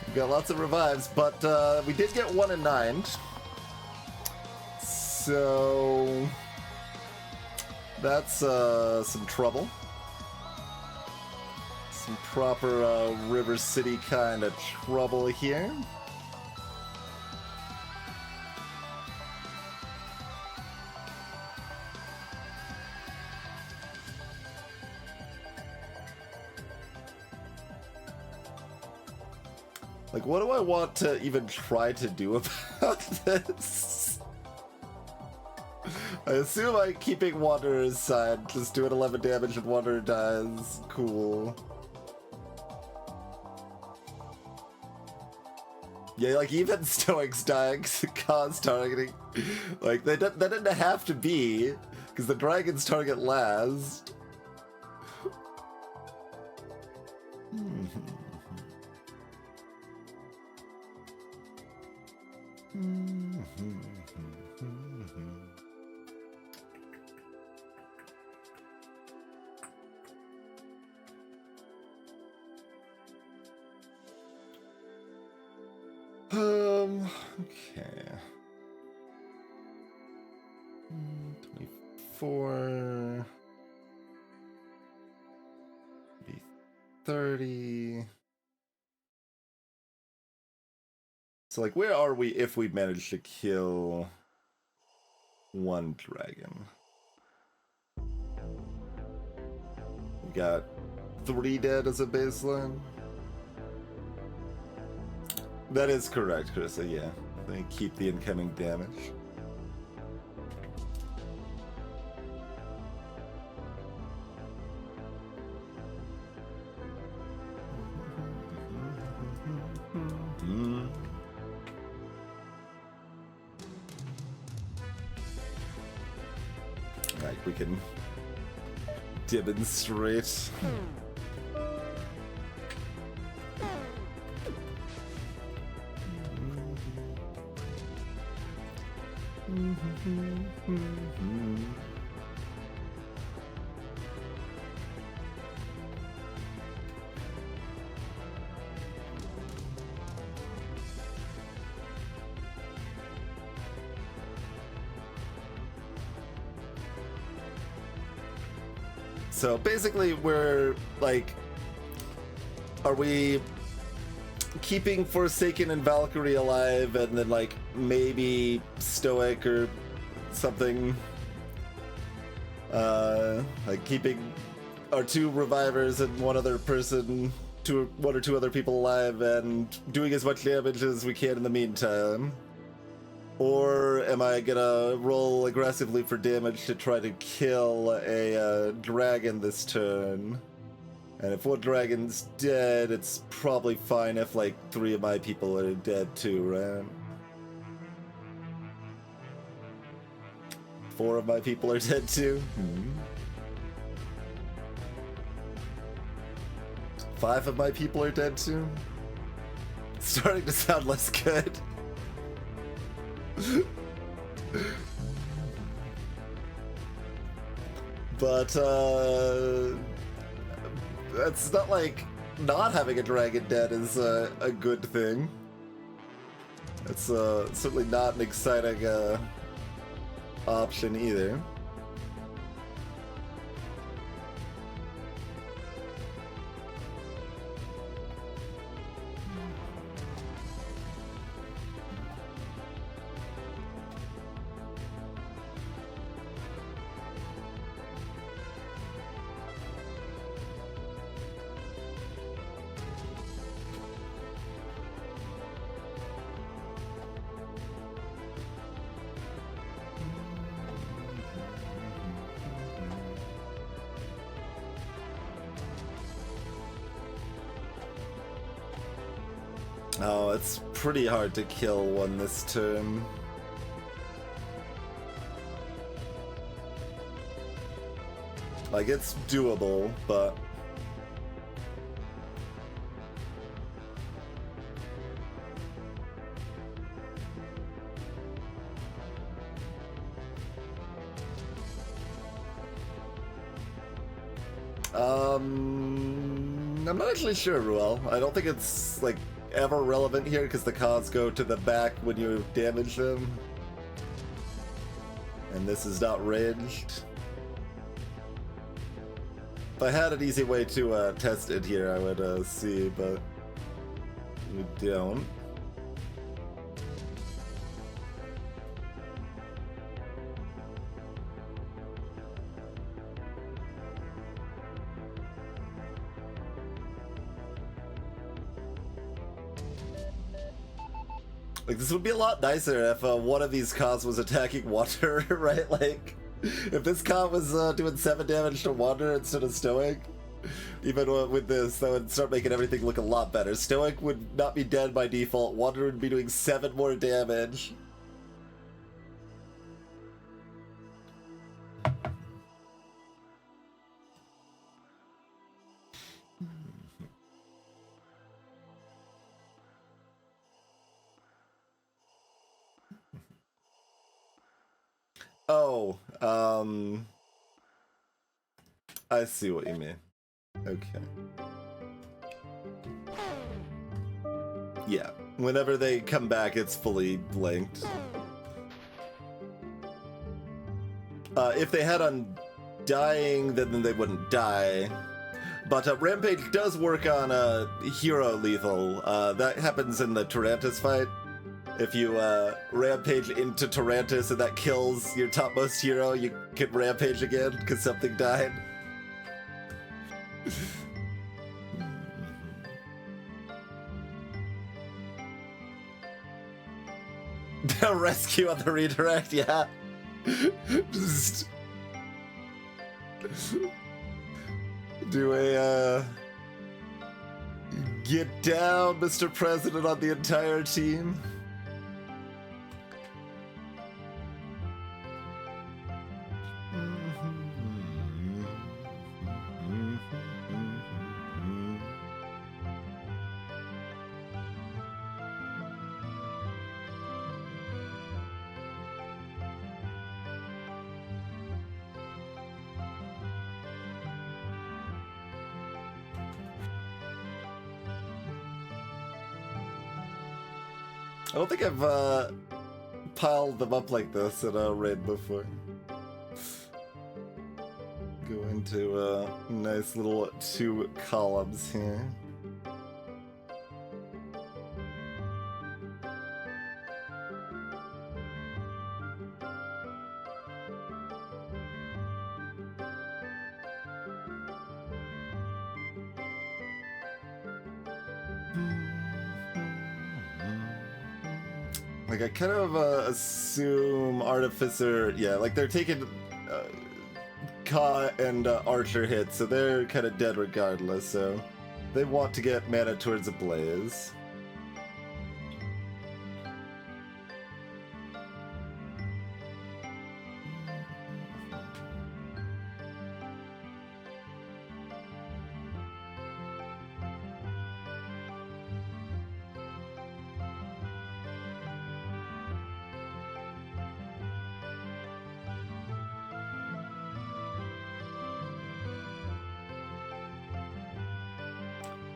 We've got lots of revives, but we did get 1 in 9. So that's some trouble. Some proper River City kind of trouble here. Like, what do I want to even try to do about this? I assume I'm keeping Wanderer's side, just doing 11 damage and Wanderer dies. Cool. Yeah, like, even Stoics dying cause targeting. Like, that didn't have to be, because the dragons target last. Okay. 24. 30. So, like, where are we if we manage to kill one dragon? We got 3 dead as a baseline. That is correct, Carissa, yeah. They keep the incoming damage. Like, we can demonstrate. So basically, we're like, are we keeping Forsaken and Valkyrie alive, and then like maybe Stoic or something? Like keeping our 2 revivers and one other person, 1 or 2 other people alive, and doing as much damage as we can in the meantime. Or am I gonna roll aggressively for damage to try to kill a dragon this turn? And if 1 dragon's dead, it's probably fine if like 3 of my people are dead too, right? 4 of my people are dead too? 5 of my people are dead too? It's starting to sound less good. But that's not like not having a dragon dead is a good thing. It's certainly not an exciting option either. Oh, it's pretty hard to kill one this turn. Like, it's doable, but... I'm not actually sure, Ruel. I don't think it's, like, ever relevant here because the costs go to the back when you damage them. And this is not ranged. If I had an easy way to test it here, I would see, but we don't. Like, this would be a lot nicer if one of these cons was attacking water, right? Like, if this con was doing 7 damage to water instead of Stoic, even with this, that would start making everything look a lot better. Stoic would not be dead by default, water would be doing 7 more damage. Oh, I see what you mean. Okay. Yeah, whenever they come back, it's fully blinked. If they had Undying, then they wouldn't die. But Rampage does work on hero lethal. That happens in the Tarantus fight. If you Rampage into Tarantus and that kills your topmost hero, you can Rampage again because something died. Rescue on the redirect, yeah. Just do a get down, Mr. President, on the entire team. I don't think I've piled them up like this in a raid before. Go into a nice little 2 columns here. Like, I kind of assume Artificer, yeah, like they're taking Ka and Archer hits, so they're kind of dead regardless, so they want to get mana towards a Blaze.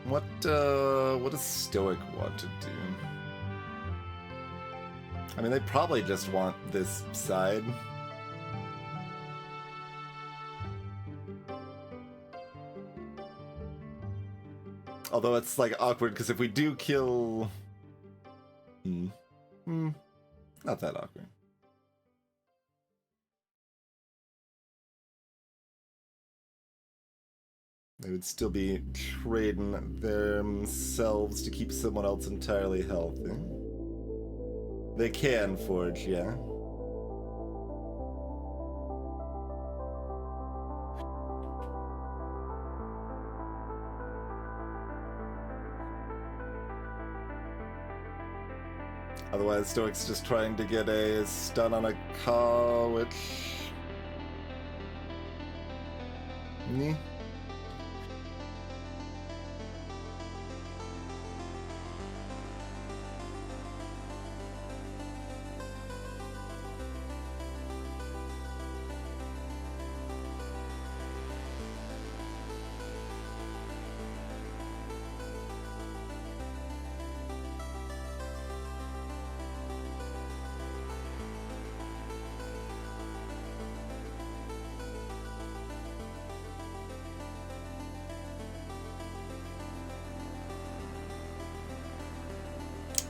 What does Stoic want to do? I mean, they probably just want this side. Although it's like awkward because if we do kill, not that awkward. They would still be trading themselves to keep someone else entirely healthy. They can forge, yeah. Otherwise, Stoic's just trying to get a stun on a Ka, which...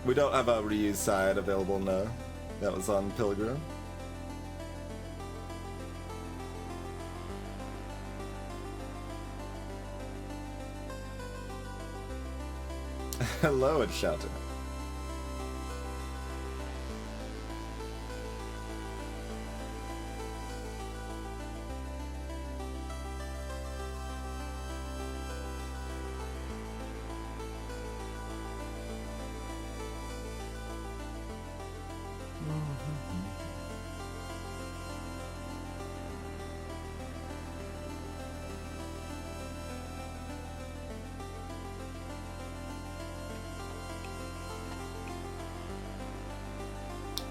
We don't have a reuse side available now. That was on Pilgrim. Hello, it's Shouter.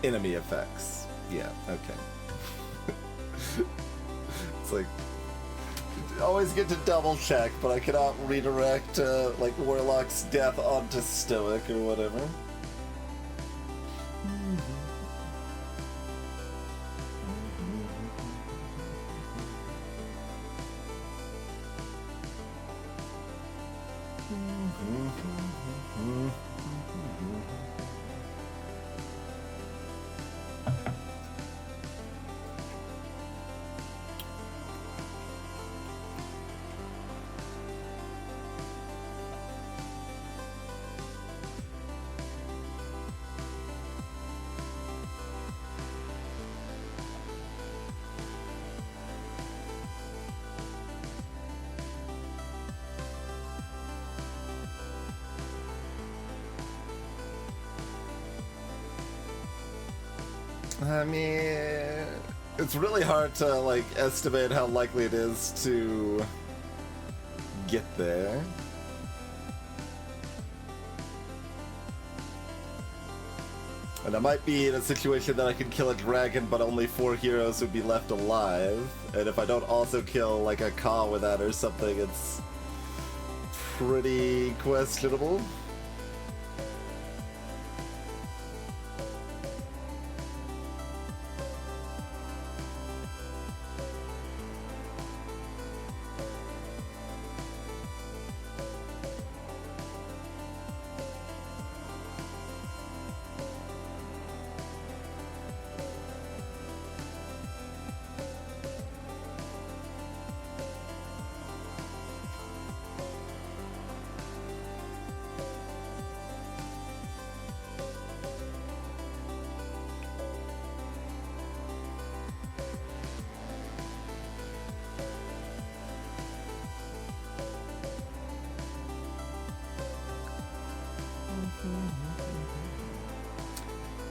enemy effects. Yeah, okay. It's like, always get to double check, but I cannot redirect like Warlock's death onto Stoic or whatever. I mean, it's really hard to like estimate how likely it is to get there. And I might be in a situation that I could kill a dragon, but only 4 heroes would be left alive. And if I don't also kill like a Ka with that or something, it's pretty questionable.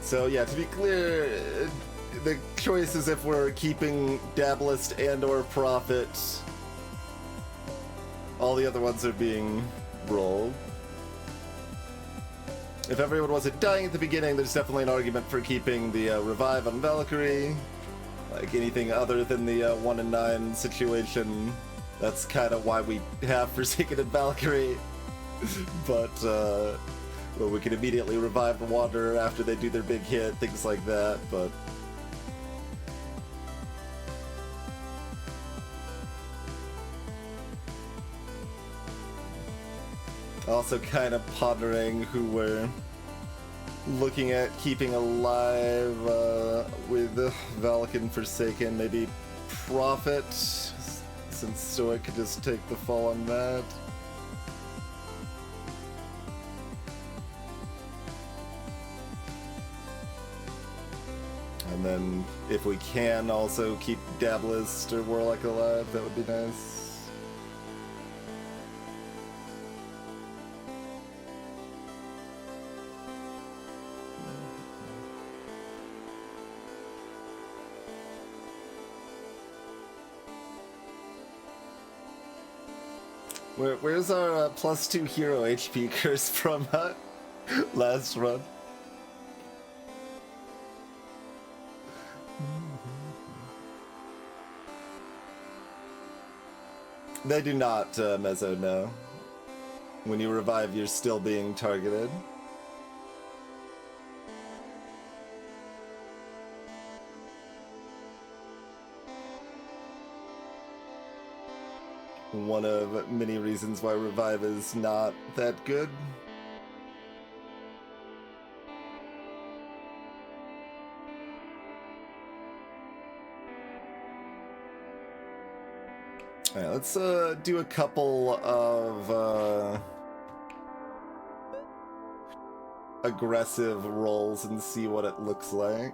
So yeah, to be clear, the choice is if we're keeping Dablist and or Prophet. All the other ones are being rolled. If everyone wasn't dying at the beginning, there's definitely an argument for keeping the Revive on Valkyrie. Like anything other than the 1 in 9 situation, that's kind of why we have Forsaken and Valkyrie. But, well, we can immediately revive the Wanderer after they do their big hit, things like that, but... Also kind of pondering who we're looking at keeping alive with Valak and Forsaken. Maybe Prophet, since Stoic could just take the fall on that. And then, if we can, also keep Dablist or Warlock alive, that would be nice. Where's our +2 hero HP curse from last run? They do not, Mezzo, no. When you revive, you're still being targeted. One of many reasons why revive is not that good. Alright, let's do a couple of aggressive rolls and see what it looks like.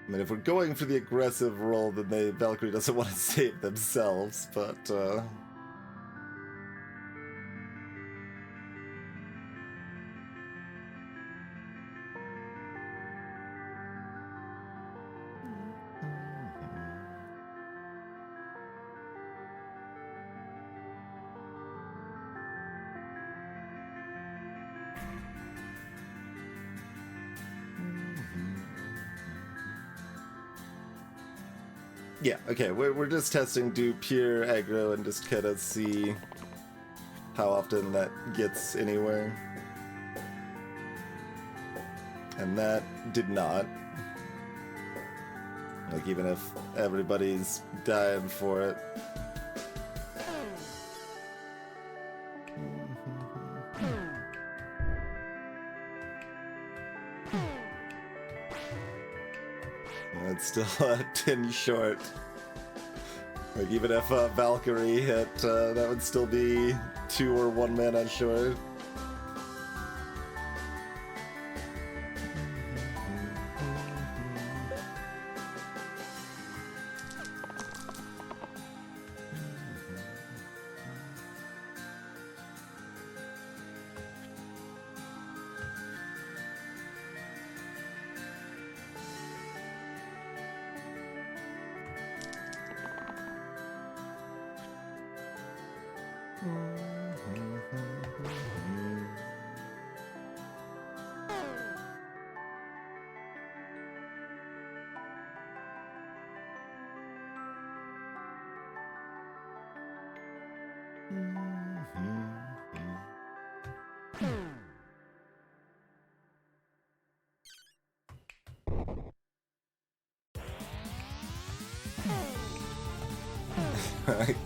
I mean, if we're going for the aggressive roll, then Valkyrie doesn't want to save themselves, but, Yeah, okay, we're just testing, do pure aggro and just kind of see how often that gets anywhere. And that did not. Like, even if everybody's dying for it. It's still a 10 short. Like, even if Valkyrie hit, that would still be 2 or 1 mana short.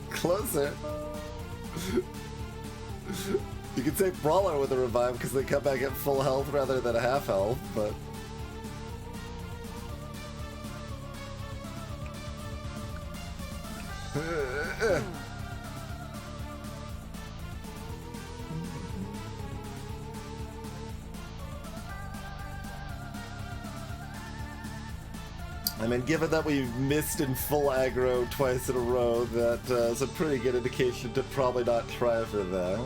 Closer. You could say Brawler with a revive because they come back at full health rather than a half health, but... I mean, given that we've missed in full aggro twice in a row, that is a pretty good indication to probably not try for that.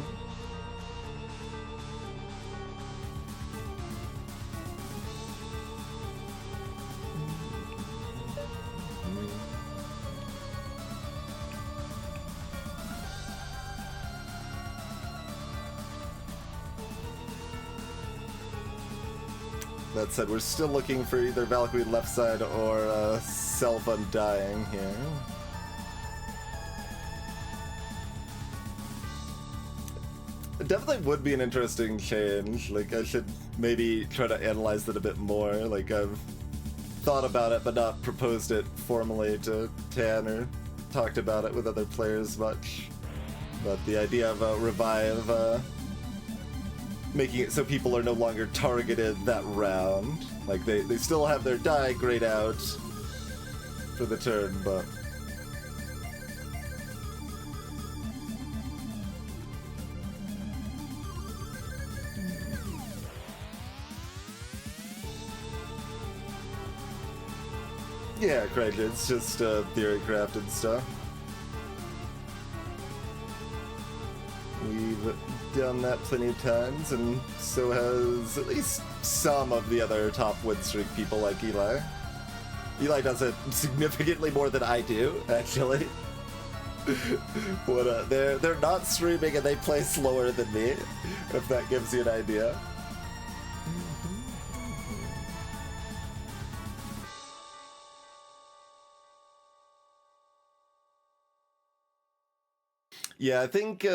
That said, we're still looking for either Valkyrie left side or self-undying here. It definitely would be an interesting change. Like, I should maybe try to analyze that a bit more. Like, I've thought about it but not proposed it formally to Tan or talked about it with other players much. But the idea of a revive, making it so people are no longer targeted that round. Like, they still have their die grayed out for the turn, but... Yeah, correct, it's just theory crafted stuff. We've done that plenty of times, and so has at least some of the other top win streak people like Eli. Eli does it significantly more than I do, actually. But they're not streaming and they play slower than me, if that gives you an idea. Yeah, I think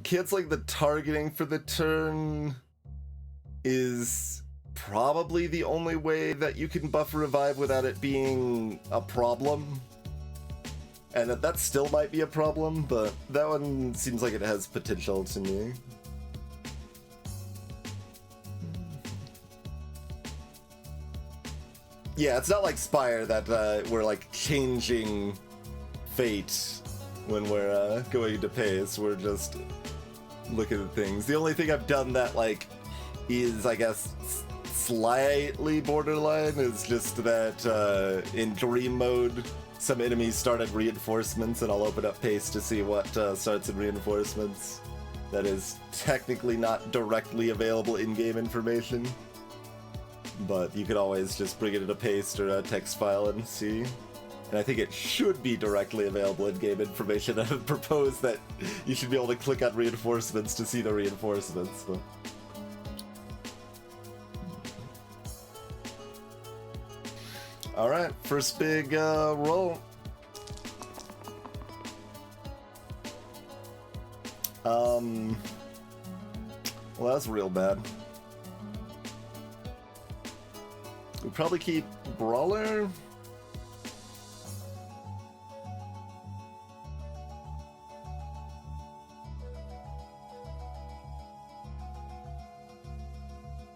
kids like the targeting for the turn is probably the only way that you can buff revive without it being a problem. And that still might be a problem, but that one seems like it has potential to me. Yeah, it's not like Spire that we're like changing fate when we're going into pace. We're just looking at things. The only thing I've done that like is, I guess, slightly borderline is just that in dream mode some enemies started reinforcements, and I'll open up pace to see what starts in reinforcements. That is technically not directly available in-game information, but you could always just bring it in a paste or a text file and see. And I think it should be directly available in-game information. I would propose that you should be able to click on reinforcements to see the reinforcements. But... Alright, first big roll. Well, that's real bad. We probably keep Brawler.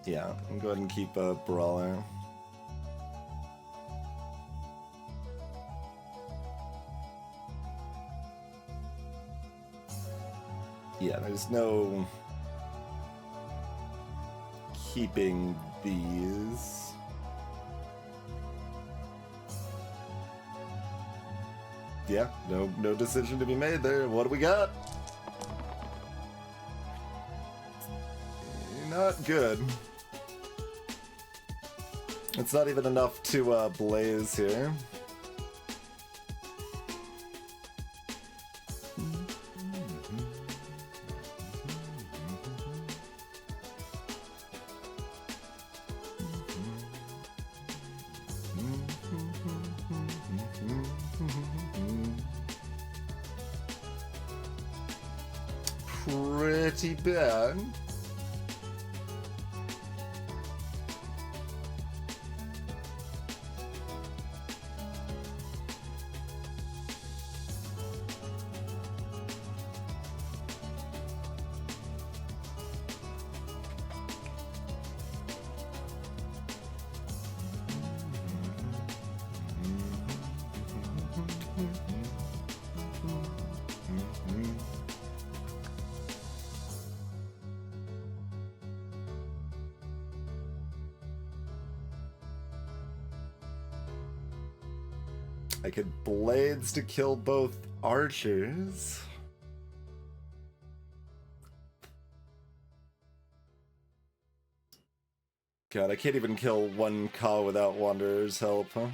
Yeah, I'm go ahead and keep a Brawler. Yeah, there's no keeping these. Yeah, no decision to be made there. What do we got? Not good. It's not even enough to blaze here. Pretty bad. I could blades to kill both archers. God, I can't even kill 1K without Wanderer's help, huh?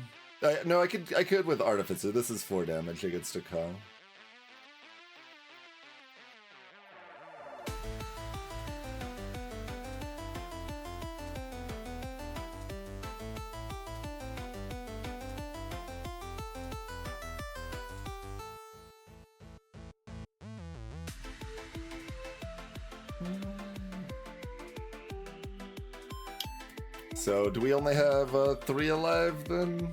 No, I could with Artificer. This is 4 damage against a K. So, do we only have 3 alive then?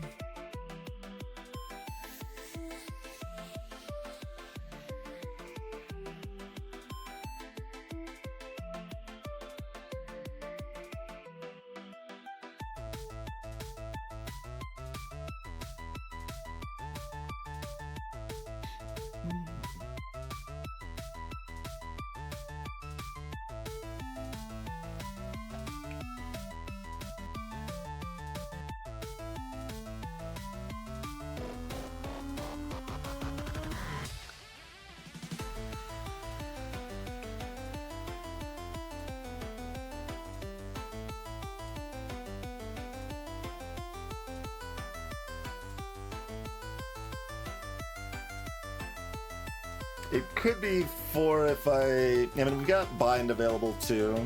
It could be 4 if I mean, we got bind available too.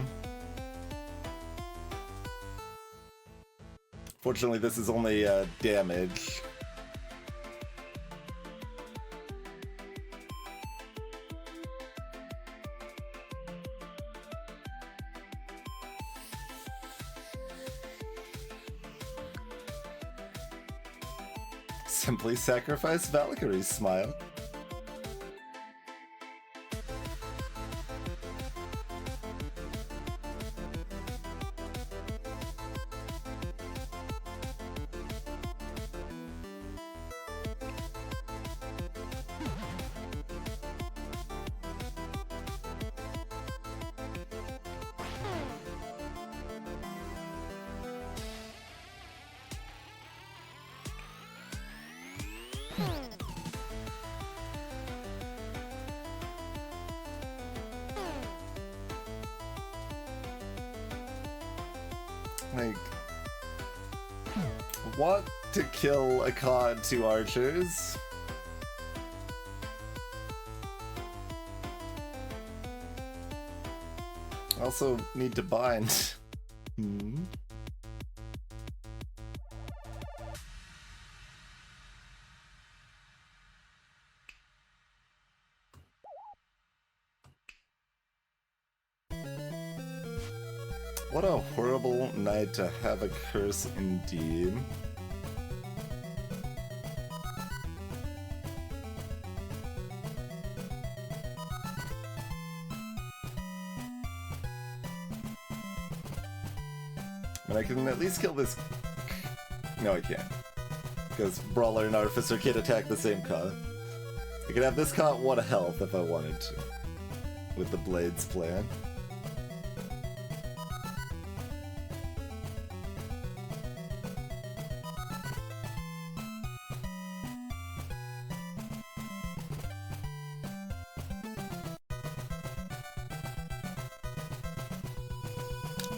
Fortunately, this is only damage. Simply sacrifice Valkyrie's smile. Like, want to kill a COD 2 archers. Also need to bind. What a horrible night to have a curse indeed. And I can at least kill this... No, I can't. Because Brawler and Artificer can't attack the same Ka. I could have this Ka at 1 health if I wanted to. With the Blades plan.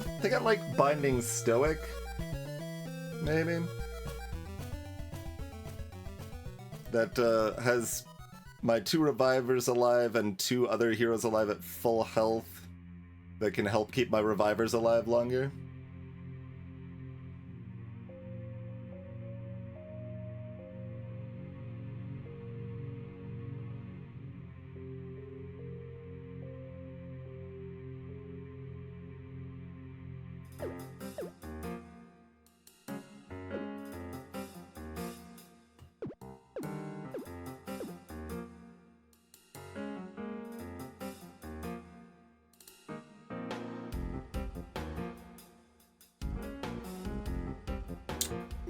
I think I like Binding Stoic, maybe? That has my 2 revivers alive and 2 other heroes alive at full health that can help keep my revivers alive longer.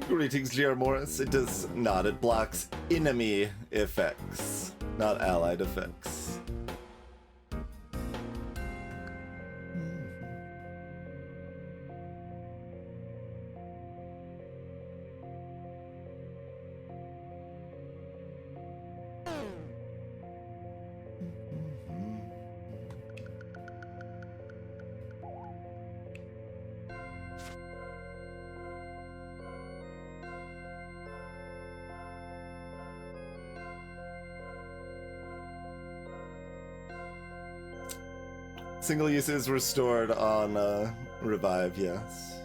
Greetings, GR Morris. It does not. It blocks enemy effects, not allied effects. Single use is restored on revive, yes.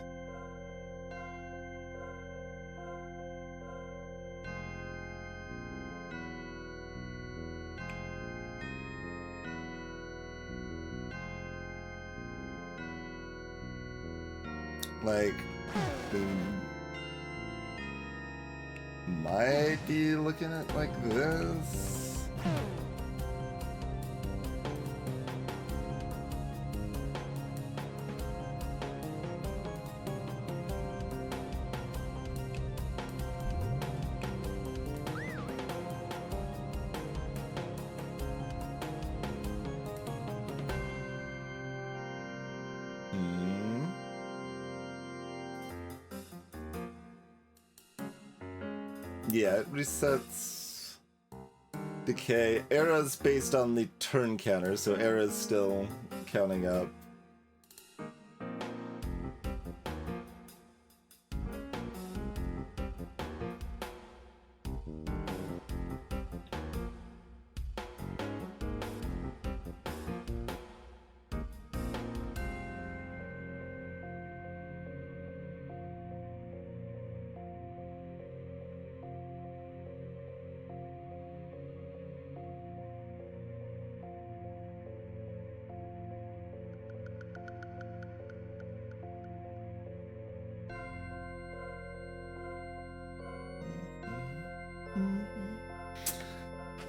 Like, might be looking at like this. Yeah, it resets decay. Era's based on the turn counter, so Era's still counting up.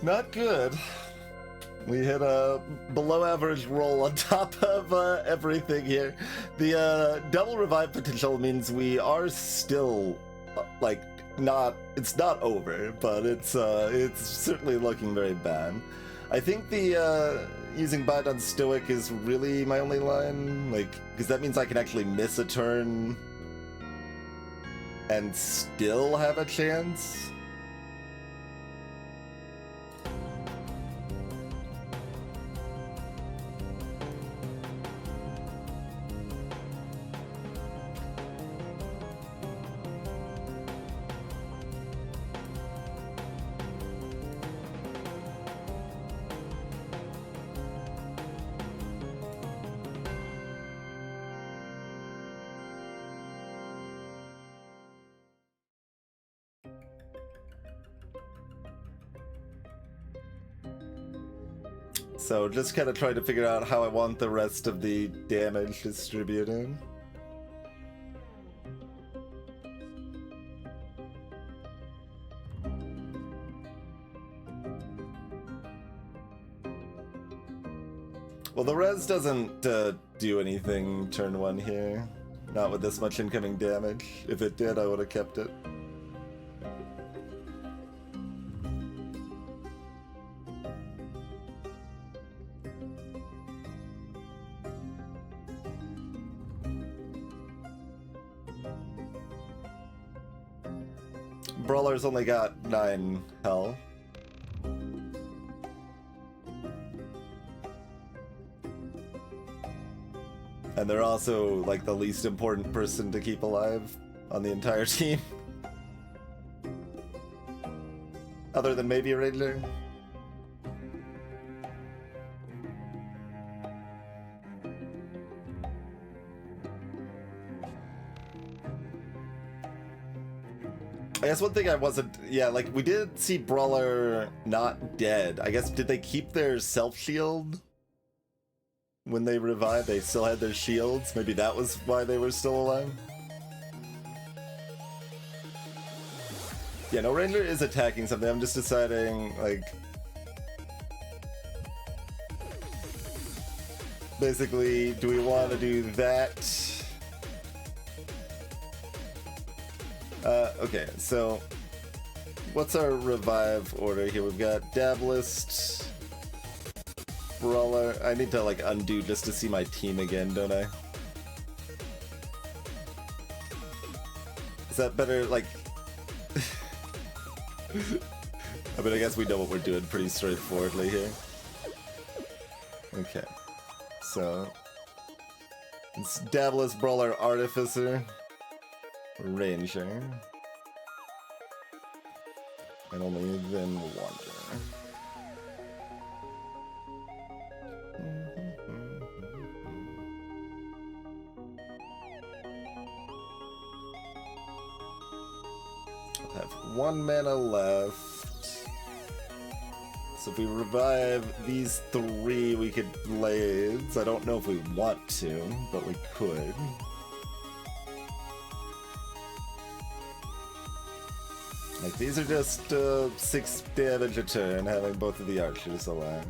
Not good. We hit a below average roll on top of everything here. The double revive potential means we are still like it's not over, but it's certainly looking very bad. I think the using Bind on Stoic is really my only line, like, because that means I can actually miss a turn and still have a chance. So just kind of trying to figure out how I want the rest of the damage distributed. Well, the res doesn't do anything turn 1 here. Not with this much incoming damage. If it did, I would have kept it. Brawler's only got 9 health. And they're also, like, the least important person to keep alive on the entire team. Other than maybe a Ranger. I guess one thing I wasn't... Yeah, like, we did see Brawler not dead. I guess, did they keep their self-shield? When they revived, they still had their shields. Maybe that was why they were still alive. Yeah, no, Ranger is attacking something. I'm just deciding, like... Basically, do we want to do that? Okay, so... What's our revive order here? We've got Dablist... Brawler. I need to like undo just to see my team again, don't I? Is that better? Like, I mean, I guess we know what we're doing pretty straightforwardly here. Okay, so it's Dabless, Brawler, Artificer, Ranger, and only then Wander. Have 1 mana left. So if we revive these 3, we could Blades. I don't know if we want to, but we could. Like, these are just 6 damage a turn, having both of the archers alive.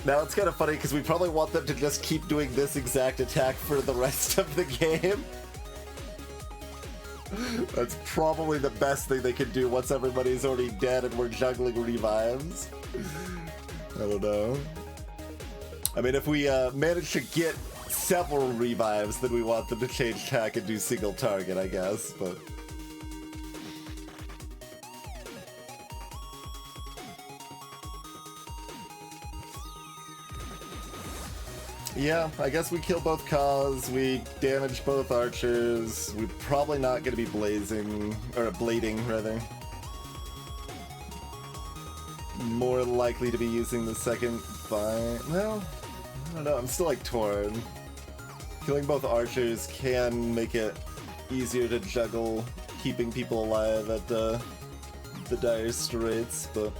Now it's kind of funny because we probably want them to just keep doing this exact attack for the rest of the game. That's probably the best thing they can do once everybody's already dead and we're juggling revives. I don't know. I mean, if we manage to get several revives, then we want them to change tack and do single target, I guess, but... Yeah, I guess we kill both Khas, we damage both archers, we're probably not going to be blazing, or blading, rather. More likely to be using the second fight. Well, I don't know, I'm still like torn. Killing both archers can make it easier to juggle keeping people alive at the dire straits, but...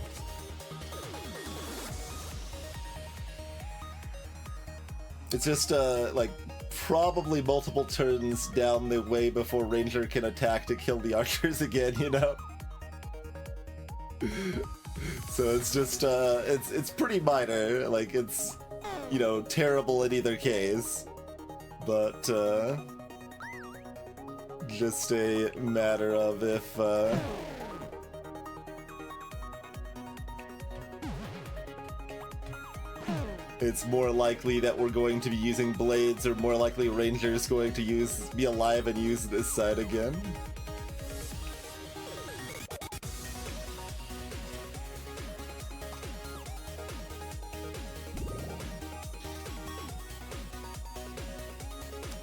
It's just, like, probably multiple turns down the way before Ranger can attack to kill the archers again, you know? So it's just, it's pretty minor. Like, it's, you know, terrible in either case. But, just a matter of if, it's more likely that we're going to be using blades, or more likely Ranger's going to be alive and use this side again.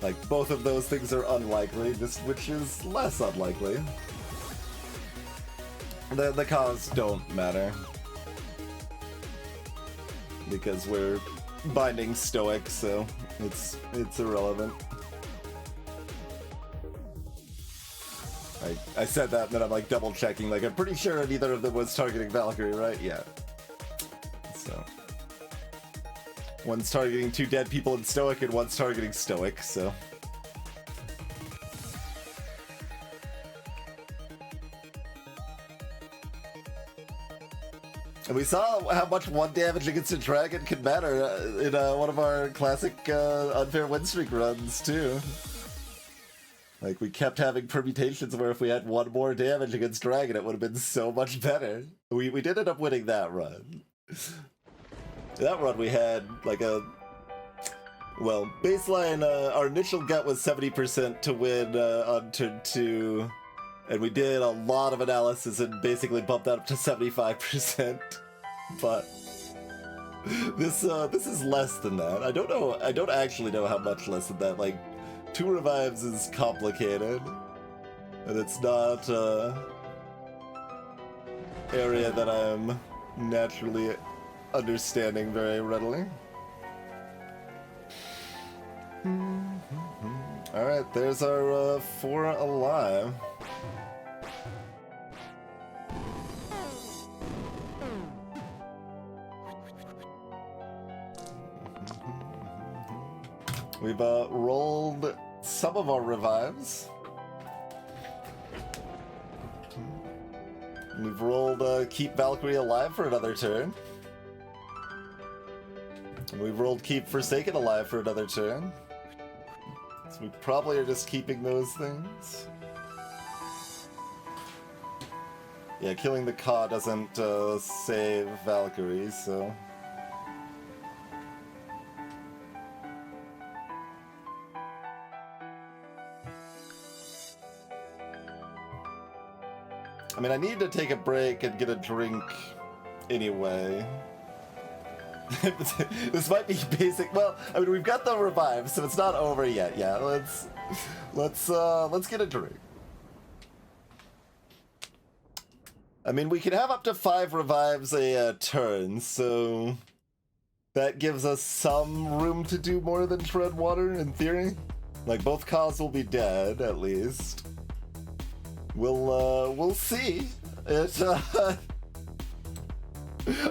Like, both of those things are unlikely, just which is less unlikely. The cause don't matter. Because we're binding stoic, so it's irrelevant. I said that, and then I'm like double checking, like I'm pretty sure neither of them was targeting Valkyrie, right? Yeah. One's targeting 2 dead people in Stoic, and one's targeting Stoic, so... And we saw how much 1 damage against a dragon can matter in one of our classic unfair win streak runs, too. Like, we kept having permutations where if we had 1 more damage against dragon, it would have been so much better. We did end up winning that run. That run we had, like, a... Well, baseline, our initial gut was 70% to win on turn 2. And we did a lot of analysis and basically bumped that up to 75%. But this is less than that. I don't actually know how much less than that. Like, 2 revives is complicated. And it's not area that I'm naturally understanding very readily. Alright, there's our 4 alive. We've rolled some of our revives. We've rolled Keep Valkyrie alive for another turn. And we've rolled Keep Forsaken alive for another turn. So we probably are just keeping those things. Yeah, killing the Ka doesn't save Valkyrie, so... I mean, I need to take a break and get a drink anyway. This might be basic. Well, I mean, we've got the revive, so it's not over yet. Yeah, let's get a drink. I mean, we can have up to 5 revives a turn, so that gives us some room to do more than tread water in theory. Like, both Kas will be dead at least. We'll see. It's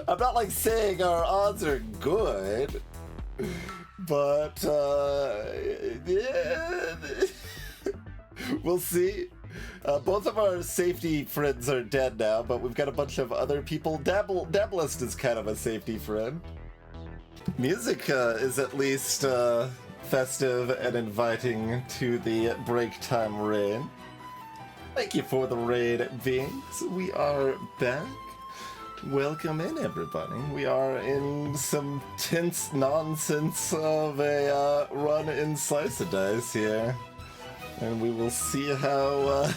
I'm not like saying our odds are good, but yeah. We'll see. Both of our safety friends are dead now, but we've got a bunch of other people. Dablist is kind of a safety friend. Music is at least festive and inviting to the break time raid. Thank you for the raid, beings. We are back. Welcome in, everybody. We are in some tense nonsense of a run in Slice of Dice here. And we will see how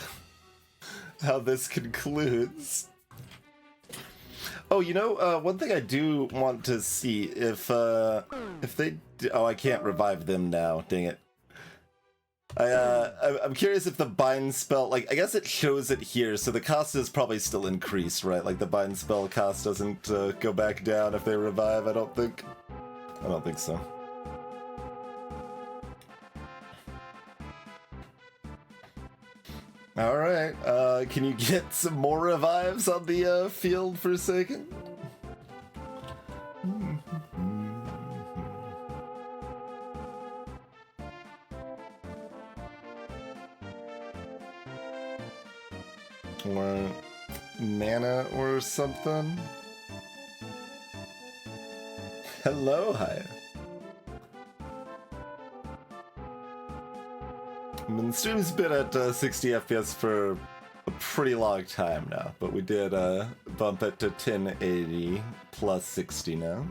this concludes. Oh, you know, one thing I do want to see if they... Oh, I can't revive them now. Dang it. I'm curious if the bind spell, like, I guess it shows it here, so the cost is probably still increased, right? Like, the bind spell cost doesn't go back down if they revive, I don't think so. Alright, can you get some more revives on the field for a second? Or mana or something. Hello, hi. I mean, the stream's been at 60 FPS for a pretty long time now, but we did bump it to 1080 plus 60 now.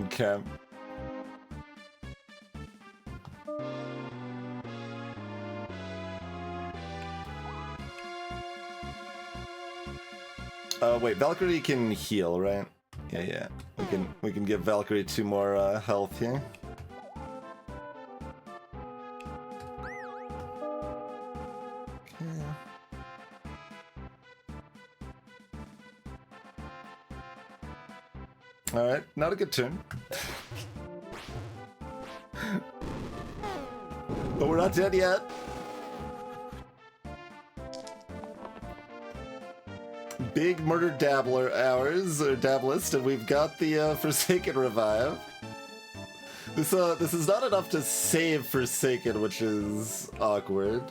Okay. Wait, Valkyrie can heal, right? Yeah. We can give Valkyrie 2 more health here. Okay. Alright, not a good turn. But we're not dead yet. big murder dabbler hours, or dabblist, and we've got the Forsaken revive. This is not enough to save Forsaken, which is awkward.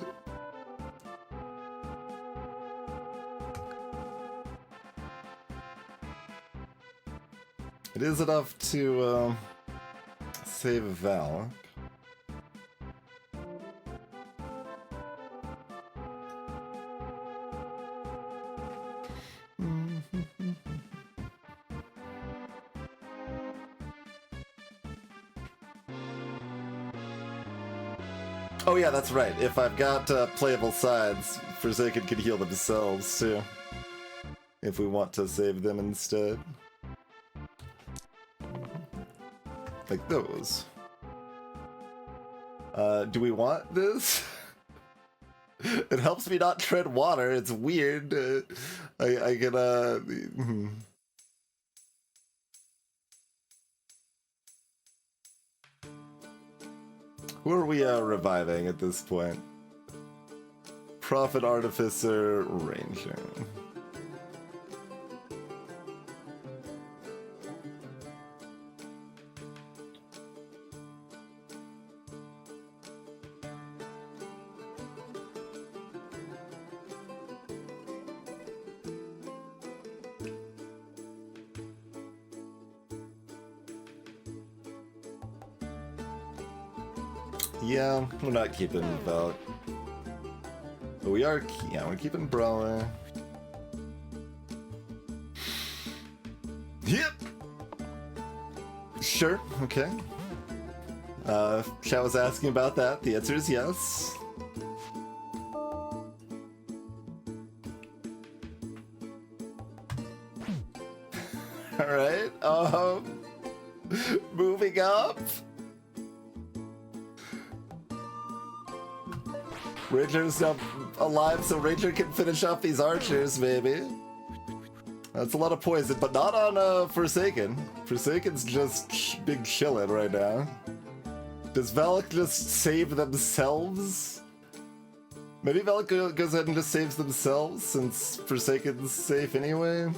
It is enough to save Val. Oh yeah, that's right. If I've got playable sides, Forsaken can heal themselves too. If we want to save them instead. Like those. Do we want this? It helps me not tread water. It's weird. I can, Who are we reviving at this point? Prophet, Artificer, Ranger. Yeah, we're not keeping Valk. But we are, yeah, we're keeping Brawler. Yep! Sure, okay. Chat was asking about that. The answer is yes. Alright, moving up. Ranger's now alive, so Ranger can finish off these archers, maybe. That's a lot of poison, but not on Forsaken. Forsaken's just big chillin' right now. Does Valak just save themselves? Maybe Valak goes ahead and just saves themselves, since Forsaken's safe anyway?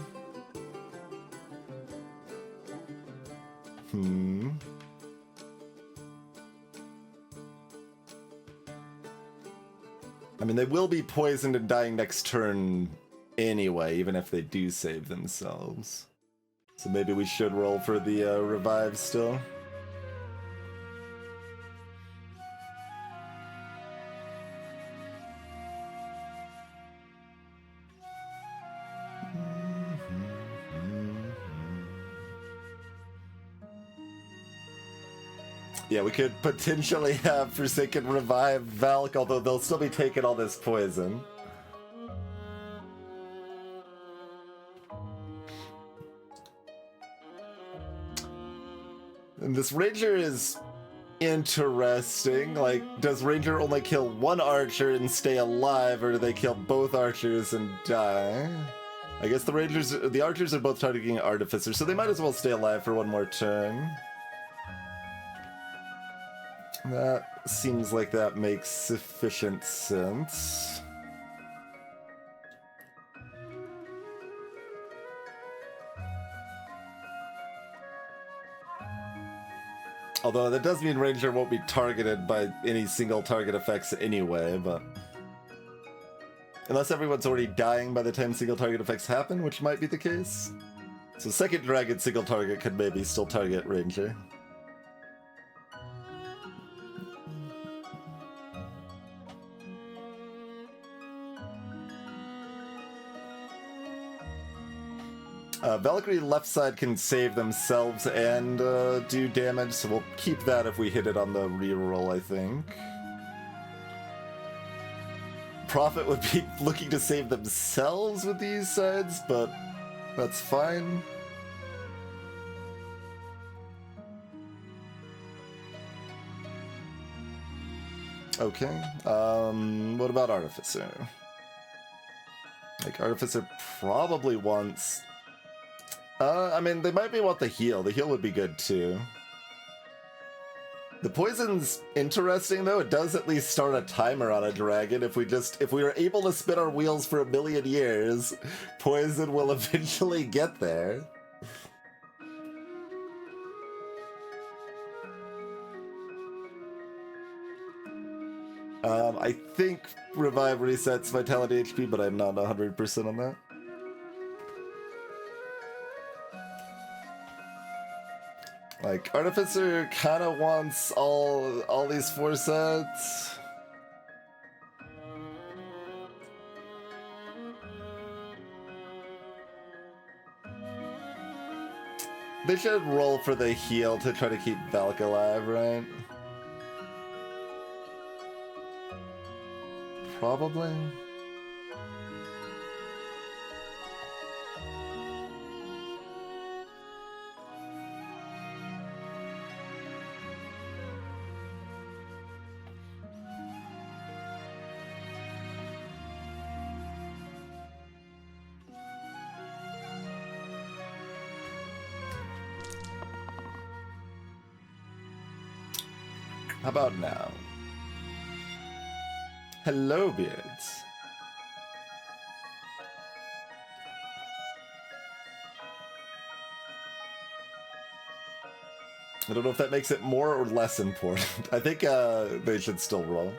I mean, they will be poisoned and dying next turn anyway, even if they do save themselves. So maybe we should roll for the revive still. Yeah, we could potentially have Forsaken revive Valk, although they'll still be taking all this poison. And this Ranger is interesting. Like, does Ranger only kill one archer and stay alive, or do they kill both archers and die? I guess the archers are both targeting Artificer, so they might as well stay alive for one more turn. That seems like that makes sufficient sense. Although that does mean Ranger won't be targeted by any single target effects anyway, but... Unless everyone's already dying by the time single target effects happen, which might be the case. So second dragon single target could maybe still target Ranger. Valkyrie left side can save themselves and do damage, so we'll keep that if we hit it on the reroll, I think. Prophet would be looking to save themselves with these sides, but that's fine. Okay, what about Artificer? Like, Artificer probably wants... I mean, they might want the heal. The heal would be good, too. The poison's interesting though. It does at least start a timer on a dragon. If we were able to spin our wheels for 1,000,000 years, poison will eventually get there. I think revive resets vitality HP, but I'm not 100% on that. Like, Artificer kind of wants all these 4 sets. They should roll for the heal to try to keep Valk alive, right? Probably. How about now? Hello, Beards. I don't know if that makes it more or less important. I think they should still roll.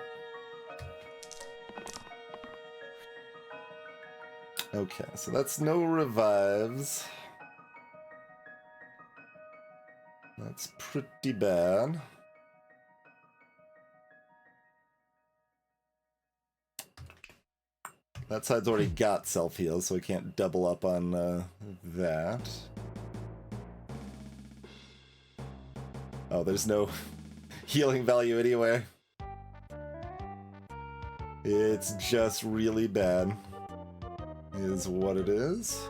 Okay, so that's no revives. That's pretty bad. That side's already got self-heal, so I can't double up on that. Oh, there's no healing value anywhere. It's just really bad, is what it is.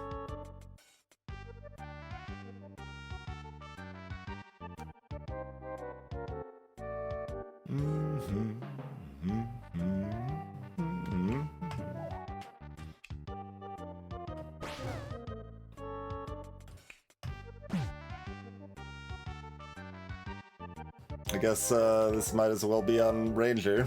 I guess this might as well be on Ranger.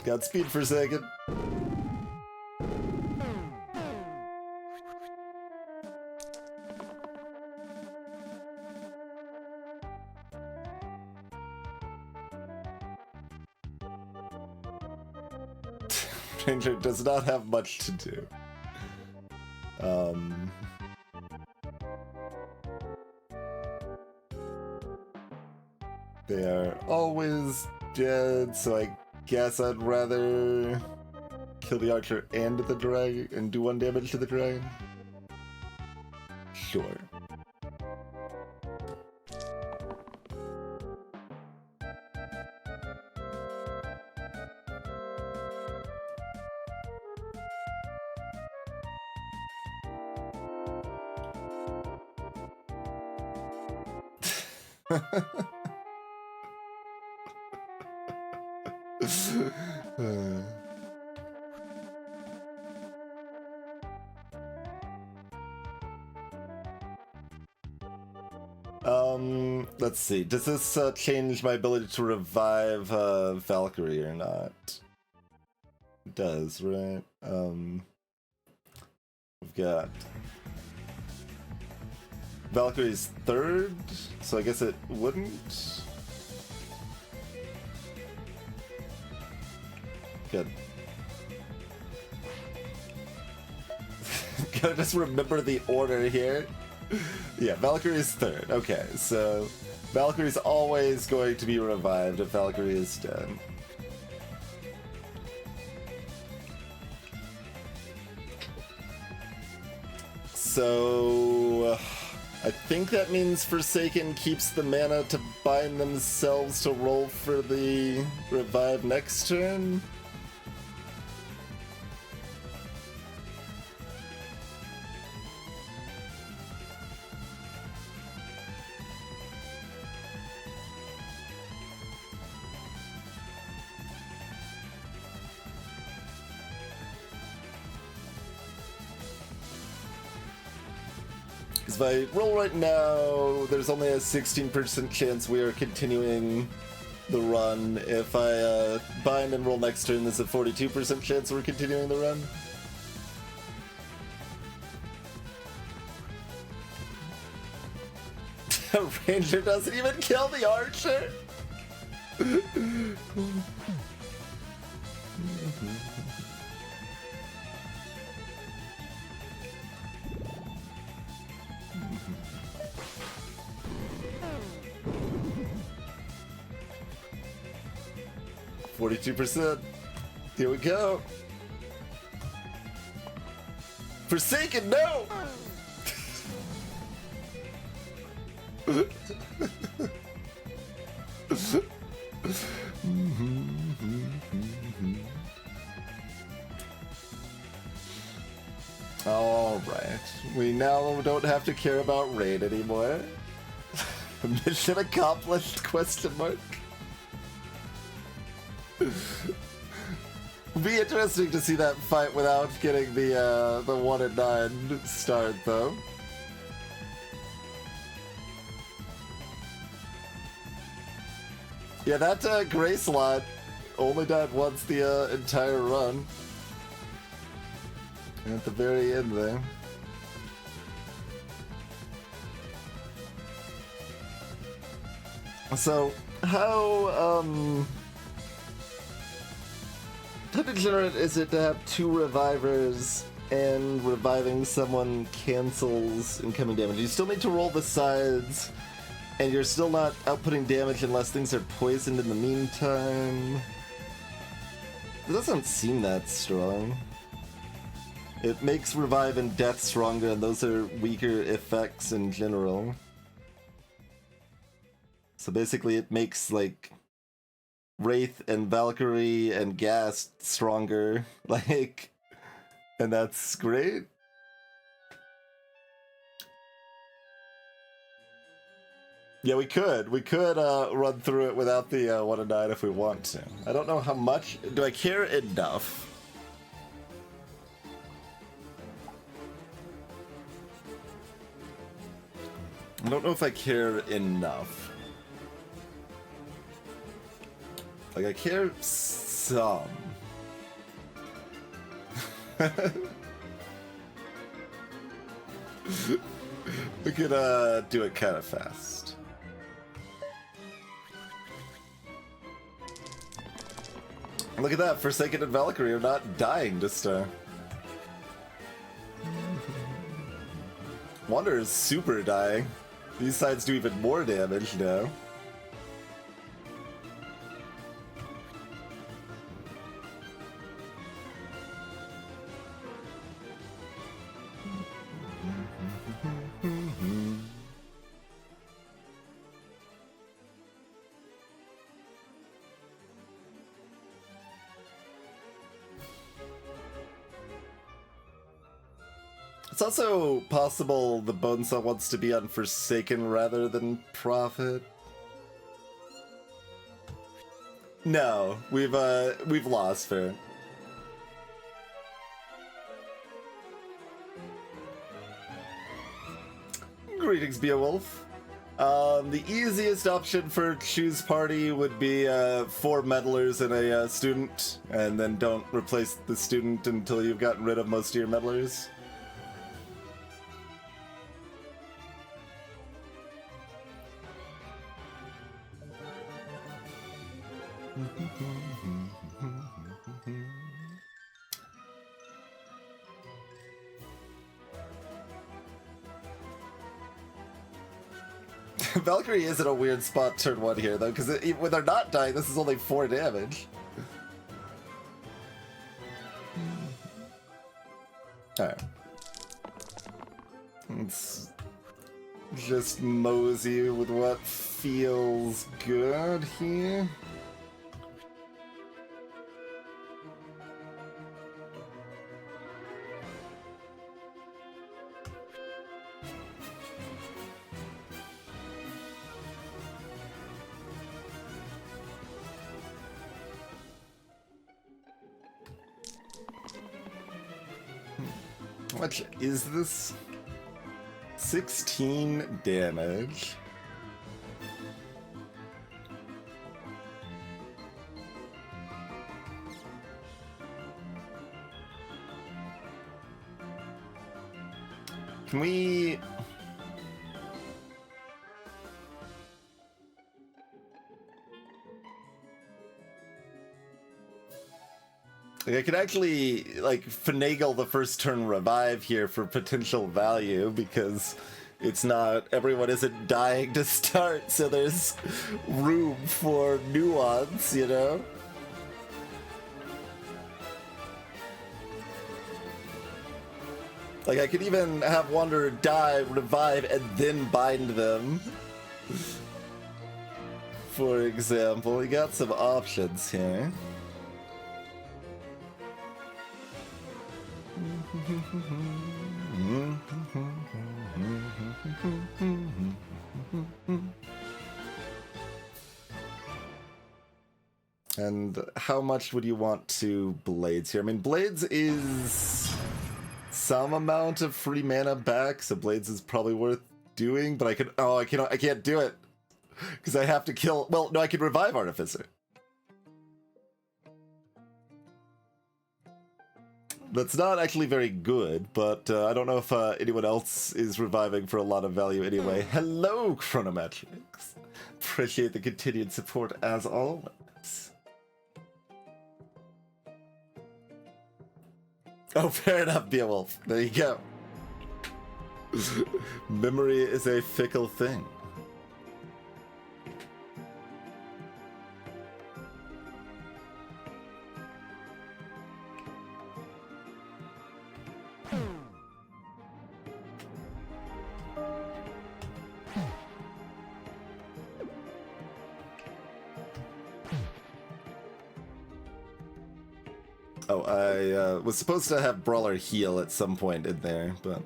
Godspeed for a second. Ranger does not have much to do. They are always dead, so I guess I'd rather kill the archer and the dragon and do 1 damage to the dragon. Sure. Let's see. Does this change my ability to revive Valkyrie or not? It does, right? We've got Valkyrie's 3rd, so I guess it wouldn't. Good. Gotta just remember the order here. Yeah, Valkyrie's 3rd. Okay, so Valkyrie's always going to be revived if Valkyrie is dead. So I think that means Forsaken keeps the mana to bind themselves to roll for the revive next turn. Because if I roll right now, there's only a 16% chance we are continuing the run. If I bind and roll next turn, there's a 42% chance we're continuing the run. Ranger doesn't even kill the archer. 42%. Here we go. Forsaken, no! All right. We now don't have to care about raid anymore. Mission accomplished, question mark. It'll be interesting to see that fight without getting the 1 and 9 start, though. Yeah, that gray slot only died once the entire run. At the very end there. So, how degenerate is it to have 2 revivers and reviving someone cancels incoming damage? You still need to roll the sides, and you're still not outputting damage unless things are poisoned in the meantime. It doesn't seem that strong. It makes revive and death stronger, and those are weaker effects in general. So basically it makes, like, Wraith and Valkyrie and Ghast stronger, like, and that's great. Yeah, we could run through it without the 1 and 9 if we want to. I don't know how much. Do I care enough? I don't know if I care enough. Like, I care some. We could do it kind of fast. Look at that, Forsaken and Valkyrie are not dying to start. Wander is super dying. These sides do even more damage now. It's also possible the Bonesaw wants to be on Forsaken rather than Prophet. No, we've lost fair. Greetings, Beowulf. The easiest option for choose party would be 4 meddlers and a student, and then don't replace the student until you've gotten rid of most of your meddlers. Valkyrie is in a weird spot turn 1 here, though, because when they're not dying, this is only 4 damage. Alright. Let's just mosey with what feels good here. What is this? 16 damage. Can we... Like, I could actually, like, finagle the first turn revive here for potential value, because it's not... everyone isn't dying to start, so there's room for nuance, you know? Like, I could even have Wanderer die, revive, and then bind them. For example, we got some options here. And how much would you want to Blades here? I mean, Blades is some amount of free mana back, so Blades is probably worth doing, but I could... oh, I can't do it! Because I have to kill... well, no, I could revive Artificer. That's not actually very good, but I don't know if anyone else is reviving for a lot of value anyway. Hello, Chronometrics! Appreciate the continued support as always. Oh, fair enough, Beowulf. There you go. Memory is a fickle thing. Oh, I was supposed to have Brawler heal at some point in there, but...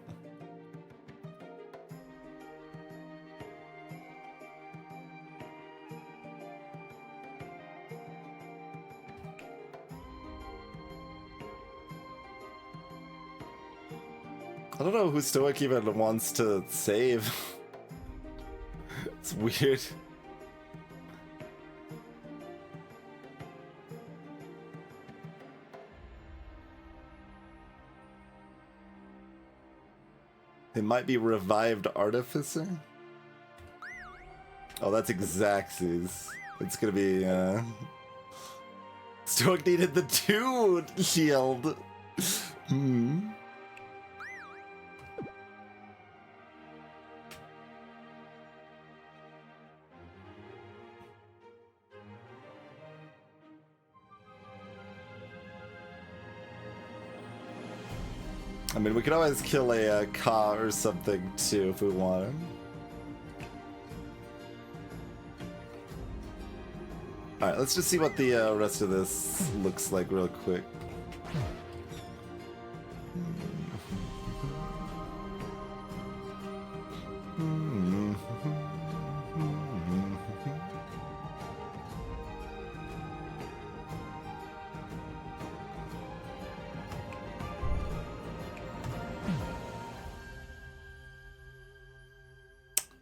I don't know who Stoic even wants to save. It's weird. It might be Revived Artificer? Oh, that's Xaxes. It's gonna be, Stoic needed the 2 shield! Hmm. I mean, we could always kill a Ka or something too if we wanted. Alright, let's just see what the rest of this looks like real quick.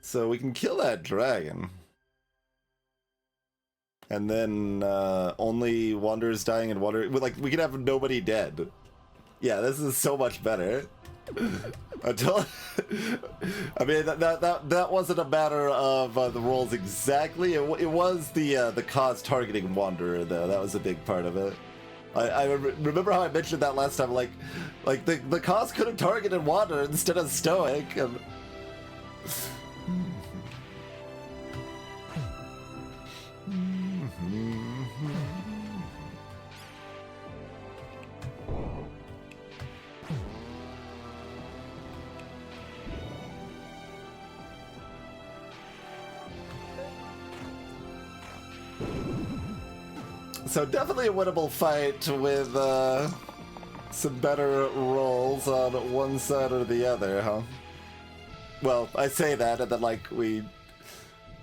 So we can kill that dragon. And then only Wanderers dying and Wanderer... like, we can have nobody dead. Yeah, this is so much better. Until... I mean, that wasn't a matter of the rolls exactly. It was the cause targeting Wanderer, though. That was a big part of it. I remember how I mentioned that last time, like the cause could have targeted Wanderer instead of Stoic, and... So definitely a winnable fight with some better rolls on one side or the other, huh? Well, I say that, and then like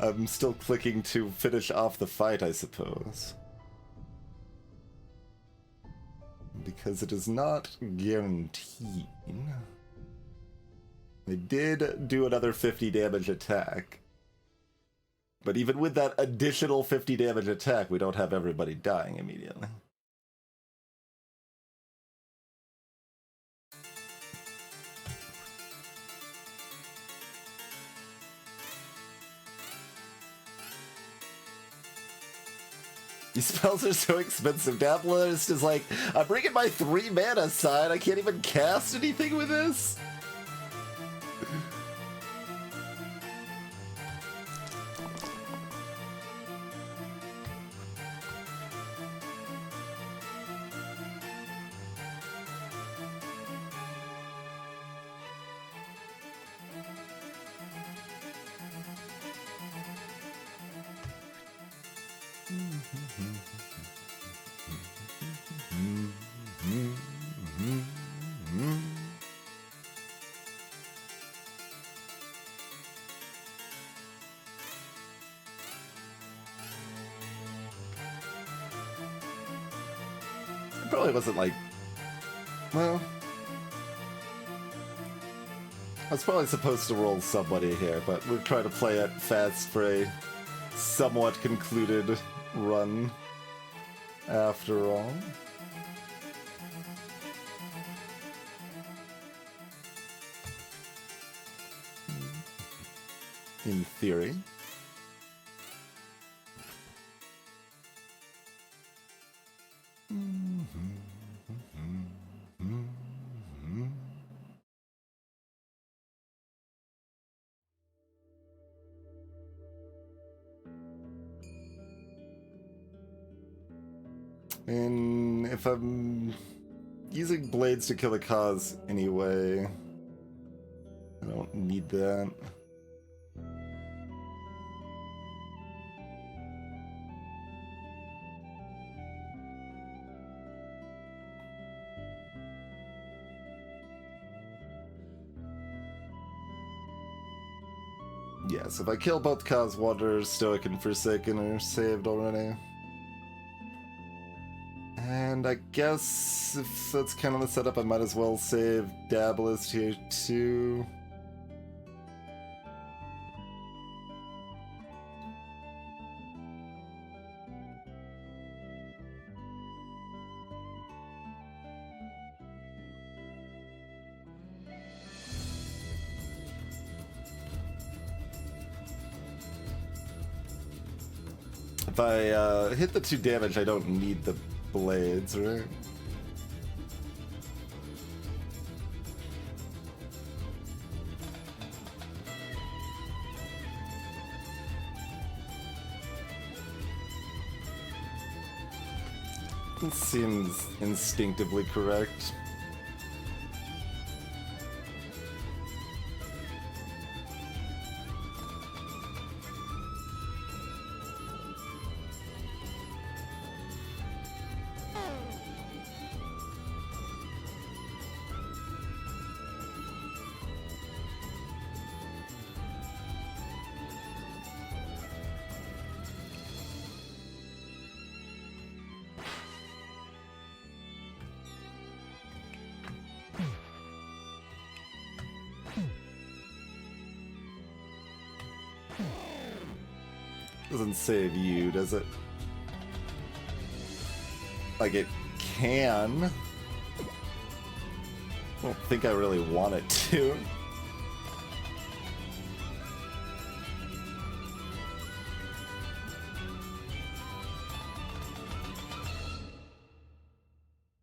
I'm still clicking to finish off the fight, I suppose. Because it is not guaranteed. They did do another 50 damage attack. But even with that additional 50 damage attack, we don't have everybody dying immediately. These spells are so expensive. Dablist is like, I'm bringing my 3 mana side. I can't even cast anything with this. It probably wasn't like, well, I was probably supposed to roll somebody here, but we're trying to play it fast for a somewhat concluded run after all. In theory. And if I'm using blades to kill the cause anyway, I don't need that. Yes, if I kill both Cause Wanderers, Stoic and Forsaken are saved already. And I guess if that's kind of the setup, I might as well save Dablist here too. If I hit the 2 damage, I don't need the blades, right? It seems instinctively correct. Doesn't save you, does it? Like, it can. I don't think I really want it to.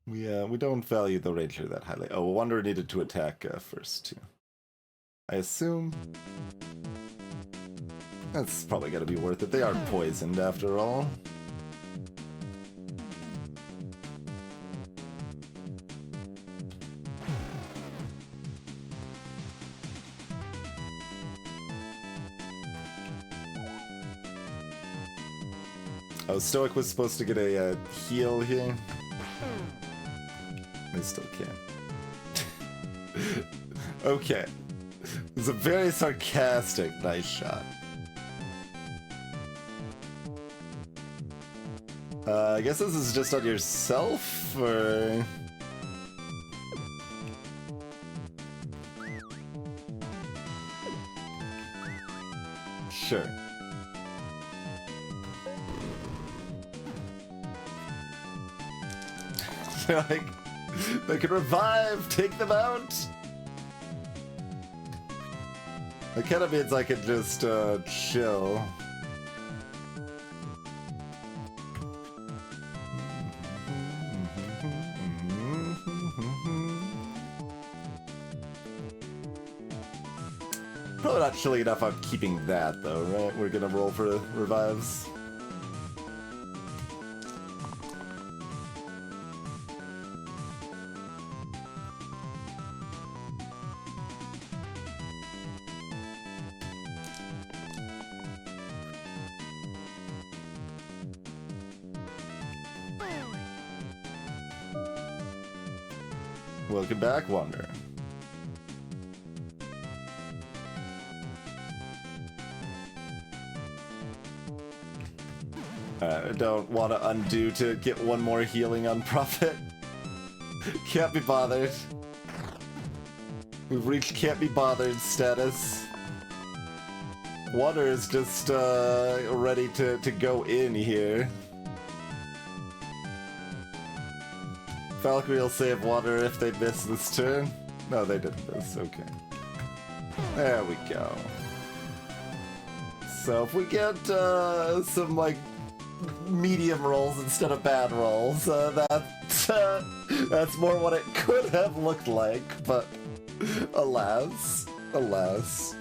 We don't value the Ranger that highly. Oh, Wanderer needed to attack first, too. I assume. That's probably gonna be worth it. They are poisoned, after all. Oh, Stoic was supposed to get a heal here. I still can't. Okay. It was a very sarcastic nice shot. I guess this is just on yourself, or... Sure. Like, they can revive, take them out. That kind of means I can just chill. Probably not chilling enough on keeping that though, right? We're gonna roll for revives. Welcome back, Wanderer. I don't want to undo to get one more healing on Prophet. Can't be bothered. We've reached can't be bothered status. Water is just ready to go in here. Valkyrie will save water if they miss this turn. No, they didn't miss. Okay. There we go. So if we get some like medium rolls instead of bad rolls, that's more what it could have looked like. But alas, alas.